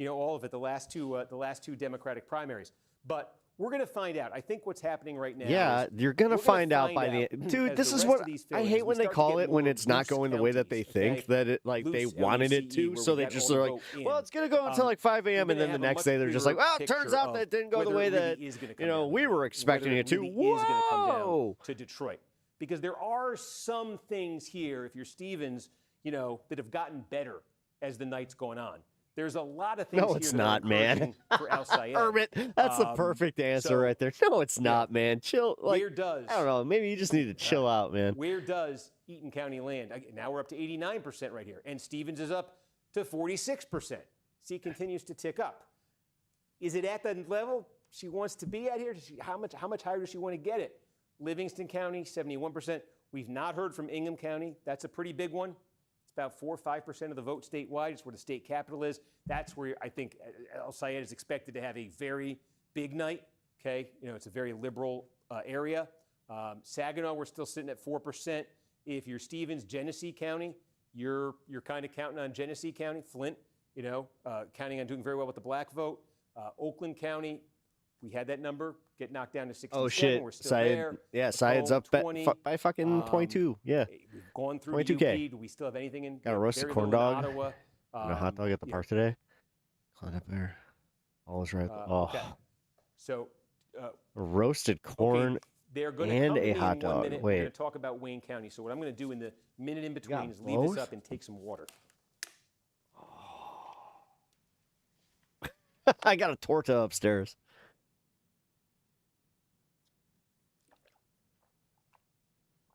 all of it, the last two Democratic primaries. But we're going to find out. I think what's happening right now. Yeah, you're going to find out by the end. Dude, this is what I hate when they call it when it's not going the way that they think that it they wanted it to. So they just are like, well, it's going to go until like 5 a.m. And then the next day they're just like, well, it turns out that it didn't go the way that we were expecting it to. Whoa! Is going to come down to Detroit. Because there are some things here, if you're Stevens, that have gotten better as the night's going on. There's a lot of things no, it's not, man. For El Sayed. Hermit, that's the perfect answer right there. No, it's not, man. Chill. Like, where does I don't know. Maybe you just need to chill out, man. Where does Eaton County land? Now we're up to 89% right here, and Stevens is up to 46%. See, it continues to tick up. Is it at the level she wants to be at here? How much higher does she want to get it? Livingston County, 71%. We've not heard from Ingham County. That's a pretty big one. About 4 or 5% of the vote statewide. It's where the state capital is. That's where I think El Sayed is expected to have a very big night. Okay, it's a very liberal area. Saginaw, we're still sitting at 4%. If you're Stevens, Genesee County, you're kind of counting on Genesee County. Flint, counting on doing very well with the black vote. Oakland County, we had that number get knocked down to 67. Oh shit, we're still Syed, there. yeah, Syed's up 20, by fucking 22. Yeah, we've gone through 22K. Do we still have anything in? Got a roasted corn dog and a hot dog at the park today. Climb up there. All is right. Okay. So roasted corn they're going and to come a in hot 1 dog. minute. We're Wait, going to talk about Wayne County. So what I'm going to do in the minute in between is leave both? this up and take some water. I got a torta upstairs.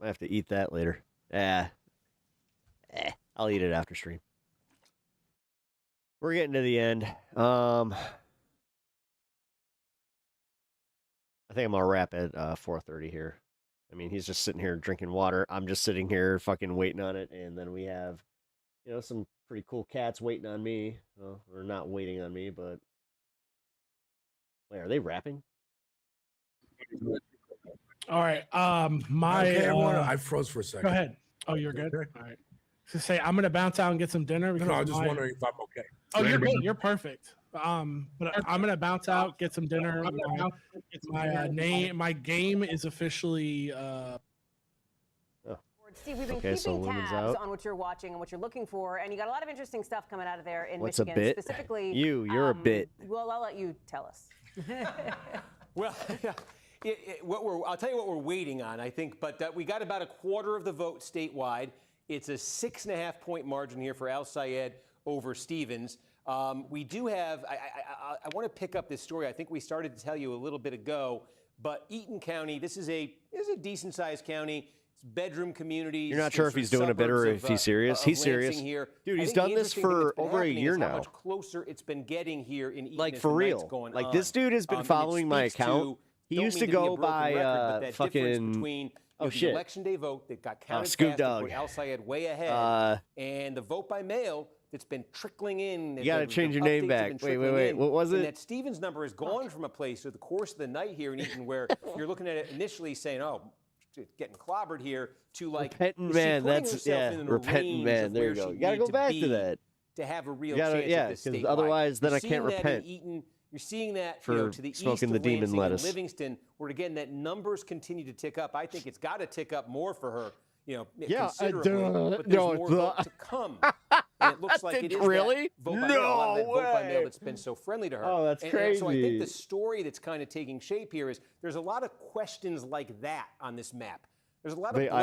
I have to eat that later. I'll eat it after stream. We're getting to the end. I think I'm gonna wrap at 4:30 here. I mean, he's just sitting here drinking water. I'm just sitting here fucking waiting on it, and then we have, some pretty cool cats waiting on me. Well, or not waiting on me, but wait, are they rapping? All right. I froze for a second. Go ahead. Oh, you're good. All right. So say I'm gonna bounce out and get some dinner. No, I'm just wondering if I'm okay. Oh, you're good. You're perfect. But I'm gonna bounce out, get some dinner. My game is officially. Steve, we've been keeping tabs on what you're watching and what you're looking for, and you got a lot of interesting stuff coming out of there in What's Michigan. a bit? Specifically, you're a bit. Well, I'll let you tell us. Well, I'll tell you what we're waiting on, I think, but we got about a quarter of the vote statewide. It's a 6.5-point margin here for El Sayed over Stevens. We do have, I want to pick up this story. I think we started to tell you a little bit ago, but Eaton County, this is a decent-sized county. It's bedroom communities. You're not sure if he's doing it better or if he's serious. He's serious. Here. Dude, he's done this for over a year now. How much closer it's been getting here in Eaton. Like, for real. Going this dude has been following my account. He used to go by fucking Oh, the shit. election day vote that got counted Scoop fast Dog. to put Al Sayed way ahead, and the vote by mail that's been trickling in. You got to change your name back. Wait. What was and it? that Stevens number has gone from a place through the course of the night here in Eaton where you're looking at it initially saying, oh, getting clobbered here, to like, Repentant man. That's, repentant man. There you go. You got to go back to that. To have a real chance at this statewide. Otherwise, then You're I can't seeing that repent. in Eaton. You're seeing that for to the east smoking of the demon Lansing lettuce. and Livingston, where again that numbers continue to tick up. I think it's got to tick up more for her, considerably. But there's more vote to come. And it looks like it is really? that vote by mail, a lot of that vote by mail that's been so friendly to her. Oh, that's and crazy. so I think the story that's kind of taking shape here is there's a lot of questions like that on this map. There's a lot of blanks,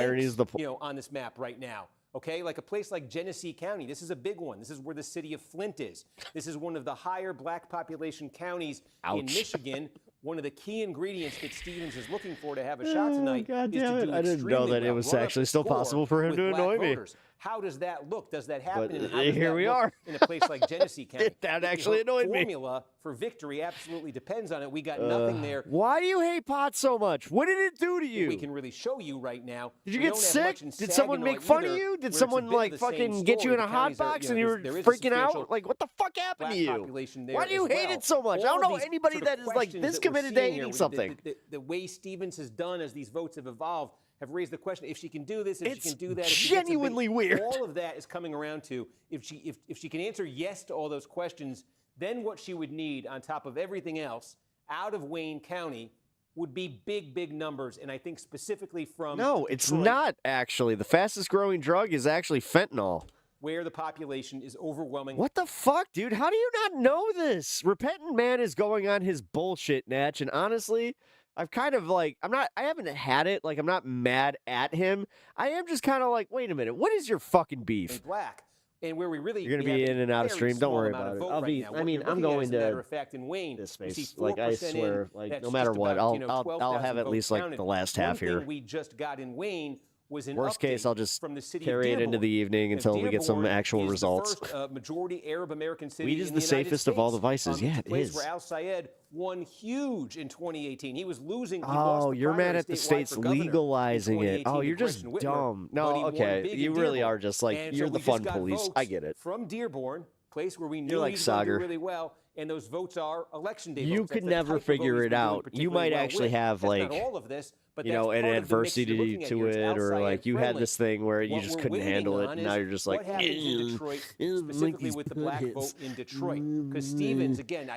on this map right now. Okay, like a place like Genesee County, this is a big one. This is where the city of Flint is. This is one of the higher black population counties in Michigan. One of the key ingredients that Stevens is looking for to have a shot tonight God is to damn do it. I didn't know that it was actually still possible for him to annoy me. How does that look? Does that happen? But and how does here that we look are. in a place like Genesee County? That actually annoyed me. The formula for victory absolutely depends on it. We got nothing there. Why do you hate pot so much? What did it do to you? We can really show you right now. Did you get sick? Did someone make fun of you? Did someone like fucking get you in a hot box and you were freaking out? Like, what the fuck happened to you? Why do you hate it so much? I don't know anybody that is like this committed to hating something. The way Stevens has done as these votes have evolved have raised the question if she can do this, if she can do that. It's genuinely weird. All of that is coming around to if she can answer yes to all those questions, then what she would need on top of everything else out of Wayne County would be big numbers, and I think specifically from No, it's Detroit, not actually. The fastest growing drug is actually fentanyl. where the population is overwhelming. What the fuck, dude? How do you not know this? Repentant man is going on his bullshit, Natch, and honestly, I've kind of like, I haven't had it, like I'm not mad at him. I am just kind of like, wait a minute, what is your fucking beef? Black. And where we really You're gonna be in and out of stream. Don't worry about it. I'll be. I mean, I'm going to matter of fact, in Wayne, this space. Like I swear, like no matter what, I'll have at least like the last half here. We just got in Wayne was an worst case. I'll just from the city carry it into the evening until we get some actual results. The first majority Arab American city. Weed is the safest of all the vices. Yeah, it is. Where Al Sayed won huge in 2018. He was losing. Oh, you're mad at the states legalizing it. Oh, you're just dumb. No, okay, you really are just like you're the fun police. I get it. From Dearborn, place where we knew you're like he was going to do Sagar. really well. And those votes are election day You votes. could never figure it out. You might actually have like, all of this, but you know, an adversity to it, or like you had this thing where you just couldn't handle it, and now you're just like, what happens in Detroit, specifically with the black vote in Detroit? Because Stevens, again,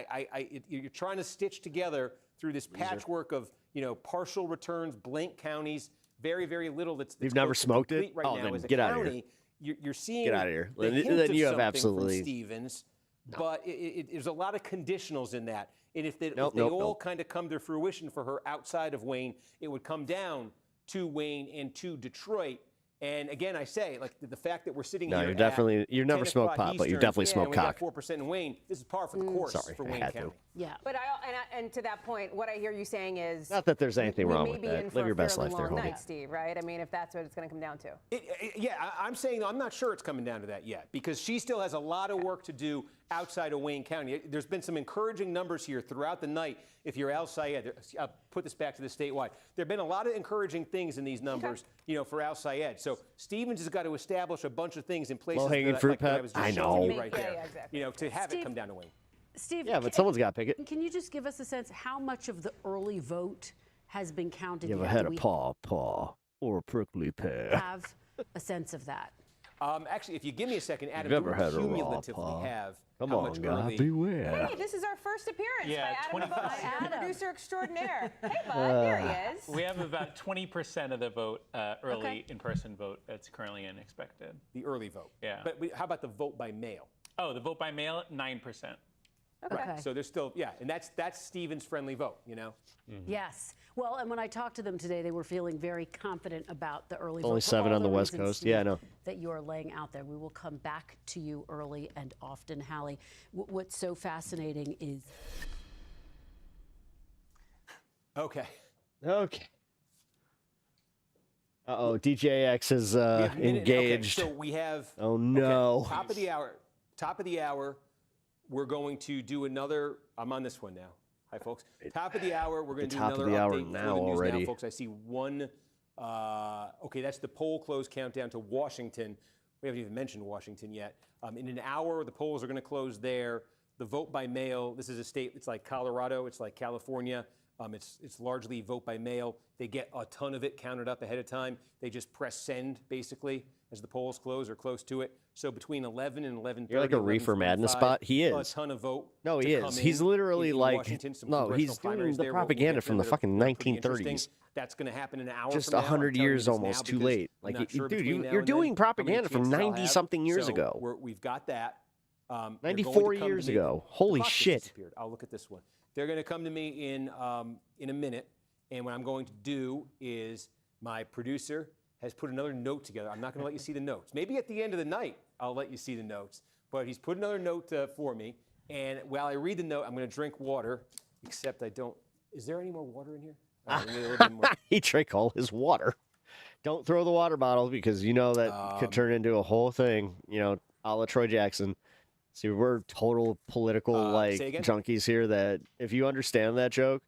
you're trying to stitch together through this patchwork of partial returns, blank counties, very little that's you've never smoked it. Right oh, now then as a get out of county. here. You're seeing get out of here. The hint Then of you have something absolutely from Stevens. No. But there's a lot of conditionals in that. And if they nope. all kind of come to fruition for her outside of Wayne, it would come down to Wayne and to Detroit. And again, I say, like the fact that we're sitting here. No, you've never smoked pot, but you definitely smoked cock. 4% in Wayne. This is par for the course for Wayne County. Yeah. But and to that point, what I hear you saying is not that there's anything wrong with in that. For Live your best life there, night, homie. Steve, right? I mean, if that's what it's going to come down to. I'm saying I'm not sure it's coming down to that yet because she still has a lot of work to do outside of Wayne County. There's been some encouraging numbers here throughout the night. If you're Al Sayed, I'll put this back to the statewide. There have been a lot of encouraging things in these numbers, for Al Sayed. So Stevens has got to establish a bunch of things in places low-hanging fruit, that I was just I showing know. you right there. Yeah, exactly. To have Steve, it come down to Wayne. Steve, yeah, but someone's got to pick it. Can you just give us a sense how much of the early vote has been counted? You ever had a paw or a prickly pear? Have a sense of that. Actually, if you give me a second, Adam, never had a raw cumulatively paw. have Come how on, much God, early... beware. Hey, this is our first appearance Yeah, by Adam Devos, producer extraordinaire. Hey, bud, there he is. We have about 20% of the vote, early in-person vote that's currently in expected. The early vote. Yeah. But how about the vote by mail? Oh, the vote by mail, 9%. Okay. Right. So there's still, and that's Stevens' friendly vote, Mm-hmm. Yes. Well, and when I talked to them today, they were feeling very confident about the early vote. Only 7 on the West reasons, Coast. Steve, Yeah, I know. That you are laying out there. We will come back to you early and often, Hallie. What's so fascinating is. Okay. Uh-oh, DJX is engaged. Okay, so we have. Oh, no. Okay, top of the hour, we're going to do another. I'm on this one now. Hi, folks. Top of the hour, we're going to do another update now for the news already. now, folks. I see one Okay, that's the poll close countdown to Washington. We haven't even mentioned Washington yet. In an hour, the polls are going to close there. The vote by mail, this is a state, it's like Colorado, it's like California. It's largely vote by mail. They get a ton of it counted up ahead of time. They just press send, basically, as the polls close or close to it. So between 11 and 11:30, You're like a Reefer Madness spot. He is. A ton of vote. No, he is. He's literally like, no, he's doing the propaganda from the fucking 1930s. That's going to happen in an hour. Just from now. 100 years almost too late. Like, dude, you're doing propaganda from 90-something years ago. We've got that. 94 years ago. Holy shit. I'll look at this one. They're going to come to me in a minute, and what I'm going to do is my producer has put another note together. I'm not going to let you see the notes. Maybe at the end of the night, I'll let you see the notes. But he's put another note for me, and while I read the note, I'm going to drink water, except I don't. Is there any more water in here? Right, we need a little bit more. He drank all his water. Don't throw the water bottle because you know that could turn into a whole thing, you know, a la Troy Jackson. See, we're total political junkies here that if you understand that joke,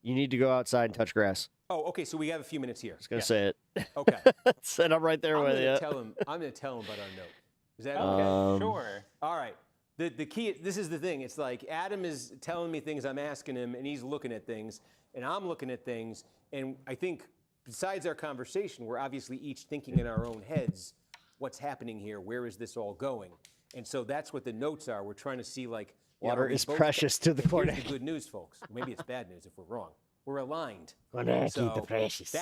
you need to go outside and touch grass. Oh, okay, so we have a few minutes here. I was going to say it. Okay. Set up right there with you. I'm going to tell him about our note. Is that okay? Sure. All right. The key, this is the thing. It's like Adam is telling me things I'm asking him, and he's looking at things, and I'm looking at things. And I think besides our conversation, we're obviously each thinking in our own heads, what's happening here? Where is this all going? And so that's what the notes are. We're trying to see, like, water is precious to the court. Here's the good news, folks. Maybe it's bad news if we're wrong. We're aligned. So precious.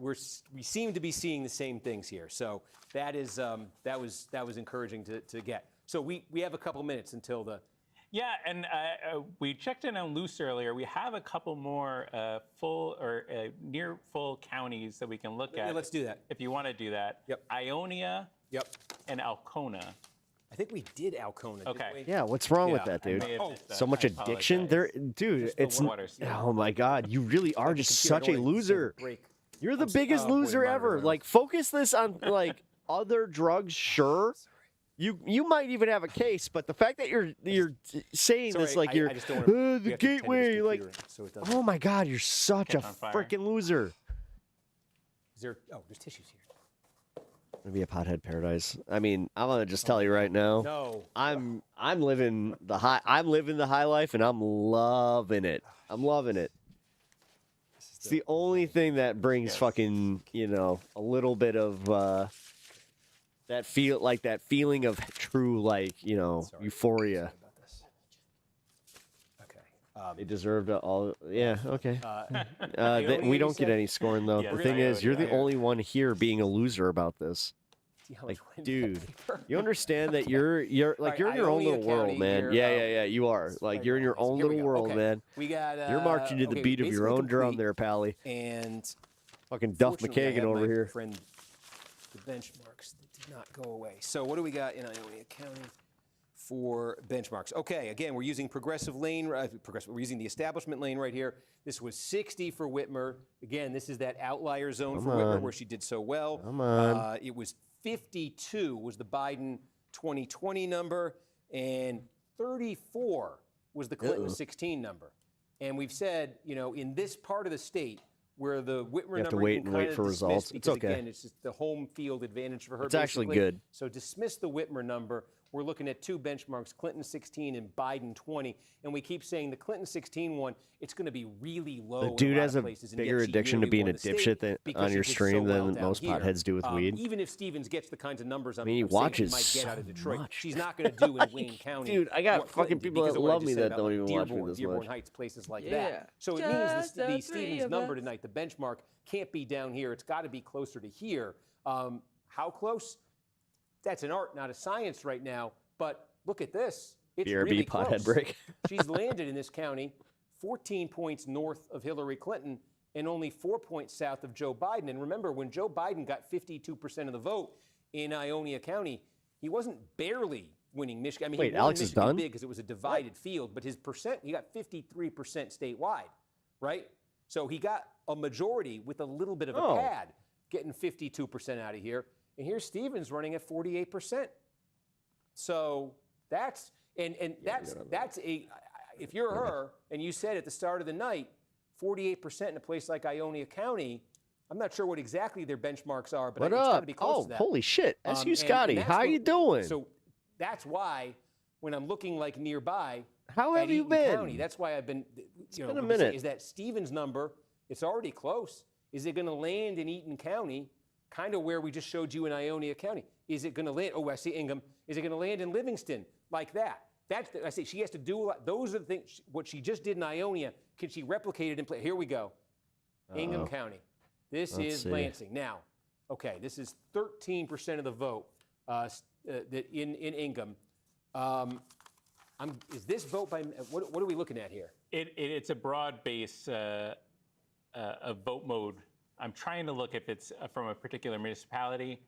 We seem to be seeing the same things here. So that was encouraging to get. So we have a couple minutes until the. Yeah, and we checked in on Luce earlier. We have a couple more full or near full counties that we can look at. Yeah, let's do that. If you want to do that. Yep. Ionia. Yep. And Alcona. I think we did Alcona. Okay. Yeah, what's wrong with that, dude? So much addiction there, dude. It's oh my god, you really are just such a loser. You're the biggest loser ever. Like, focus this on like other drugs, sure. You might even have a case, but the fact that you're saying this like you're the gateway, like, oh my god, you're such a freaking loser. Is there? Oh, there's tissues here. Gonna be a pothead paradise. I mean, I'm gonna just tell you right now. No. I'm living the high life, and I'm loving it. I'm loving it. It's the only thing that brings fucking, you know, a little bit of that feeling of true, like, you know, euphoria. They deserved all. Yeah, okay. We don't get any scoring though. The thing is, you're the only one here being a loser about this. Like, dude, you understand that you're in your own little world, man. Yeah. You are. Like, you're in your own little world, man. We got. You're marching to the beat of your own drum, there, Pally. And fucking Duff McKagan over here. Friend, the benchmarks that did not go away. So what do we got in Ionia County for benchmarks? Okay, again, we're using progressive lane. We're using the establishment lane right here. This was 60 for Whitmer. Again, this is that outlier zone for Whitmer where she did so well. Come on. It was 52 was the Biden 2020 number, and 34 was the Clinton 16 number. And we've said, you know, in this part of the state where the Whitmer you have number to wait and wait for results. Because, it's okay. Again, it's just the home field advantage for her. It's actually good. So dismiss the Whitmer number. We're looking at two benchmarks, Clinton 16 and Biden 20. And we keep saying the Clinton 16 one, it's going to be really low. The dude has a bigger addiction to being a dipshit on your stream than most potheads do with weed. Even if Stevens gets the kinds of numbers he watches might get out of Detroit, much. she's not going to do in Wayne County. Dude, I got fucking people that love me that don't even watch me this Dearborn much. Heights, places like that. So it means the Stevens number tonight, the benchmark, can't be down here. It's got to be closer to here. How close? That's an art, not a science right now. But look at this. It's BRB really pothead close. break. She's landed in this county 14 points north of Hillary Clinton and only 4 points south of Joe Biden. And remember, when Joe Biden got 52% of the vote in Ionia County, he wasn't barely winning Michigan. I mean, wait, he won Alex Michigan is done? big because it was a divided field, but his percent, he got 53% statewide, right? So he got a majority with a little bit of a pad, getting 52% out of here. And here's Stevens running at 48%. So that's a, if you're her and you said at the start of the night, 48% in a place like Ionia County, I'm not sure what exactly their benchmarks are, but What it's got up? to be close Oh, to that. holy shit. And SU Scotty, that's how what- you doing? So that's why when I'm looking like nearby How at have you Eaton been? County, that's why I've been, you know, been a what I'm saying minute. is that Stevens number, it's already close. Is it going to land in Eaton County, kind of where we just showed you in Ionia County? Is it going to land, oh, I see Ingham. Is it going to land in Livingston like that? That's, I say, she has to do a lot. Those are the things, what she just did in Ionia, can she replicate it in play? Here we go. Ingham County. This Let's is see. Lansing. Now, okay, this is 13% of the vote that in Ingham. Is this vote by, what are we looking at here? It's a broad base of vote mode. I'm trying to look if it's from a particular municipality,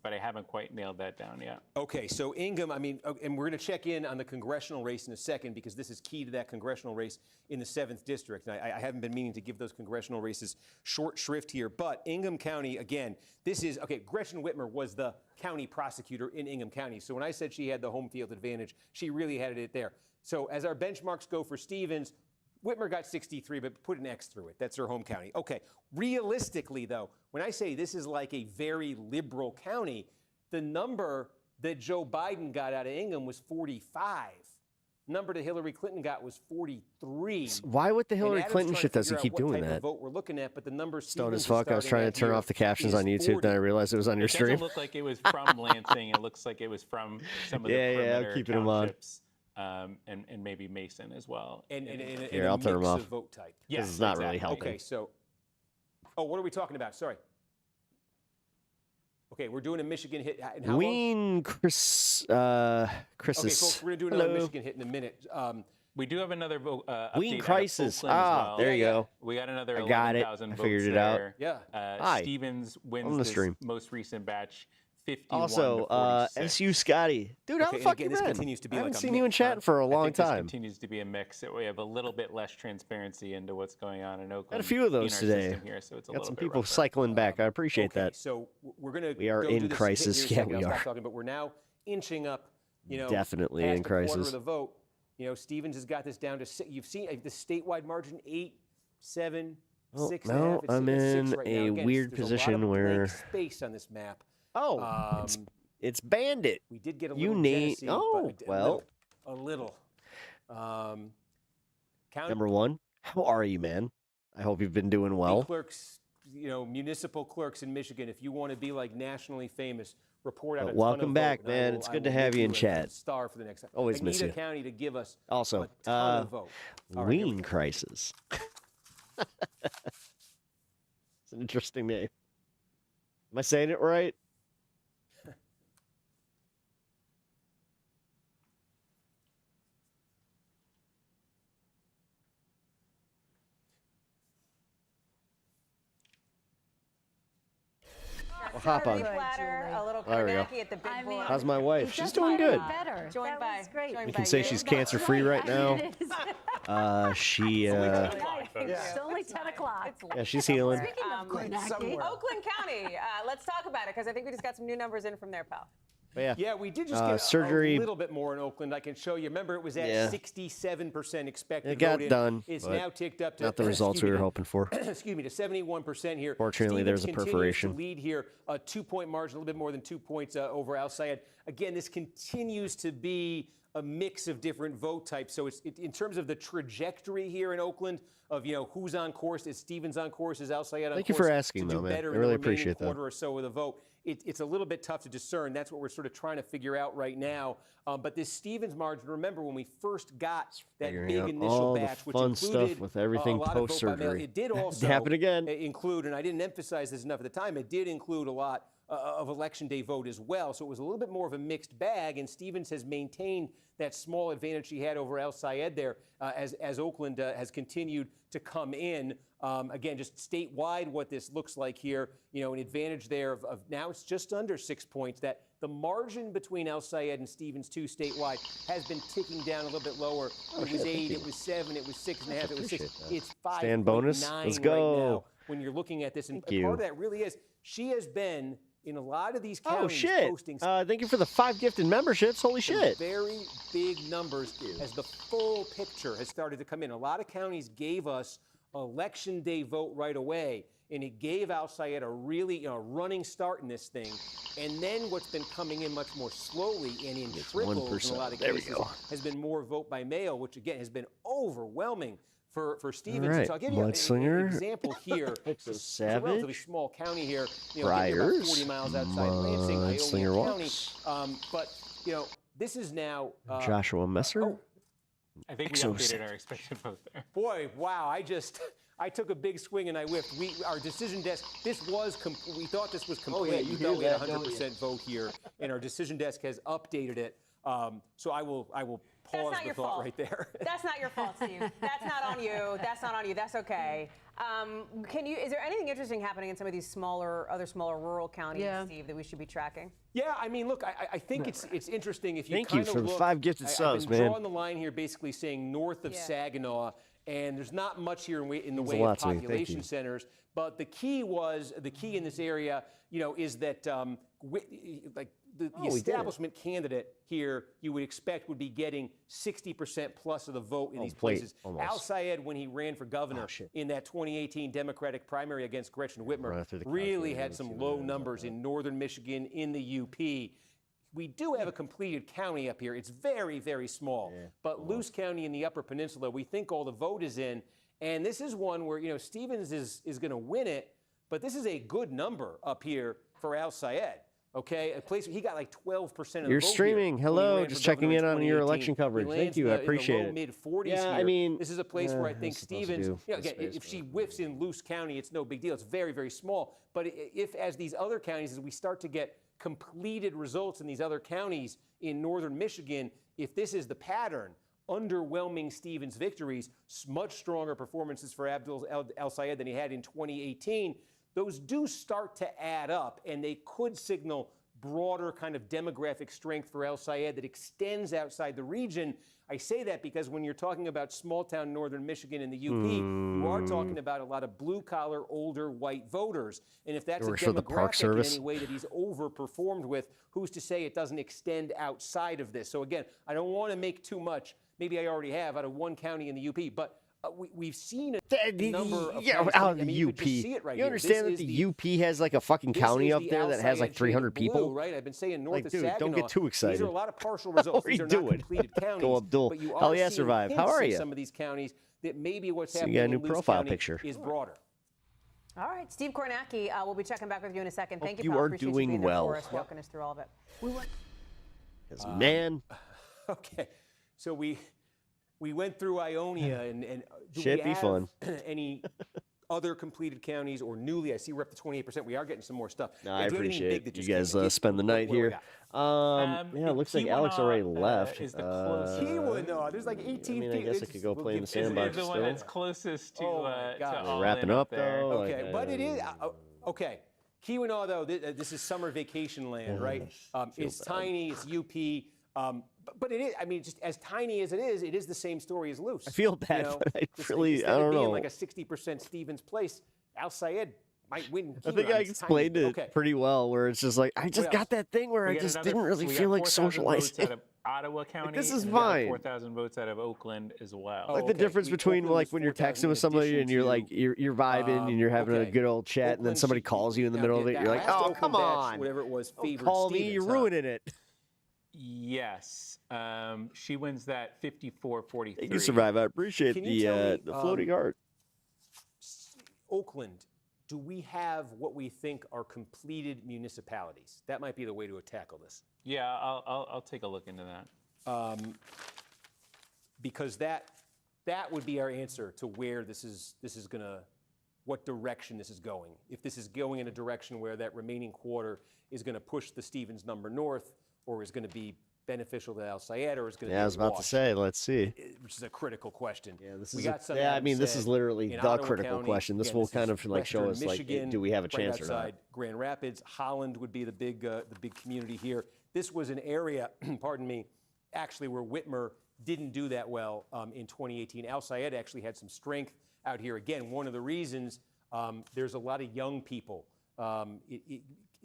but I haven't quite nailed that down yet. Okay, so Ingham, I mean, and we're going to check in on the congressional race in a second because this is key to that congressional race in the 7th district. And I haven't been meaning to give those congressional races short shrift here, but Ingham County, again, this is, okay, Gretchen Whitmer was the county prosecutor in Ingham County. So when I said she had the home field advantage, she really had it there. So as our benchmarks go for Stevens, Whitmer got 63, but put an X through it. That's her home county. Okay, realistically, though, when I say this is like a very liberal county, the number that Joe Biden got out of Ingham was 45. Number that Hillary Clinton got was 43. Why with the Hillary And Adam's Clinton trying shit to does he figure out keep what doing type of that? vote we're looking at, but the number Stoned as Stevens is fuck. I was starting trying at to turn here off the captions is on YouTube, 40. then I realized it was on your It stream. doesn't look like it was from Lansing. It looks like it was from some of the Yeah, perimeter I'm keeping 'em on. townships, and maybe Mason as well. And Here, a I'll turn 'em mix off. of vote type. This is not really exactly. helping. Okay, so, what are we talking about? Sorry. Okay, we're doing a Michigan hit. And how long? Ween Chris, Okay, Chris's. folks, we're going to do another Hello. Michigan hit in a minute. We do have another vote. Ween update out of Crisis. Oakland as Ah, well. there you go. We got another I got it. 11,000 I votes figured it out. there. Yeah. Hi. Stevens On wins the this stream. most recent batch, 51 Also, to 46. SU Scotty. Dude, how Okay, the fuck again, you this been? continues to be I haven't like a seen you in mix, chat huh? for a I long think this time. continues to be a mix. We have a little bit less transparency into what's going on in Oakland. Got a few of those in our today. system here, so it's a Got little some bit people rougher. cycling back. I appreciate Okay, that. so we're going to We are go in do this crisis. hit in a Yeah, second. we I'll are. stop talking, but we're now inching up, you know, Definitely past in the quarter crisis. of the vote. You know, Stevens has got this down to six. You've seen the statewide margin 8, 7, Well, 6.5. now It's I'm at 6 in right now. a Again, weird there's a lot position of blank where- space on this map. Oh, it's Bandit. We did get a You little need. Genesee, Oh, but well. a little. County Number one, how are you, man? I hope you've been doing well. clerks, you know, municipal clerks in Michigan. If you want to be like nationally famous, report out a ton Welcome of back, vote, and I man. will- It's I good to will have give you in a chat. Star for the next time. Always I miss need you. a county to give us Also, a ton of vote. All right, here we Ween Crisis. It's an interesting name. Am I saying it right? Well, hop on. Platter, a little There we go. knacky at the big boy. How's my wife? She's doing Better. good. Better. Joined by, We can say she's cancer free right now. She It's only 10 o'clock. yeah, she's healing. Speaking of good acting, Oakland County. Let's talk about it because I think we just got some new numbers in from there, pal. But yeah, we did just get surgery. a little bit more in Oakland. I can show you. Remember, it was at Yeah. 67% expected It got vote in. done, It's but now ticked up to not the results we were hoping for. Excuse me, to 71% here. Fortunately, Stevens there's a continues perforation. To lead here, a 2-point margin, a little bit more than 2 points over Al Sayed. Again, this continues to be a mix of different vote types. So it's in terms of the trajectory here in Oakland of, you know, who's on course. Is Stevens on course? Is Al Sayed on course? Thank you for asking, to do though, man. better I in really the remaining appreciate that. quarter or so of the vote. It's a little bit tough to discern. That's what we're sort of trying to figure out right now. But this Stevens margin, remember when we first got that Figuring big out initial all the batch, which fun included stuff with everything a lot of vote by mail, post-surgery. it did It also happened again. include, and I didn't emphasize this enough at the time, it did include a lot of election day vote as well. So it was a little bit more of a mixed bag, and Stevens has maintained that small advantage he had over Al Sayed there as Oakland has continued to come in. Again, just statewide, what this looks like here, you know, an advantage there of now it's just under 6 points. That the margin between Al Sayed and Stevens, too, statewide, has been ticking down a little bit lower. It was 8, it was 7, it was 6.5, it was 6. It's 5.9 Stand bonus. Let's right go. now when you're looking at this. And Thank you. part of that really is she has been in a lot of these counties Oh shit! posting Thank you for the 5 gifted memberships. Holy some shit! very big numbers as the full picture has started to come in. A lot of counties gave us election day vote right away. And it gave Al Sayed a really running start in this thing. And then what's been coming in much more slowly and in trickles in a lot of cases has been more vote by mail, which again has been overwhelming for Stevens. All right, So I'll give you an example here. It's a relatively small county here, about 40 miles outside Lansing, Ionia County. But this is now Joshua Messer. I think we updated our expected vote there. Boy, wow! I took a big swing and I whiffed. Our decision desk. This was we thought this was complete. Oh, yeah, we thought we had 100% vote here, and our decision desk has updated it. So I will pause the thought right there. That's not your fault, Steve. That's not on you. That's not on you. That's okay. Is there anything interesting happening in some of these other smaller rural counties, Steve, that we should be tracking? Yeah, I mean, look, I think it's interesting if you Thank kind you of for the 5 gifted subs, I've been man. drawing the line here, basically saying north of Saginaw, and there's not much here in the way of population centers. But the key in this area, is that the establishment candidate here, you would expect would be getting 60% plus of the vote in these places. Al Sayed, when he ran for governor in that 2018 Democratic primary against Gretchen Whitmer, really had some low numbers in northern Michigan, in the UP. We do have a completed county up here. It's very, very small. But Luce County in the Upper Peninsula, we think all the vote is in. And this is one where, Stevens is going to win it. But this is a good number up here for Al Sayed. Okay, a place he got like 12% of the vote. You're streaming. Hello, just checking in on your 2018. election coverage. Thank you, I appreciate it. Mid-40s yeah, here. I mean, this is a place where I think Stevens. Again, if she whiffs in Luce County, it's no big deal. It's very, very small. But if, as these other counties, as we start to get completed results in these other counties in northern Michigan, if this is the pattern, underwhelming Stevens victories, much stronger performances for Abdul El Sayed than he had in 2018. Those do start to add up, and they could signal broader kind of demographic strength for El Sayed that extends outside the region. I say that because when you're talking about small-town northern Michigan in the UP, you are talking about a lot of blue-collar, older, white voters. And if that's a demographic in any way that he's overperformed with, who's to say it doesn't extend outside of this? So again, I don't want to make too much, maybe I already have, out of one county in the UP, but we've seen a number of out of the you UP. could just see it right you here. understand that the UP has like a fucking county up there that has like 300 people? Blue, right? I've been saying north like, of dude, Saginaw. don't get too excited. These are a lot of partial results. What are you These are not doing? completed counties. Go Abdul. But you are Hell yeah, seeing survive. How hints are in you? some of these counties that maybe what's So you happening got a in new Luce profile County picture. is broader. All right, Steve Kornacki, we'll be checking back with you in a second. Thank you, you pal. are Appreciate doing you being there well. for us, walking us through all of it. Man. Okay, so we went through Ionia, and do Should we be have fun. any other completed counties or newly? I see we're up to 28%. We are getting some more stuff. No, Yeah, I do you have anything appreciate big that you just guys came? spend the night What do we here. got? Yeah, it looks like Alex already left. Is the closest. No, there's like 18 I mean, I guess I could go play in the Is sandbox the one still. that's closest to, to all wrapping in up there. though. Okay, like, but it is okay. Keweenaw, though, this is summer vacation land, right? It's tiny, it's UP, but it is. I mean, just as tiny as it is the same story as Luce. I feel bad, but I really, instead I of don't being know. like a 60% Stevens place, Al Sayed might win. I think Keweenaw. I It's explained tiny. it Okay. pretty well, where it's just like, I just got that thing where I just didn't really feel like socializing. Out of Ottawa County. this is and we got fine. 4,000 votes out of Oakland as well. Like the difference between like when you're texting with somebody and you're like you're vibing and you're having a good old chat and then somebody calls you in the middle of it, you're like, oh come on, whatever it was, don't call me, you're ruining it. Yes, she wins that 54-43. You survive. I appreciate Can you tell me, the floating heart. Oakland, do we have what we think are completed municipalities? That might be the way to tackle this. Yeah, I'll take a look into that. Because that would be our answer to where this is gonna, what direction this is going. If this is going in a direction where that remaining quarter is gonna push the Stevens number north, or is gonna be beneficial to Al Sayed, or is gonna be I was about to say, let's see. Which is a critical question. Yeah, this we is. got some I Adam mean, this said is literally in the Ottawa critical County. question. This Again, will this kind is of like show us Western like, Michigan, do we have a right chance or not? outside Grand Rapids. Holland would be the big community here. This was an area, pardon me, actually where Whitmer didn't do that well in 2018. Al Sayed actually had some strength out here. Again, one of the reasons there's a lot of young people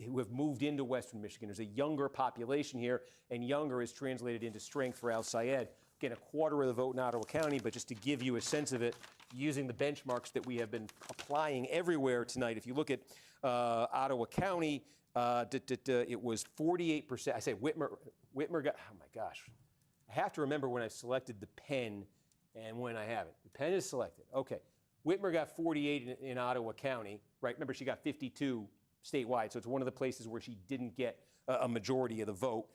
who have moved into Western Michigan. There's a younger population here, and younger is translated into strength for Al Sayed. Again, a quarter of the vote in Ottawa County, but just to give you a sense of it, using the benchmarks that we have been applying everywhere tonight. If you look at Ottawa County, it was 48%. I say Whitmer got, oh my gosh. I have to remember when I selected the pen and when I haven't. The pen is selected. Okay. Whitmer got 48 in Ottawa County, right? Remember, she got 52 statewide, so it's one of the places where she didn't get a majority of the vote.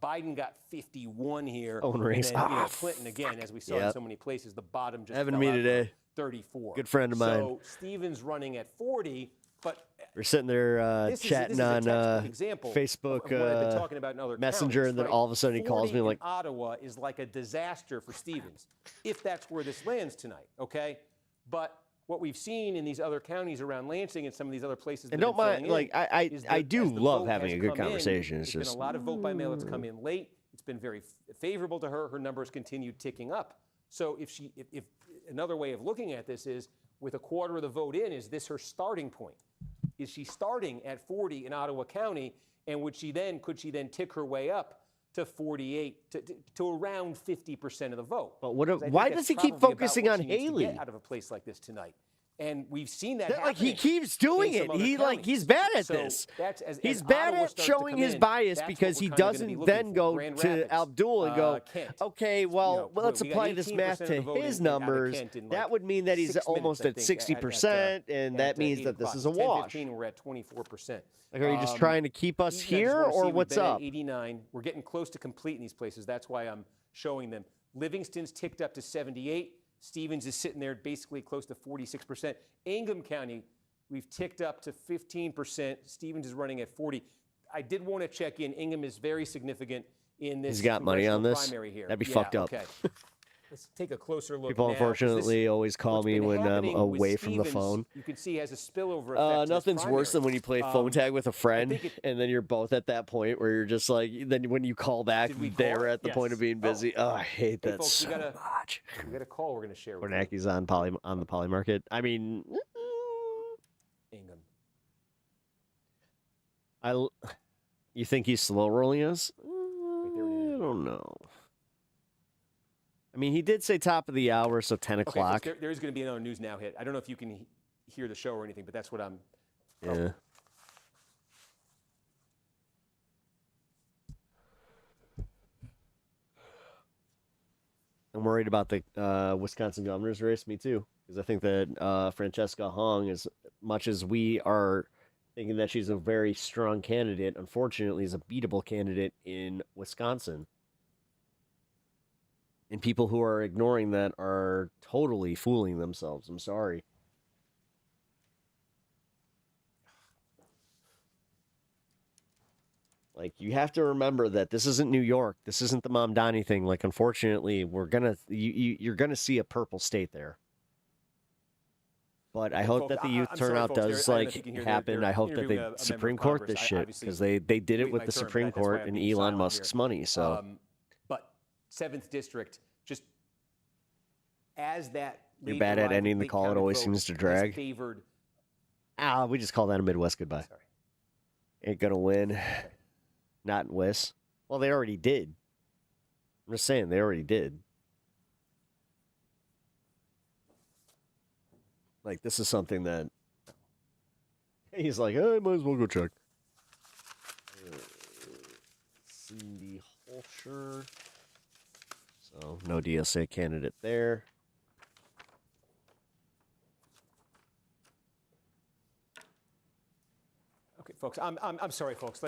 Biden got 51 here. Own race. And then, Clinton, again, as we saw in so many places, the bottom just Having fell me out today. to 34. Good friend of mine. So Stevens running at 40, but we're sitting there this chatting is a on textbook example Facebook of what I've been talking about in other Messenger, counties, and then right? all of a sudden he calls 40 me in like, Ottawa is like a disaster for Stevens, if that's where this lands tonight, okay? But what we've seen in these other counties around Lansing and some of these other places, and that don't are mind, filling like in, I is that I do as the love vote having has a good come in, conversation. It's there's just been a lot of vote by mail that's come in late. It's been very favorable to her. Her numbers continue ticking up. So if another way of looking at this is, with a quarter of the vote in, is this her starting point? Is she starting at 40 in Ottawa County, and could she then tick her way up to 48 to around 50% of the vote? But Because I think why that's does he keep probably about focusing what on she needs to Haley? get out of a place like this tonight. And we've seen that Like he happening keeps doing in it. some other He's counties. bad at So this. that's as He's as bad Ottawa at starts to showing come his in, bias that's because what he we're kinda gonna be doesn't looking then for. go Grand to Rapids, Abdul and go, Kent. okay, well, let's we got apply this 18% math of to the vote his out of numbers. Kent in, That like, would mean that he's 6 almost at minutes, I think, 60%, and that 8 means that this o'clock. is a wash. 10:15, we're at 24%. Like, are you just trying to keep us I just here, wanna see or we've what's been at up? 89. We're getting close to complete in these places. That's why I'm showing them. Livingston's ticked up to 78. Stevens is sitting there basically close to 46%. Ingham County, we've ticked up to 15%. Stevens is running at 40. I did want to check in. Ingham is very significant in this He's got money on congressional this? primary here. That'd be Yeah, fucked up. Okay. Let's take a closer look People now, 'cause this- unfortunately always call what's me been when I'm happening with away from the Stevens, phone. You can see has a spillover effect to this Nothing's worse than primary. when you play phone tag with a friend, and then you're both at that point where you're just like, then when you call back, they're at the point of being busy. Oh, I hate Hey, that folks, so much. We got a call we're going to share with you. Kornacki's on the poly market. I mean, Ingham. you think he's slow rolling us? I don't know. I mean, he did say top of the hour, so 10 Okay, o'clock. folks, there is going to be another News Now hit. I don't know if you can hear the show or anything, but that's what I'm. Yeah. I'm worried about the Wisconsin governor's race. Me too, because I think that Francesca Hong, as much as we are thinking that she's a very strong candidate, unfortunately is a beatable candidate in Wisconsin. And people who are ignoring that are totally fooling themselves. I'm sorry. Like, you have to remember that this isn't New York. This isn't the Mamdani thing. Like, unfortunately, you're gonna see a purple state there. But I hope that the youth turnout does happen. I hope that the Supreme Court this shit, because they did it with the Supreme Court and Elon Musk's money. So, but 7th district, just as that. You're bad at ending the call. It always seems to drag. Favored. We just call that a Midwest goodbye. Sorry. Ain't gonna win. Not in Wis. Well, they already did. I'm just saying, they already did. Like, this is something that he's like, hey, might as well go check. Cindy Holscher. So, no DSA candidate there. Okay, folks. I'm sorry, folks.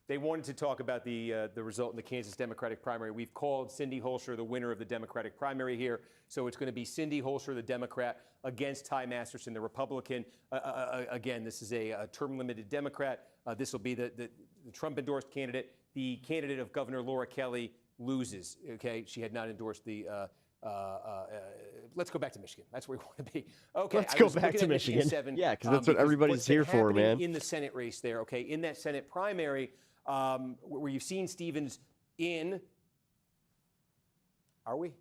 They wanted to talk about the result in the Kansas Democratic primary. We've called Cindy Holscher the winner of the Democratic primary here. So it's going to be Cindy Holscher, the Democrat, against Ty Masterson, the Republican. Again, this is a term-limited Democrat. This will be the Trump-endorsed candidate. The candidate of Governor Laura Kelly loses. Okay, she had not endorsed the. Let's go back to Michigan. That's where we want to be. Okay, let's go back to Michigan. 7, yeah, because that's what everybody's here for, man. In the Senate race there, okay, in that Senate primary, where you've seen Stevens in. Are we?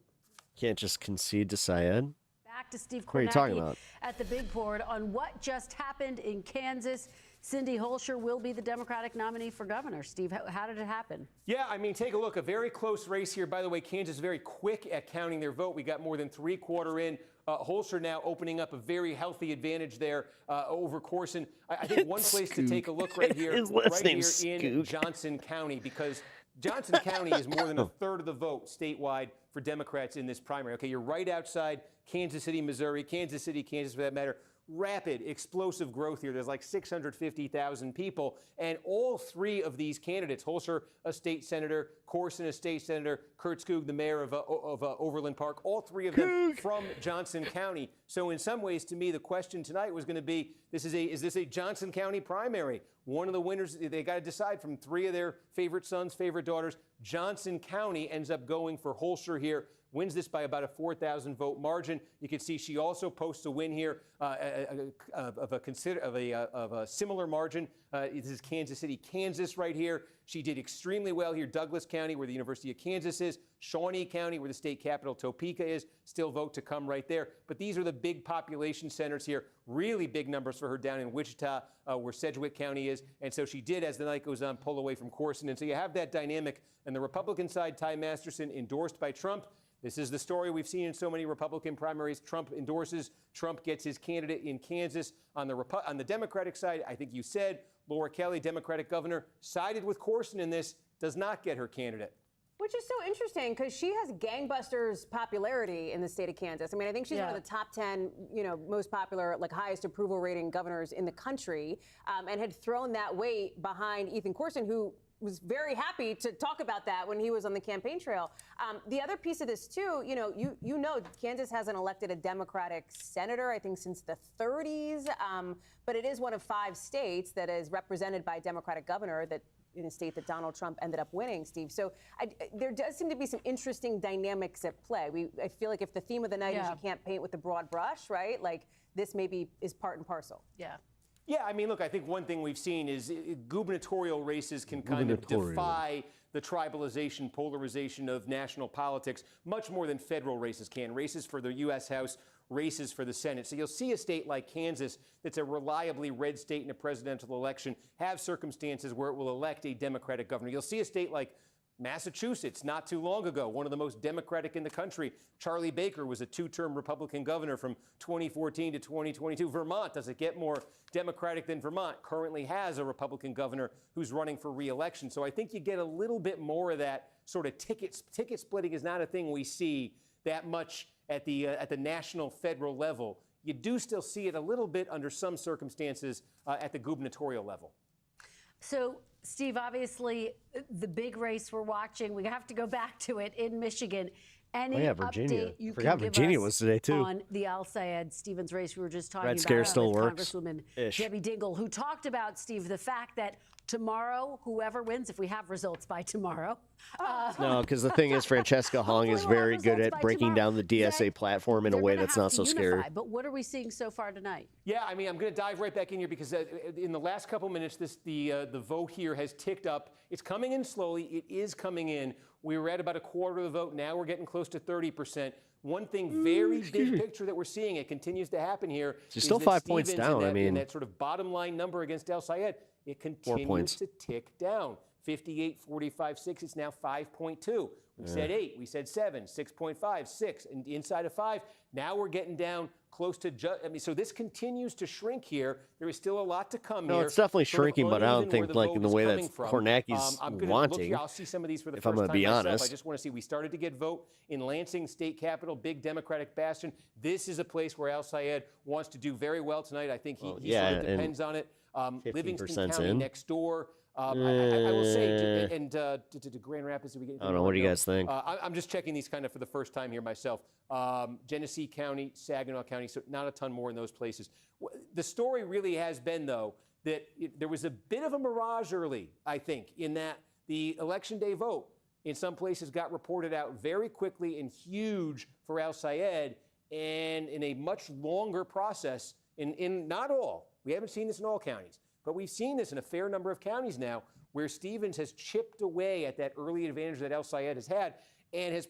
Can't just concede to Syed. Back to Steve What are you talking Kornacki about? at the big board on what just happened in Kansas. Cindy Holscher will be the Democratic nominee for governor. Steve, how did it happen? Yeah, I mean, take a look. A very close race here. By the way, Kansas very quick at counting their vote. We got more than three-quarter in. Holscher now opening up a very healthy advantage there over Corson. I think one place to take a look right here, in Johnson County, because Johnson County is more than a third of the vote statewide for Democrats in this primary. Okay, you're right outside Kansas City, Missouri, Kansas City, Kansas for that matter. Rapid, explosive growth here. There's like 650,000 people. And all three of these candidates, Holscher, a state senator, Corson, a state senator, Kurt Skoog, the mayor of Overland Park, all three of them from Johnson County. So in some ways, to me, the question tonight was going to be, is this a Johnson County primary? One of the winners, they got to decide from three of their favorite sons, favorite daughters. Johnson County ends up going for Holscher here. Wins this by about a 4,000 vote margin. You can see she also posts a win here of a similar margin. This is Kansas City, Kansas right here. She did extremely well here. Douglas County, where the University of Kansas is. Shawnee County, where the state capital Topeka is. Still vote to come right there. But these are the big population centers here. Really big numbers for her down in Wichita, where Sedgwick County is. And so she did, as the night goes on, pull away from Corson. And so you have that dynamic. And the Republican side, Ty Masterson, endorsed by Trump. This is the story we've seen in so many Republican primaries. Trump endorses. Trump gets his candidate in Kansas. On the Democratic side, I think you said, Laura Kelly, Democratic governor, sided with Corson in this, does not get her candidate. Which is so interesting because she has gangbusters popularity in the state of Kansas. I mean, I think she's one of the top 10, most popular, like highest approval rating governors in the country, and had thrown that weight behind Ethan Corson, who was very happy to talk about that when he was on the campaign trail. The other piece of this too, Kansas hasn't elected a Democratic senator, I think, since the 30s, but it is one of 5 states that is represented by a Democratic governor that in a state that Donald Trump ended up winning, Steve. So there does seem to be some interesting dynamics at play. I feel like if the theme of the night is you can't paint with a broad brush, right? Like this maybe is part and parcel. Yeah. Yeah, I mean, look, I think one thing we've seen is gubernatorial races can kind of defy the tribalization, polarization of national politics much more than federal races can. Races for the U.S. House, races for the Senate. So you'll see a state like Kansas that's a reliably red state in a presidential election have circumstances where it will elect a Democratic governor. You'll see a state like Massachusetts, not too long ago, one of the most Democratic in the country. Charlie Baker was a 2-term Republican governor from 2014 to 2022. Vermont, does it get more Democratic than Vermont? Currently has a Republican governor who's running for re-election. So I think you get a little bit more of that sort of ticket splitting is not a thing we see that much at the national federal level. You do still see it a little bit under some circumstances at the gubernatorial level. So, Steve, obviously, the big race we're watching, we have to go back to it in Michigan. Any Virginia. update you Forgot can give Virginia us was today, too. on the Al Sayed Stevens race we were just talking Red about Scare still with works. Congresswoman Debbie Dingell, who talked about, Steve, the fact that tomorrow, whoever wins, if we have results by tomorrow. No, because the thing is, Francesca Hong is very good at breaking down the DSA platform in a way that's not so scary. But what are we seeing so far tonight? Yeah, I mean, I'm going to dive right back in here because in the last couple minutes, the vote here has ticked up. It's coming in slowly. It is coming in. We were at about a quarter of the vote. Now we're getting close to 30%. One thing, very big picture that we're seeing, it continues to happen here. She's still 5 points down. And that sort of bottom line number against El Sayed, it continues to tick down. 58, 45, 6. It's now 5.2. We said 8. We said 7, 6.5, 6. And inside of 5, now we're getting down close to so this continues to shrink here. There is still a lot to come here. No, it's definitely shrinking, but I don't think like in the way that Kornacki's wanting. I'll see some of these for the if first I'm going to be myself. honest. I just want to see. We started to get vote in Lansing state capitol, big Democratic bastion. This is a place where Al Sayed wants to do very well tonight. I think he sort of depends on it. Livingston County next door. I will say, and to Grand Rapids, did we get I don't know. What do you guys think? I'm just checking these kind of for the first time here myself. Genesee County, Saginaw County, so not a ton more in those places. The story really has been, though, that there was a bit of a mirage early, I think, in that the Election Day vote in some places got reported out very quickly and huge for Al Sayed, and in a much longer process in not all. We haven't seen this in all counties. But we've seen this in a fair number of counties now where Stevens has chipped away at that early advantage that El Sayed has had and has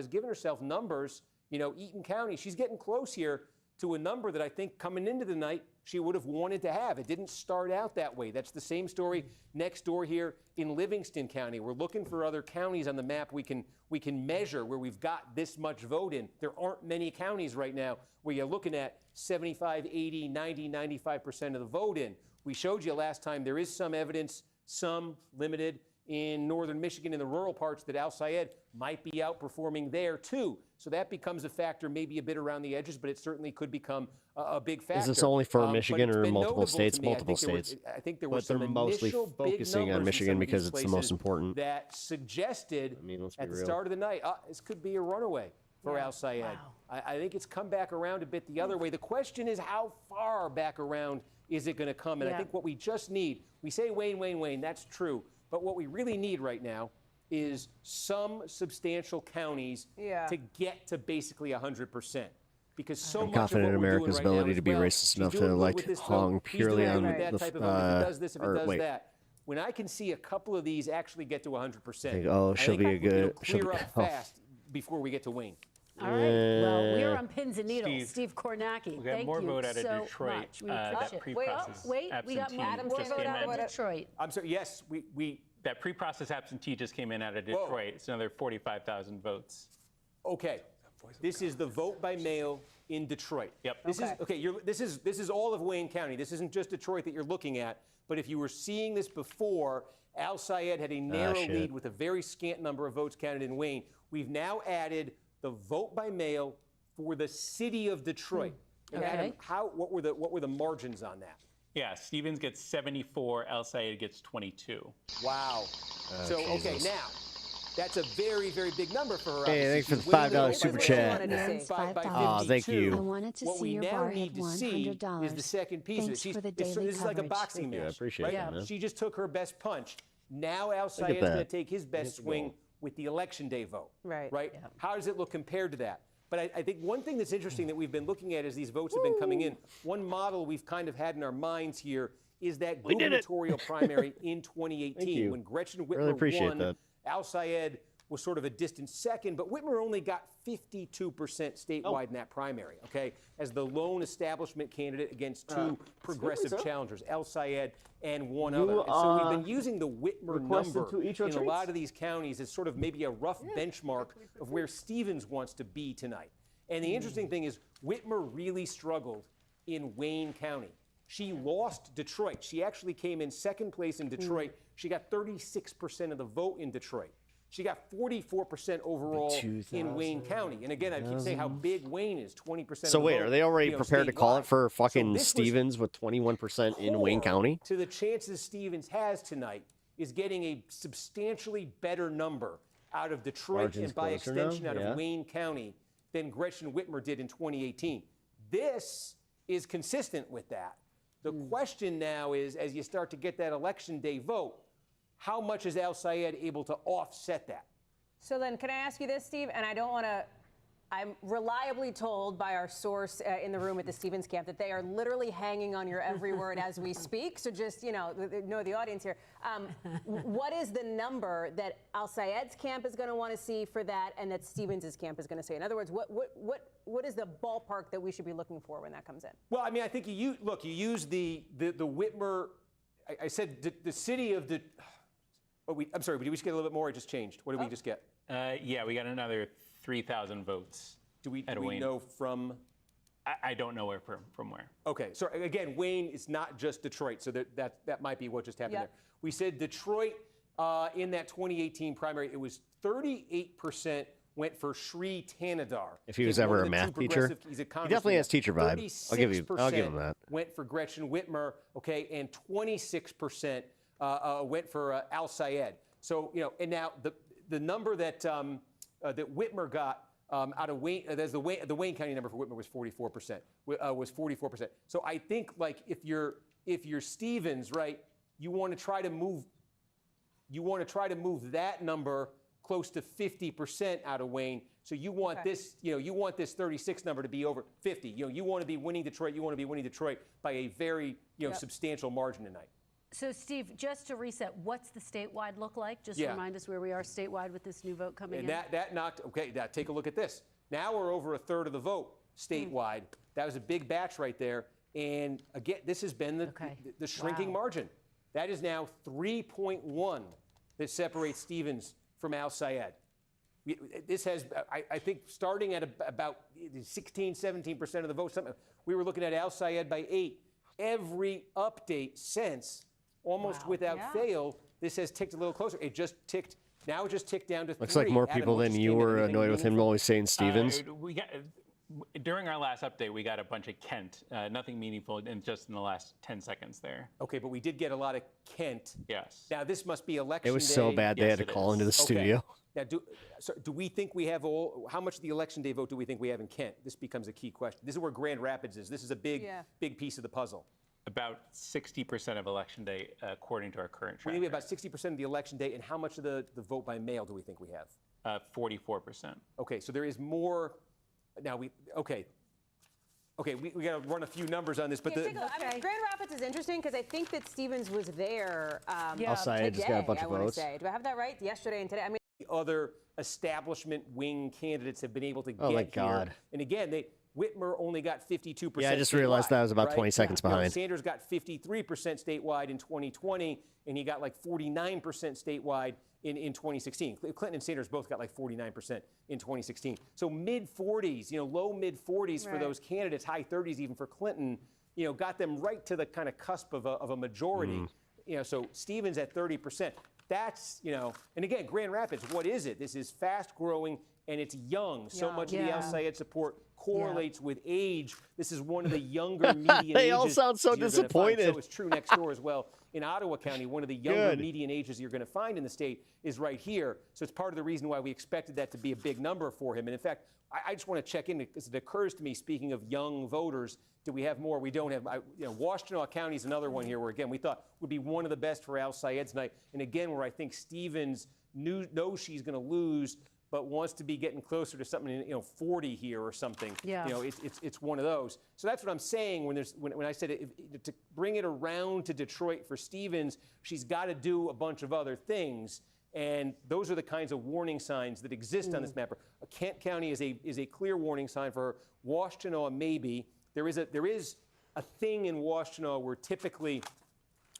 given herself numbers. Eaton County, she's getting close here to a number that I think coming into the night she would have wanted to have. It didn't start out that way. That's the same story next door here in Livingston County. We're looking for other counties on the map we can measure where we've got this much vote in. There aren't many counties right now where you're looking at 75, 80, 90, 95% of the vote in. We showed you last time there is some evidence, some limited, in northern Michigan in the rural parts that Al Sayed might be outperforming there too. So that becomes a factor, maybe a bit around the edges, but it certainly could become a big factor. Is this only for Michigan or multiple states? Multiple states. I think there were But they're some mostly initial focusing on Michigan because it's the most important. That suggested let's be at the real. start of the night, this could be a runaway for Al Sayed. I think it's come back around a bit the other way. The question is, how far back around is it going to come? And I think what we just need, we say Wayne, Wayne, Wayne, that's true. But what we really need right now is some substantial counties to get to basically 100%. Because so I'm much confident of in what we're doing America's right ability now to be is, well, racist he's enough doing to good like with this hung vote, he's purely doing good on with that the type of vote. If it does this, if it does that. When I can see a couple of these actually get to 100%, oh, she'll be a good. it'll clear up fast before we get to Wayne. All right. Well, we are on pins and needles. Steve Kornacki, we got thank more you vote out of so Detroit. much. We That appreciate it. pre-process Wait, we got absentee more just vote came out in. of Detroit. I'm sorry. Yes, we that pre-process absentee just came in out of Detroit. It's another 45,000 votes. Okay. This is the vote by mail in Detroit. Yep. This is all of Wayne County. This isn't just Detroit that you're looking at. But if you were seeing this before, Al Sayed had a narrow lead with a very scant number of votes counted in Wayne. We've now added the vote by mail for the city of Detroit. And Adam, what were the margins on that? Yeah, Stevens gets 74, Al Sayed gets 22. Wow. Okay, now. That's a very, very big number for her. Hey, thanks for the $5 super chat. Oh, thank you. I wanted to see your bar hit $100. Is the second piece Thanks of it. for the daily This is like a coverage. boxing match. I appreciate that, man. She just took her best punch. Now Al Sayed's going to take his best swing with the election day vote. Right. Yeah. How does it look compared to that? But I think one thing that's interesting that we've been looking at as these votes have been coming in, one model we've kind of had in our minds here is that gubernatorial primary in 2018 when Gretchen Whitmer won. Al Sayed was sort of a distant second, but Whitmer only got 52% statewide in that primary, okay, as the lone establishment candidate against two progressive challengers, Al Sayed and one other. And so we've been using the Whitmer number in a lot of these counties as sort of maybe a rough benchmark of where Stevens wants to be tonight. And the interesting thing is Whitmer really struggled in Wayne County. She lost Detroit. She actually came in second place in Detroit. She got 36% of the vote in Detroit. She got 44% overall in Wayne County. And again, I keep saying how big Wayne is, 20%. So wait, are they already prepared to call it for fucking Stevens with 21% in Wayne County? To the chances Stevens has tonight is getting a substantially better number out of Detroit and by extension out of Wayne County than Gretchen Whitmer did in 2018. This is consistent with that. The question now is, as you start to get that election day vote, how much is Al Sayed able to offset that? So then, can I ask you this, Steve? And I don't want to. I'm reliably told by our source in the room at the Stevens camp that they are literally hanging on your every word as we speak. So just, know the audience here. What is the number that Al Sayed's camp is going to want to see for that, and that Stevens's camp is going to see? In other words, what is the ballpark that we should be looking for when that comes in? Well, I mean, I think you use the Whitmer. I said the city of the. I'm sorry, did we just get a little bit more? It just changed. What did we just get? Yeah, we got another 3,000 votes. Do we know from? I don't know from where. Okay, so again, Wayne is not just Detroit, so that might be what just happened there. We said Detroit in that 2018 primary, it was 38% went for Sri Tanadar. If he was ever a math teacher, he definitely has teacher vibe. I'll give him that. Went for Gretchen Whitmer, okay, and 26% went for Al Sayed. So and now the number that that Whitmer got out of Wayne, the Wayne County number for Whitmer was 44%. Was 44%. So I think if you're Stevens, right, you want to try to move that number close to 50% out of Wayne. So you want this, you want this 36 number to be over 50. You want to be winning Detroit. You want to be winning Detroit by a very substantial margin tonight. So, Steve, just to reset, what's the statewide look like? Just remind us where we are statewide with this new vote coming in. That knocked, now take a look at this. Now we're over a third of the vote statewide. That was a big batch right there. And again, this has been the shrinking margin. That is now 3.1 that separates Stevens from Al Sayed. This has, I think, starting at about 16, 17% of the vote. We were looking at Al Sayed by 8. Every update since, almost without fail, this has ticked a little closer. It just ticked. Now it just ticked down to 3. Looks like more people than you were annoyed with him always saying Stevens. During our last update, we got a bunch of Kent. Nothing meaningful just in the last 10 seconds there. Okay, but we did get a lot of Kent. Yes. Now, this must be election day. It was so bad they had to call into the studio. Now, do we think we have how much of the election day vote do we think we have in Kent? This becomes a key question. This is where Grand Rapids is. This is a big piece of the puzzle. About 60% of election day, according to our current tracker. We have about 60% of the election day, and how much of the vote by mail do we think we have? 44%. Okay, so there is more. Now we we got to run a few numbers on this, but I mean, Grand Rapids is interesting because I think that Stevens was there Al Sayed just got a bunch of votes. Do I have that right? Yesterday and today. I mean, other establishment wing candidates have been able to get my here. God. And again, Whitmer only got 52%. Yeah, I just realized that I was about 20 seconds behind. Sanders got 53% statewide in 2020, and he got like 49% statewide in 2016. Clinton and Sanders both got like 49% in 2016. So mid-40s, low mid-40s for those candidates, high 30s even for Clinton, got them right to the kind of cusp of a majority. So Stevens at 30%. That's, and again, Grand Rapids, what is it? This is fast growing and it's young. So much of the Al Sayed support correlates with age. This is one of the younger median They ages. all sound so disappointed. So it's true next door as well. In Ottawa County, one of the younger median ages you're going to find in the state is right here. So it's part of the reason why we expected that to be a big number for him. And in fact, I just want to check in because it occurs to me, speaking of young voters, do we have more? We don't have. Washtenaw County is another one here where, again, we thought would be one of the best for Al Sayed tonight. And again, where I think Stevens knows she's going to lose, but wants to be getting closer to something, 40 here or something. Yeah. It's one of those. So that's what I'm saying when I said to bring it around to Detroit for Stevens, she's got to do a bunch of other things. And those are the kinds of warning signs that exist on this map. Kent County is a clear warning sign for her. Washtenaw, maybe. There is a thing in Washtenaw where typically,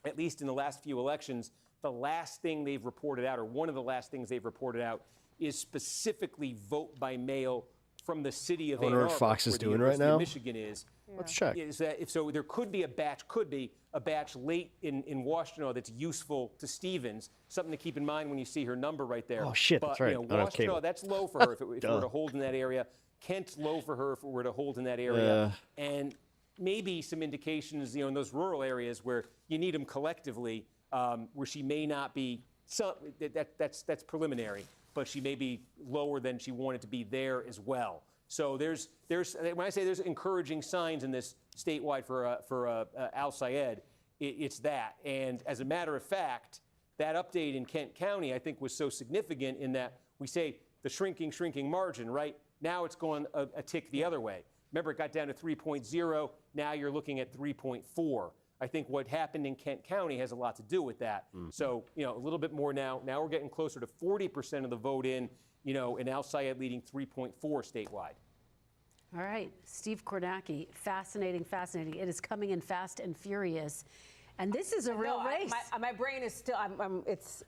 at least in the last few elections, the last thing they've reported out, or one of the last things they've reported out, is specifically vote by mail from the city of Ann Arbor, what Fox is where the doing right University now. of Michigan is. Let's check. Is that if so? There could be a batch late in Washtenaw that's useful to Stevens. Something to keep in mind when you see her number right there. Oh shit, but, that's right. Washtenaw, that's low for her if it were to hold in that area. Kent's low for her if it were to hold in that area. And maybe some indications, in those rural areas where you need them collectively, where she may not be. That's preliminary, but she may be lower than she wanted to be there as well. So there's when I say there's encouraging signs in this statewide for Al Sayed, it's that. And as a matter of fact, that update in Kent County I think was so significant in that we say the shrinking margin, right? Now it's going a tick the other way. Remember, it got down to 3.0. Now you're looking at 3.4. I think what happened in Kent County has a lot to do with that. So, a little bit more now. Now we're getting closer to 40% of the vote in, and Al Sayed leading 3.4 statewide. All right, Steve Kornacki, fascinating. It is coming in fast and furious. And this is a real race. My brain is still. I know. It's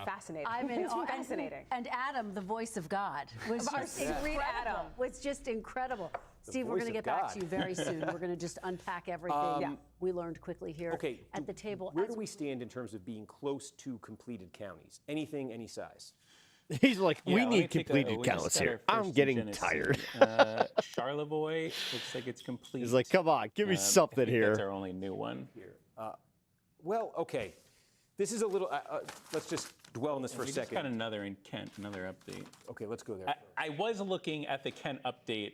fascinating. It's fascinating. And Adam, the voice of God, was just incredible. Adam was just incredible. Steve, we're going to get back to you very soon. We're going to just unpack everything we learned quickly here at the table. Where do we stand in terms of being close to completed counties? Anything, any size? He's like, we need completed counts here. I'm getting tired. Charlevoix looks like it's complete. He's like, come on, give me something here. That's our only new one. Well, okay. This is a little. Let's just dwell on this for a second. We just got another in Kent, another update. Okay, let's go there. I was looking at the Kent update.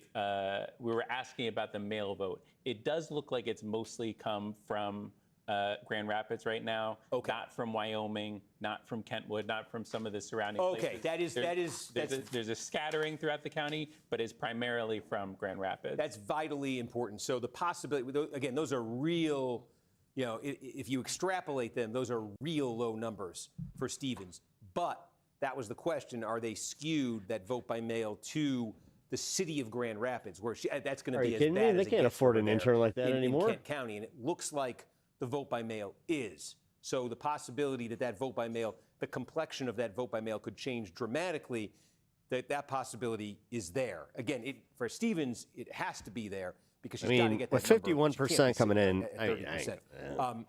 We were asking about the mail vote. It does look like it's mostly come from Grand Rapids right now. Okay. Not from Wyoming, not from Kentwood, not from some of the surrounding places. There's a scattering throughout the county, but it's primarily from Grand Rapids. That's vitally important. So the possibility, again, those are real. If you extrapolate them, those are real low numbers for Stevens. But that was the question: are they skewed that vote by mail to the city of Grand Rapids, where that's going to Are be you as kidding me? bad They as it can't gets afford over an there intern like that in anymore. Kent County, and it looks like the vote by mail is. So the possibility that vote by mail, the complexion of that vote by mail could change dramatically, that possibility is there. Again, for Stevens, it has to be there because she's got to get that with number. 51% coming in, at 30%.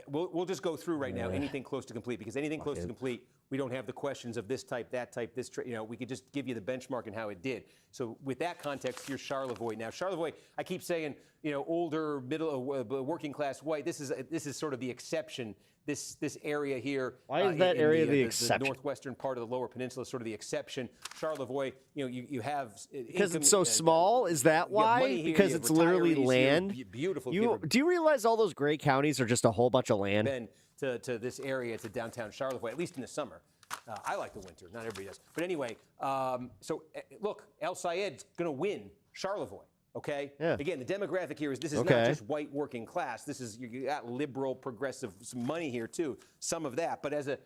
We'll just go through right now anything close to complete, because anything close to complete, we don't have the questions of this type, that type, this, we could just give you the benchmark and how it did. So with that context, here's Charlevoix. Now, Charlevoix, I keep saying, older, middle, working class white. This is sort of the exception. This area here. Why is that area the exception? The northwestern part of the Lower Peninsula is sort of the exception. Charlevoix, you have because it's so small. Is that why? Because it's literally land. Beautiful. Do you realize all those great counties are just a whole bunch of land? Been to this area, to downtown Charlevoix, at least in the summer. I like the winter. Not everybody does. But anyway, look, El Sayed's going to win Charlevoix. Okay. Yeah. Again, the demographic here is this is not just white working class. This is you got liberal, progressive, some money here too. Some of that, but as a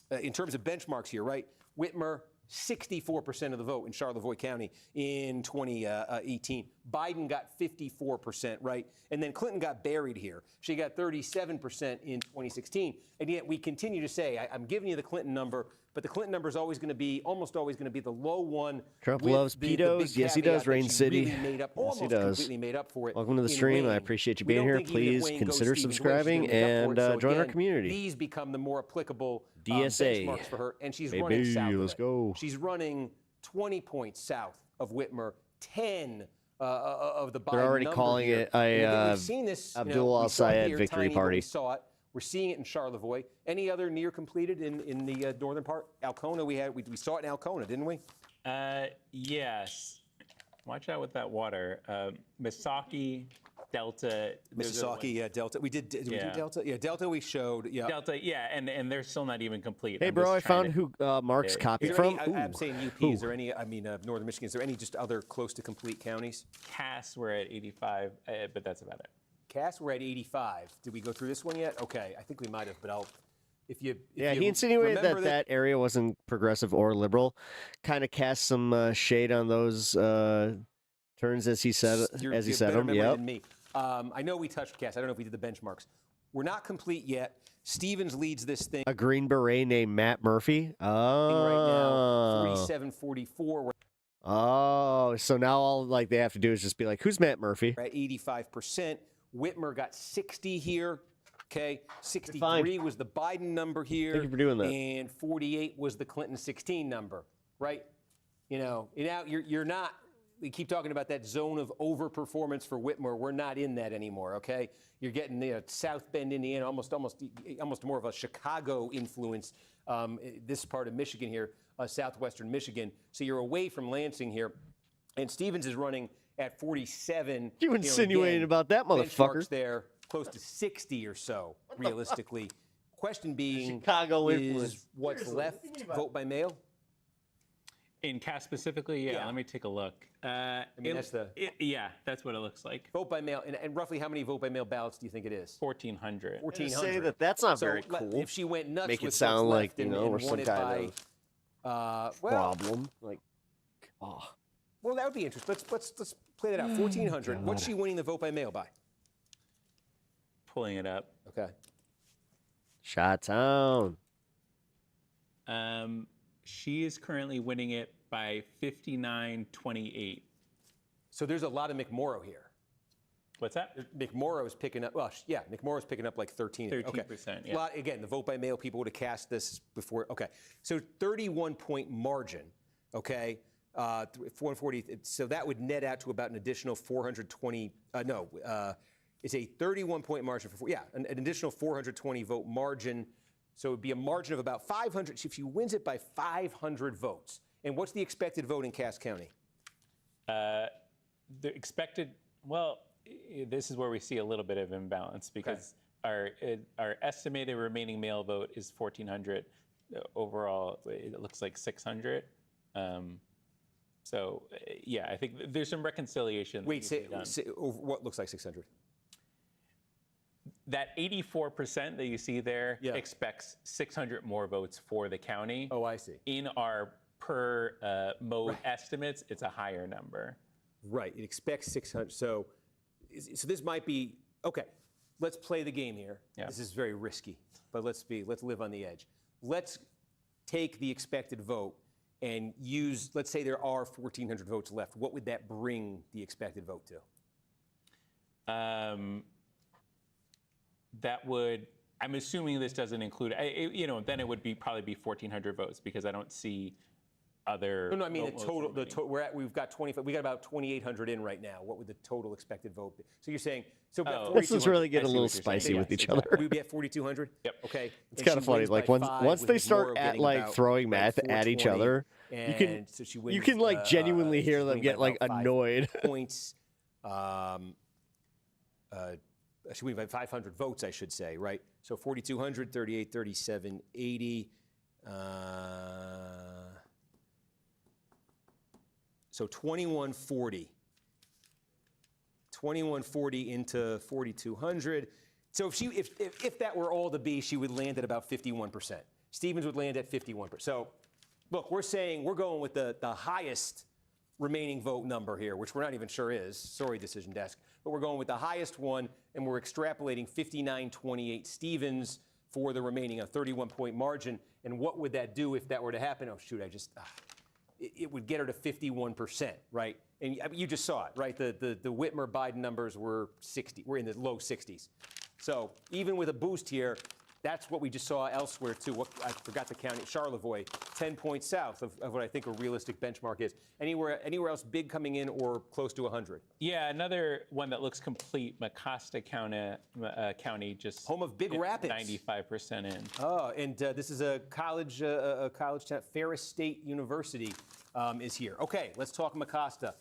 in terms of benchmarks here, right? Whitmer, 64% of the vote in Charlevoix County in 2018. Biden got 54%, right? And then Clinton got buried here. She got 37% in 2016. And yet we continue to say, I'm giving you the Clinton number, but the Clinton number is always going to be, almost always going to be the low one. Trump loves pedos. Yes, he does, Rain City. Really made up, yes, he does. Completely made up for it. Welcome to the stream. I appreciate you being here. Please consider subscribing and join our community. These become the more applicable DSA benchmarks for her, and she's running south. Let's go. She's running 20 points south of Whitmer, 10 of the Biden. They're already calling it a Abdul Al-Sayed victory party. We saw it. We're seeing it in Charlevoix. Any other near completed in the northern part? Alcona, we saw it in Alcona, didn't we? Yes. Watch out with that water. Misaki, Delta. Mississauga, Delta. We did we do Delta? Yeah, Delta we showed. Yeah. Delta, yeah, and they're still not even complete. Hey, bro, I found who Mark's copied from. I'm saying UP. Is there any, northern Michigan, is there any just other close to complete counties? Cass, we're at 85, but that's about it. Cass, we're at 85. Did we go through this one yet? Okay, I think we might have, but he insinuated that area wasn't progressive or liberal. Kind of cast some shade on those turns as he said them. Yep. Than me. I know we touched Cass. I don't know if we did the benchmarks. We're not complete yet. Stevens leads this thing. A Green Beret named Matt Murphy. Oh. Right now, 37-44. Oh, so now all they have to do is just be like, who's Matt Murphy? At 85%. Whitmer got 60 here. Okay, 63 was the Biden number here. Thank you for doing that. And 48 was the Clinton 16 number, right? You're not. We keep talking about that zone of overperformance for Whitmer. We're not in that anymore. Okay, you're getting South Bend, Indiana, almost more of a Chicago influence. This part of Michigan here, southwestern Michigan. So you're away from Lansing here, and Stevens is running at 47. You insinuating about that motherfucker? There, close to 60 or so, realistically. Question being, Chicago is what's left vote by mail? In Cass specifically, yeah. Let me take a look. That's what it looks like. Vote by mail, and roughly how many vote by mail ballots do you think it is? 1,400. 1,400. Say that's not very cool. If she went nuts, make with it sound like we're some kind of problem. Well, that would be interesting. Let's play that out. 1,400. What's she winning the vote by mail by? Pulling it up. Okay. Chi-Town. She is currently winning it by 59-28. So there's a lot of McMorrow here. What's that? McMorrow is picking up. Well, yeah, McMorrow's picking up like 13. 13%. Yeah. Again, the vote by mail people would have cast this before. Okay, so 31-point margin. Okay. 440. So that would net out to about an additional 420. It's a 31-point margin for an additional 420 vote margin. So it would be a margin of about 500. If she wins it by 500 votes. And what's the expected vote in Cass County? The expected. Well, this is where we see a little bit of imbalance because our estimated remaining mail vote is 1,400. Overall, it looks like 600. So, I think there's some reconciliation. Wait, what looks like 600? That 84% that you see there expects 600 more votes for the county. Oh, I see. In our per mode estimates, it's a higher number. Right. It expects 600. So this might be okay. Let's play the game here. Yeah. This is very risky, but let's live on the edge. Let's take the expected vote and use. Let's say there are 1,400 votes left. What would that bring the expected vote to? That would. I'm assuming this doesn't include. Then it would probably be 1,400 votes because I don't see other. No, I mean the total. We've got 25. We got about 2,800 in right now. What would the total expected vote be? So you're saying this is really getting a little spicy with each other. We'd be at 4,200. Yep. Okay. It's kind of funny. Like once they start throwing math at each other, you can like genuinely hear them get like annoyed. Points. She win by 500 votes, I should say, right? So 4,200, 38, 37, 80. So 2140. 2140 into 4,200. So if that were all to be, she would land at about 51%. Stevens would land at 51%. So look, we're going with the highest remaining vote number here, which we're not even sure is. Sorry, Decision Desk. But we're going with the highest one, and we're extrapolating 59-28 Stevens for the remaining 31-point margin. And what would that do if that were to happen? Oh, shoot, it would get her to 51%, right? And you just saw it, right? The Whitmer-Biden numbers were in the low 60s. So even with a boost here, that's what we just saw elsewhere, too. I forgot the county. Charlevoix, 10 points south of what I think a realistic benchmark is. Anywhere else big coming in or close to 100? Yeah, another one that looks complete, Mecosta County just home of Big Rapids, 95% in. Oh, and this is a college town. Ferris State University is here. Okay, let's talk Mecosta.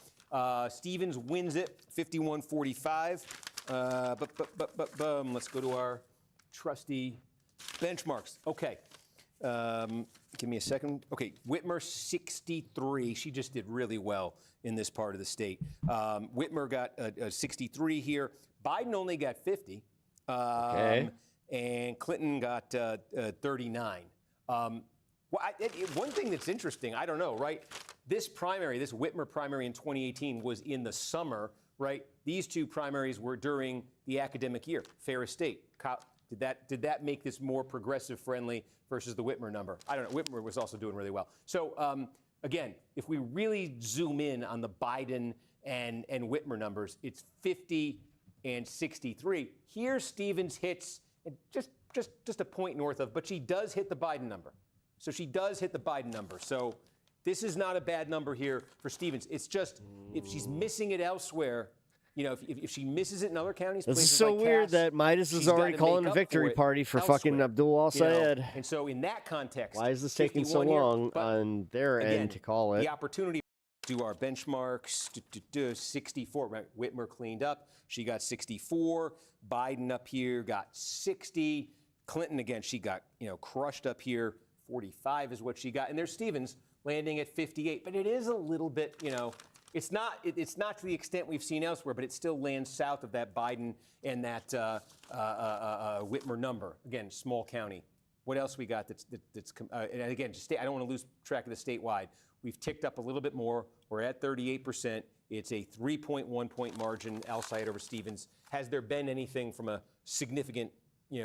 Stevens wins it, 51-45. Let's go to our trusty benchmarks. Okay. Give me a second. Okay, Whitmer 63. She just did really well in this part of the state. Whitmer got a 63 here. Biden only got 50. Okay. And Clinton got 39. One thing that's interesting, I don't know, right? This Whitmer primary in 2018 was in the summer, right? These two primaries were during the academic year. Ferris State. Did that make this more progressive friendly versus the Whitmer number? I don't know. Whitmer was also doing really well. So again, if we really zoom in on the Biden and Whitmer numbers, it's 50 and 63. Here, Stevens hits just a point north of, but she does hit the Biden number. So she does hit the Biden number. So this is not a bad number here for Stevens. It's just if she's missing it elsewhere. If she misses it in other counties, this is so weird that Midas is already calling a victory party for fucking Abdul Al-Sayed. And so in that context, why is this taking so long on their end to call it? The opportunity to do our benchmarks, 64, right? Whitmer cleaned up. She got 64. Biden up here got 60. Clinton, again, she got, crushed up here. 45 is what she got. And there's Stevens landing at 58. But it is a little bit, It's not to the extent we've seen elsewhere, but it still lands south of that Biden and that Whitmer number. Again, small county. What else we got that's and again, I don't want to lose track of the statewide. We've ticked up a little bit more. We're at 38%. It's a 3.1 point margin, Al-Sayed over Stevens. Has there been anything from a significant,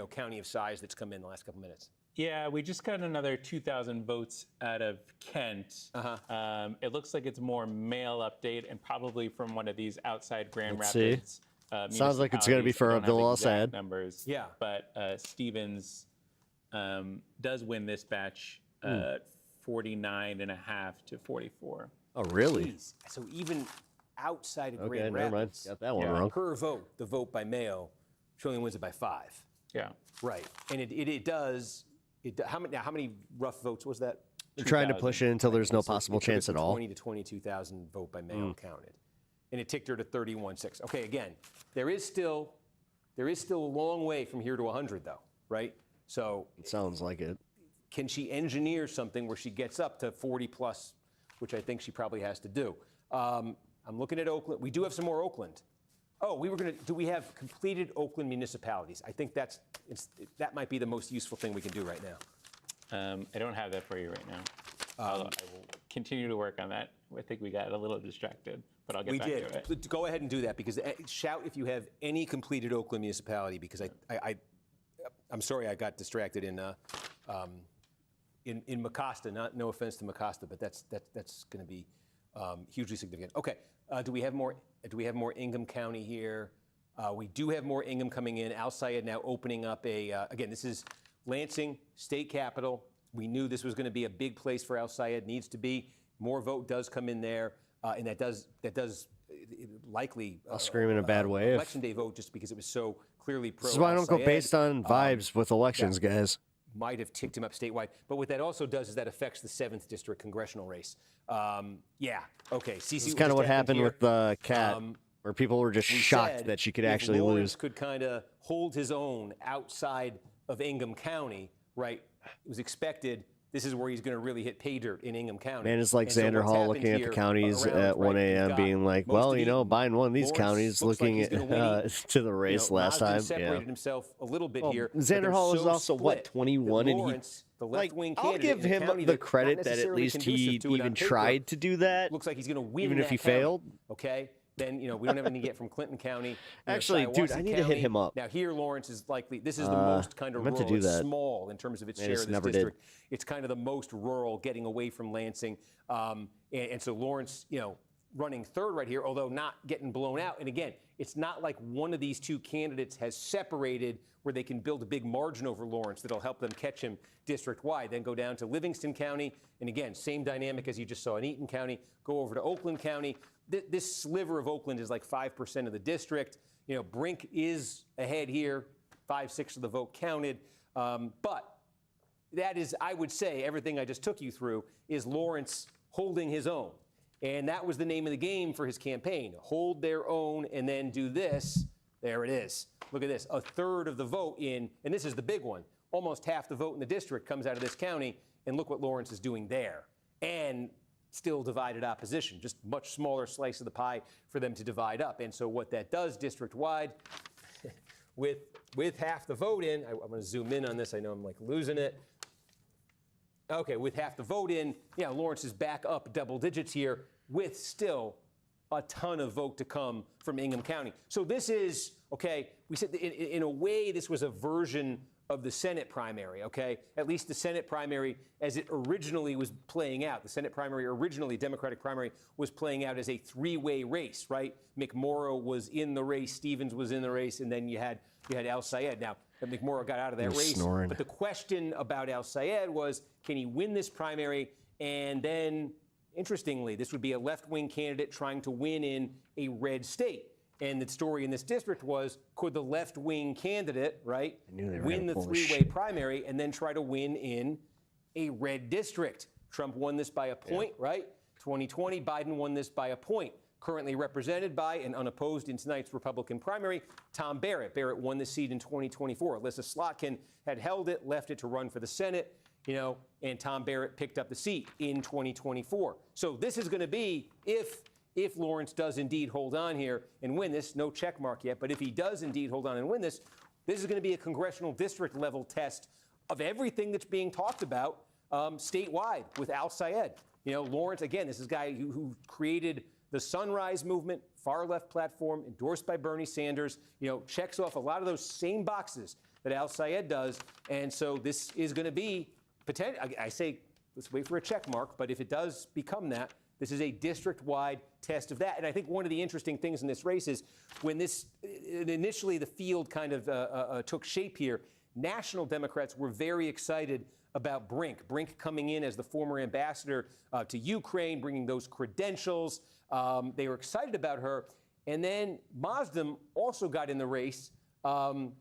county of size that's come in the last couple minutes? Yeah, we just got another 2,000 votes out of Kent. It looks like it's more mail update and probably from one of these outside Grand Rapids. Sounds like it's going to be for Abdul Al-Sayed. Numbers. Yeah. But Stevens does win this batch 49.5 to 44. Oh, really? Jeez. So even outside of Okay, Grand never mind. Rapids. Got that one wrong. Her vote, the vote by mail, she only wins it by 5. Yeah. Right. And it does. How many rough votes was that? They're trying to push it until there's no possible chance at all. 20 to 22,000 vote by mail counted, and it ticked her to 31.6. Okay, again, there is still a long way from here to 100, though, right? So it sounds like it. Can she engineer something where she gets up to 40 plus, which I think she probably has to do? I'm looking at Oakland. We do have some more Oakland. Oh, do we have completed Oakland municipalities? I think that might be the most useful thing we can do right now. I don't have that for you right now. I will continue to work on that. I think we got a little distracted, but I'll get back to it. We did. Go ahead and do that, because shout if you have any completed Oakland municipality, because I'm sorry I got distracted in Mecosta. No offense to Mecosta, but that's going to be hugely significant. Okay, do we have more? Do we have more Ingham County here? We do have more Ingham coming in. Al Sayed now opening up again, this is Lansing, state capital. We knew this was going to be a big place for Al Sayed. Needs to be. More vote does come in there, and that does likely. I'll scream in a bad way. Election day vote, just because it was so clearly pro. This is why I don't go based on vibes with elections, guys. Might have ticked him up statewide, but what that also does is that affects the 7th district congressional race. Yeah. Okay. This is kind of what happened with Kat, where people were just shocked that she could actually lose. Could kind of hold his own outside of Ingham County, right? It was expected. This is where he's going to really hit pay dirt in Ingham County. Man, it's like Xander Hall looking at the counties at 1 a.m. being like, well, Biden won these counties, looking at to the race last time. Separated himself a little bit here. Xander Hall is also, what, 21? And I'll give him the credit that at least he even tried to do that. Looks like he's going to win, even if he failed. Okay. Then, we don't have anything to get from Clinton County. Actually, dude, I need to hit him up. Now, here, Lawrence is likely, this is the most kind of rural. It's small in terms of its share of this district. It's kind of the most rural, getting away from Lansing. And so Lawrence, running third right here, although not getting blown out. And again, it's not like one of these two candidates has separated where they can build a big margin over Lawrence that'll help them catch him district-wide. Then go down to Livingston County. And again, same dynamic as you just saw in Eaton County. Go over to Oakland County. This sliver of Oakland is like 5% of the district. Brink is ahead here, 5/6 of the vote counted. But that is, I would say, everything I just took you through is Lawrence holding his own. And that was the name of the game for his campaign. Hold their own and then do this. There it is. Look at this. A third of the vote and this is the big one, almost half the vote in the district comes out of this county. And look what Lawrence is doing there. And still divided opposition, just much smaller slice of the pie for them to divide up. And so what that does district-wide, with half the vote in, I'm going to zoom in on this. I know I'm like losing it. Okay, with half the vote in, Lawrence is back up double digits here with still a ton of vote to come from Ingham County. So this is, okay, we said in a way this was a version of the Senate primary, okay? At least the Senate primary as it originally was playing out. The Senate primary originally, Democratic primary, was playing out as a three-way race, right? McMorrow was in the race, Stevens was in the race, and then you had Al Sayed. Now, McMorrow got out of that race. Snoring. But the question about Al Sayed was, can he win this primary? And then, interestingly, this would be a left-wing candidate trying to win in a red state. And the story in this district was, could the left-wing candidate, right, win the three-way primary and then try to win in a red district? Trump won this by a point, right? 2020, Biden won this by a point. Currently represented by and unopposed in tonight's Republican primary, Tom Barrett. Barrett won the seat in 2024. Alyssa Slotkin had held it, left it to run for the Senate, and Tom Barrett picked up the seat in 2024. So this is going to be, if Lawrence does indeed hold on here and win this, no check mark yet, but if he does indeed hold on and win this, this is going to be a congressional district level test of everything that's being talked about statewide with Al Sayed. Lawrence, again, this is a guy who created the Sunrise Movement, far left platform, endorsed by Bernie Sanders, checks off a lot of those same boxes that Al Sayed does. And so this is going to be, I say, let's wait for a check mark, but if it does become that, this is a district-wide test of that. And I think one of the interesting things in this race is when initially the field kind of took shape here, national Democrats were very excited about Brink. Brink coming in as the former ambassador to Ukraine, bringing those credentials. They were excited about her. And then Mazda also got in the race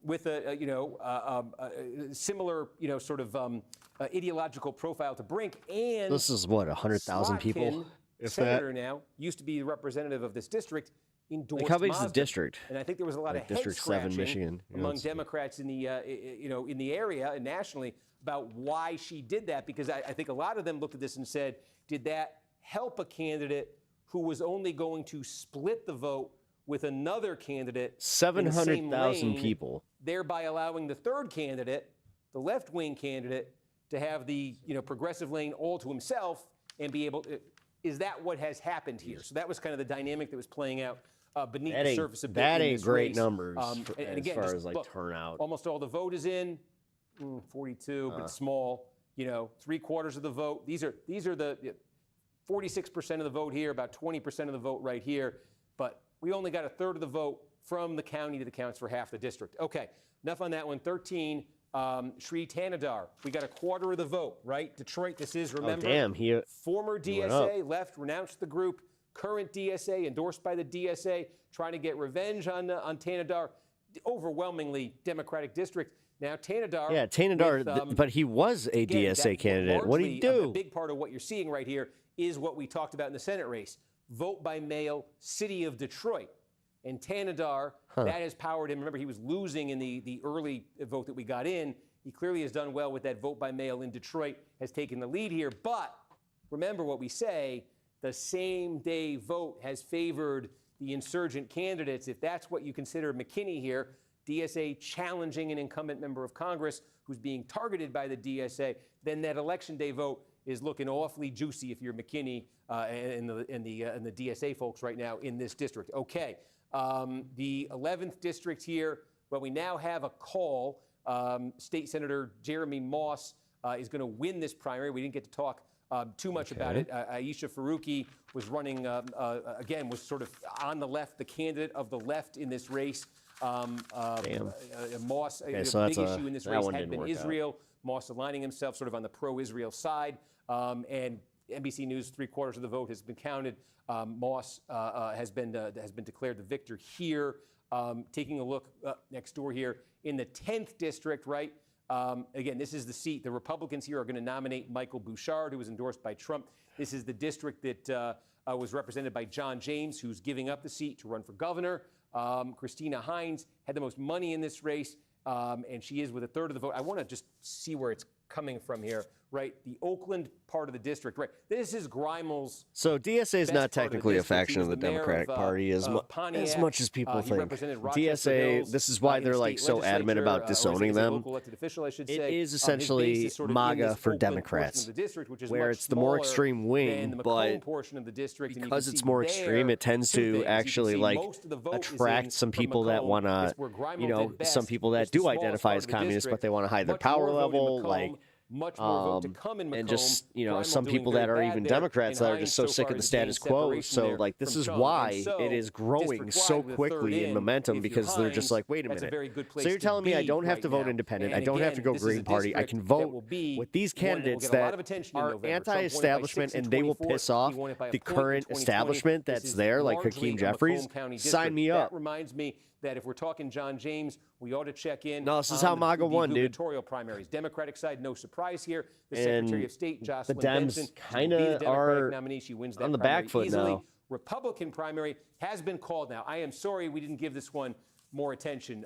with a similar, sort of ideological profile to Brink. And this is what, 100,000 people? Senator now, used to be the representative of this district, endorsed how big Mazda. is the district? And I think there was a lot of District 7, Michigan, among Democrats in the in the area and nationally about why she did that, because I think a lot of them looked at this and said, did that help a candidate who was only going to split the vote with another candidate? 700,000 people, thereby allowing the third candidate, the left-wing candidate, to have the progressive lane all to himself. and be able to. Is that what has happened here? So that was kind of the dynamic that was playing out beneath the surface a bit. That in ain't this great race. numbers And again, as far just as like look, turnout. Almost all the vote is in, 42, but small. 3/4 of the vote. These are the 46% of the vote here, about 20% of the vote right here. But we only got 1/3 of the vote from the county that accounts for half the district. Okay, enough on that one. 13. Sri Tanadar, we got 1/4 of the vote, right? Detroit, this is, remember, former DSA, left, renounced the group, current DSA, endorsed by the DSA, trying to get revenge on Tanadar. Overwhelmingly Democratic district. Now Tanadar. Yeah, Tanadar, but he was a DSA candidate. What did he do? A big part of what you're seeing right here is what we talked about in the Senate race. Vote by mail, city of Detroit. And Tanadar, that has powered him. Remember, he was losing in the early vote that we got in. He clearly has done well with that vote by mail in Detroit, has taken the lead here. But remember what we say, the same day vote has favored the insurgent candidates. If that's what you consider McKinney here, DSA challenging an incumbent member of Congress who's being targeted by the DSA, then that election day vote is looking awfully juicy if you're McKinney and the DSA folks right now in this district. Okay. The 11th district here, well, we now have a call. State Senator Jeremy Moss is going to win this primary. We didn't get to talk too much about it. Aisha Faruqi was running, again, was sort of on the left, the candidate of the left in this race. Moss, so a big issue in this race had been Israel. Out. Moss aligning himself sort of on the pro-Israel side. And NBC News, 3/4 of the vote has been counted. Moss has been declared the victor here. Taking a look next door here in the 10th district, right? Again, this is the seat. The Republicans here are going to nominate Michael Bouchard, who was endorsed by Trump. This is the district that was represented by John James, who's giving up the seat to run for governor. Christina Hines had the most money in this race, and she is with 1/3 of the vote. I want to just see where it's coming from here, right? The Oakland part of the district, right? This is Grimel's. So DSA is not technically a faction of the Democratic Party as much as people think. DSA, this is why they're like so adamant about disowning them. It is essentially MAGA for Democrats, where it's the more extreme wing, but because it's more extreme, it tends to actually like attract some people that want to, some people that do identify as communists, but they want to hide their power level, like. Much more vote to come in Macomb. And just, some people that are even Democrats that are just so sick of the status quo. So, like, this is why it is growing so quickly in momentum, because they're just like, wait a minute. So you're telling me I don't have to vote independent. I don't have to go Green Party. I can vote with these candidates that are anti-establishment, and they will piss off the current establishment that's there, like Hakeem Jeffries. Sign me up. That reminds me that if we're talking John James, we ought to check in. No, this is how MAGA won, dude. Gubernatorial primaries. Democratic side, no surprise here. The Secretary of State, Jocelyn the Dems Benson, kind of are nominee. She wins that on the back foot easily. now. Republican primary has been called now. I am sorry we didn't give this one more attention.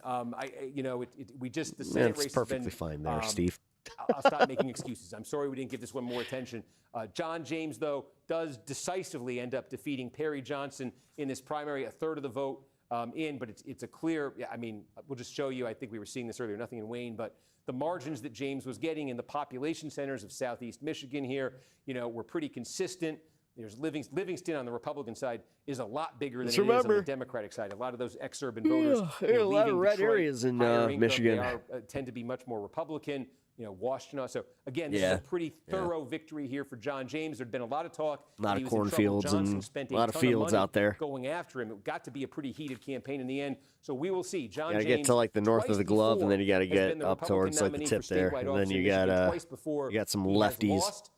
We just the Senate race it's perfectly fine there, Steve. I'll stop making excuses. I'm sorry we didn't give this one more attention. John James, though, does decisively end up defeating Perry Johnson in this primary, 1/3 of the vote. But it's a clear, we'll just show you, I think we were seeing this earlier, nothing in Wayne, but the margins that James was getting in the population centers of Southeast Michigan here, were pretty consistent. There's Livingston on the Republican side is a lot bigger than it is on the Democratic side. A lot of those exurban voters, a lot of red areas in Michigan. They tend to be much more Republican. Washington. So again, this is a pretty thorough victory here for John James. There'd been a lot of talk. A lot of cornfields and a lot of fields out there going after him. It got to be a pretty heated campaign in the end. So we will see. John James. You got to get to like the north of the glove, and then you got to get up towards like the tip there, and then you got some lefties.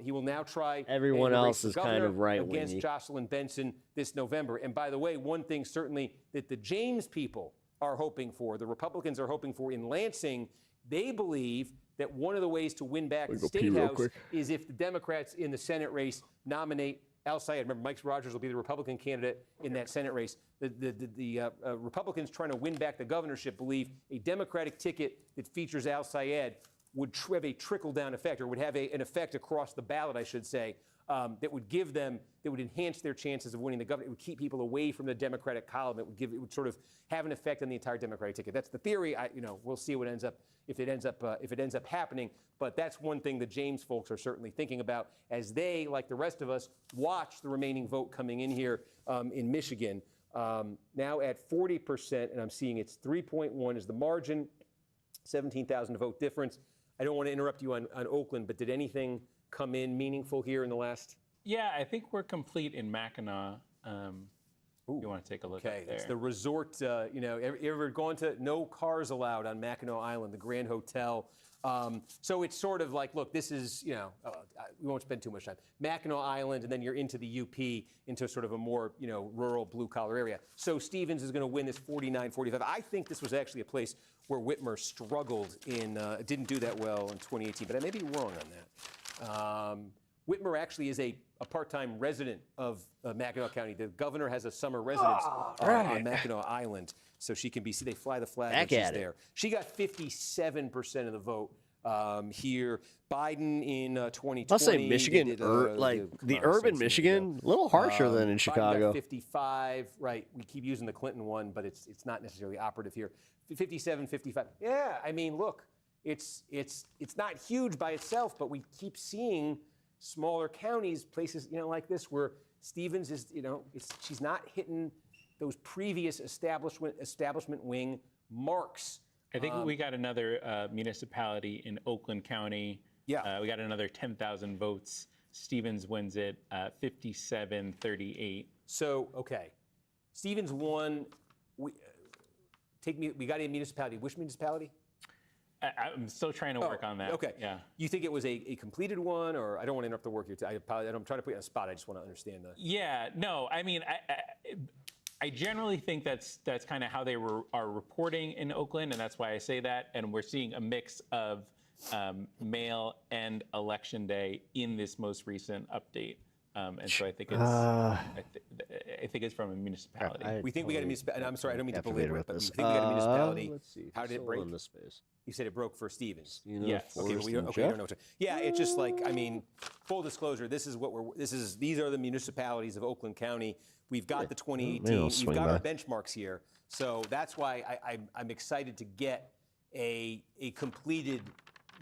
He will now try. Everyone else is kind of right against Jocelyn Benson this November. And by the way, one thing certainly that the James people are hoping for, the Republicans are hoping for in Lansing. They believe that one of the ways to win back the State House is if the Democrats in the Senate race nominate Al Sayed. Remember, Mike Rogers will be the Republican candidate in that Senate race. The Republicans trying to win back the governorship believe a Democratic ticket that features Al Sayed would have a trickle-down effect, or would have an effect across the ballot, I should say, that would give them, that would enhance their chances of winning the government. It would keep people away from the Democratic column. It would sort of have an effect on the entire Democratic ticket. That's the theory. We'll see what ends up if it ends up happening. But that's one thing the James folks are certainly thinking about as they, like the rest of us, watch the remaining vote coming in here in Michigan. Now at 40%, and I'm seeing it's 3.1 is the margin, 17,000 vote difference. I don't want to interrupt you on Oakland, but did anything come in meaningful here in the last? Yeah, I think we're complete in Mackinac. You want to take a look Okay, up there. it's the resort, ever gone to no cars allowed on Mackinac Island, the Grand Hotel. So it's sort of like, look, this is, we won't spend too much time. Mackinac Island, and then you're into the UP, into sort of a more, rural blue-collar area. So Stevens is going to win this 49-45. I think this was actually a place where Whitmer struggled didn't do that well in 2018, but I may be wrong on that. Whitmer actually is a part-time resident of Mackinac County. The governor has a summer residence on Mackinac Island, so she can they fly the flag when she's there. She got 57% of the vote here. Biden in 2020. I'll say Michigan, the urban Michigan, a little harsher than in Chicago. Biden got 55, right? We keep using the Clinton one, but it's not necessarily operative here. 57, 55. Yeah, I mean, look, it's not huge by itself, but we keep seeing smaller counties, places like this, where Stevens is, she's not hitting those previous establishment wing marks. I think we got another municipality in Oakland County. Yeah. We got another 10,000 votes. Stevens wins it 57-38. So, okay. Stevens won. We got a municipality. Which municipality? I'm still trying to work on that. Okay. Yeah. You think it was a completed one, or I don't want to interrupt the work here. I apologize. I'm trying to put you on the spot. I just want to understand that. Yeah. No. I mean, I generally think that's kind of how they are reporting in Oakland, and that's why I say that. And we're seeing a mix of mail and election day in this most recent update. And so I think it's I think it's from a municipality. We think we got a municipality. And I'm sorry, I don't mean to belabor it, but we think we got a municipality. Let's see. How did it break? In the space. You said it broke for Stevens. Yes. Okay, we don't know. Yeah, it's just like, I mean, full disclosure. These are the municipalities of Oakland County. We've got the 2018. We've got our benchmarks here. So that's why I'm excited to get a completed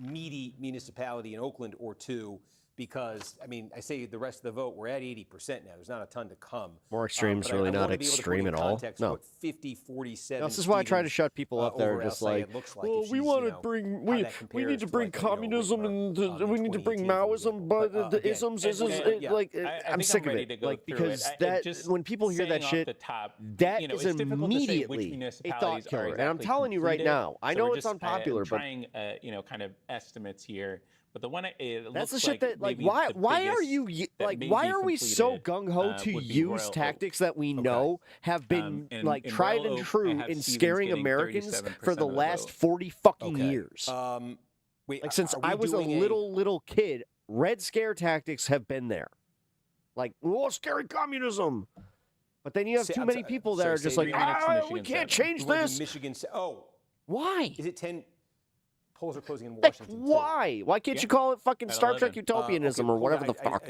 meaty municipality in Oakland or two. Because, I mean, I say the rest of the vote, we're at 80% now. There's not a ton to come. More extreme is really not extreme at all. No. 50, 47. This is why I try to shut people up there. Just like, well, we want to bring, we need to bring communism and we need to bring Maoism, but the isms, I'm sick of it. Like, because when people hear that shit, that is immediately a thought killer. And I'm telling you right now, I know it's unpopular, but trying, kind of estimates here. But the one that's the shit that why are we so gung ho to use tactics that we know have been tried and true in scaring Americans for the last 40 fucking years? Since I was a little kid, Red Scare tactics have been there. Like, scary communism. But then you have too many people that are just like, we can't change this. Michigan. Why? Is it 10? Polls are closing in Washington. Why? Why can't you call it fucking Star Trek utopianism or whatever the fuck?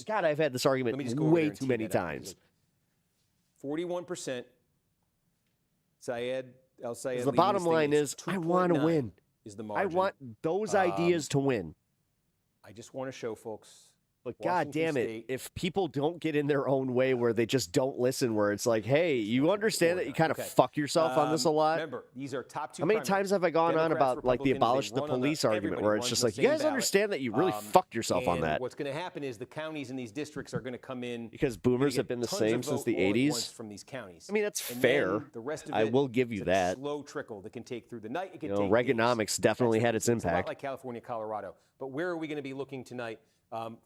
God, I've had this argument way too many times. 41%. Syed El-Sayed. The bottom line is, I want to win. I want those ideas to win. I just want to show folks. But God damn it, if people don't get in their own way where they just don't listen, where it's like, hey, you understand that you kind of fuck yourself on this a lot? Remember, these are top two. How many times have I gone on about like the abolish the police argument where it's just like, you guys understand that you really fucked yourself on that? What's going to happen is the counties in these districts are going to come in. Because boomers have been the same since the 80s. From these counties. I mean, that's fair. The rest of I will give you that. Slow trickle that can take through the night. It can take Reaganomics definitely had its impact. It's a lot like California, Colorado. But where are we going to be looking tonight?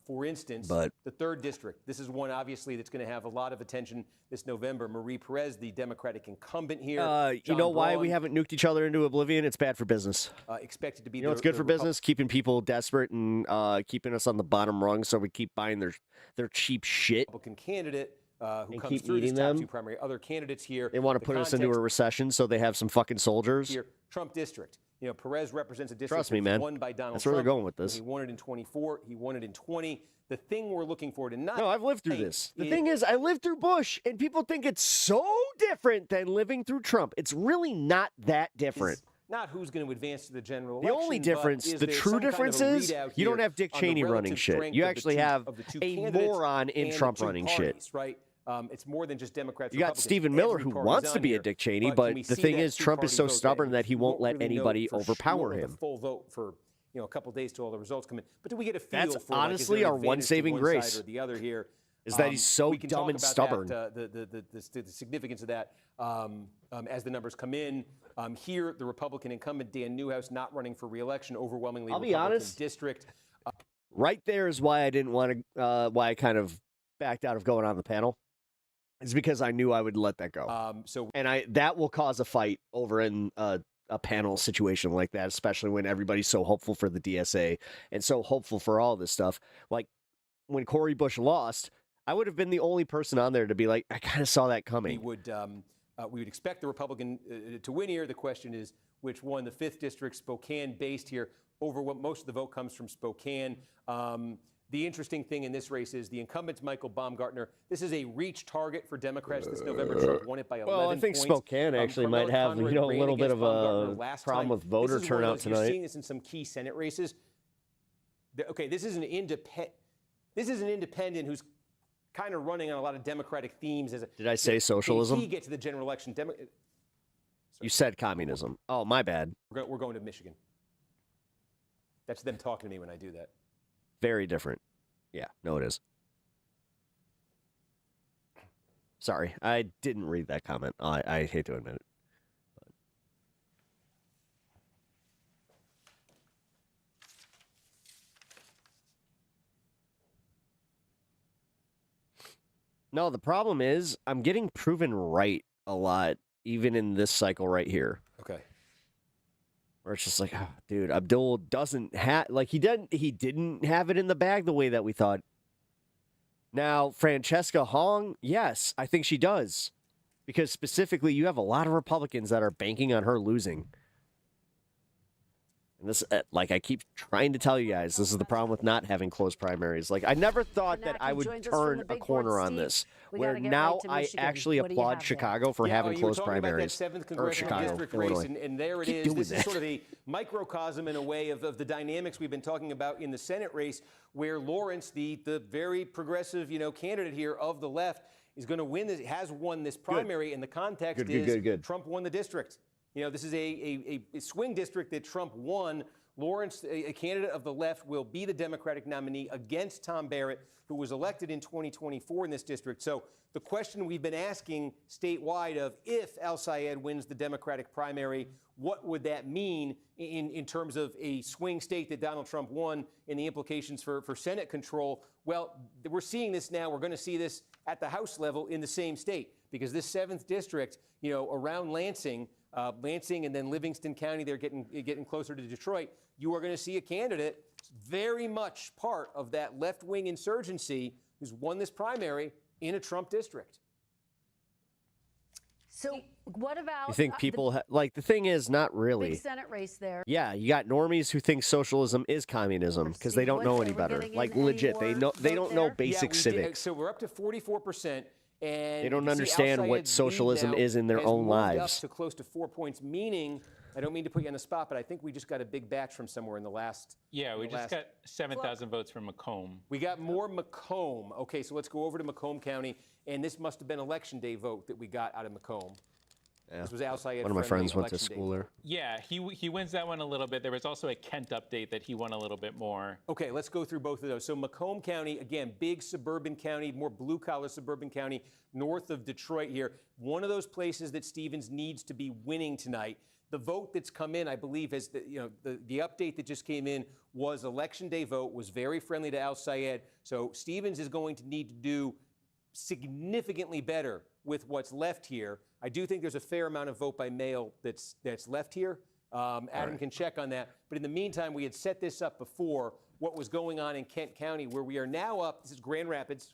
For instance, the 3rd District. This is one, obviously, that's going to have a lot of attention this November. Marie Perez, the Democratic incumbent here. You know why we haven't nuked each other into oblivion? It's bad for business. Expected to be. You know what's good for business? Keeping people desperate and keeping us on the bottom rung so we keep buying their cheap shit. Republican candidate who comes through these top two primary. Other candidates here. They want to put us into a recession so they have some fucking soldiers. Here, Trump District. You know, Perez represents a district Trust me, that's man. won by Donald That's where Trump. they're going with this. He won it in 24. He won it in 20. The thing we're looking for tonight. No, I've lived through this. The thing is, I lived through Bush, and people think it's so different than living through Trump. It's really not that different. Not who's going to advance to the general The election. only but difference, is the there true some kind of difference a is readout you don't here have Dick on the Cheney running relative shit. strength You of the actually two- have of the two a candidates moron in and the Trump two running parties, shit. right? It's more than just Democrats. You got Republicans. Stephen Miller, Every who party's wants to on be a here. Dick Cheney, Can but we the see thing that is, Trump is so two-party vote? stubborn that he won't let really know anybody for overpower sure him. The full vote for a couple days till all the results come in. But do we get a feel That's for honestly like, is there our an one advantage to saving one grace. side or the other here? Is that he's so we can dumb talk and about stubborn. That, the significance of that as the numbers come in. Here, the Republican incumbent Dan Newhouse not running for re-election, overwhelmingly I'll be Republican honest. district. Right there is why I didn't want to, why I kind of backed out of going on the panel. It's because I knew I would let that go. And that will cause a fight over in a panel situation like that, especially when everybody's so hopeful for the DSA and so hopeful for all this stuff. Like when Cory Bush lost, I would have been the only person on there to be like, I kind of saw that coming. We would expect the Republican to win here. The question is which one. The 5th district, Spokane, based here. Over what most of the vote comes from Spokane. The interesting thing in this race is the incumbent, Michael Baumgartner. This is a reach target for Democrats this November. Trump won it by 11 Well, I think points. Spokane actually might Carmella have, Conrad a ran little bit against of Baumgartner a last problem time. with voter This is one of turnout those- You're tonight. seeing this in some key Senate races. Okay, this is an independent who's kind of running on a lot of Democratic themes. Did I say socialism? Can he get to the general election? You said communism. Oh, my bad. We're going to Michigan. That's them talking to me when I do that. Very different. Yeah, no, it is. Sorry, I didn't read that comment. I hate to admit it. No, the problem is I'm getting proven right a lot, even in this cycle right here. Okay. Where it's just like, oh, dude, Abdul doesn't have, like, he didn't have it in the bag the way that we thought. Now, Francesca Hong, yes, I think she does. Because specifically, you have a lot of Republicans that are banking on her losing. And this, like I keep trying to tell you guys, this is the problem with not having close primaries. Like, I never thought that I would turn a corner on this, where now I actually applaud Chicago for having close primaries. About that 7th Or congressional Chicago, district Illinois. race, and there it Keep is. doing This that. is sort of a microcosm in a way of the dynamics we've been talking about in the Senate race, where Lawrence, the very progressive, candidate here of the left, is going to win this, has won this primary, and the context is Trump won the district. This is a swing district that Trump won. Lawrence, a candidate of the left, will be the Democratic nominee against Tom Barrett, who was elected in 2024 in this district. So the question we've been asking statewide of if Al Sayed wins the Democratic primary, what would that mean in terms of a swing state that Donald Trump won and the implications for Senate control? Well, we're seeing this now. We're going to see this at the House level in the same state, because this 7th district, around Lansing and then Livingston County, they're getting closer to Detroit. You are going to see a candidate very much part of that left-wing insurgency who's won this primary in a Trump district. So what about You think people, the thing is, not really. big Senate race there? Yeah, you got normies who think socialism is communism because they don't know any better. Like legit, they don't know basic civics. So we're up to 44%. And They don't you can see understand Al what Sayed's socialism lead now is in their has own moved lives. up to close to 4 points, meaning, I don't mean to put you on the spot, but I think we just got a big batch from somewhere in the last. Yeah, we just got 7,000 votes from Macomb. We got more Macomb. Okay, so let's go over to Macomb County, and this must have been election day vote that we got out of Macomb. Yeah. This was Al Sayed. One of my friends went to election day school there. Yeah, he wins that one a little bit. There was also a Kent update that he won a little bit more. Okay, let's go through both of those. So Macomb County, again, big suburban county, more blue-collar suburban county, north of Detroit here. One of those places that Stevens needs to be winning tonight. The vote that's come in, I believe, has the update that just came in was election day vote, was very friendly to Al Sayed. So Stevens is going to need to do significantly better with what's left here. I do think there's a fair amount of vote by mail that's left here. Adam can check on that. But in the meantime, we had set this up before, what was going on in Kent County, where we are now up, this is Grand Rapids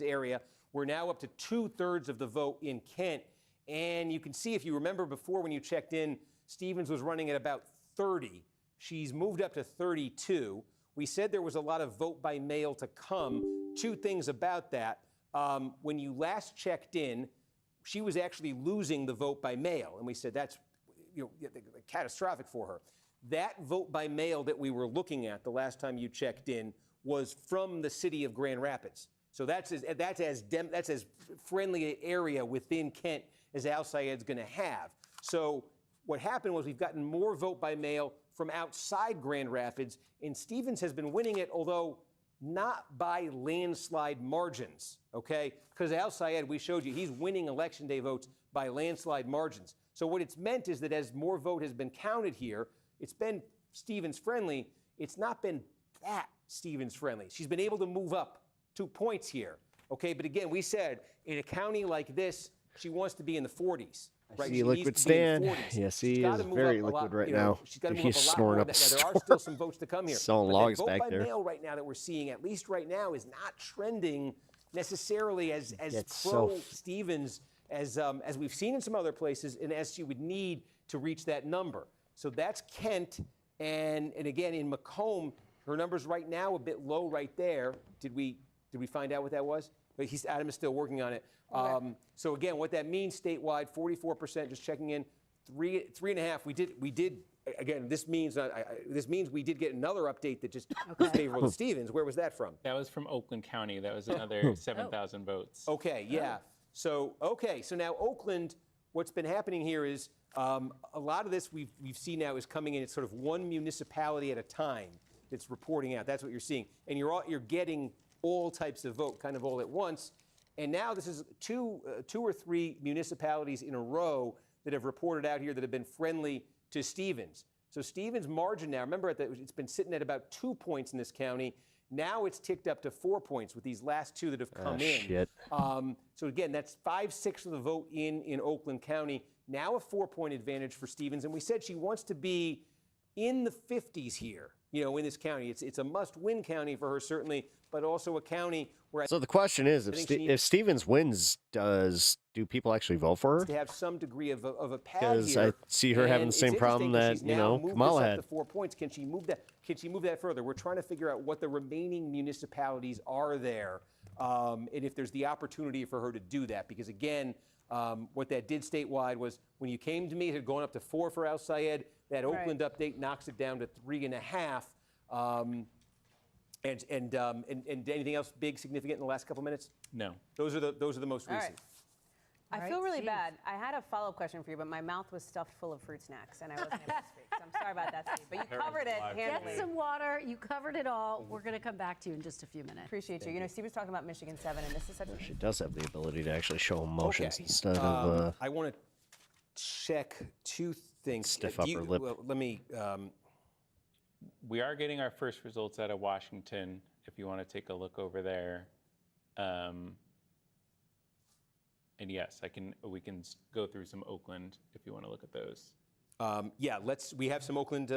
area, we're now up to 2/3 of the vote in Kent. And you can see, if you remember before when you checked in, Stevens was running at about 30. She's moved up to 32. We said there was a lot of vote by mail to come. Two things about that. When you last checked in, she was actually losing the vote by mail, and we said that's catastrophic for her. That vote by mail that we were looking at the last time you checked in was from the city of Grand Rapids. So that's as friendly an area within Kent as Al Sayed's going to have. So what happened was we've gotten more vote by mail from outside Grand Rapids, and Stevens has been winning it, although not by landslide margins, okay? Because Al Sayed, we showed you, he's winning Election Day votes by landslide margins. So what it's meant is that as more vote has been counted here, it's been Stevens friendly. It's not been that Stevens friendly. She's been able to move up 2 points here, okay? But again, we said in a county like this, she wants to be in the 40s. Right? See liquid stand. Yes, he is very liquid right now. He's snoring up a storm. There are still some votes to come here. Selling logs back there. Vote by mail right now that we're seeing, at least right now, is not trending necessarily as pro Stevens as we've seen in some other places, and as she would need to reach that number. So that's Kent, and again in Macomb, her numbers right now a bit low right there. Did we find out what that was? But Adam is still working on it. Okay. So again, what that means statewide, 44%. Just checking in, 3.5. We did. Again, this means we did get another update that just was favorable to Stevens. Where was that from? That was from Oakland County. That was another 7,000 votes. Okay, yeah. So now Oakland, what's been happening here is a lot of this we've seen now is coming in. It's sort of one municipality at a time that's reporting out. That's what you're seeing, and you're getting all types of vote kind of all at once. And now this is two or three municipalities in a row that have reported out here that have been friendly to Stevens. So Stevens' margin now, remember it's been sitting at about 2 points in this county. Now it's ticked up to 4 points with these last two that have come in. Shit. So again, that's 5/6 of the vote in Oakland County. Now a 4-point advantage for Stevens. And we said she wants to be in the 50s here, in this county. It's a must-win county for her, certainly, but also a county where... So the question is, if Stevens wins, do people actually vote for her? To have some degree of a pad Because here. I see her having the same problem that, Kamala had. To 4 points. Can she move that? Can she move that further? We're trying to figure out what the remaining municipalities are there, and if there's the opportunity for her to do that. Because again, what that did statewide was when you came to me, it had gone up to 4 for Al Sayed. That Oakland update knocks it down to 3.5. And anything else big, significant in the last couple minutes? No. Those are the most recent. I feel really bad. I had a follow-up question for you, but my mouth was stuffed full of fruit snacks, and I wasn't able to speak. So I'm sorry about that, Steve. But you covered it handily. Get some water. You covered it all. We're going to come back to you in just a few minutes. Appreciate you. Steve was talking about Michigan 7, and this is such a... She does have the ability to actually show emotions instead of... I want to check two things. Stiff upper lip. Well, let me... We are getting our first results out of Washington, if you want to take a look over there. And yes, we can go through some Oakland if you want to look at those. Yeah, we have some Oakland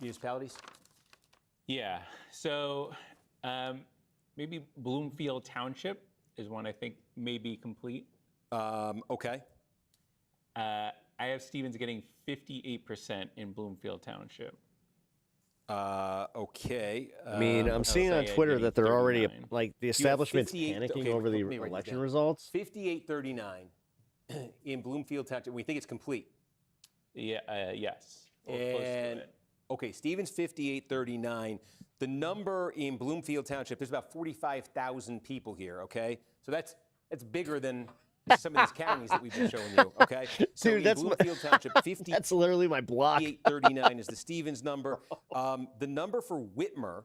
municipalities. Yeah, so maybe Bloomfield Township is one I think may be complete. Okay. I have Stevens getting 58% in Bloomfield Township. Okay. I mean, I'm seeing on Twitter that they're already, like, the establishment's panicking over the election results. 58-39 in Bloomfield Township. We think it's complete. Yeah. Yes. And, okay, Stevens 58-39. The number in Bloomfield Township, there's about 45,000 people here, okay? So that's bigger than some of these counties that we've been showing you, okay? So Dude, that's Bloomfield Township, 50. That's literally my block. 58-39 is the Stevens number. The number for Whitmer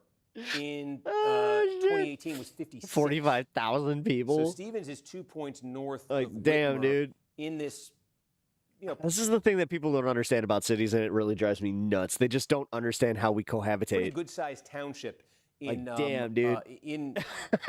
in 2018 was 56. 45,000 people. So Stevens is 2 points north like, of damn, Whitmer dude. In this, This is the thing that people don't understand about cities, and it really drives me nuts. They just don't understand how we cohabitate. Pretty good-sized township. Damn, dude.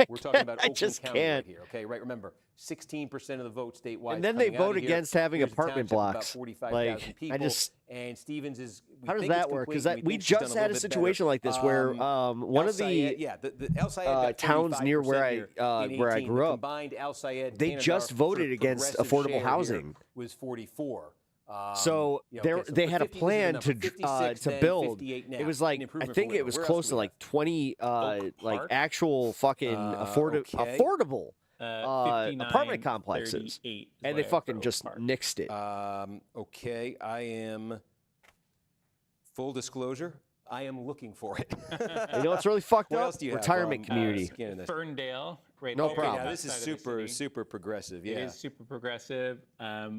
We're talking about Oakland just County can't. right here, okay? Right, remember, 16% of the vote statewide. And then they coming out vote of here. against having Here's a apartment township of blocks. About 45,000 people. And Stevens is. How does that work? Because we just had a situation like this where one of the Al Sayed got towns near where I grew up, combined Al Sayed, they just voted against affordable housing. Was 44. So they had a plan to build. It was like I think it was close to like 20 like actual fucking affordable apartment complexes, and they fucking just nixed it. Okay, I am. Full disclosure, I am looking for it. You know what's really fucked What up? else do you have? Retirement community. Ferndale, right? No there. problem. Yeah, this is super progressive. Yeah, It is super progressive. I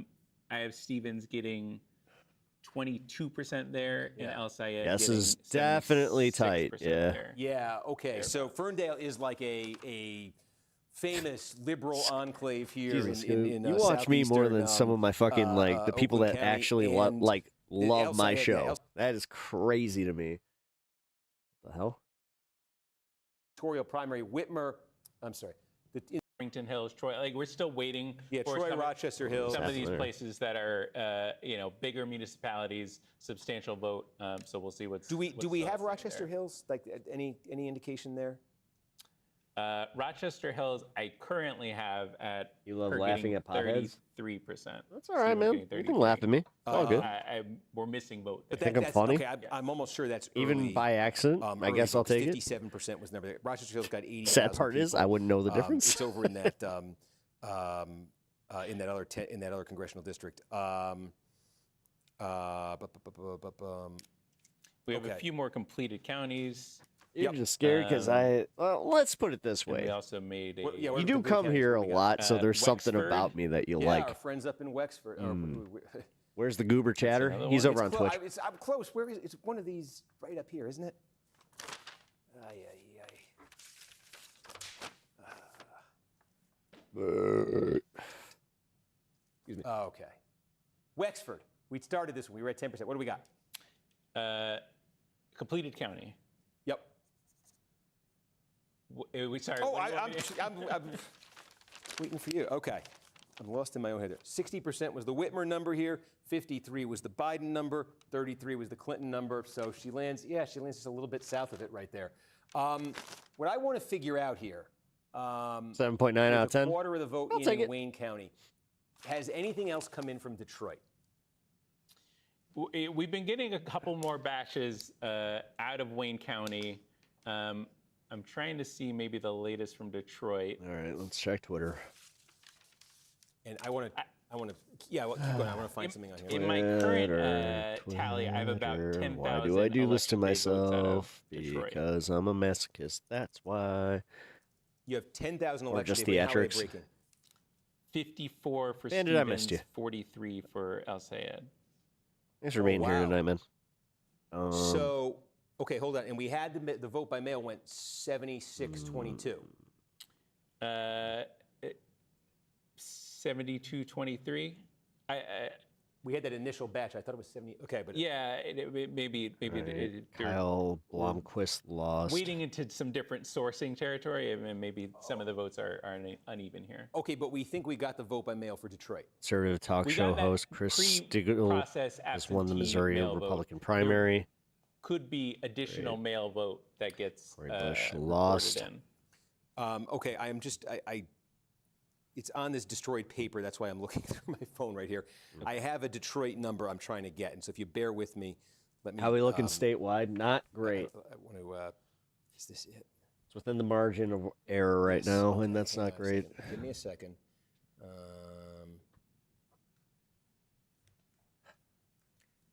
have Stevens getting 22% there, and El Sayed This getting is definitely tight. 76% Yeah. there. Yeah. Okay. So Ferndale is like a famous liberal enclave here Jesus, in you watch me more than southeastern, some of my fucking like the people Oakland that County, actually and love El my Sayed, show. That is crazy to me. What the hell? Editorial primary, Whitmer. I'm sorry. Farmington Hills, Troy. Like we're still waiting. Yeah, for Troy, Rochester Hills. Some of these Definitely. places that are, bigger municipalities, substantial vote. So we'll see what's. Do we have happening Rochester there. Hills? Like any indication there? Rochester Hills, I currently have at. You love her laughing getting at potheads? 33%. That's all right, man. You can laugh at me. It's all good. We're missing vote. You think I'm funny? Okay, I'm almost sure that's Even early, by accident, I early guess I'll because take it. 57% was never there. Rochester Hills got 80. Sad part is I wouldn't know the difference. It's over in that in that other congressional district. We have a few more completed counties. You're just scared because let's put it this And way. we also made a. You do come here a lot, so there's something Wexford. about me that you Yeah, like. our friends up in Wexford. Where's the goober chatter? He's over on Twitch. I'm close. Where is it? It's one of these right up here, isn't it? Excuse me. Oh, okay. Wexford. We started this one. We were at 10%. What do we got? Completed county. Yep. Sorry. Oh, what do you I'm want me to- waiting for you. Okay. I'm lost in my own head there. 60% was the Whitmer number here. 53 was the Biden number. 33 was the Clinton number. So she lands just a little bit south of it right there. What I want to figure out here. 7.9 out of 10. A quarter of the vote I'll take in it. Wayne County. Has anything else come in from Detroit? We've been getting a couple more batches out of Wayne County. I'm trying to see maybe the latest from Detroit. All right, let's check Twitter. And I want to, yeah, well, keep going. I want to find something on here. In my current tally, I have about 10,000. Why do I do this to election day votes out of myself? Detroit. Because I'm a masochist. That's why. You have 10,000 Or election just day votes. How are they theatrics. breaking? 54 for Bandit, I missed Stevens, you. 43 for El Sayed. Thanks for being here wow. tonight, man. So, okay, hold on. And we had the vote by mail went 76-22. 72-23. We had that initial batch. I thought it was 70. Okay, but Yeah, maybe they're Kyle Blomquist lost. wading into some different sourcing territory, and maybe some of the votes are uneven here. Okay, but we think we got the vote by mail for Detroit. Conservative talk We show got that host Chris Stigl pre-process has won the absentee Missouri mail vote. Republican primary. Could be additional mail vote that gets Cory Bush reported lost. in. Okay, I am just, it's on this destroyed paper. That's why I'm looking through my phone right here. I have a Detroit number I'm trying to get. And so if you bear with me, let me. How we looking statewide? Not great. I want to, is this it? It's within the margin of error right now, and that's Hang not on a great. second. Give me a second.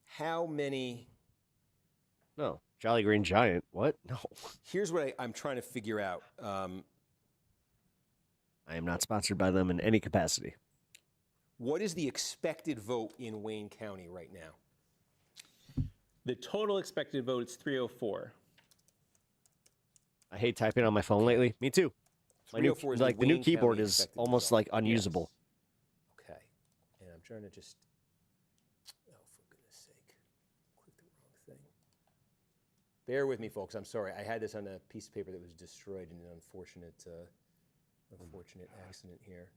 How many? No. Jolly Green Giant. What? No. Here's what I'm trying to figure out. I am not sponsored by them in any capacity. What is the expected vote in Wayne County right now? The total expected vote is 304. I hate typing on my phone lately. Me too. My new, 304 is like the new Wayne keyboard County is expected almost result. like unusable. Okay. And I'm trying to just, oh, for goodness sake, click the wrong thing. Bear with me, folks. I'm sorry. I had this on a piece of paper that was destroyed in an unfortunate accident here.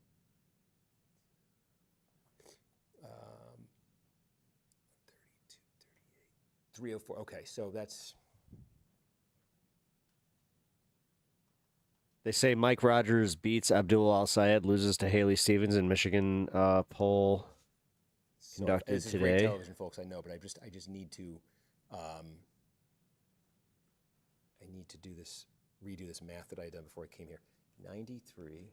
304. Okay, so that's. They say Mike Rogers beats Abdul Al Sayed, loses to Haley Stevens in Michigan poll. conducted this is today. great television, folks. I know, but I just need to. I need to redo this math that I had done before I came here. 93.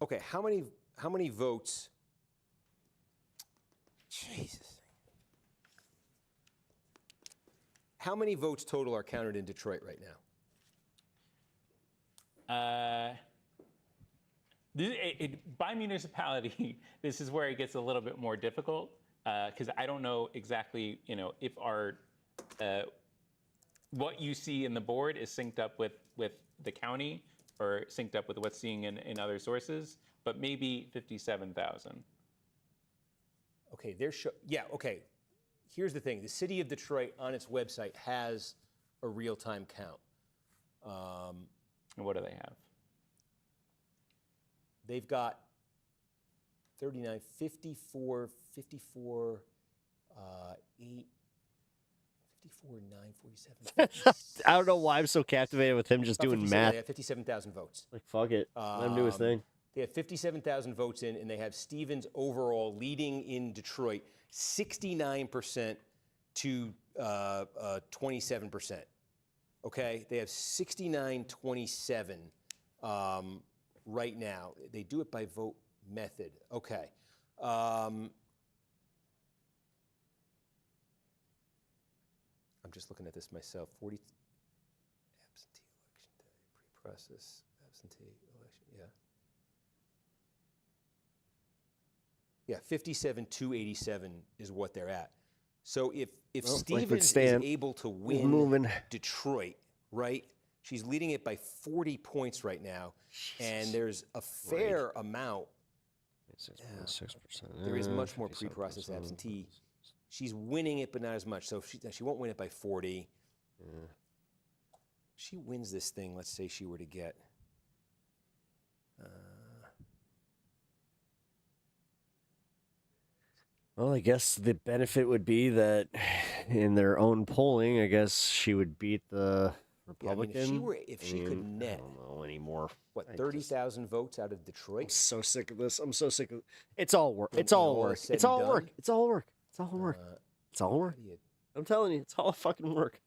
Okay, how many votes? Jesus. How many votes total are counted in Detroit right now? By municipality, this is where it gets a little bit more difficult because I don't know exactly, if our what you see in the board is synced up with the county or synced up with what's seeing in other sources, but maybe 57,000. Okay, okay. Here's the thing. The city of Detroit on its website has a real-time count. And what do they have? They've got 39, 54, 54, 8, 54, 9, 47. I don't know why I'm so captivated with him just doing math. They have 57,000 votes. Like, fuck it. Let him do his thing. They have 57,000 votes in, and they have Stevens overall leading in Detroit 69% to 27%. Okay? They have 69-27 right now. They do it by vote method. Okay. I'm just looking at this myself. 40 absentee election day, pre-process, absentee election, yeah. Yeah, 57-87 is what they're at. So if Stevens is able to win Detroit, right? She's leading it by 40 points right now, and there's a fair amount. 6%. There is much more pre-process absentee. She's winning it, but not as much. So she won't win it by 40. She wins this thing. Let's say she were to get. Well, I guess the benefit would be that in their own polling, I guess she would beat the Republican. Yeah, I mean, if she could net, I don't know anymore. What, 30,000 votes out of Detroit? I'm so sick of this. I'm so sick of it. It's all work. It's all work. It's all work. It's all work. It's all work. It's all work. I'm telling you, it's all fucking work.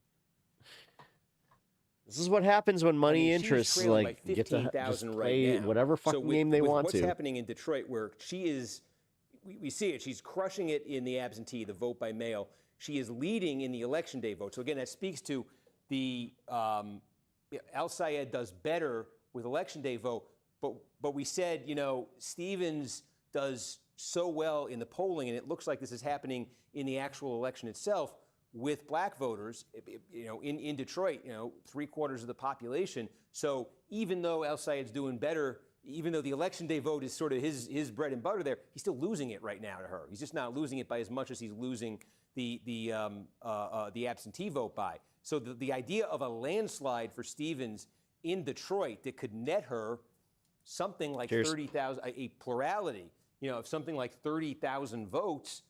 This is what happens when money interests like get to just play whatever fucking game they want to. What's happening in Detroit, where she is, we see it. She's crushing it in the absentee, the vote by mail. She is leading in the election day vote. So again, that speaks to the Al Sayed does better with election day vote. But we said, Stevens does so well in the polling, and it looks like this is happening in the actual election itself with black voters, in Detroit, 3/4 of the population. So even though El Sayed's doing better, even though the election day vote is sort of his bread and butter there, he's still losing it right now to her. He's just not losing it by as much as he's losing the absentee vote by. So the idea of a landslide for Stevens in Detroit that could net her something like 30,000, a plurality, of something like 30,000 votes,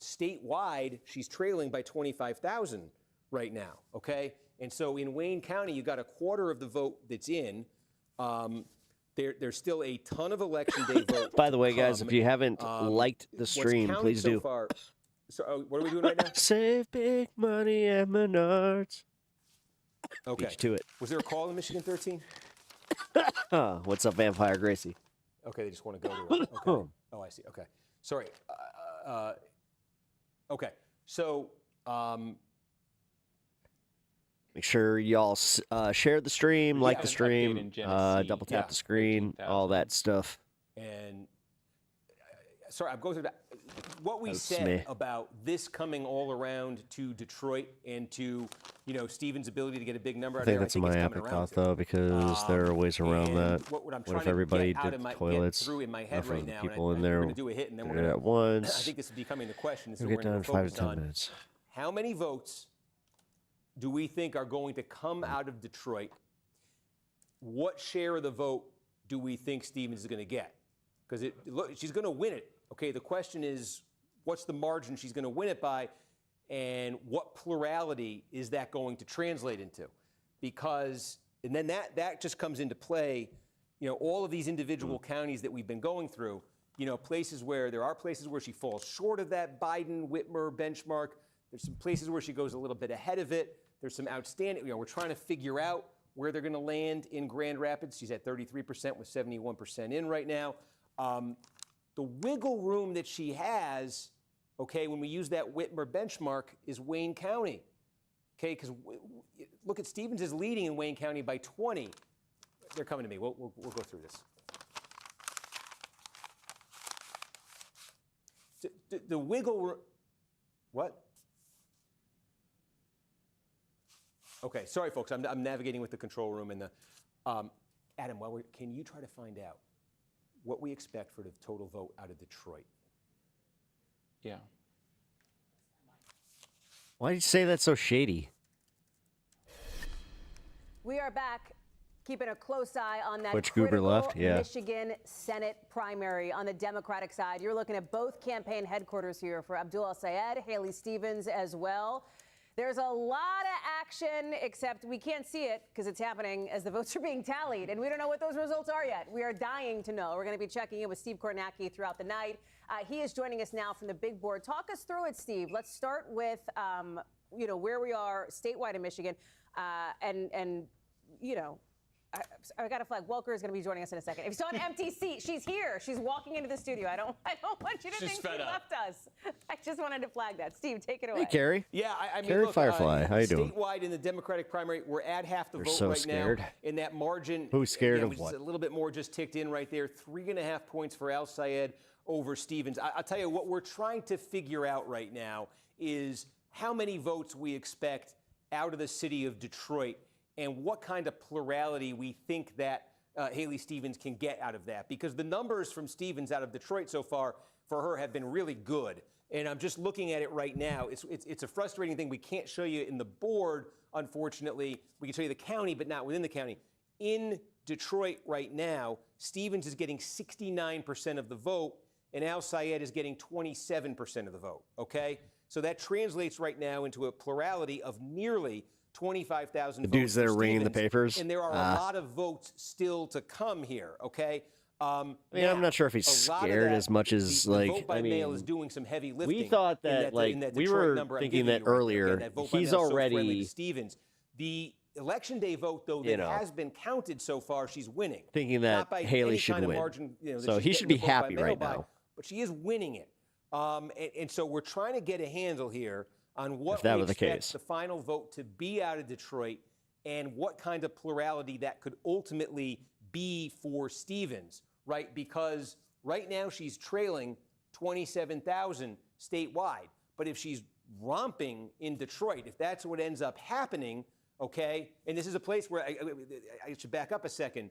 statewide, she's trailing by 25,000 right now, okay? And so in Wayne County, you got 1/4 of the vote that's in. There's still a ton of election day vote. By the way, guys, if you haven't liked the stream, please do. So what are we doing right now? Save big money at Menards. Okay. Beach to it. Was there a call in Michigan 13? What's up, Vampire Gracie? Okay, they just want to go to it. Okay. Oh, I see. Okay. Sorry. Okay. So make sure y'all share the stream, like the stream, double tap the screen, all that stuff. And sorry, I'm going through that. What we said about this coming all around to Detroit and to, Stevens' ability to get a big number out of there. I think that's a myopic thought, though, because there are ways around that. What if everybody did toilets, through in my head right now, people in there we're going to do a hit, and then we're at once. I think this is becoming the question. We'll get done in 5 to 10 minutes. how many votes do we think are going to come out of Detroit? What share of the vote do we think Stevens is going to get? Because she's going to win it. Okay, the question is, what's the margin she's going to win it by, and what plurality is that going to translate into? Because, and then that just comes into play, all of these individual counties that we've been going through, places where there are places where she falls short of that Biden-Whitmer benchmark. There's some places where she goes a little bit ahead of it. There's some outstanding, we're trying to figure out where they're going to land in Grand Rapids. She's at 33% with 71% in right now. The wiggle room that she has, okay, when we use that Whitmer benchmark, is Wayne County. Okay, because look at Stevens is leading in Wayne County by 20. They're coming to me. We'll go through this. The wiggle room, what? Okay, sorry, folks. I'm navigating with the control room and the. Adam, can you try to find out what we expect for the total vote out of Detroit? Yeah. Why did you say that's so shady? We are back, keeping a close eye on that Butch Goober critical left, yeah. Michigan Senate primary on the Democratic side. You're looking at both campaign headquarters here for Abdul El-Sayed, Haley Stevens as well. There's a lot of action, except we can't see it because it's happening as the votes are being tallied, and we don't know what those results are yet. We are dying to know. We're going to be checking in with Steve Kornacki throughout the night. He is joining us now from the big board. Talk us through it, Steve. Let's start with, where we are statewide in Michigan, I got a flag. Welker is going to be joining us in a second. If you saw an empty seat, she's here. She's walking into the studio. I don't want you to think she left us. I just wanted to flag that. Steve, take it away. Hey, Carrie. Yeah, I mean, Carrie look, Firefly, how you doing? Statewide in the Democratic primary, we're at half the They're vote so right scared. now. In that margin, Who's scared again, of which is what? a little bit more just ticked in right there. 3.5 points for El-Sayed over Stevens. I'll tell you what we're trying to figure out right now is how many votes we expect out of the city of Detroit and what kind of plurality we think that Haley Stevens can get out of that. Because the numbers from Stevens out of Detroit so far for her have been really good. And I'm just looking at it right now. It's a frustrating thing. We can't show you in the board, unfortunately. We can show you the county, but not within the county. In Detroit right now, Stevens is getting 69% of the vote, and El-Sayed is getting 27% of the vote, okay? So that translates right now into a plurality of nearly 25,000 The votes. dudes that are ringing the papers. And there are a lot of votes still to come here, okay? I'm not sure if he's scared as much as, the vote by mail is doing some heavy lifting. we thought that, we were thinking that earlier. He's already Stevens. The election day vote, though, that has been counted so far, she's winning. Thinking Not that by Haley any should kind of win. margin, that So she's he should getting be the vote by happy mail right by, now. But she is winning it. And so we're trying to get a handle here on what If that we were the expect case. the final vote to be out of Detroit and what kind of plurality that could ultimately be for Stevens, right? Because right now she's trailing 27,000 statewide. But if she's romping in Detroit, if that's what ends up happening, okay, and this is a place where I should back up a second.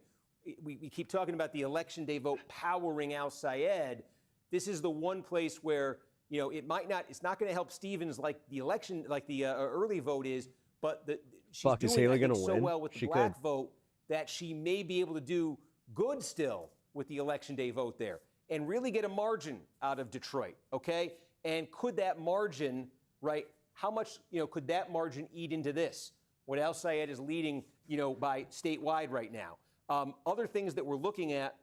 We keep talking about the election day vote powering El-Sayed. This is the one place where, it's not going to help Stevens like the election, like the early vote is, but she's Is doing Haley I think, gonna so win? well with the She black could. vote that she may be able to do good still with the election day vote there and really get a margin out of Detroit, okay? And could that margin, right, how much, could that margin eat into this? What El-Sayed is leading, by statewide right now. Other things that we're looking at,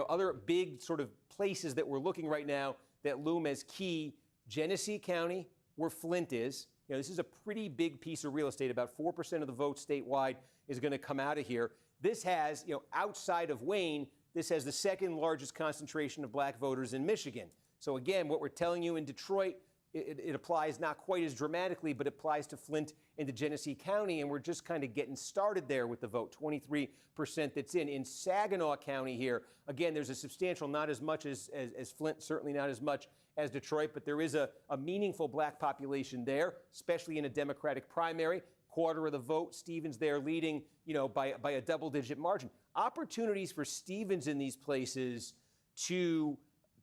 other big sort of places that we're looking right now that loom as key, Genesee County, where Flint is. This is a pretty big piece of real estate. About 4% of the vote statewide is going to come out of here. This has, outside of Wayne, this has the second largest concentration of black voters in Michigan. So again, what we're telling you in Detroit, it applies not quite as dramatically, but it applies to Flint and to Genesee County, and we're just kind of getting started there with the vote, 23% that's in. In Saginaw County here, again, there's a substantial, not as much as Flint, certainly not as much as Detroit, but there is a meaningful black population there, especially in a Democratic primary. Quarter of the vote, Stevens there leading, by a double-digit margin. Opportunities for Stevens in these places to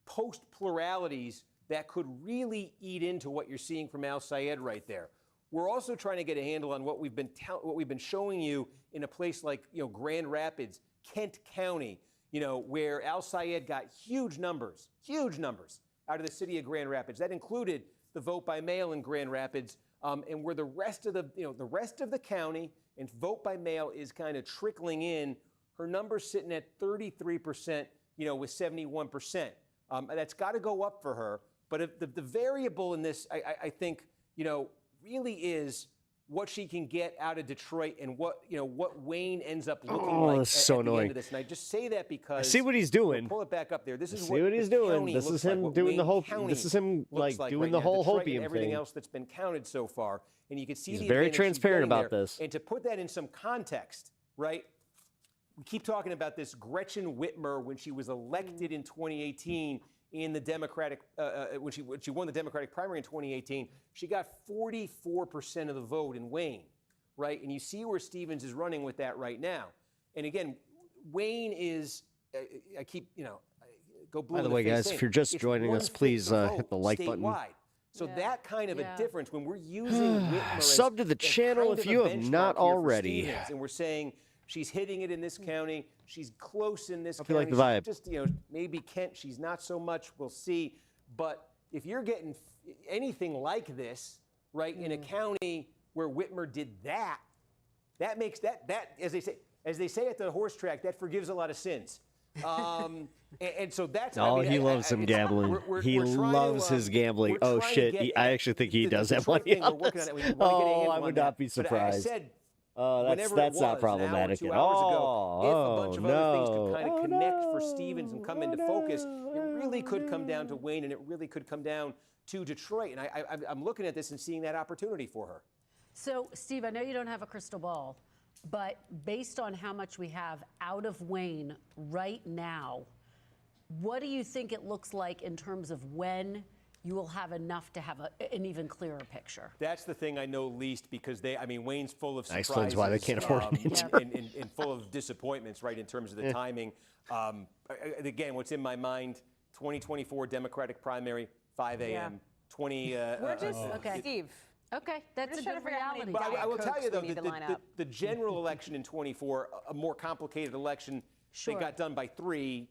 post pluralities that could really eat into what you're seeing from Al Sayed right there. We're also trying to get a handle on what we've been showing you in a place like Grand Rapids, Kent County, where Al Sayed got huge numbers out of the city of Grand Rapids. That included the vote by mail in Grand Rapids, and where the rest of the county and vote by mail is kind of trickling in. Her number's sitting at 33%, with 71%. That's got to go up for her. But if the variable in this, I think, really is what she can get out of Detroit and what Wayne ends up looking like that's so at the annoying. end of this. And I just say that because I see what he's doing. Pull it back up there. This is what he's doing. This is him doing the whole. This is him doing the whole hopium everything thing. else that's been counted so far, and you can see He's the very advantage she's transparent getting about there. this. And to put that in some context, right? We keep talking about this Gretchen Whitmer when she was elected in 2018 in the Democratic, when she won the Democratic primary in 2018, she got 44% of the vote in Wayne, right? And you see where Stevens is running with that right now. And again, Wayne is, I keep, go blue. By the way, guys, if you're just joining us, please hit the like button. So that kind of a difference when we're using Whitmer Sub to the channel if you have not already. Stevens, and we're saying she's hitting it in this county. She's close in this Hope county. you like the vibe. She's just, maybe Kent, she's not so much. We'll see. But if you're getting anything like this, right, in a county where Whitmer did that, that makes that as they say at the horse track, that forgives a lot of sins. And so that's. He loves some gambling. He loves his gambling. Oh shit! I actually think he does have money on this. I would not be surprised. That's not problematic at all. If a bunch of other things could kind of connect for Stevens and come into focus, it really could come down to Wayne, and it really could come down to Detroit. And I'm looking at this and seeing that opportunity for her. So, Steve, I know you don't have a crystal ball, but based on how much we have out of Wayne right now, what do you think it looks like in terms of when you will have enough to have an even clearer picture? That's the thing I know least because Wayne's full of surprises. Explains why they can't afford an intern. And full of disappointments, right, in terms of the timing. Again, what's in my mind, 2024 Democratic primary, 5 a.m. 20. We're just, Steve. Okay, that's a good reality. But I will tell you, though, the general election in 24, a more complicated election, they got done by 3.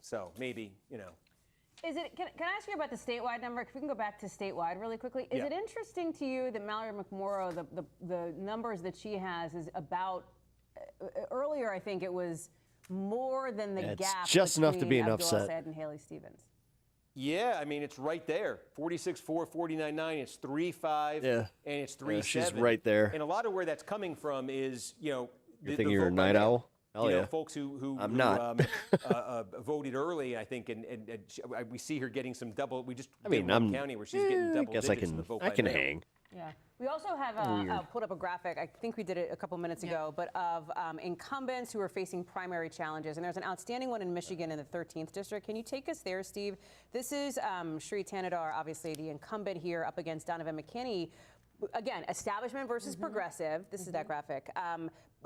So maybe, Is it? Can I ask you about the statewide number? If we can go back to statewide really quickly. Is it interesting to you that Mallory McMorrow, the numbers that she has is about, earlier I think it was more than the gap just enough to be an Abdul upset. Assad and Haley Stevens. Yeah, it's right there. 46-4, 49-9, it's 3-5, and it's 3-7. She's right there. And a lot of where that's coming from is, You're thinking you're a night owl? Hell yeah. Folks who I'm not. voted early, I think, and we see her getting some double. We just I'm county where she's getting double I guess digits in the vote I by can mail. hang. Yeah. We also have put up a graphic, I think we did it a couple minutes ago, but of incumbents who are facing primary challenges. And there's an outstanding one in Michigan in the 13th district. Can you take us there, Steve? This is Shri Tanadar, obviously the incumbent here, up against Donovan McKinney. Again, establishment versus progressive. This is that graphic.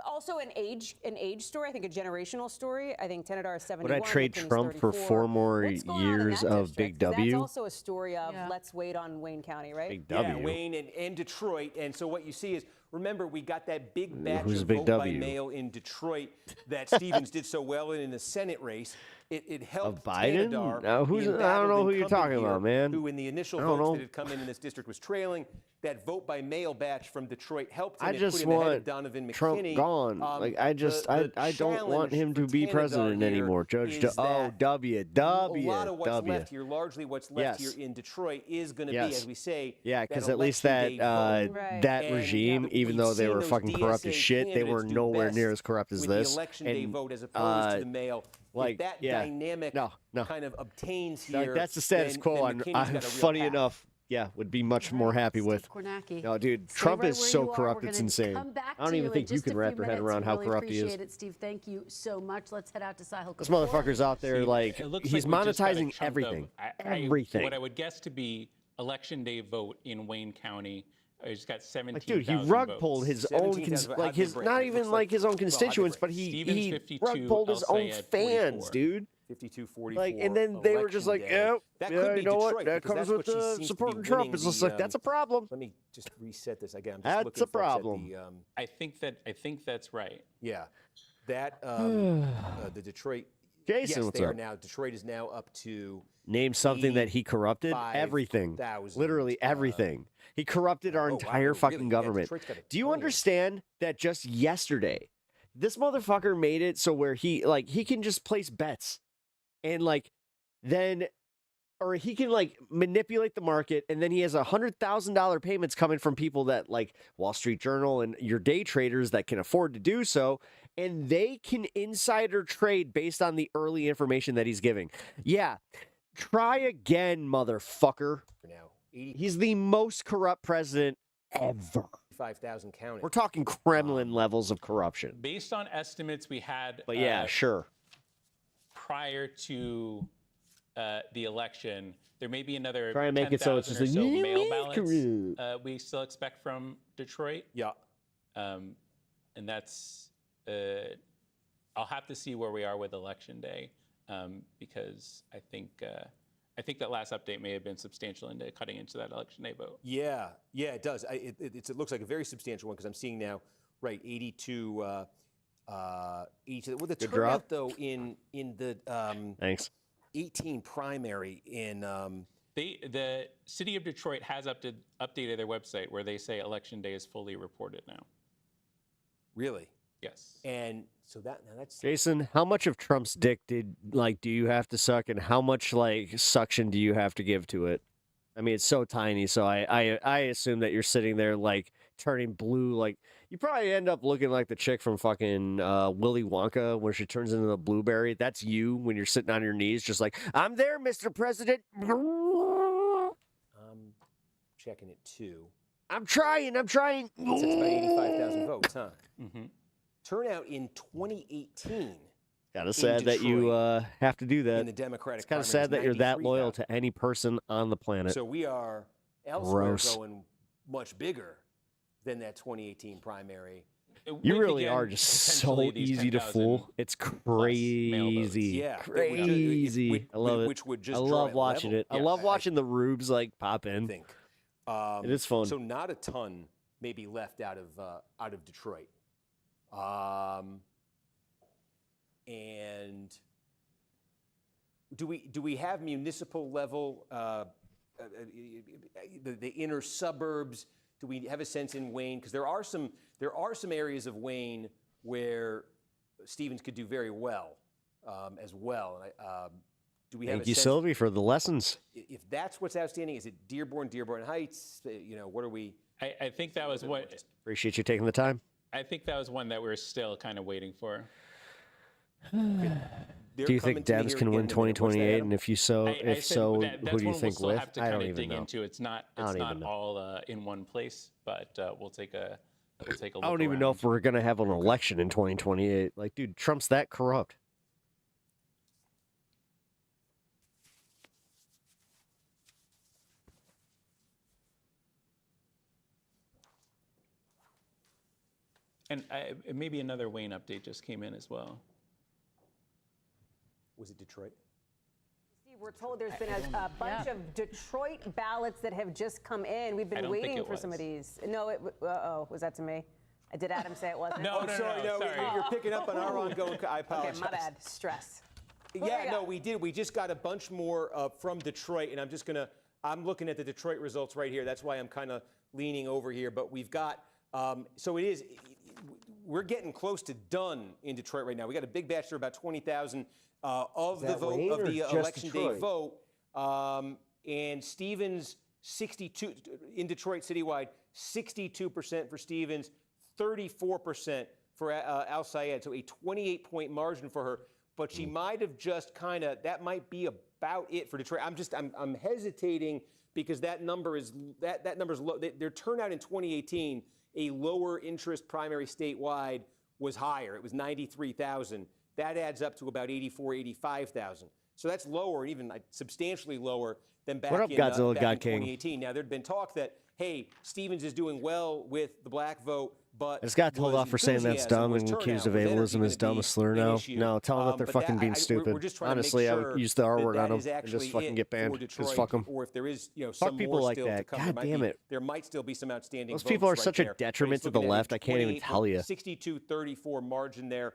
Also an age story, I think a generational story. I think Tanadar is 71. Would I trade McKinney's Trump for 34. 4 more What's going on in years that of district? Big 'Cause W? That's also a story of let's wait on Wayne County, right? Big W. Yeah, Wayne and Detroit. And so what you see is, remember, we got that big batch Who's of Big vote W? by mail in Detroit that Stevens did so well in the Senate race. It helped Biden? Tanadar, No, the I don't embattled know who you're incumbent talking here, about, man. Who in the initial I don't votes know. that had come in this district was trailing. That vote by mail batch from Detroit helped him. I It just put him ahead of want Donovan Trump McKinney. gone. I don't want him to be president anymore. Judge, is that W. a lot of what's left here, largely what's left here in Detroit, is going to be, as we say, because at least that that regime, even though they were fucking corrupt as shit, they were nowhere near as corrupt as with this. the election day vote as opposed to the mail. Like if that dynamic kind of obtains here, that's the status quo. then McKinney's got a real Funny path. enough, would be much more happy with. Kornacki. No, dude, Stay Trump right is where so you are. corrupt, We're it's gonna insane. come back I don't to even you think in you just a can wrap few your head minutes. around how Really corrupt he is. appreciate it, Steve. Thank you so much. Let's head out to Sahil This Kapoor. motherfucker's out there like It looks he's like we just got a monetizing chunk everything. of, Everything. What I would guess to be election day vote in Wayne County. He's got 17,000 Like, dude, he votes. rug pulled his own, not even like his own constituents, but he rug pulled his own fans, dude. 52-44. Like, and then they were just like, election "Yep, day. That yeah, could be you know what? Detroit, That because comes that's with what she seems to be supporting Trump." winning It's just the, like that's a problem. Let me just reset this again. I'm just That's looking, a folks, at problem. the, I think that's right. yeah, that the Detroit. Jason, yes, what's they up? are now. Detroit is now up to Name something that he corrupted. 85,000, Everything. Literally everything. He corrupted our wow, entire really? fucking Yeah, government. Detroit's got a Do you ton of- understand that just yesterday, this motherfucker made it so where he can just place bets and then or he can manipulate the market, and then he has $100,000 payments coming from people that Wall Street Journal and your day traders that can afford to do so, and they can insider trade based on the early information that he's giving. Yeah, try again, motherfucker. Now, He's the most corrupt president ever. 85,000 counting. We're talking Kremlin levels of corruption. Based on estimates we had, But yeah, sure. prior to the election, there may be another Try and make it so it's 10,000 just or like, so mail corrupt. ballots we still expect from Detroit. Yeah. And that's I'll have to see where we are with election day, because I think that last update may have been substantial into cutting into that election day vote. Yeah, it does. It looks like a very substantial one because I'm seeing now, right, 82. 82. Well, the Good turnout drop. though in the Thanks. 18 primary in The city of Detroit has updated their website where they say election day is fully reported now. really. Yes. And so that's Jason, how much of Trump's dick do you have to suck, and how much suction do you have to give to it? I mean, it's so tiny, so I assume that you're sitting there turning blue. You probably end up looking like the chick from fucking Willy Wonka where she turns into the blueberry. That's you when you're sitting on your knees, just like, I'm there, Mr. President. checking it too. I'm trying. That's about 85,000 votes, huh? Mm-hmm. Turnout in 2018. Kind of sad that you have to do that. In the Democratic It's kind of primary sad is that you're that 93,000. loyal to any person on the planet. So we are elsewhere Gross. going much bigger than that 2018 primary. You really are just so easy to fool. It's crazy. Yeah, Crazy. I love it. Which would just I draw love watching level. it. I Yeah, love watching the rubes pop in. It is fun. So not a ton maybe left out of Detroit. And do we have municipal level the inner suburbs? Do we have a sense in Wayne? Because there are some areas of Wayne where Stevens could do very well as well. Do we have Thank a you, sense, Sylvie, for the lessons. if that's what's outstanding? Is it Dearborn Heights? What are we? I think that was what. Appreciate you taking the time. I think that was one that we're still kind of waiting for. Do you think Debs can win 2028? And if so, who do you think we'll with? have to I kind don't of even dig know. into. It's not all in one place, but we'll take a look. I don't even know if we're gonna have an election in 2028. Dude, Trump's that corrupt. And maybe another Wayne update just came in as well. Was it Detroit? Steve, we're told there's been a bunch of Detroit ballots that have just come in. We've been waiting for some of these. No, was that to me? Did Adam say it wasn't? No, sorry. You're picking up on our ongoing. I apologize. Okay, my bad. Stress. We did. We just got a bunch more from Detroit, and I'm looking at the Detroit results right here. That's why I'm kind of leaning over here. But we've got, we're getting close to done in Detroit right now. We got a big batch there, about 20,000 of the vote Wayne of or the just election day Detroit? vote, and Stevens 62 in Detroit citywide, 62% for Stevens, 34% for Al Sayed. So a 28-point margin for her. But she might have just that might be about it for Detroit. I'm hesitating because that number is that number's low. Their turnout in 2018, a lower interest primary statewide, was higher. It was 93,000. That adds up to about 85,000. So that's lower, even like substantially lower than back, What up, in, Godzilla back God in King? 2018. Now, there'd been talk that, hey, Stevens is doing well with the black vote, but I just got told was off for saying that's enthusiasm, dumb was and turnout, accused of was energy ableism is gonna dumb be a slur an now. issue? No, tell them that they're But fucking being we're stupid. just trying Honestly, to I make would sure use the R word that on them is and actually just fucking it get for banned. Detroit, Just fuck them. or if there is, Fuck some people more like still to that. come. God damn it. There might still be some outstanding Those votes people are right such a there. But detriment he's to the looking at a left, I can't even 28 tell you. 62-34 margin there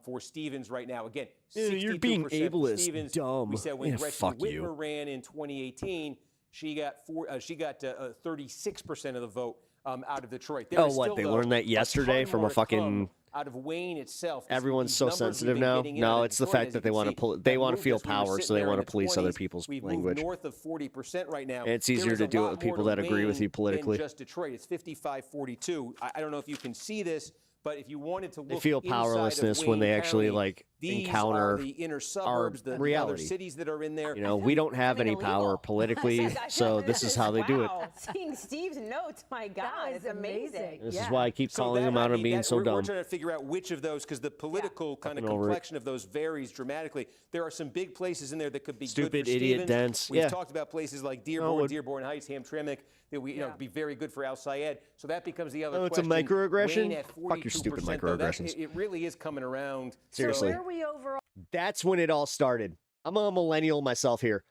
for Stevens right now. Again, You're being 62% for ableist, Stevens. dumb. We said when Yeah, Gretchen fuck Whitmer you. ran in 2018, she got 36% of the vote out of Detroit. There Oh, is what? still, They though, learned that ton yesterday from more a to come fucking. out of Wayne itself. Everyone's These so numbers we've sensitive been now. getting in out No, of it's the Detroit, fact as that you they can want see, to. They have want to moved feel as we were power, sitting so they there want in to the police other 20s. people's We've moved language. north of 40% right now. And it's There easier is to a do it lot with more people to that agree with Wayne you politically. than just Detroit. It's 55-42. I don't know if you can see this, but if you wanted to look They feel inside of powerlessness Wayne when they actually County, like these encounter are the inner suburbs, the other reality. cities that are in there. You know, we don't have any power politically, so this is how they do it. Wow, seeing Steve's notes, my God, it's amazing. This is why I keep calling them out on being so we're dumb. trying to figure out which of those, because the political kind of Fucking over it. complexion of those varies dramatically. There are some big places in there that could be Stupid, good for idiot, Stevens. dense. We've Yeah. talked about places like No, Dearborn Heights, Hamtramck, that we could be very good for Al Sayed. So that becomes the other Oh, it's a question. microaggression? Wayne at Fuck your stupid 42%, though, microaggressions. it really is coming around. Seriously. Where are we overall? That's when it all started. I'm a millennial myself here.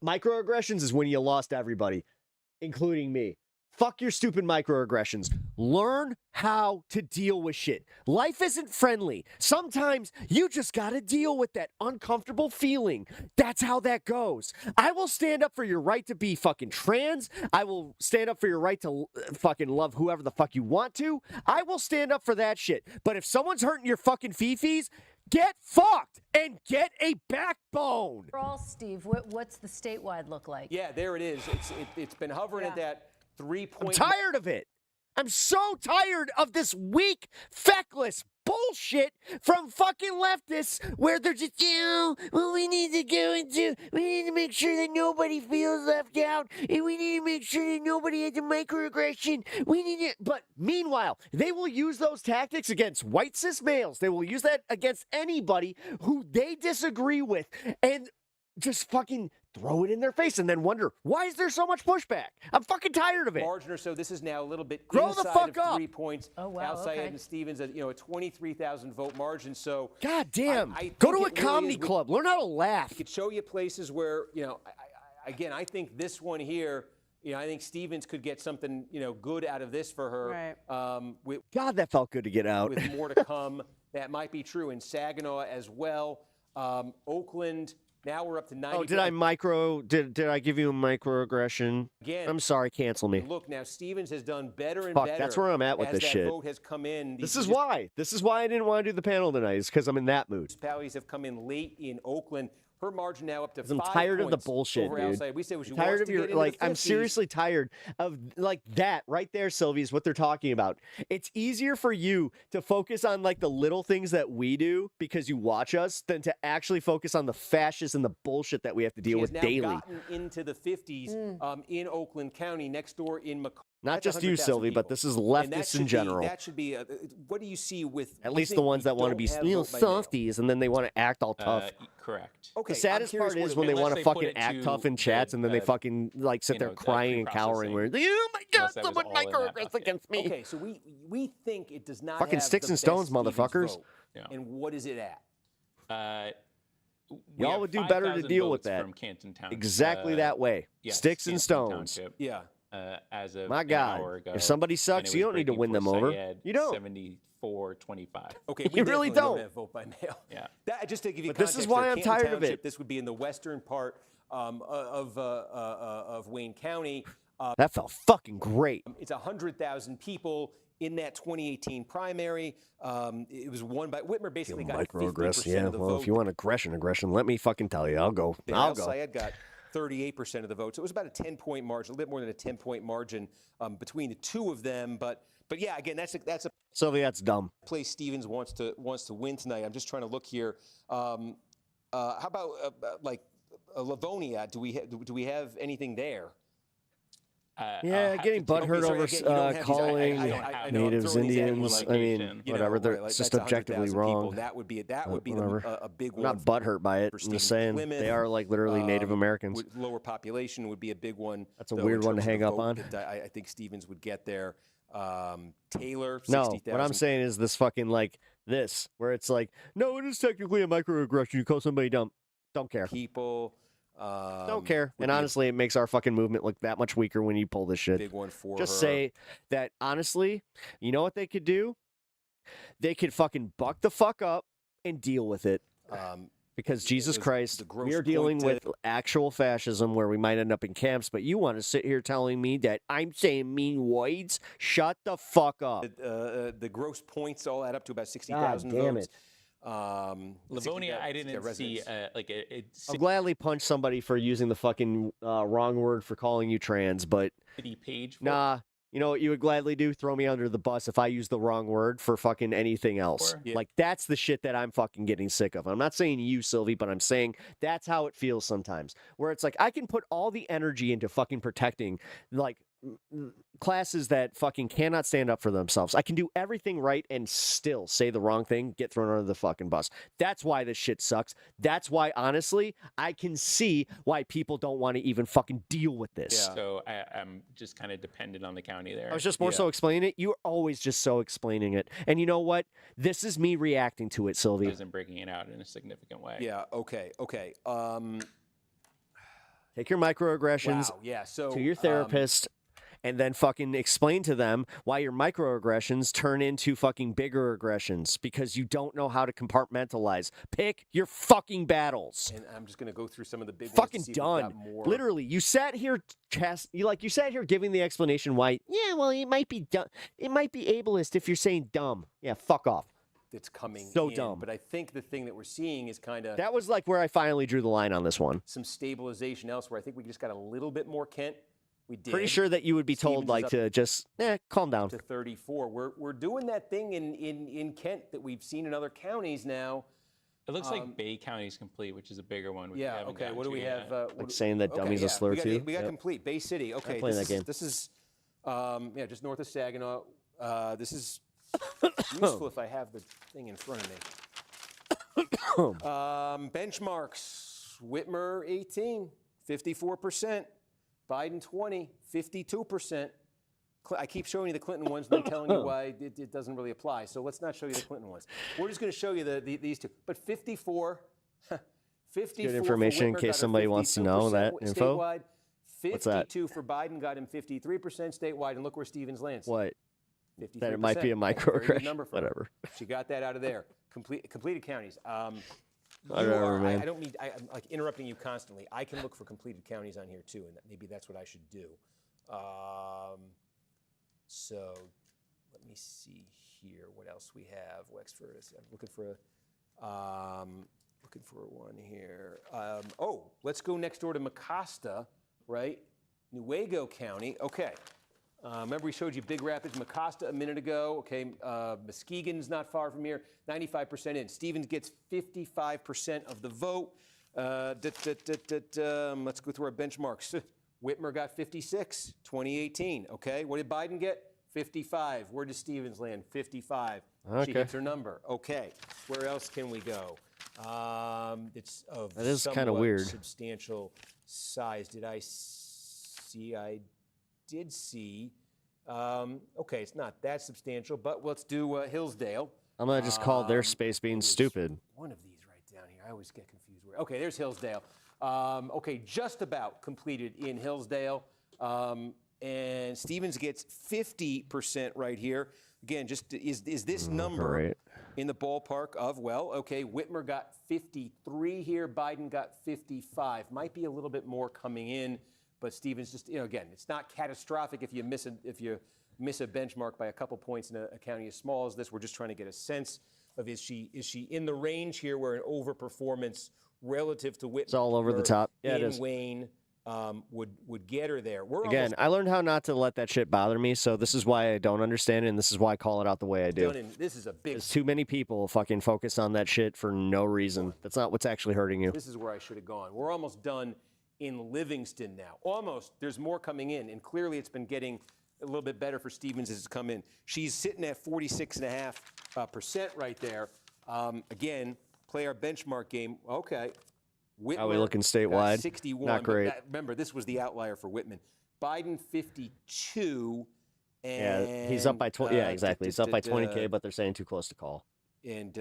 Microaggressions is when you lost everybody, including me. Fuck your stupid microaggressions. Learn how to deal with shit. Life isn't friendly. Sometimes you just gotta deal with that uncomfortable feeling. That's how that goes. I will stand up for your right to be fucking trans. I will stand up for your right to fucking love whoever the fuck you want to. I will stand up for that shit. But if someone's hurting your fucking fifis, get fucked and get a backbone. Overall, Steve, what's the statewide look like? Yeah, there it is. It's been hovering at that 3-point. I'm tired of it. I'm so tired of this weak, feckless bullshit from fucking leftists where they're just, well, we need to make sure that nobody feels left out, and we need to make sure that nobody has a microaggression. But meanwhile, they will use those tactics against white cis males. They will use that against anybody who they disagree with, and just fucking throw it in their face and then wonder, why is there so much pushback? I'm fucking tired of it. Margin or so. This is now a little bit Grow the inside fuck of up. 3 points. Oh, wow, Al Sayed okay. and Stevens, a 23,000 vote margin. So God damn. I Go think to a it really comedy is- club. Learn how to laugh. It could show you places where, again, I think this one here, I think Stevens could get something, good out of this for her. Right. God, that felt good to get out. With more to come. That might be true in Saginaw as well. Oakland. Now we're up to 90. Oh, did I give you a microaggression? Again, I'm sorry, cancel me. Look, now Stevens has done better and Fuck, better. that's where I'm at with as this that shit. vote has come in. This is why I didn't want to do the panel tonight, is because I'm in that mood. Municipalities have come in late in Oakland. Her margin now up to 5 I'm tired of the points bullshit, over dude. outside. We said she Tired wants of to your get into the I'm 50s. seriously tired of that right there, Sylvie, is what they're talking about. It's easier for you to focus on the little things that we do because you watch us than to actually focus on the fascists and the bullshit that we have to deal She with has now daily. gotten into the 50s in Oakland County, next door in McCall. Not That's just you, 100,000 Sylvie, but people. this is And leftists that in should be- general. That should be. What do you see with At you least the think ones we that want to be don't have vote by mail? softies, and then they want to act all tough. Correct. Okay, The saddest part is when they want to fucking act tough in chats, and then they fucking sit there crying and cowering. Where, oh my God, someone microaggressed against me. Okay, so we think it does not Fucking have sticks the and stones, best Stevens motherfuckers. vote. And what is it at? We Y'all have would do better to 5,000 deal with votes that. from Canton Township. Exactly that way. Yes, Sticks and Canton stones. Township, Yeah. As of My an God, hour ago, if somebody and sucks, it you was don't need to breaking win for them over. Sayed, You don't. 74-25. Okay, You really definitely don't. have vote by mail. Yeah. Just to give you But this context, is why there, I'm Canton tired of Township, it. This would be in the western part of Wayne County. That felt fucking great. It's 100,000 people in that 2018 primary. It was won by Whitmer. Basically got 50% Microaggress, yeah. of the Well, vote. if you want aggression, let me fucking tell you. I'll go. I'll Al go. Sayed got 38% of the vote. So it was about a 10-point margin, a little bit more than a 10-point margin between the two of them. But yeah, again, that's a Sylvie, that's dumb. place Stevens wants to win tonight. I'm just trying to look here. How about Livonia? Do we have anything there? getting butthurt over calling natives Indians. I mean, whatever. It's just objectively wrong. That would be a big one. I'm not butthurt by it. I'm just saying they are like literally Native Americans. Lower population would be a big one. That's a weird one to hang up on. I think Stevens would get there. Taylor, 60,000. No, what I'm saying is this fucking like this, where it's like, no, it is technically a microaggression. You call somebody dumb. Don't care. People. Don't care. And honestly, it makes our fucking movement look that much weaker when you pull this shit. Big one for Just her. say that, honestly, you know what they could do? They could fucking buck the fuck up and deal with it. Because Jesus Christ, we are dealing with actual fascism where we might end up in camps, but you want to sit here telling me that I'm saying mean words? Shut the fuck up. The gross points all add up to about 60,000 votes. Damn it. Livonia, I didn't see I'll gladly punch somebody for using the fucking wrong word for calling you trans, but page. Nah, you know what you would gladly do? Throw me under the bus if I use the wrong word for fucking anything else. Yeah. Like, that's the shit that I'm fucking getting sick of. I'm not saying you, Sylvie, but I'm saying that's how it feels sometimes. Where it's like, I can put all the energy into fucking protecting, like, classes that fucking cannot stand up for themselves. I can do everything right and still say the wrong thing, get thrown under the fucking bus. That's why this shit sucks. That's why, honestly, I can see why people don't want to even fucking deal with this. Yeah. So I'm just kind of dependent on the county there. I was just more so explaining it. You're always just so explaining it. And you know what? This is me reacting to it, Sylvie. I wasn't breaking it out in a significant way. Yeah, okay. Take your microaggressions to your therapist and then fucking explain to them why your microaggressions turn into fucking bigger aggressions because you don't know how to compartmentalize. Pick your fucking battles. And I'm just going to go through some of the big Fucking ones to see if we've done. got more. Literally, you sat here you sat here giving the explanation why, yeah, well, it might be dumb. It might be ableist if you're saying dumb. Yeah, fuck off. That's coming so in. dumb. But I think the thing that we're seeing is kind of that was like where I finally drew the line on this one. some stabilization elsewhere. I think we just got a little bit more Kent. We did. Pretty sure that you would be told like to just calm down. To 34. We're doing that thing in Kent that we've seen in other counties now. It looks like Bay County's complete, which is a bigger one. Yeah. Okay. What do we have? Like saying that dummy's a slur too. We got complete. Bay City. Okay. Playing that game. This is just north of Saginaw. This is useful if I have the thing in front of me. Benchmarks. Whitmer 18, 54%. Biden 20, 52%. I keep showing you the Clinton ones and then telling you why it doesn't really apply. So let's not show you the Clinton ones. We're just going to show you these two. But 54. Good information in case somebody wants to know that info. Statewide, 52 What's that? for Biden got him 53% statewide. And look where Stevens lands. What? 53%. That it might be a Very good microaggression. number for her. Whatever. She got that out of there. Completed counties. Whatever, man. I don't need. I'm like interrupting you constantly. I can look for completed counties on here too, and maybe that's what I should do. So let me see here. What else we have? Wexford. I'm looking for one here. Let's go next door to Mecosta, right? Newaygo County. Okay. Remember we showed you Big Rapids, Mecosta a minute ago. Okay, Muskegon's not far from here, 95% in. Stevens gets 55% of the vote. Let's go through our benchmarks. Whitmer got 56, 2018. Okay, what did Biden get? 55. Where does Stevens land? 55. Okay. She gets her number. Okay, where else can we go? It's of that is kind of somewhat weird. Substantial size. Did I see? I did see. Okay, it's not that substantial, but let's do Hillsdale. I'm gonna just call their space being stupid. One of these right down here. I always get confused. Okay, there's Hillsdale. Okay, just about completed in Hillsdale. And Stevens gets 50% right here. Again, just is this number right in the ballpark of, well, okay, Whitmer got 53 here, Biden got 55. Might be a little bit more coming in, but Stevens just, again, it's not catastrophic if you miss a benchmark by a couple points in a county as small as this. We're just trying to get a sense of is she in the range here where an overperformance relative to Whitmer, it's all over the top. Yeah, it in is. Wayne would get her there. Again, I learned how not to let that shit bother me, so this is why I don't understand it, and this is why I call it out the way I do. This is a big. There's too many people fucking focus on that shit for no reason. That's not what's actually hurting you. This is where I should have gone. We're almost done in Livingston now. Almost. There's more coming in, and clearly it's been getting a little bit better for Stevens as it's come in. She's sitting at 46.5% right there. Again, play our benchmark game. Okay. Whitmer How are we looking statewide? 61. Not great. Remember, this was the outlier for Whitman. Biden 52. Yeah, And, he's up by 20. Yeah, exactly. He's up by 20K, but they're saying too close to call. And,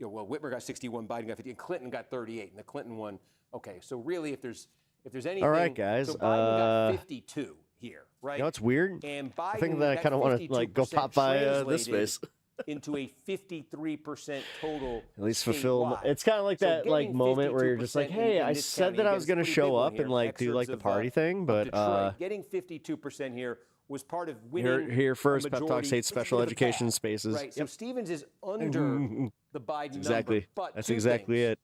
well, Whitmer got 61, Biden got 50, and Clinton got 38, and the Clinton one. Okay, so really, if there's anything. All right, guys. So Biden got 52 here, right? You know what's weird? And Biden, I think that I kind of want to like go pop by this space. into a 53% total. At least fulfill. It's kind of like that like moment where you're just like, hey, I said that I was going to show up and like do like the party thing, but getting 52% here was part of winning. Here first, Pep Talk State Special Education Spaces. Right. So Stevens is under the Biden exactly. number. But that's exactly it.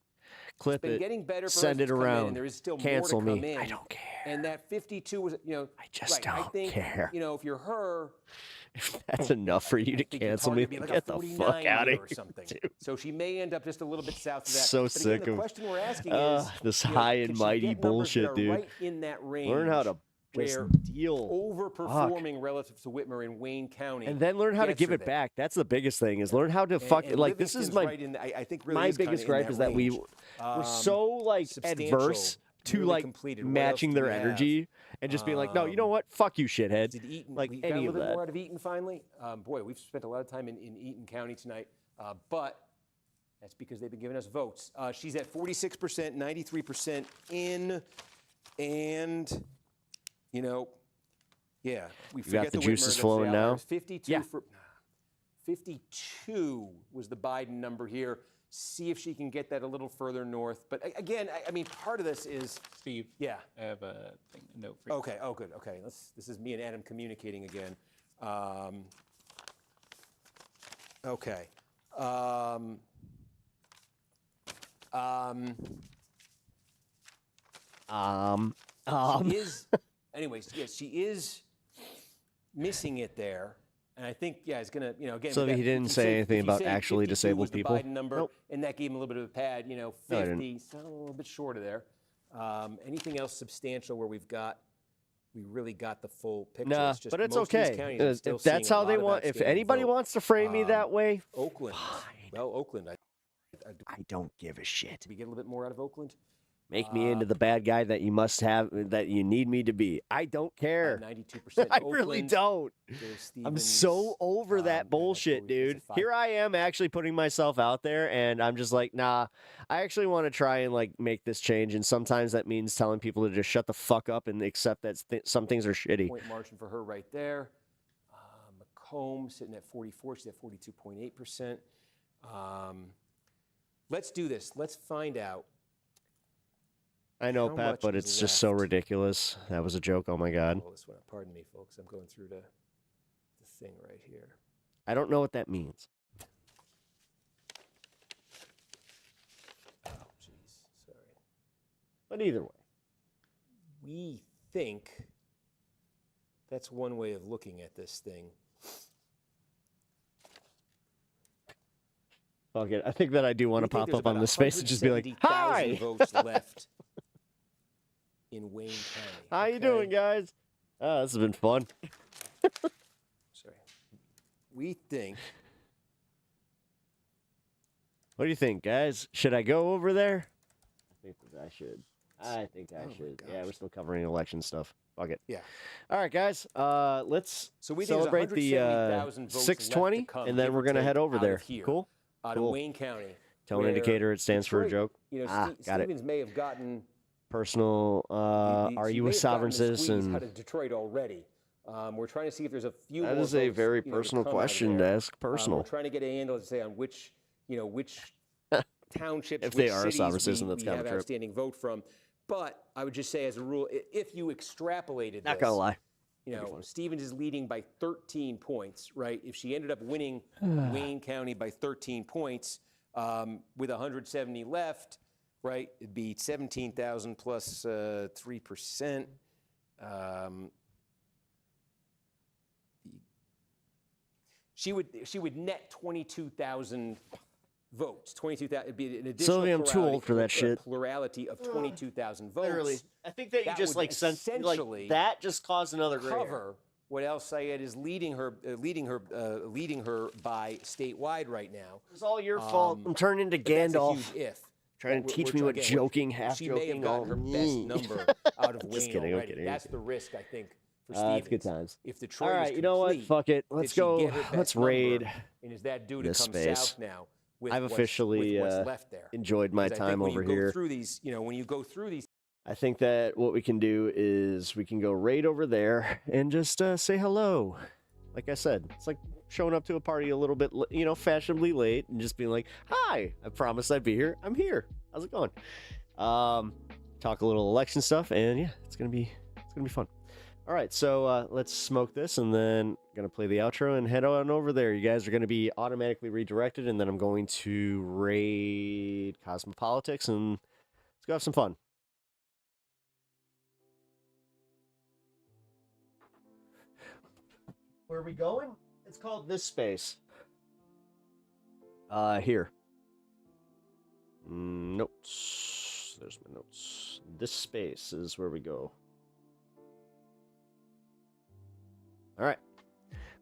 Clip it's been it. Getting better for send us it to come in, around. and there is still Cancel more to come me. in. I don't care. And that 52 was, I just don't care. If you're her, if that's enough for you to cancel me, like get the fuck out of here. Or something. So she may end up just a little bit south of that. So but sick again, of the question we're asking is, this high and mighty bullshit, dude. Right in that range. Learn how to just where deal. Overperforming relative to Whitmer in Wayne County. And then learn how to give it back. That's the biggest thing is learn how to fuck and like this is my right in, I think really my is biggest gripe is that we're so like adverse to really like completed. What matching else do their we have? energy and just being like, no, you know what? Fuck you, shithead. Did Eaton, like we got a any little of bit more that. out of Eaton finally. Boy, we've spent a lot of time in Eaton County tonight, but that's because they've been giving us votes. She's at 46%, 93% in, and yeah, we You got forget the Whitmer, juices that's the flowing now? outliers. 52 for 52 was the Biden number here. See if she can get that a little further north. But again, I mean, part of this is Steve. Yeah. I have a note for you. Okay. Oh, good. Okay. This is me and Adam communicating again. Okay. She is. Anyways, yes, she is missing it there. And I think, it's going to, again. So he didn't say anything about actually disabled people? Biden number, Nope. and that gave him a little bit of a pad, 50, so a little bit short of there. Anything else substantial where we really got the full picture? Nah, it's just but it's most of these okay. counties, I'm still If that's seeing a how they lot of want, if outstanding anybody vote. wants to frame me that way, Oakland. Well, Oakland. I don't give a shit. Did we get a little bit more out of Oakland? Make me into the bad guy that you must have, that you need me to be. I don't care. 92%. I really don't. I'm so over that bullshit, dude. Here I am actually putting myself out there, and I'm just like, nah, I actually want to try and like make this change. And sometimes that means telling people to just shut the fuck up and accept that some things are shitty. Point margin for her right there. McComb sitting at 44. She's at 42.8%. Let's do this. Let's find out. I know, How Pat, much but is it's just so left? ridiculous. That was a joke. Oh my God. Pull this one up. Pardon me, folks. I'm going through the thing right here. I don't know what that means. Oh, jeez. Sorry. But either way. We think that's one way of looking at this thing. Fuck it. I think that I do want to We think pop there's up on about this space and just be like, 170,000 hi! votes left in Wayne County. How you doing, guys? This has been fun. Sorry. We think. What do you think, guys? Should I go over there? I think that I should. I think I should. Yeah, we're still covering election stuff. Fuck it. Yeah. All right, guys. Let's So we think there's celebrate the 170,000 votes 620, left to come, and then give we're or gonna take, head over out there. of here, Cool. Out Cool. of Wayne County. Tone where indicator. It stands for a Detroit, joke. Got it. Stevens may have gotten. Personal. Are she you may a have sovereign gotten the squeeze citizen? Out of Detroit already. We're trying to see if there's a few. That more is a votes, very to personal come out of question there. to ask. Personal. We're trying to get a handle to say on which townships, If they which are a cities sovereign citizen, we that's kind of have a trip. outstanding vote from. But I would just say, as a rule, if you extrapolated Not this, gonna lie. Stevens is leading by 13 points, right? If she ended up winning Wayne County by 13 points, with 170 left, right, it'd be 17,000 plus 3%. She would net 22,000 votes. 22,000. It'd be an additional Sylvia, I'm too old for that shit. Plurality of 22,000 votes. Literally. I think that you just would essentially like that just caused another gray hair. cover what El Sayed is leading her by statewide right now. It's all your fault. I'm turning into Gandalf. That's a huge if. Trying to teach me what joking, half she joking. She may have gotten her best number out of Wayne Just kidding, already. I'm kidding. That's the risk, I think, for Stevens. It's good times. If Detroit all right, is you know what? complete, Fuck it. Let's go. Let's raid. And is that due to this come space. south now? With I've officially what's left there? enjoyed my time over here. Through these, when you go through these. I think that what we can do is we can go raid over there and just say hello. Like I said, it's like showing up to a party a little bit, fashionably late and just being like, "Hi, I promised I'd be here. I'm here. How's it going?" Talk a little election stuff, and yeah, it's gonna be fun. All right, so let's smoke this, and then gonna play the outro and head on over there. You guys are gonna be automatically redirected, and then I'm going to raid Cosmopolitics, and let's go have some fun. Where are we going? It's called this space. Here. Notes. There's my notes. This space is where we go. All right.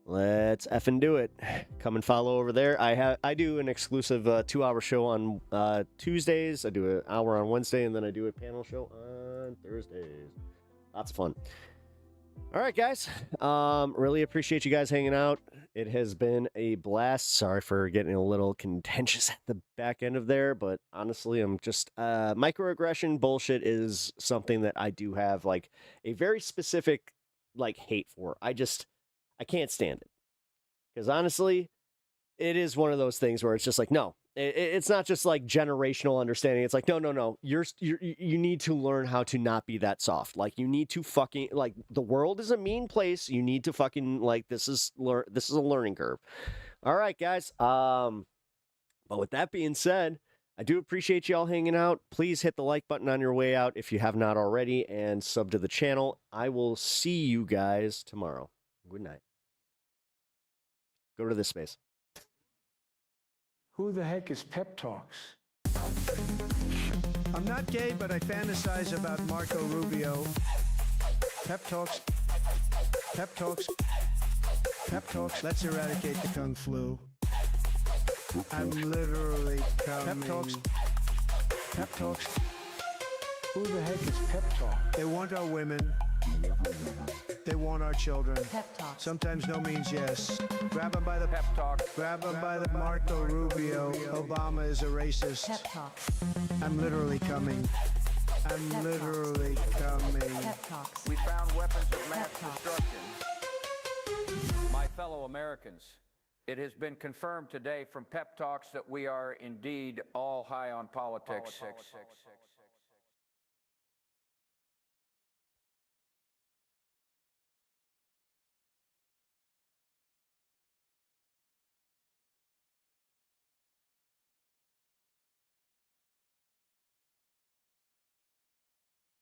Let's effing do it. Come and follow over there. I do an exclusive 2-hour show on Tuesdays. I do an hour on Wednesday, and then I do a panel show on Thursdays. Lots of fun. All right, guys. Really appreciate you guys hanging out. It has been a blast. Sorry for getting a little contentious at the back end of there, but honestly, I'm just microaggression bullshit is something that I do have like a very specific hate for. I can't stand it. Because honestly, it is one of those things where it's just like, no, it's not just like generational understanding. It's like, no, you need to learn how to not be that soft. Like, you need to fucking, like, the world is a mean place. You need to fucking, like, this is a learning curve. All right, guys. But with that being said, I do appreciate y'all hanging out. Please hit the like button on your way out if you have not already, and sub to the channel. I will see you guys tomorrow. Good night. Go to this space. Who the heck is Pep Talks? I'm not gay, but I fantasize about Marco Rubio. Pep Talks. Pep Talks. Pep Talks. Let's eradicate the Kung Flu. I'm literally coming. Pep Talks. Pep Talks. Who the heck is Pep Talk? They want our women. They want our children. Pep Talk. Sometimes no means yes. Grab them by the pep talk. Grab them by the Marco Rubio. Obama is a racist. Pep Talk. I'm literally coming. I'm literally coming. Pep Talks. We found weapons of mass destruction. My fellow Americans, it has been confirmed today from Pep Talks that we are indeed all high on politics.